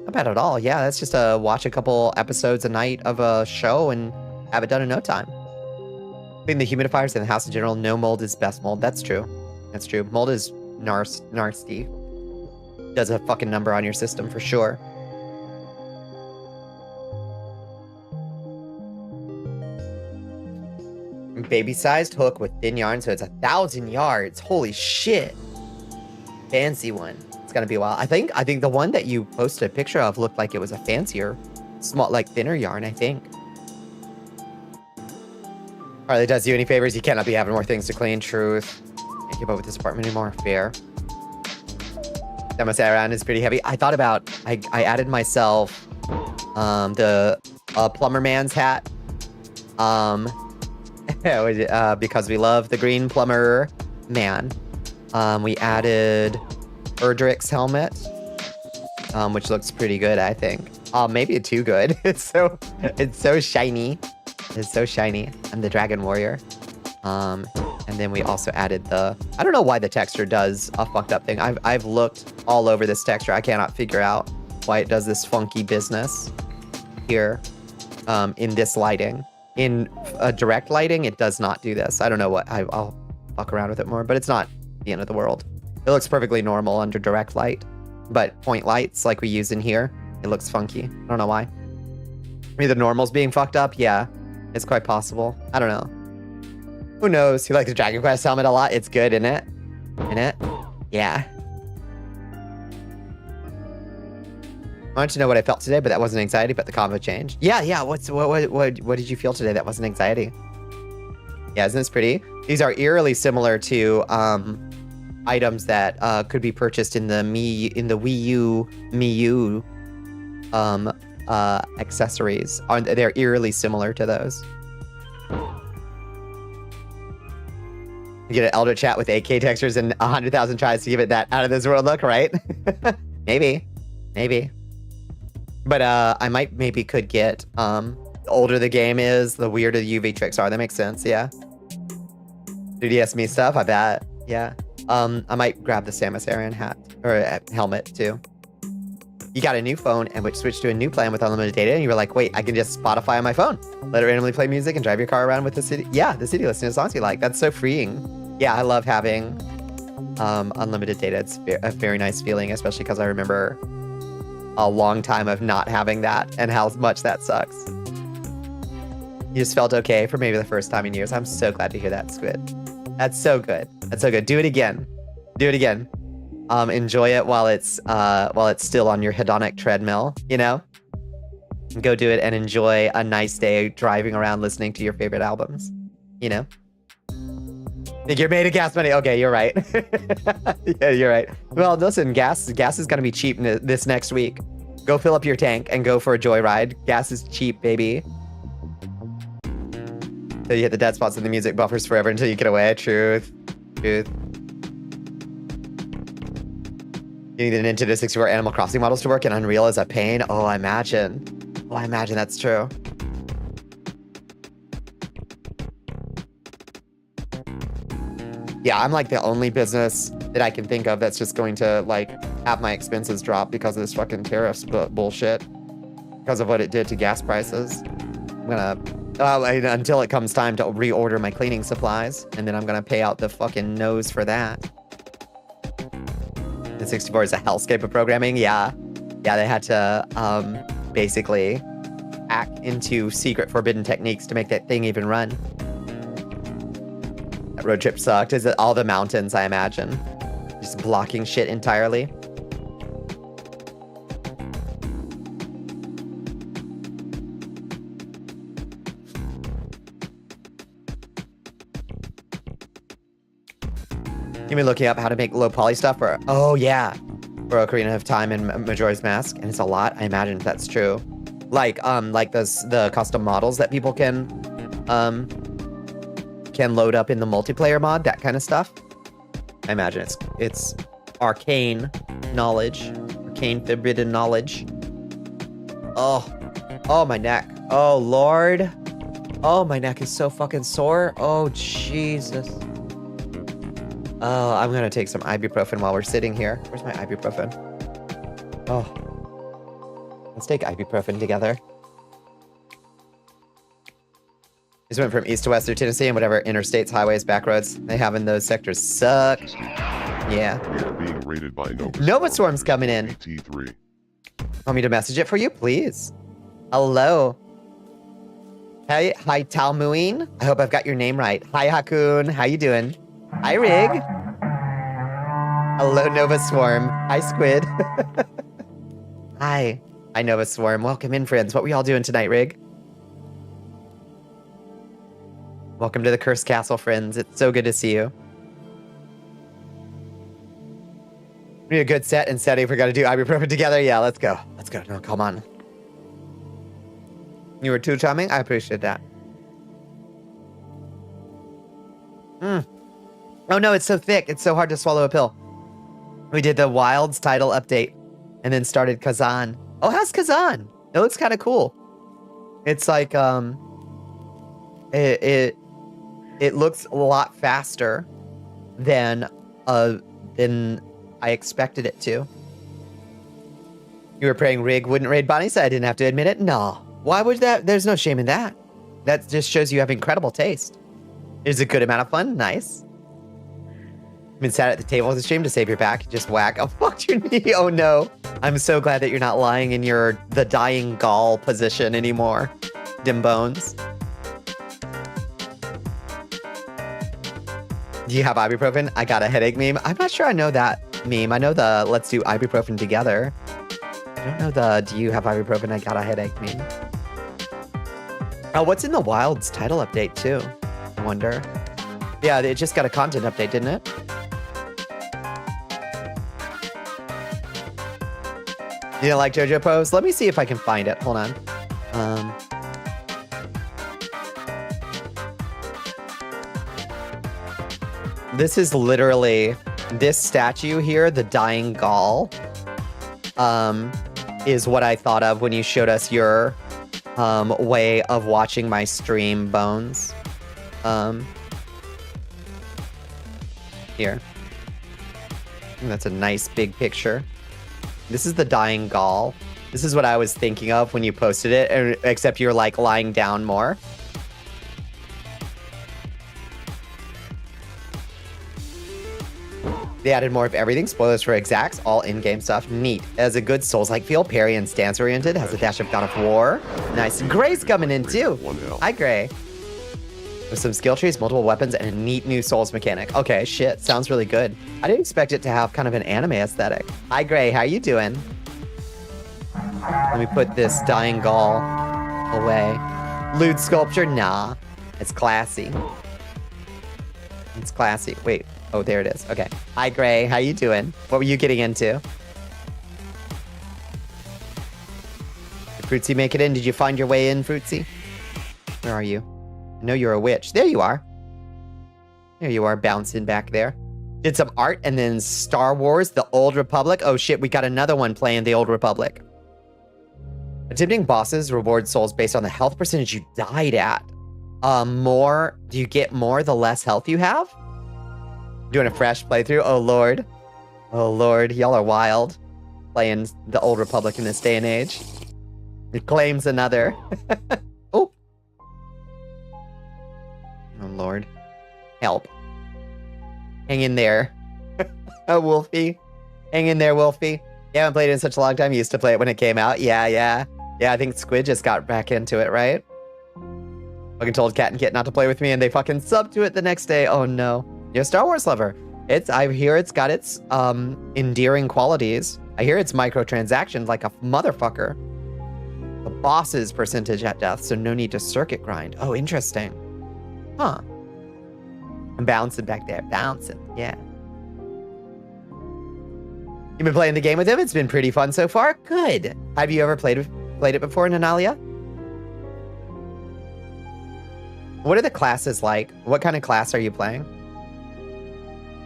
Not bad at all. Yeah, that's just watch a couple episodes a night of a show and have it done in no time. Clean the humidifiers in the house in general. No mold is best mold. That's true. That's true. Mold is nasty. Does a fucking number on your system for sure. Baby-sized hook with thin yarn, so it's 1,000 yards. Holy shit. Fancy one. It's gonna be a while. I think the one that you posted a picture of looked like it was a fancier, small, like thinner yarn, I think. Harley does you any favors. You cannot be having more things to clean. Truth. Can't keep up with this apartment anymore. Fair. That must around is pretty heavy. I thought about, I added myself the plumber man's hat. Because we love the green plumber man. We added Erdrick's helmet, which looks pretty good, I think. Maybe too good. It's so shiny. It's so shiny. I'm the Dragon Warrior. And then we also added I don't know why the texture does a fucked up thing. I've looked all over this texture. I cannot figure out why it does this funky business here in this lighting. In direct lighting, it does not do this. I don't know what, I'll fuck around with it more, but it's not the end of the world. It looks perfectly normal under direct light, but point lights like we use in here, it looks funky. I don't know why. Maybe the normal's being fucked up? Yeah, it's quite possible. I don't know. Who knows? You like the Dragon Quest helmet a lot? It's good, isn't it? Yeah. I wanted to know what I felt today, but that wasn't anxiety, but the combo changed. Yeah. What did you feel today that wasn't anxiety? Yeah, isn't this pretty? These are eerily similar to items that could be purchased in the Wii U Miu accessories. They're eerily similar to those. You get an Elder Chat with 8K textures and 100,000 tries to give it that out of this world look, right? Maybe. But I maybe could get, the older the game is, the weirder the UV tricks are. That makes sense, yeah. 3DS me stuff, I bet, yeah. I might grab the Samus Aran hat, or helmet too. You got a new phone and switched to a new plan with unlimited data, and you were like, wait, I can just Spotify on my phone. Let it randomly play music and drive your car around with the city. Yeah, the city listening to songs you like. That's so freeing. Yeah, I love having unlimited data. It's a very nice feeling, especially because I remember a long time of not having that and how much that sucks. You just felt okay for maybe the first time in years. I'm so glad to hear that, Squid. That's so good. That's so good. Do it again. Do it again. Enjoy it while it's still on your hedonic treadmill, you know? Go do it and enjoy a nice day driving around listening to your favorite albums, you know? Think you're made of gas money. Okay, you're right. Yeah, you're right. Well, listen, gas is gonna be cheap this next week. Go fill up your tank and go for a joyride. Gas is cheap, baby. So you hit the dead spots and the music buffers forever until you get away. Truth. Truth. You need an Nintendo 64 Animal Crossing models to work, and Unreal is a pain. Oh, I imagine. Oh, I imagine that's true. Yeah, I'm like the only business that I can think of that's just going to like have my expenses drop because of this fucking tariffs bullshit. Because of what it did to gas prices. I'm gonna, until it comes time to reorder my cleaning supplies, and then I'm gonna pay out the fucking nose for that. The 64 is a hellscape of programming. Yeah, they had to basically hack into secret forbidden techniques to make that thing even run. That road trip sucked. Is it all the mountains, I imagine? Just blocking shit entirely. You mean looking up how to make low poly stuff for, oh yeah, for Ocarina of Time and Majora's Mask, and it's a lot. I imagine that's true. Like the custom models that people can load up in the multiplayer mod, that kind of stuff. I imagine it's arcane knowledge, arcane forbidden knowledge. Oh my neck. Oh Lord. Oh, my neck is so fucking sore. Oh Jesus. Oh, I'm gonna take some ibuprofen while we're sitting here. Where's my ibuprofen? Oh. Let's take ibuprofen together. Just went from east to west through Tennessee and whatever interstates, highways, back roads they have in those sectors suck. Yeah. We are being raided by Nova Swarm's coming in. T3. Want me to message it for you? Please. Hello. Hey, hi Talmuin. I hope I've got your name right. Hi Hakun. How you doing? Hi Rig. Hello Nova Swarm. Hi Squid. Hi. Hi Nova Swarm. Welcome in, friends. What were y'all doing tonight, Rig? Welcome to the Cursed Castle, friends. It's so good to see you. We need a good set and setting if we're gonna do ibuprofen together. Yeah, let's go. Let's go. No, come on. You were too charming. I appreciate that. Oh no, it's so thick. It's so hard to swallow a pill. We did the Wilds title update and then started Kazan. Oh, how's Kazan? It looks kind of cool. It's like, it looks a lot faster than I expected it to. You were praying Rig wouldn't raid Bonnie, so I didn't have to admit it? No. Why would that? There's no shame in that. That just shows you have incredible taste. It's a good amount of fun. Nice. Been sat at the table with the stream to save your back. Just whack. Oh, fucked your knee. Oh no. I'm so glad that you're not lying in the dying gall position anymore. Dim bones. Do you have ibuprofen? I got a headache meme. I'm not sure I know that meme. I know the let's do ibuprofen together. I don't know the do you have ibuprofen? I got a headache meme. Oh, what's in the Wilds title update too? I wonder. Yeah, it just got a content update, didn't it? You didn't like JoJo Pose? Let me see if I can find it. Hold on. This is literally this statue here, the dying Gaul, is what I thought of when you showed us your way of watching my stream, Bones. Here. And that's a nice big picture. This is the dying Gaul. This is what I was thinking of when you posted it, except you're like lying down more. They added more of everything. Spoilers for exacts. All in-game stuff. Neat. Has a good Souls-like feel. Parry and stance-oriented. Has a dash of God of War. Nice. Gray's coming in too. Hi, Gray. With some skill trees, multiple weapons, and a neat new Souls mechanic. Okay, shit. Sounds really good. I didn't expect it to have kind of an anime aesthetic. Hi, Gray. How you doing? Let me put this dying Gaul away. Lewd sculpture? Nah. It's classy. It's classy. Wait. Oh, there it is. Okay. Hi, Gray. How you doing? What were you getting into? Did Fruitsy make it in? Did you find your way in, Fruitsy? Where are you? I know you're a witch. There you are. There you are, bouncing back there. Did some art and then Star Wars, The Old Republic. Oh shit, we got another one playing The Old Republic. Attempting bosses reward souls based on the health percentage you died at. Do you get more the less health you have? Doing a fresh playthrough? Oh lord. Oh lord, y'all are wild. Playing The Old Republic in this day and age. It claims another. Oh. Oh lord. Help. Hang in there. Oh, Wolfie. Hang in there, Wolfie. You haven't played it in such a long time. You used to play it when it came out. Yeah, I think Squid just got back into it, right? Fucking told Cat and Kit not to play with me, and they fucking subbed to it the next day. Oh, no. You're a Star Wars lover. I hear it's got its endearing qualities. I hear it's microtransactions like a motherfucker. The boss's percentage at death, so no need to circuit grind. Oh, interesting. Huh. I'm bouncing back there. Bouncing. Yeah. You've been playing the game with him? It's been pretty fun so far? Good. Have you ever played it before, Nanalia? What are the classes like? What kind of class are you playing?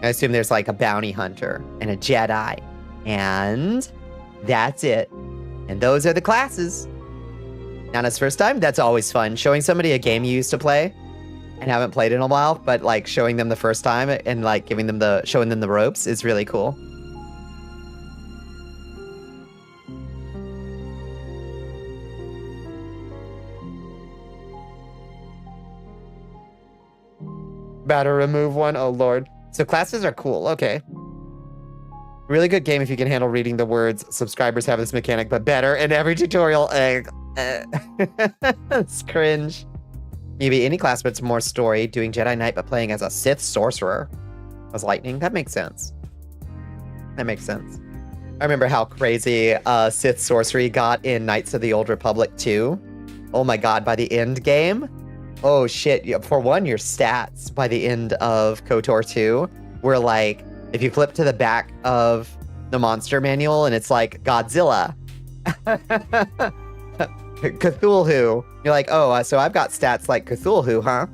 I assume there's like a bounty hunter and a Jedi. And that's it. And those are the classes. Nana's first time? That's always fun. Showing somebody a game you used to play and haven't played in a while, but like showing them the first time and like showing them the ropes is really cool. About to remove one? Oh lord. So classes are cool. Okay. Really good game if you can handle reading the words. Subscribers have this mechanic, but better in every tutorial. It's cringe. Maybe any class, but it's more story. Doing Jedi Knight, but playing as a Sith sorcerer. As lightning. That makes sense. That makes sense. I remember how crazy Sith sorcery got in Knights of the Old Republic 2. Oh my god, by the end game. Oh shit, for one, your stats by the end of KOTOR 2 were like, if you flip to the back of the monster manual and it's like Godzilla, Cthulhu, you're like, oh, so I've got stats like Cthulhu, huh?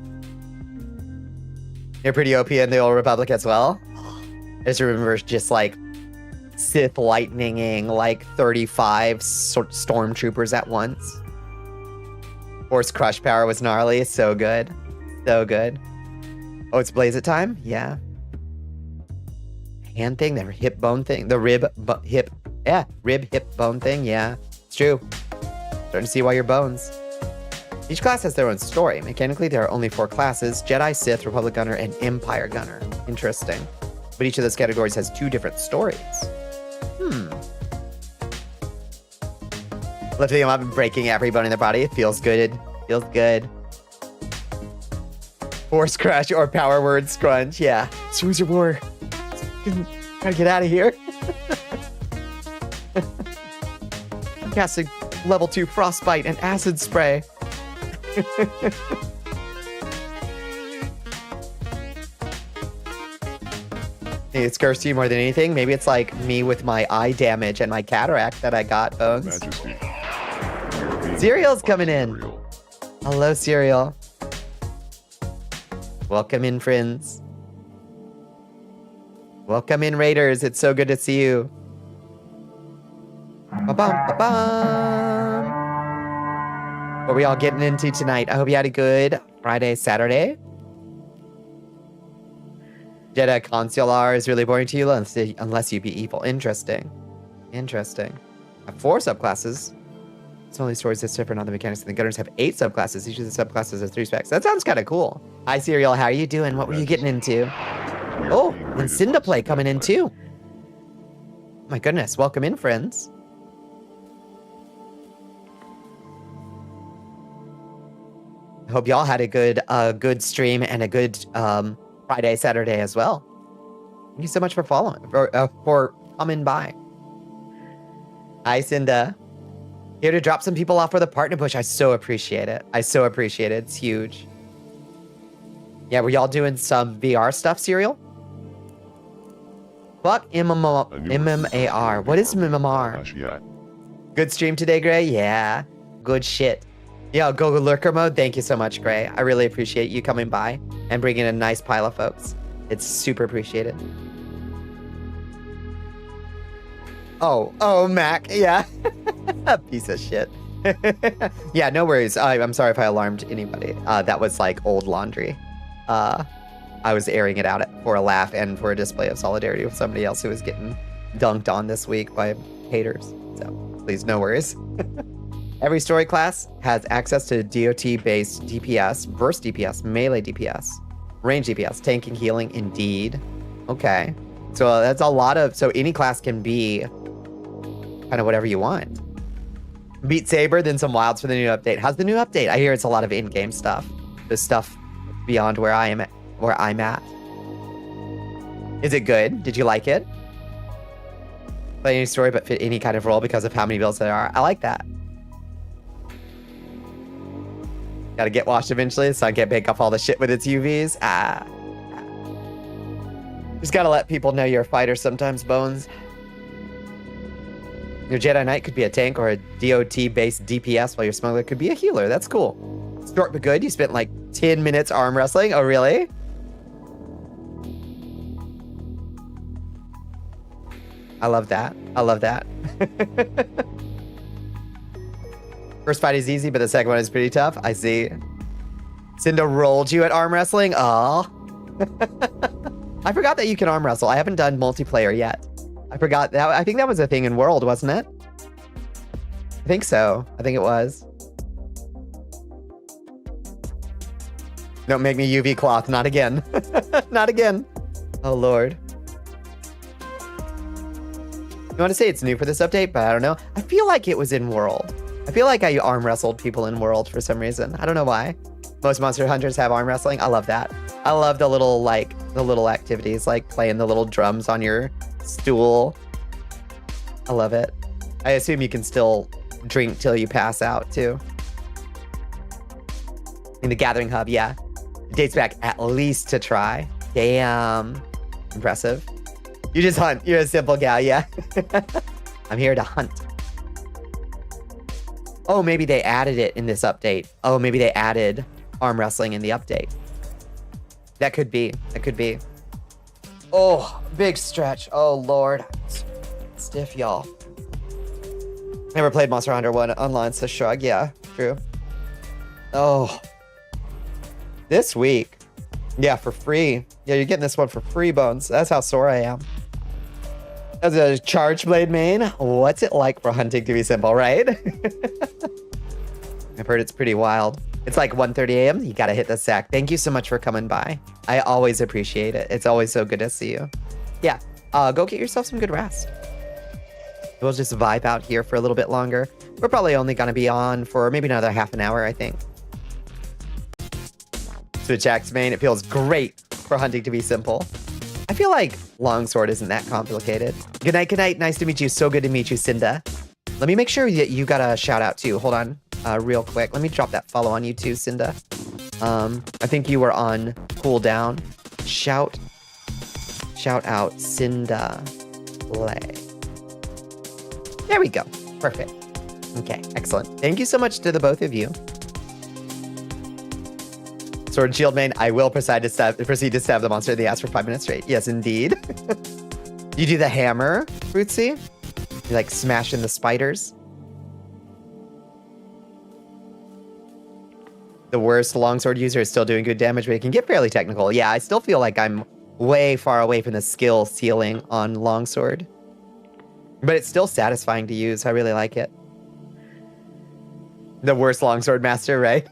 You're pretty OP in the Old Republic as well? I just remember just like Sith lightninging like 35 stormtroopers at once. Force crush power was gnarly. So good. So good. Oh, it's blaze it time? Yeah. Hand thing, the hip bone thing, the rib hip bone thing. Yeah, it's true. Starting to see why your bones. Each class has their own story. Mechanically, there are only 4 classes: Jedi, Sith, Republic Gunner, and Empire Gunner. Interesting. But each of those categories has 2 different stories. Lifting them up and breaking every bone in their body. It feels good. Feels good. Force crush or power word scrunch. Yeah. Swoozer war. Gotta get out of here. I'm casting level 2 frostbite and acid spray. Maybe it's cursed you more than anything. Maybe it's like me with my eye damage and my cataract that I got, Bones. Majesty. Cereal's coming in. Hello, Cereal. Welcome in, friends. Welcome in, Raiders. It's so good to see you. Ba-bum, ba-bum. What are we all getting into tonight? I hope you had a good Friday, Saturday. Jedi Consular is really boring to you unless you be evil. Interesting. Interesting. I have 4 subclasses. It's only stories that's different on the mechanics. And the Gunners have 8 subclasses. Each of the subclasses has 3 specs. That sounds kind of cool. Hi, Cereal. How are you doing? What were you getting into? We are Oh, being and raided Cinda by Play some coming in death too. My goodness, welcome in, friends. I hope y'all had a good stream and a good Friday, Saturday as well. Thank you so much for following, for coming by. Hi, Cinda. Here to drop some people off for the partner push. I so appreciate it. I so appreciate it. It's huge. Yeah, were y'all doing some VR stuff, Serial? Fuck MMAR. What is MMAR? Good stream today, Gray? Yeah. Good shit. Yo, go lurker mode. Thank you so much, Gray. I really appreciate you coming by and bringing a nice pile of folks. It's super appreciated. Oh, Mac. Yeah. Piece of shit. Yeah, no worries. I'm sorry if I alarmed anybody. That was like old laundry. I was airing it out for a laugh and for a display of solidarity with somebody else who was getting dunked on this week by haters. So please, no worries. Every story class has access to DOT-based DPS, burst DPS, melee DPS, range DPS, tanking, healing, indeed. Okay. So that's a lot of... So any class can be kind of whatever you want. Beat Saber, then some wilds for the new update. How's the new update? I hear it's a lot of in-game stuff. There's stuff beyond where I'm at. Is it good? Did you like it? Play any story but fit any kind of role because of how many builds there are. I like that. Gotta get washed eventually, so I can't bake off all the shit with its UVs. Just gotta let people know you're a fighter sometimes, Bones. Your Jedi Knight could be a tank or a DOT-based DPS, while your smuggler could be a healer. That's cool. Short but good. You spent like 10 minutes arm wrestling. Oh, really? I love that. I love that. First fight is easy, but the second one is pretty tough. I see. Cinda rolled you at arm wrestling? Aw. I forgot that you can arm wrestle. I haven't done multiplayer yet. I forgot that. I think that was a thing in World, wasn't it? I think so. I think it was. Don't make me UV cloth. Not again. Not again. Oh, Lord. You want to say it's new for this update, but I don't know. I feel like it was in World. I feel like I arm wrestled people in World for some reason. I don't know why. Most Monster Hunters have arm wrestling. I love that. I love the little activities, like playing the little drums on your stool. I love it. I assume you can still drink till you pass out too. In the Gathering Hub, yeah. It dates back at least to try. Damn. Impressive. You just hunt. You're a simple gal, yeah. I'm here to hunt. Oh, maybe they added it in this update. Oh, maybe they added arm wrestling in the update. That could be. That could be. Oh, big stretch. Oh, Lord. Stiff, y'all. Never played Monster Hunter 1 online, so shrug. Yeah, true. Oh. This week. Yeah, for free. Yeah, you're getting this one for free, Bones. That's how sore I am. As a Charge Blade main, what's it like for hunting to be simple, right? I've heard it's pretty wild. It's like 1:30 a.m. You gotta hit the sack. Thank you so much for coming by. I always appreciate it. It's always so good to see you. Yeah, go get yourself some good rest. We'll just vibe out here for a little bit longer. We're probably only gonna be on for maybe another half an hour, I think. Switch axe main, it feels great for hunting to be simple. I feel like longsword isn't that complicated. Good night, good night. Nice to meet you. So good to meet you, Cinda. Let me make sure that you got a shout out too. Hold on, real quick. Let me drop that follow on you too, Cinda. I think you were on cooldown. Shout out, Cinda Play. There we go. Perfect. Okay, excellent. Thank you so much to the both of you. Sword and Shield main, I will proceed to stab the monster in the ass for 5 minutes straight. Yes, indeed. You do the hammer, Fruitsy? You like smashing the spiders? The worst longsword user is still doing good damage, but it can get fairly technical. Yeah, I still feel like I'm way far away from the skill ceiling on longsword. But it's still satisfying to use. I really like it. The worst longsword master, right?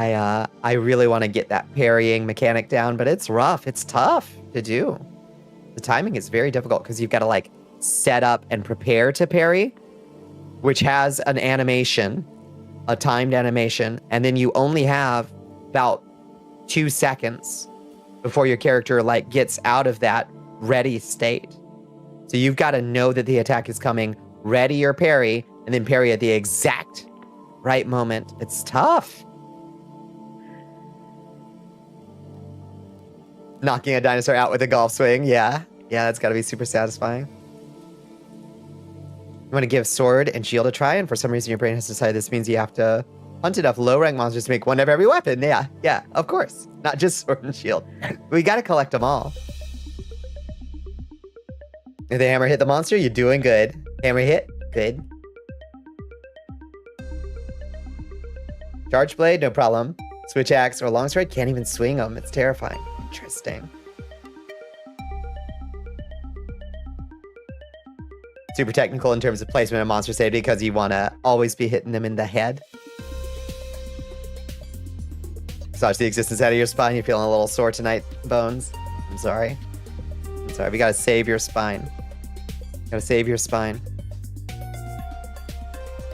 I really want to get that parrying mechanic down, but it's rough. It's tough to do. The timing is very difficult because you've got to like set up and prepare to parry, which has an animation, a timed animation, and then you only have about 2 seconds before your character like gets out of that ready state. So you've got to know that the attack is coming, ready your parry, and then parry at the exact right moment. It's tough. Knocking a dinosaur out with a golf swing. Yeah, that's got to be super satisfying. You want to give sword and shield a try, and for some reason your brain has decided this means you have to hunt enough low-rank monsters to make one of every weapon. Yeah, of course. Not just sword and shield. We got to collect them all. If the hammer hit the monster, you're doing good. Hammer hit, good. Charge blade, no problem. Switch axe or longsword, can't even swing them. It's terrifying. Interesting. Super technical in terms of placement of monster safety because you want to always be hitting them in the head. Massage the existence out of your spine. You're feeling a little sore tonight, Bones. I'm sorry. We gotta save your spine. Gotta save your spine.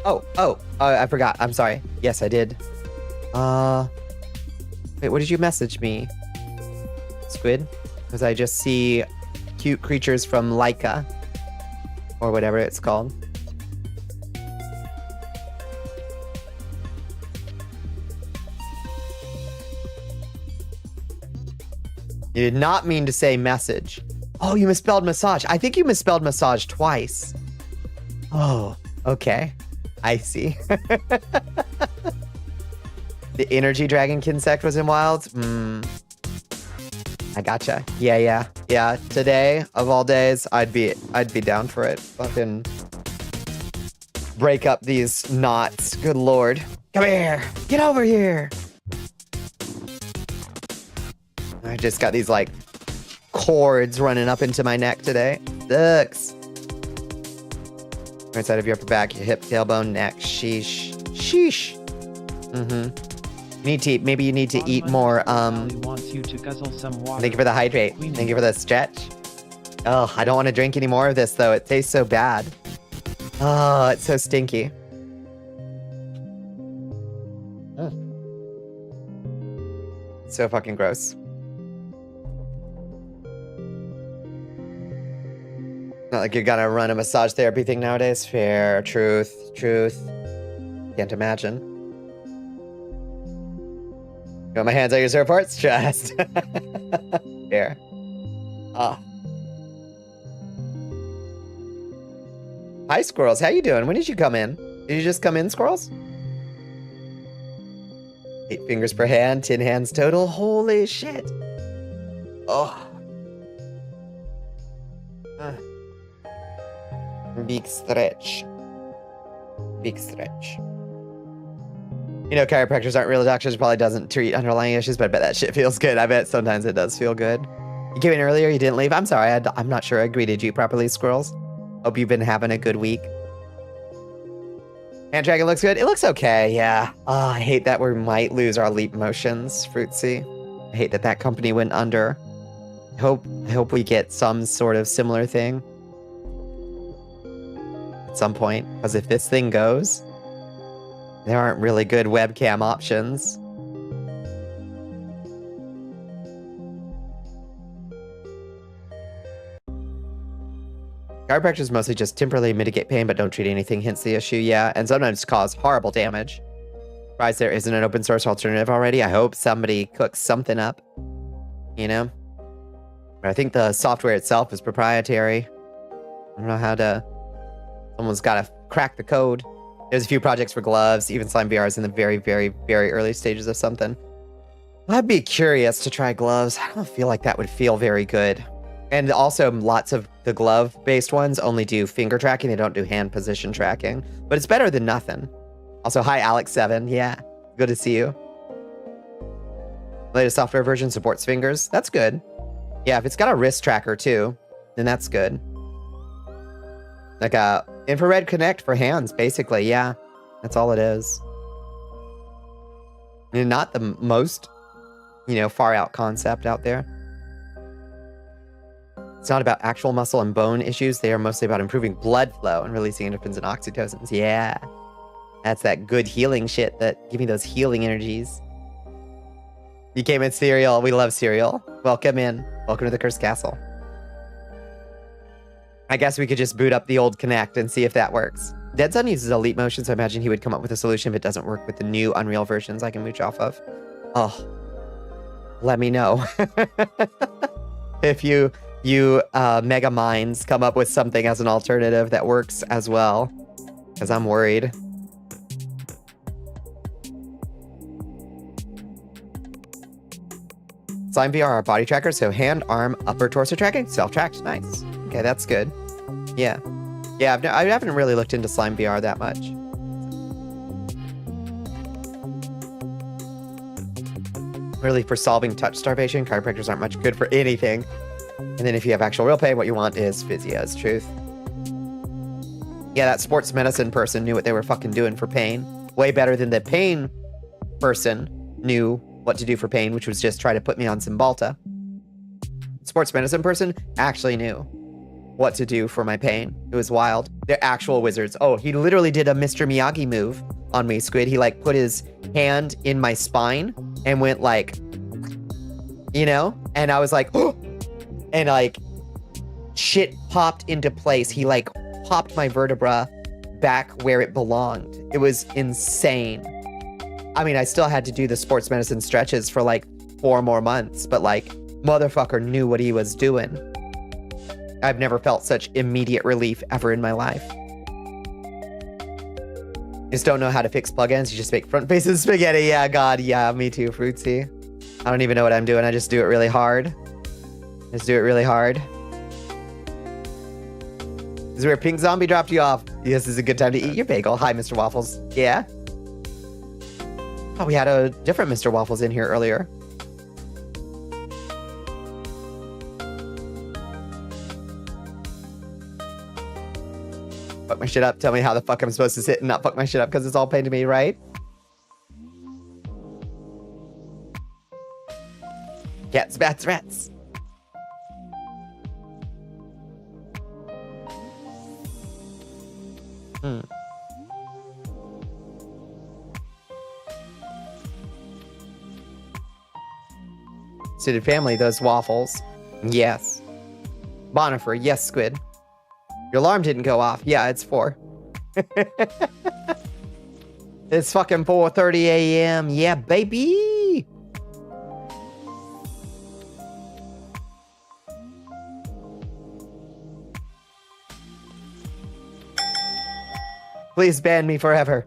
Oh, I forgot. I'm sorry. Yes, I did. Wait, what did you message me? Squid? Because I just see cute creatures from Laika. Or whatever it's called. You did not mean to say message. Oh, you misspelled massage. I think you misspelled massage twice. Oh, okay. I see. The energy dragon insect was in Wilds? I gotcha. Yeah. Today, of all days, I'd be down for it. Fucking break up these knots. Good lord. Come here. Get over here. I just got these like cords running up into my neck today. Sucks. Right side of your upper back, your hip, tailbone, neck. Sheesh. Maybe you need to eat more, wants you to guzzle some water. Thank you for the hydrate. Thank you for the stretch. Oh, I don't want to drink any more of this, though. It tastes so bad. Oh, it's so stinky. So fucking gross. Not like you gotta run a massage therapy thing nowadays. Fair. Truth. Can't imagine. You want my hands on your surfboards? Just. Here. Hi, squirrels. How you doing? When did you come in? Did you just come in, squirrels? 8 fingers per hand, 10 hands total. Holy shit. Oh. Big stretch. You know, chiropractors aren't real doctors. It probably doesn't treat underlying issues, but I bet that shit feels good. I bet sometimes it does feel good. You came in earlier, you didn't leave? I'm sorry, I'm not sure I greeted you properly, squirrels. Hope you've been having a good week. Hand dragon looks good? It looks okay, yeah. Oh, I hate that we might lose our leap motions, Fruitsy. I hate that that company went under. I hope we get some sort of similar thing. At some point, because if this thing goes, there aren't really good webcam options. Chiropractors mostly just temporarily mitigate pain, but don't treat anything, hence the issue, yeah, and sometimes cause horrible damage. Surprised there isn't an open source alternative already. I hope somebody cooks something up, you know? But I think the software itself is proprietary. I don't know how to... Someone's got to crack the code. There's a few projects for gloves. Even Slime VR is in the very, very, very early stages of something. I'd be curious to try gloves. I don't feel like that would feel very good. And also, lots of the glove-based ones only do finger tracking. They don't do hand position tracking. But it's better than nothing. Also, hi, Alex7. Yeah, good to see you. Latest software version supports fingers. That's good. Yeah, if it's got a wrist tracker, too, then that's good. Like a infrared connect for hands, basically. Yeah, that's all it is. Not the most, far out concept out there. It's not about actual muscle and bone issues. They are mostly about improving blood flow and releasing endorphins and oxytocins. Yeah. That's that good healing shit that give me those healing energies. You came in cereal. We love cereal. Welcome in. Welcome to the Cursed Castle. I guess we could just boot up the old Kinect and see if that works. Dead Sun uses Elite Motion, so I imagine he would come up with a solution if it doesn't work with the new Unreal versions I can mooch off of. Oh, let me know. If you mega minds come up with something as an alternative that works as well, because I'm worried. Slime VR are body trackers, so hand, arm, upper torso tracking, self-tracked. Nice. Okay, that's good. Yeah. Yeah, I haven't really looked into Slime VR that much. Really, for solving touch starvation, chiropractors aren't much good for anything. And then if you have actual real pain, what you want is physio's truth. Yeah, that sports medicine person knew what they were fucking doing for pain. Way better than the pain person knew what to do for pain, which was just try to put me on Cymbalta. Sports medicine person actually knew what to do for my pain. It was wild. They're actual wizards. Oh, he literally did a Mr. Miyagi move on me, Squid. He like put his hand in my spine and went like, and I was like, oh, and like shit popped into place. He like popped my vertebra back where it belonged. It was insane. I mean, I still had to do the sports medicine stretches for like 4 more months, but like motherfucker knew what he was doing. I've never felt such immediate relief ever in my life. Just don't know how to fix plugins. You just make front faces spaghetti. Yeah, God, yeah, me too, Fruitsy. I don't even know what I'm doing. I just do it really hard. Just do it really hard. This is where Pink Zombie dropped you off. This is a good time to eat your bagel. Hi, Mr. Waffles. Yeah? Oh, we had a different Mr. Waffles in here earlier. Fuck my shit up. Tell me how the fuck I'm supposed to sit and not fuck my shit up because it's all pain to me, right? Cats, bats, rats. Suited family, those waffles. Yes. Bonifer, yes, Squid. Your alarm didn't go off. Yeah, it's 4. It's fucking 4:30 a.m. Yeah, baby. Please ban me forever.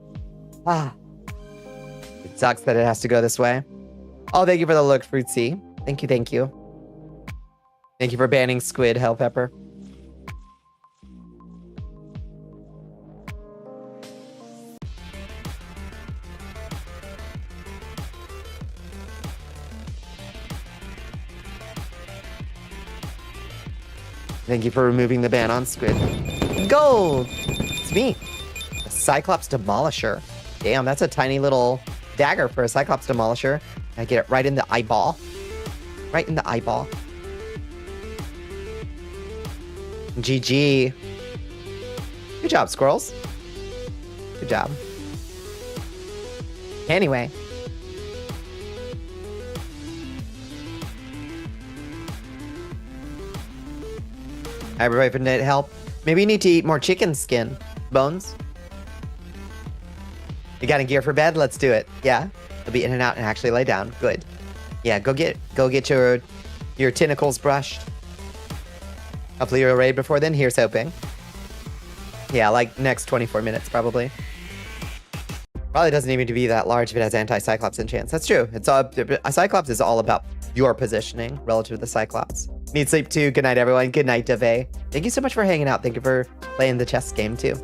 Ah. It sucks that it has to go this way. Oh, thank you for the look, Fruitsy. Thank you, thank you. Thank you for banning Squid, Hellpepper. Thank you for removing the ban on Squid. Gold! It's me. A Cyclops Demolisher. Damn, that's a tiny little dagger for a Cyclops Demolisher. I get it right in the eyeball. Right in the eyeball. GG. Good job, squirrels. Good job. Anyway. Everybody for need help. Maybe you need to eat more chicken skin. Bones. You got a gear for bed? Let's do it. Yeah. You'll be in and out and actually lay down. Good. Yeah, go get your tentacles brushed. Hopefully you'll raid before then. Here's hoping. Yeah, like next 24 minutes probably. Probably doesn't even need to be that large if it has anti-Cyclops enchants. That's true. It's all, a Cyclops is all about your positioning relative to the Cyclops. Need sleep too. Good night, everyone. Good night, Dave. Thank you so much for hanging out. Thank you for playing the chess game too.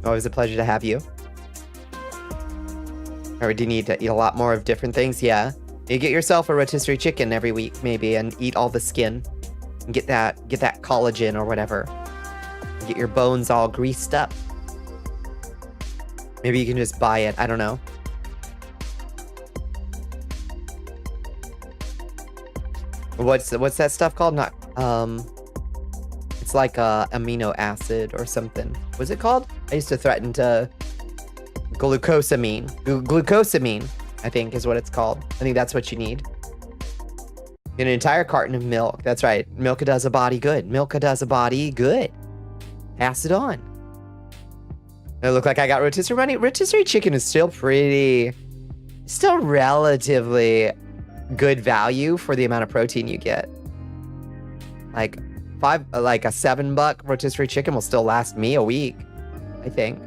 Always a pleasure to have you. Or do you need to eat a lot more of different things? Yeah. You get yourself a rotisserie chicken every week, maybe, and eat all the skin. And get that collagen or whatever. Get your bones all greased up. Maybe you can just buy it. I don't know. What's that stuff called? Not it's like a amino acid or something. What's it called? I used to threaten to glucosamine. Glucosamine, I think, is what it's called. I think that's what you need. An entire carton of milk. That's right. Milk does a body good. Milk does a body good. Pass it on. It look like I got rotisserie money. Rotisserie chicken is still relatively good value for the amount of protein you get. Like a $7 rotisserie chicken will still last me a week, I think.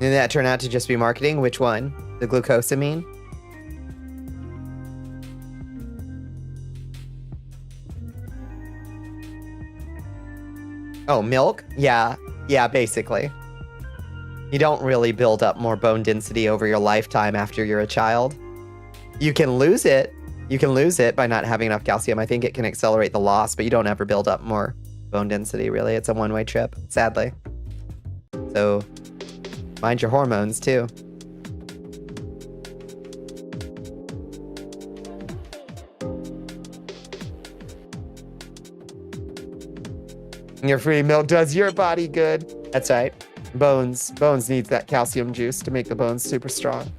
Did that turn out to just be marketing? Which one? The glucosamine? Oh, milk? Yeah, basically. You don't really build up more bone density over your lifetime after you're a child. You can lose it. You can lose it by not having enough calcium. I think it can accelerate the loss, but you don't ever build up more bone density, really. It's a one-way trip, sadly. So, mind your hormones, too. Your free milk does your body good. That's right. Bones needs that calcium juice to make the bones super strong.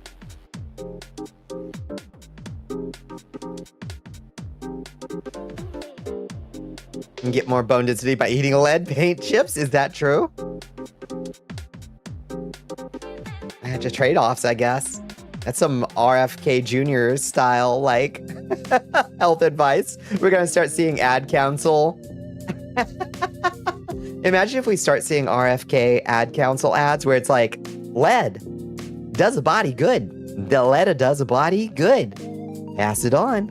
You can get more bone density by eating lead paint chips. Is that true? Just trade-offs, I guess. That's some RFK Jr. style, like, health advice. We're gonna start seeing ad council. Imagine if we start seeing RFK ad council ads where it's like, lead does a body good. The lead does a body good. Pass it on.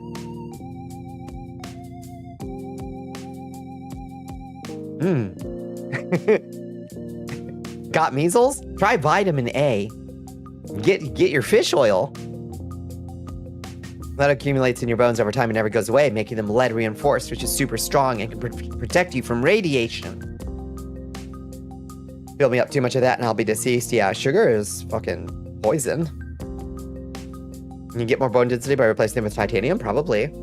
Got measles? Try vitamin A. Get your fish oil. Lead accumulates in your bones over time and never goes away, making them lead reinforced, which is super strong and can protect you from radiation. Build me up too much of that and I'll be deceased. Yeah, sugar is fucking poison. You get more bone density by replacing them with titanium? Probably.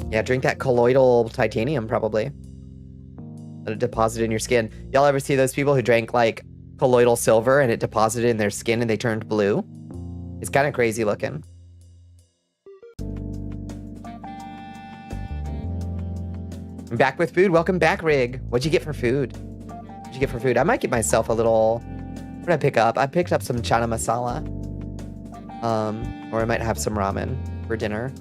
Yeah, drink that colloidal titanium, probably. Let it deposit in your skin. Y'all ever see those people who drank, like, colloidal silver and it deposited in their skin and they turned blue? It's kind of crazy looking. I'm back with food. Welcome back, Rig. What'd you get for food? What'd you get for food? I might get myself a little... What did I pick up? I picked up some chana masala. Or I might have some ramen for dinner.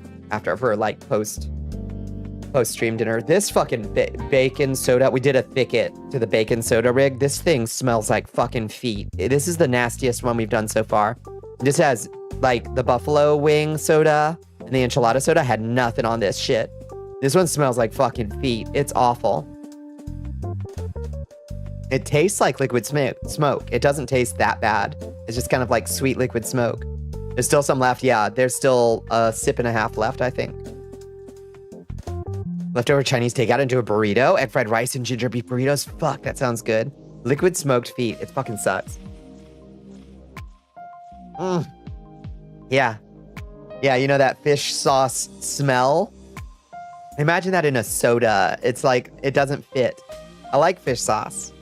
For like post-stream dinner. This fucking bacon soda. We did a thicket to the bacon soda rig. This thing smells like fucking feet. This is the nastiest one we've done so far. This has, like, the buffalo wing soda and the enchilada soda had nothing on this shit. This one smells like fucking feet. It's awful. It tastes like liquid smoke. It doesn't taste that bad. It's just kind of like sweet liquid smoke. There's still some left. Yeah, there's still a sip and a half left, I think. Leftover Chinese takeout into a burrito and fried rice and ginger beef burritos. Fuck, that sounds good. Liquid smoked feet. It fucking sucks. Yeah. Yeah, you know that fish sauce smell? Imagine that in a soda. It's like, it doesn't fit. I like fish sauce.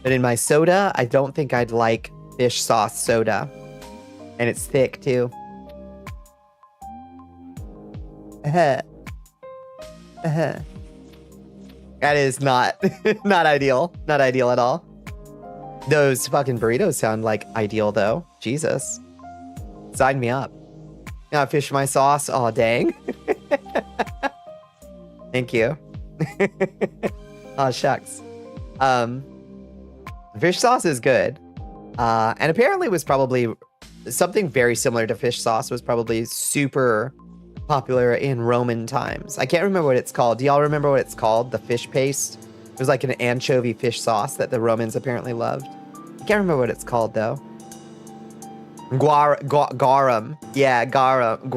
But in my soda, I don't think I'd like fish sauce soda. And it's thick, too. That is not, not ideal. Not ideal at all. Those fucking burritos sound like ideal, though. Jesus. Sign me up. Now fish my sauce. Oh, dang. Thank you. Oh, shucks. Fish sauce is good. And apparently was probably something very similar to fish sauce was probably super popular in Roman times. I can't remember what it's called. Do y'all remember what it's called? The fish paste? It was like an anchovy fish sauce that the Romans apparently loved. I can't remember what it's called, though. Garum. Yeah, garum.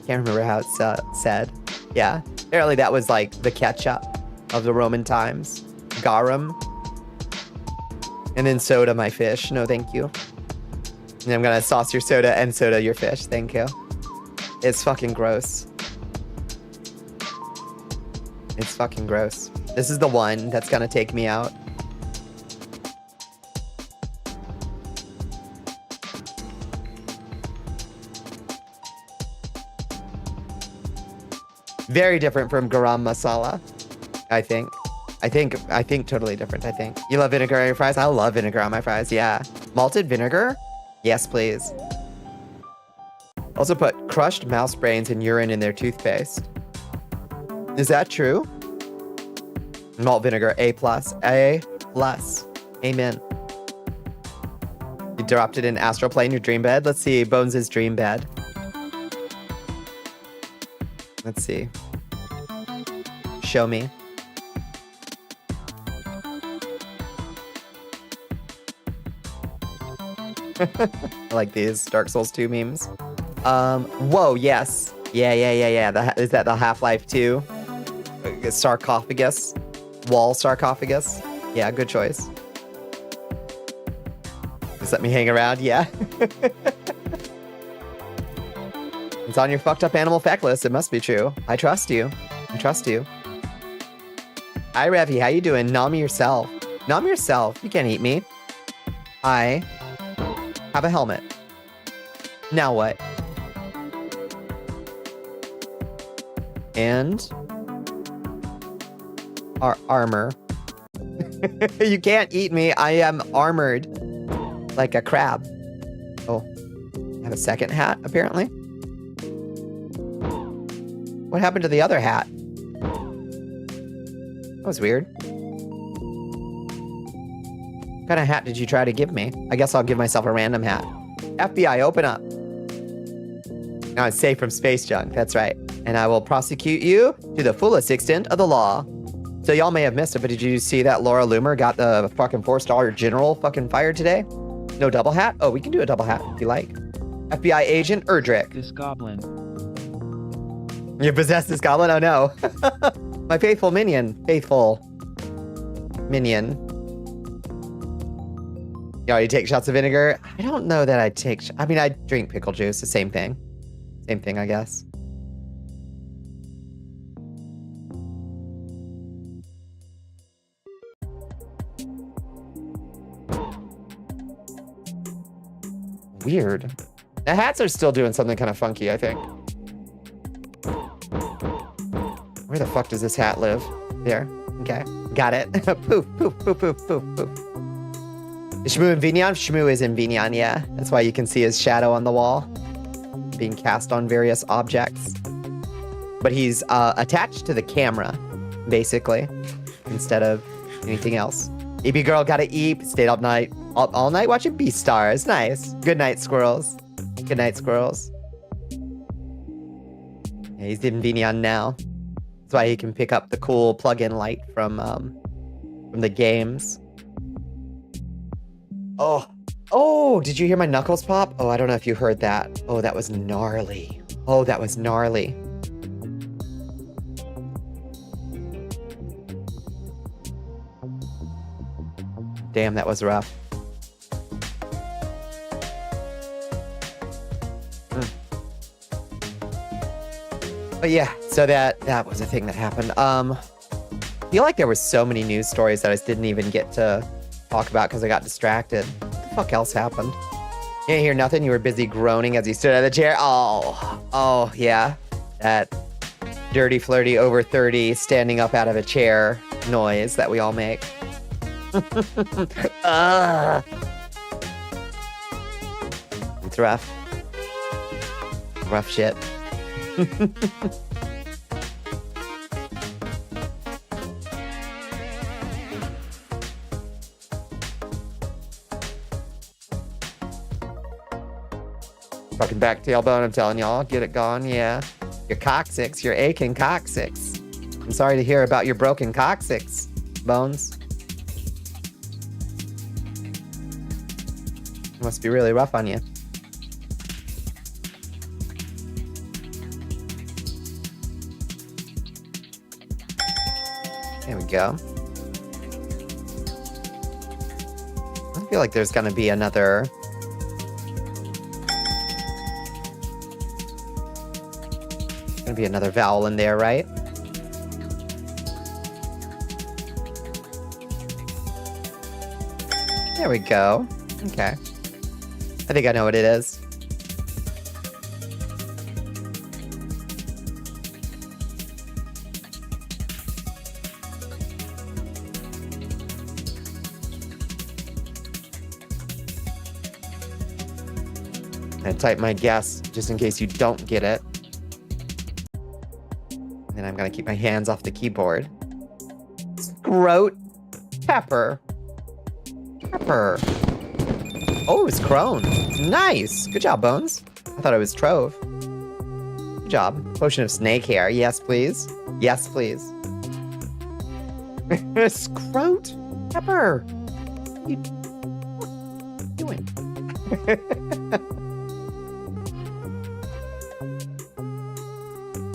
Can't remember how it's said. Yeah. Apparently that was like the ketchup of the Roman times. Garum. And then soda, my fish. No, thank you. And I'm gonna sauce your soda and soda your fish. Thank you. It's fucking gross. It's fucking gross. This is the one that's gonna take me out. Very different from garam masala, I think. I think totally different, I think. You love vinegar on your fries? I love vinegar on my fries, yeah. Malted vinegar? Yes, please. Also put crushed mouse brains and urine in their toothpaste. Is that true? Malt vinegar, A+. A+. Amen. You dropped it in astral plane, your dream bed? Let's see, Bones' dream bed. Let's see. Show me. I like these Dark Souls 2 memes. Whoa, yes. Yeah. Is that the Half-Life 2? Sarcophagus? Wall sarcophagus? Yeah, good choice. Just let me hang around, yeah. It's on your fucked up animal fact list. It must be true. I trust you. I trust you. Hi, Revy. How you doing? Nom yourself. Nom yourself. You can't eat me. I have a helmet. Now what? And our armor. You can't eat me. I am armored like a crab. Oh, I have a second hat, apparently. What happened to the other hat? That was weird. What kind of hat did you try to give me? I guess I'll give myself a random hat. FBI, open up. Now it's safe from space junk. That's right. And I will prosecute you to the fullest extent of the law. So y'all may have missed it, but did you see that Laura Loomer got the fucking 4-star general fucking fired today? No double hat? Oh, we can do a double hat if you like. FBI agent Erdrick. This goblin. You possess this goblin? Oh no. My faithful minion. Faithful minion. You already take shots of vinegar? I don't know that I'd take... I mean, I'd drink pickle juice. The same thing. Same thing, I guess. Weird. The hats are still doing something kind of funky, I think. Where the fuck does this hat live? There. Okay. Got it. Poof, poof, poof, poof, poof, poof. Is Shmoo in Vignan? Shmoo is in Vignan, yeah. That's why you can see his shadow on the wall. Being cast on various objects. But he's attached to the camera, basically. Instead of anything else. EB girl gotta eat. Stayed up night. All night watching Beastars. Nice. Good night, squirrels. Good night, squirrels. Yeah, he's in Vignan now. That's why he can pick up the cool plug-in light from the games. Oh, did you hear my knuckles pop? Oh, I don't know if you heard that. Oh, that was gnarly. Oh, that was gnarly. Damn, that was rough. But yeah, so that was a thing that happened. I feel like there were so many news stories that I just didn't even get to talk about because I got distracted. What the fuck else happened? You didn't hear nothing? You were busy groaning as you stood out of the chair? Oh, yeah. That dirty, flirty, over 30, standing up out of a chair noise that we all make. It's rough. Rough shit. Fucking back tailbone, I'm telling y'all. Get it gone, yeah. Your coccyx, your aching coccyx. I'm sorry to hear about your broken coccyx, Bones. It must be really rough on you. There we go. I feel like there's gonna be another Gonna be another vowel in there, right? There we go. Okay. I think I know what it is. I type my guess just in case you don't get it. And then I'm gonna keep my hands off the keyboard. Scrote pepper. Pepper. Oh, it's crone. Nice. Good job, Bones. I thought it was trove. Good job. Potion of snake hair. Yes, please. Yes, please. Scrote pepper. What are you doing?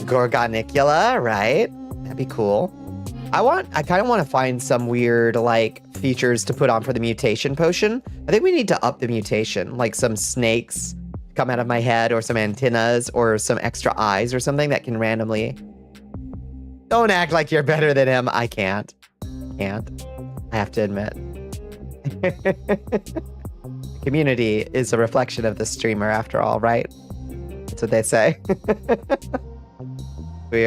Gorgonicula, right? That'd be cool. I kind of want to find some weird, like, features to put on for the mutation potion. I think we need to up the mutation, like some snakes come out of my head, or some antennas, or some extra eyes, or something that can randomly... Don't act like you're better than him. I can't. Can't. I have to admit. Community is a reflection of the streamer, after all, right? That's what they say. We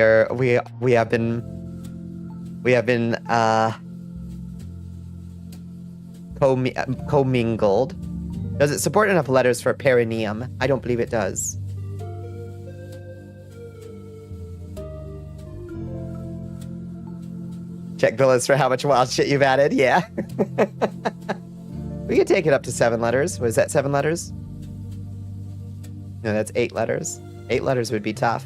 have been commingled. Does it support enough letters for perineum? I don't believe it does. Check the list for how much wild shit you've added. Yeah. We could take it up to 7 letters. Was that 7 letters? No, that's 8 letters. 8 letters would be tough.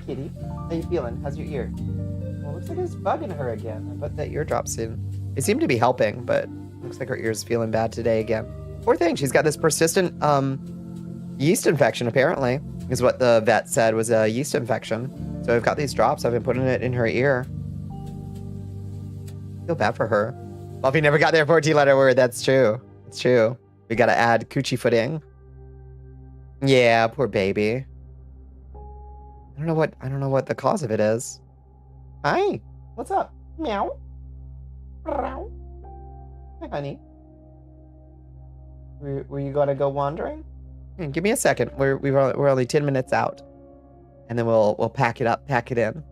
Kitty, how you feeling? How's your ear? Well, looks like it's bugging her again. I put that eardrops in. They seem to be helping, but looks like her ear's feeling bad today again. Poor thing, she's got this persistent yeast infection, apparently, is what the vet said was a yeast infection. So I've got these drops. I've been putting it in her ear. I feel bad for her. Buffy never got their 14-letter word. That's true. It's true. We gotta add coochie footing. Yeah, poor baby. I don't know what the cause of it is. Hi. What's up? Meow. Meow. Hi, honey. Were you gonna go wandering? Give me a second. We're only 10 minutes out, and then we'll pack it up, pack it in.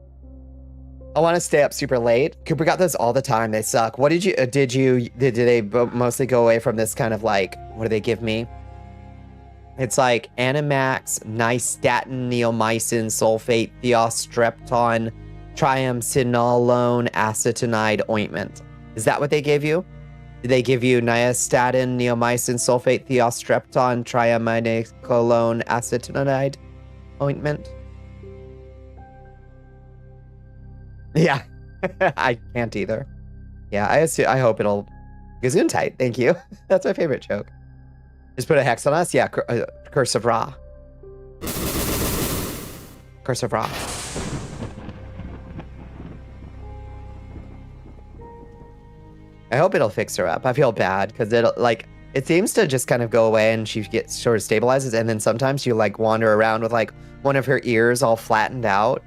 I want to stay up super late. Cooper got those all the time. They suck. What did they mostly go away from this kind of like, what do they give me? It's like Animax, Nystatin, Neomycin, Sulfate, Thiostrepton, Triamcinolone, Acetonide ointment. Is that what they gave you? Did they give you Nystatin, Neomycin, Sulfate, Thiostrepton, Triamcinolone, Acetonide ointment? Yeah, I can't either. Yeah, I hope it'll... Gesundheit, thank you. That's my favorite joke. Just put a hex on us? Yeah, Curse of Ra. Curse of Ra. I hope it'll fix her up. I feel bad, because it seems to just kind of go away and she gets sort of stabilizes, and then sometimes you like wander around with like one of her ears all flattened out,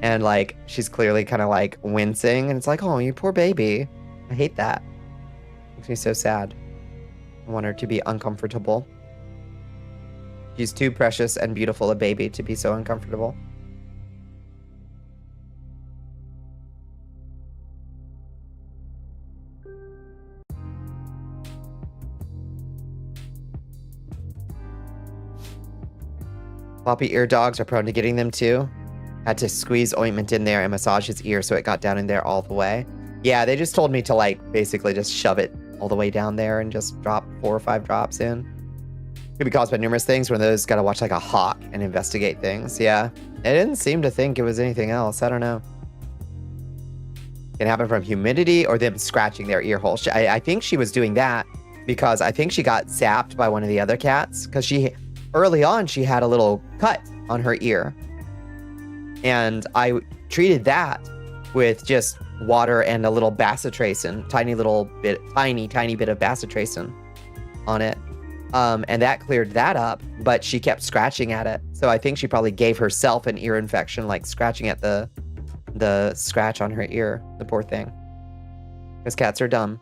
and like she's clearly kind of like wincing, and it's like, oh, you poor baby. I hate that. Makes me so sad. I want her to be uncomfortable. She's too precious and beautiful a baby to be so uncomfortable. Floppy ear dogs are prone to getting them too. Had to squeeze ointment in there and massage his ear so it got down in there all the way. Yeah, they just told me to like basically just shove it all the way down there and just drop 4 or 5 drops in. Could be caused by numerous things. One of those gotta watch like a hawk and investigate things. Yeah, it didn't seem to think it was anything else. I don't know. Can happen from humidity or them scratching their ear hole. I think she was doing that because I think she got zapped by one of the other cats, because early on she had a little cut on her ear, and I treated that with just water and a little bacitracin, tiny bit of bacitracin, on it. And that cleared that up, but she kept scratching at it. So I think she probably gave herself an ear infection, like scratching at the scratch on her ear. The poor thing. Because cats are dumb.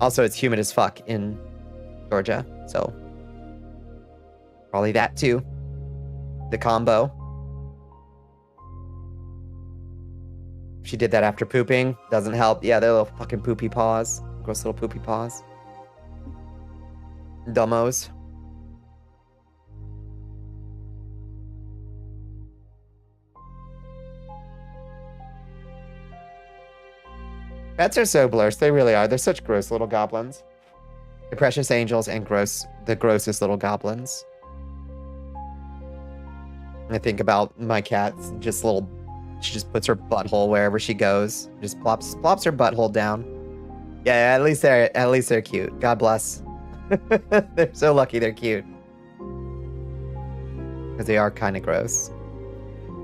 Also, it's humid as fuck in Georgia, so probably that too. The combo. She did that after pooping. Doesn't help. Yeah, their little fucking poopy paws. Gross little poopy paws. Dummos. Pets are so gross. They really are. They're such gross little goblins. The precious angels and the grossest little goblins. I think about my cats. She just puts her butthole wherever she goes. Just plops her butthole down. Yeah, at least they're cute. God bless. They're so lucky they're cute. Because they are kind of gross.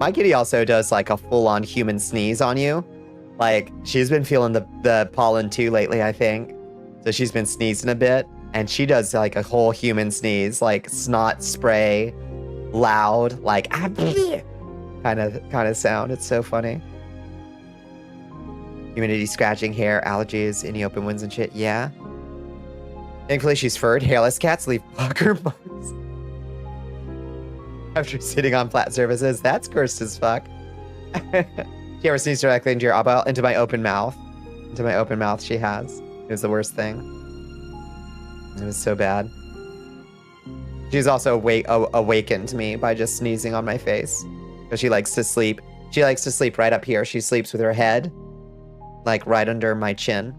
My kitty also does like a full-on human sneeze on you. Like, she's been feeling the pollen too lately, I think. So she's been sneezing a bit. And she does like a whole human sneeze. Like snot spray, loud, like kind of sound. It's so funny. Humidity, scratching, hair, allergies, any open wounds and shit. Yeah. Thankfully, she's furred. Hairless cats leave pucker marks after sitting on flat surfaces. That's cursed as fuck. She ever sneezed directly into your eyeball? Into my open mouth. Into my open mouth, she has. It was the worst thing. It was so bad. She's also awakened me by just sneezing on my face. Because she likes to sleep. She likes to sleep right up here. She sleeps with her head, like, right under my chin.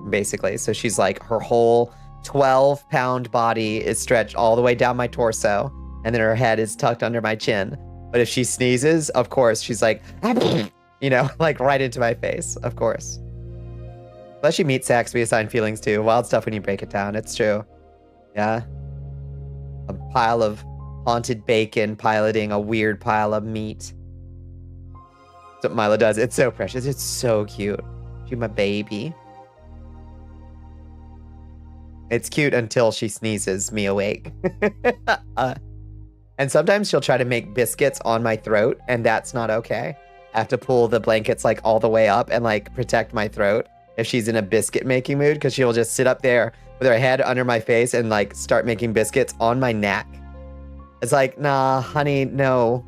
Basically. So she's like, her whole 12-pound body is stretched all the way down my torso. And then her head is tucked under my chin. But if she sneezes, of course, she's like, you know, like right into my face, of course. Especially meat sacks, we assign feelings to. Wild stuff when you break it down. It's true. Yeah. A pile of haunted bacon piloting a weird pile of meat. That's what Mila does. It's so precious. It's so cute. She's my baby. It's cute until she sneezes me awake. And sometimes she'll try to make biscuits on my throat, and that's not okay. I have to pull the blankets like all the way up and like protect my throat if she's in a biscuit making mood, because she'll just sit up there with her head under my face and like start making biscuits on my neck. It's like, nah, honey, no.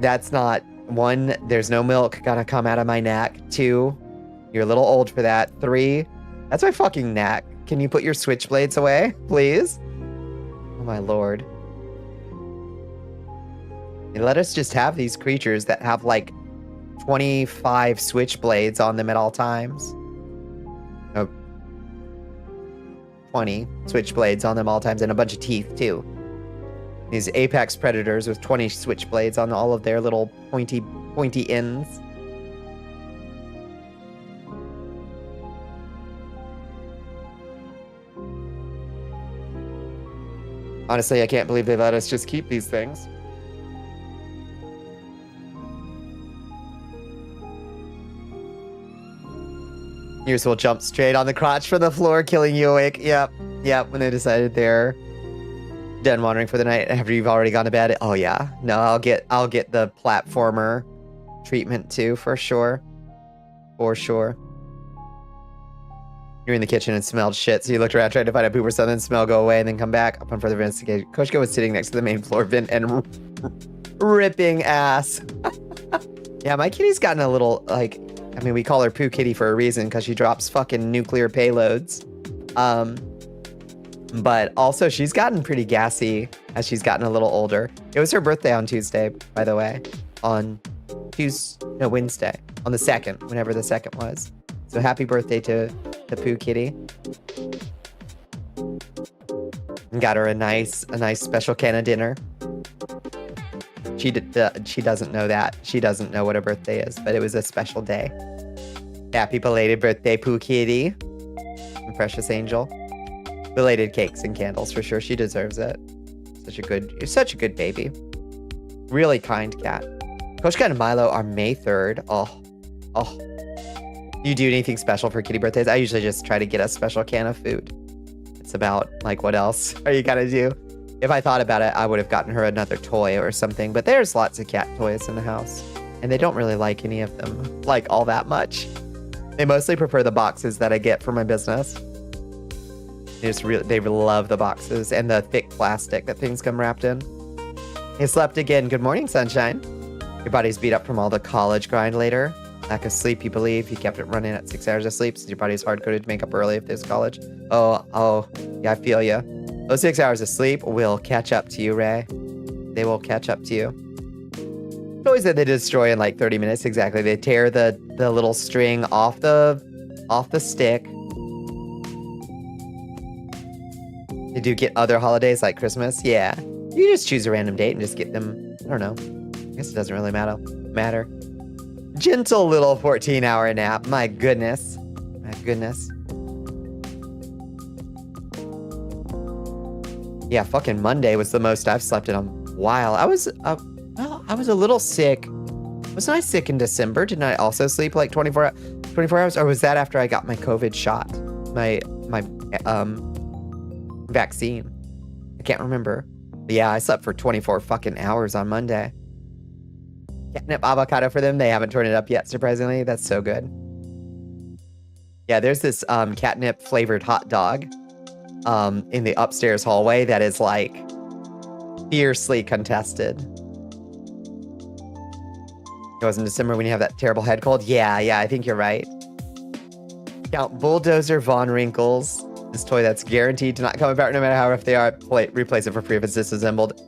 That's not. 1, there's no milk gonna come out of my neck. 2, you're a little old for that. 3, that's my fucking neck. Can you put your switchblades away, please? Oh my lord. And let us just have these creatures that have like 25 switchblades on them at all times. Oh, 20 switchblades on them all times and a bunch of teeth too. These apex predators with 20 switchblades on all of their little pointy ends. Honestly, I can't believe they let us just keep these things. Yours will jump straight on the crotch from the floor, killing you awake. Yep. When they decided they're done wandering for the night after you've already gone to bed. Oh yeah. No, I'll get the platformer treatment too, for sure. For sure. You're in the kitchen and smelled shit, so you looked around trying to find a poop or something, smell go away, and then come back. Upon further investigation, Koshka was sitting next to the main floor vent and ripping ass. Yeah, my kitty's gotten a little, like, I mean, we call her Poo Kitty for a reason, because she drops fucking nuclear payloads. But also, she's gotten pretty gassy as she's gotten a little older. It was her birthday on Tuesday, by the way. Wednesday. On the 2nd, whenever the 2nd was. So happy birthday to the Poo Kitty. And got her a nice special can of dinner. She doesn't know that. She doesn't know what a birthday is, but it was a special day. Happy belated birthday, Poo Kitty. And precious angel. Belated cakes and candles for sure. She deserves it. You're such a good baby. Really kind cat. Koshka and Milo are May 3rd. Oh. You do anything special for kitty birthdays? I usually just try to get a special can of food. It's about, like, what else are you gonna do? If I thought about it, I would have gotten her another toy or something, but there's lots of cat toys in the house, and they don't really like any of them, like, all that much. They mostly prefer the boxes that I get for my business. They love the boxes and the thick plastic that things come wrapped in. You slept again. Good morning, sunshine. Your body's beat up from all the college grind later. Lack of sleep, you believe. You kept it running at 6 hours of sleep since your body's hard-coded to make up early if there's college. Oh, yeah, I feel ya. Those 6 hours of sleep will catch up to you, Ray. They will catch up to you. Toys that they destroy in like 30 minutes, exactly. They tear the little string off the stick. Did you get other holidays like Christmas? Yeah. You just choose a random date and just get them. I don't know. I guess it doesn't really matter. Gentle little 14-hour nap. My goodness. My goodness. Yeah, fucking Monday was the most I've slept in a while. I was a little sick. Wasn't I sick in December? Didn't I also sleep like 24 hours? Or was that after I got my COVID shot? My vaccine. I can't remember. But yeah, I slept for 24 fucking hours on Monday. Catnip avocado for them. They haven't torn it up yet, surprisingly. That's so good. Yeah, there's this catnip flavored hot dog in the upstairs hallway that is like fiercely contested. It was in December when you have that terrible head cold. Yeah, I think you're right. Count Bulldozer Von Wrinkles. This toy that's guaranteed to not come apart no matter how rough they are. Replace it for free if it's disassembled.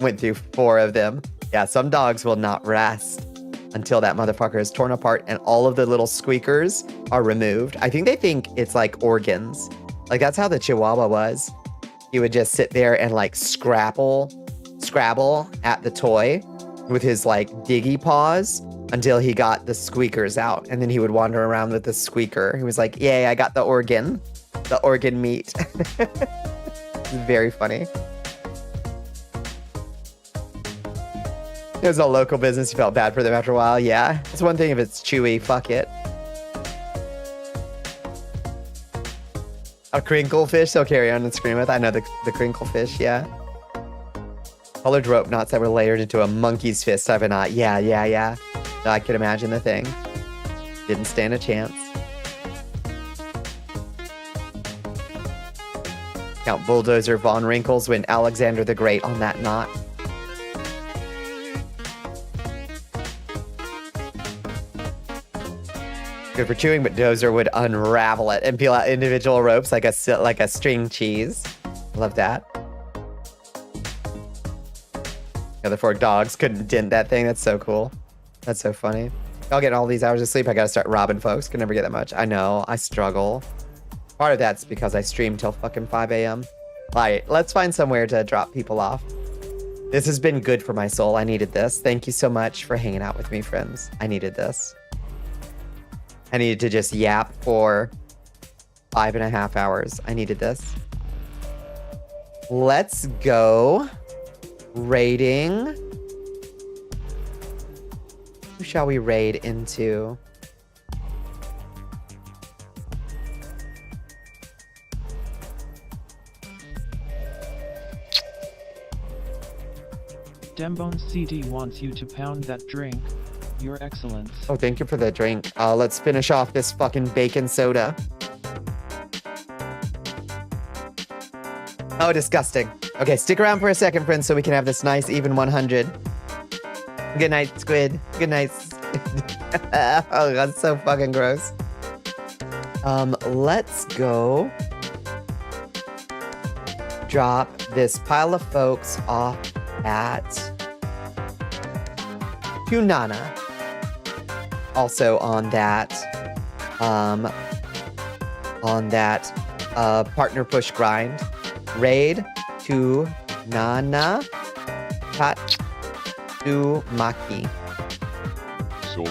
Went through 4 of them. Yeah, some dogs will not rest until that motherfucker is torn apart and all of the little squeakers are removed. I think they think it's like organs. Like, that's how the Chihuahua was. He would just sit there and like scrabble at the toy with his like diggy paws until he got the squeakers out. And then he would wander around with the squeaker. He was like, yay, I got the organ meat. Very funny. It was a local business. You felt bad for them after a while. Yeah, it's one thing if it's chewy. Fuck it. A crinkle fish they'll carry on and scream with. I know the crinkle fish, yeah. Colored rope knots that were layered into a monkey's fist type of knot. Yeah. I could imagine the thing. Didn't stand a chance. Count Bulldozer Von Wrinkles when Alexander the Great on that knot. Good for chewing, but Dozer would unravel it and peel out individual ropes like a string cheese. Love that. The other 4 dogs couldn't dent that thing. That's so cool. That's so funny. Y'all getting all these hours of sleep. I gotta start robbing folks. Could never get that much. I know. I struggle. Part of that's because I stream till fucking 5 a.m. Alright, let's find somewhere to drop people off. This has been good for my soul. I needed this. Thank you so much for hanging out with me, friends. I needed this. I needed to just yap for 5.5 hours. I needed this. Let's go. Raiding. Who shall we raid into? Dembone CD wants you to pound that drink. Your Excellence. Oh, thank you for the drink. Let's finish off this fucking bacon soda. Oh, disgusting. Okay, stick around for a second, friends, so we can have this nice even 100. Good night, Squid. Good night. Oh, that's so fucking gross. Let's go drop this pile of folks off at Punana. Also on that partner push grind. Raid to Nana Tatsumaki.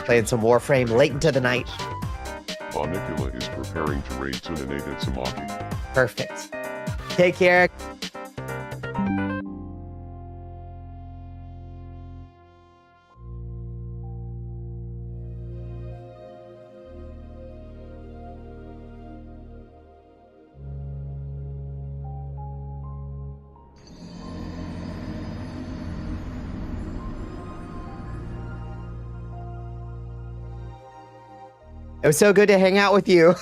Playing some Warframe late into the night. Bonnicula is preparing to raid Tsunade Tatsumaki. Perfect. Take care. It was so good to hang out with you.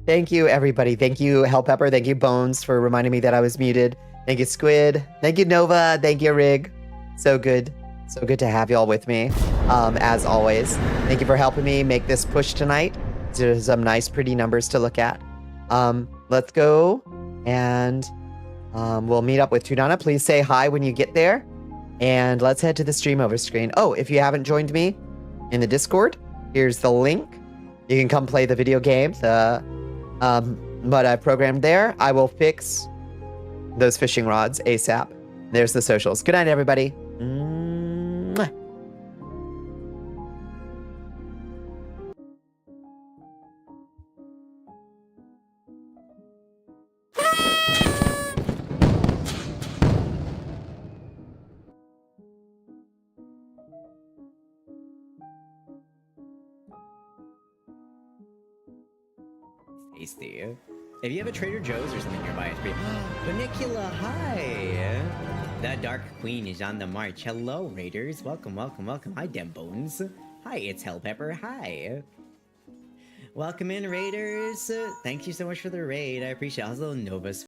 Thank you, everybody. Thank you, Hell Pepper. Thank you, Bones, for reminding me that I was muted. Thank you, Squid. Thank you, Nova. Thank you, Rig. So good. So good to have y'all with me, as always. Thank you for helping me make this push tonight. There's some nice, pretty numbers to look at. Let's go, and we'll meet up with Tudana. Please say hi when you get there, and let's head to the stream over screen. Oh, if you haven't joined me in the Discord, here's the link. You can come play the video game, what I've programmed there. I will fix those fishing rods ASAP. There's the socials. Good night, everybody. Mwah. Tasty. If you have a Trader Joe's or something nearby, it's pretty. Bonnicula, hi! The Dark Queen is on the march. Hello, Raiders. Welcome, welcome, welcome. Hi, Dembones. Hi, it's Hell Pepper. Hi. Welcome in, Raiders. Thank you so much for the raid. I appreciate it. Also, Nova's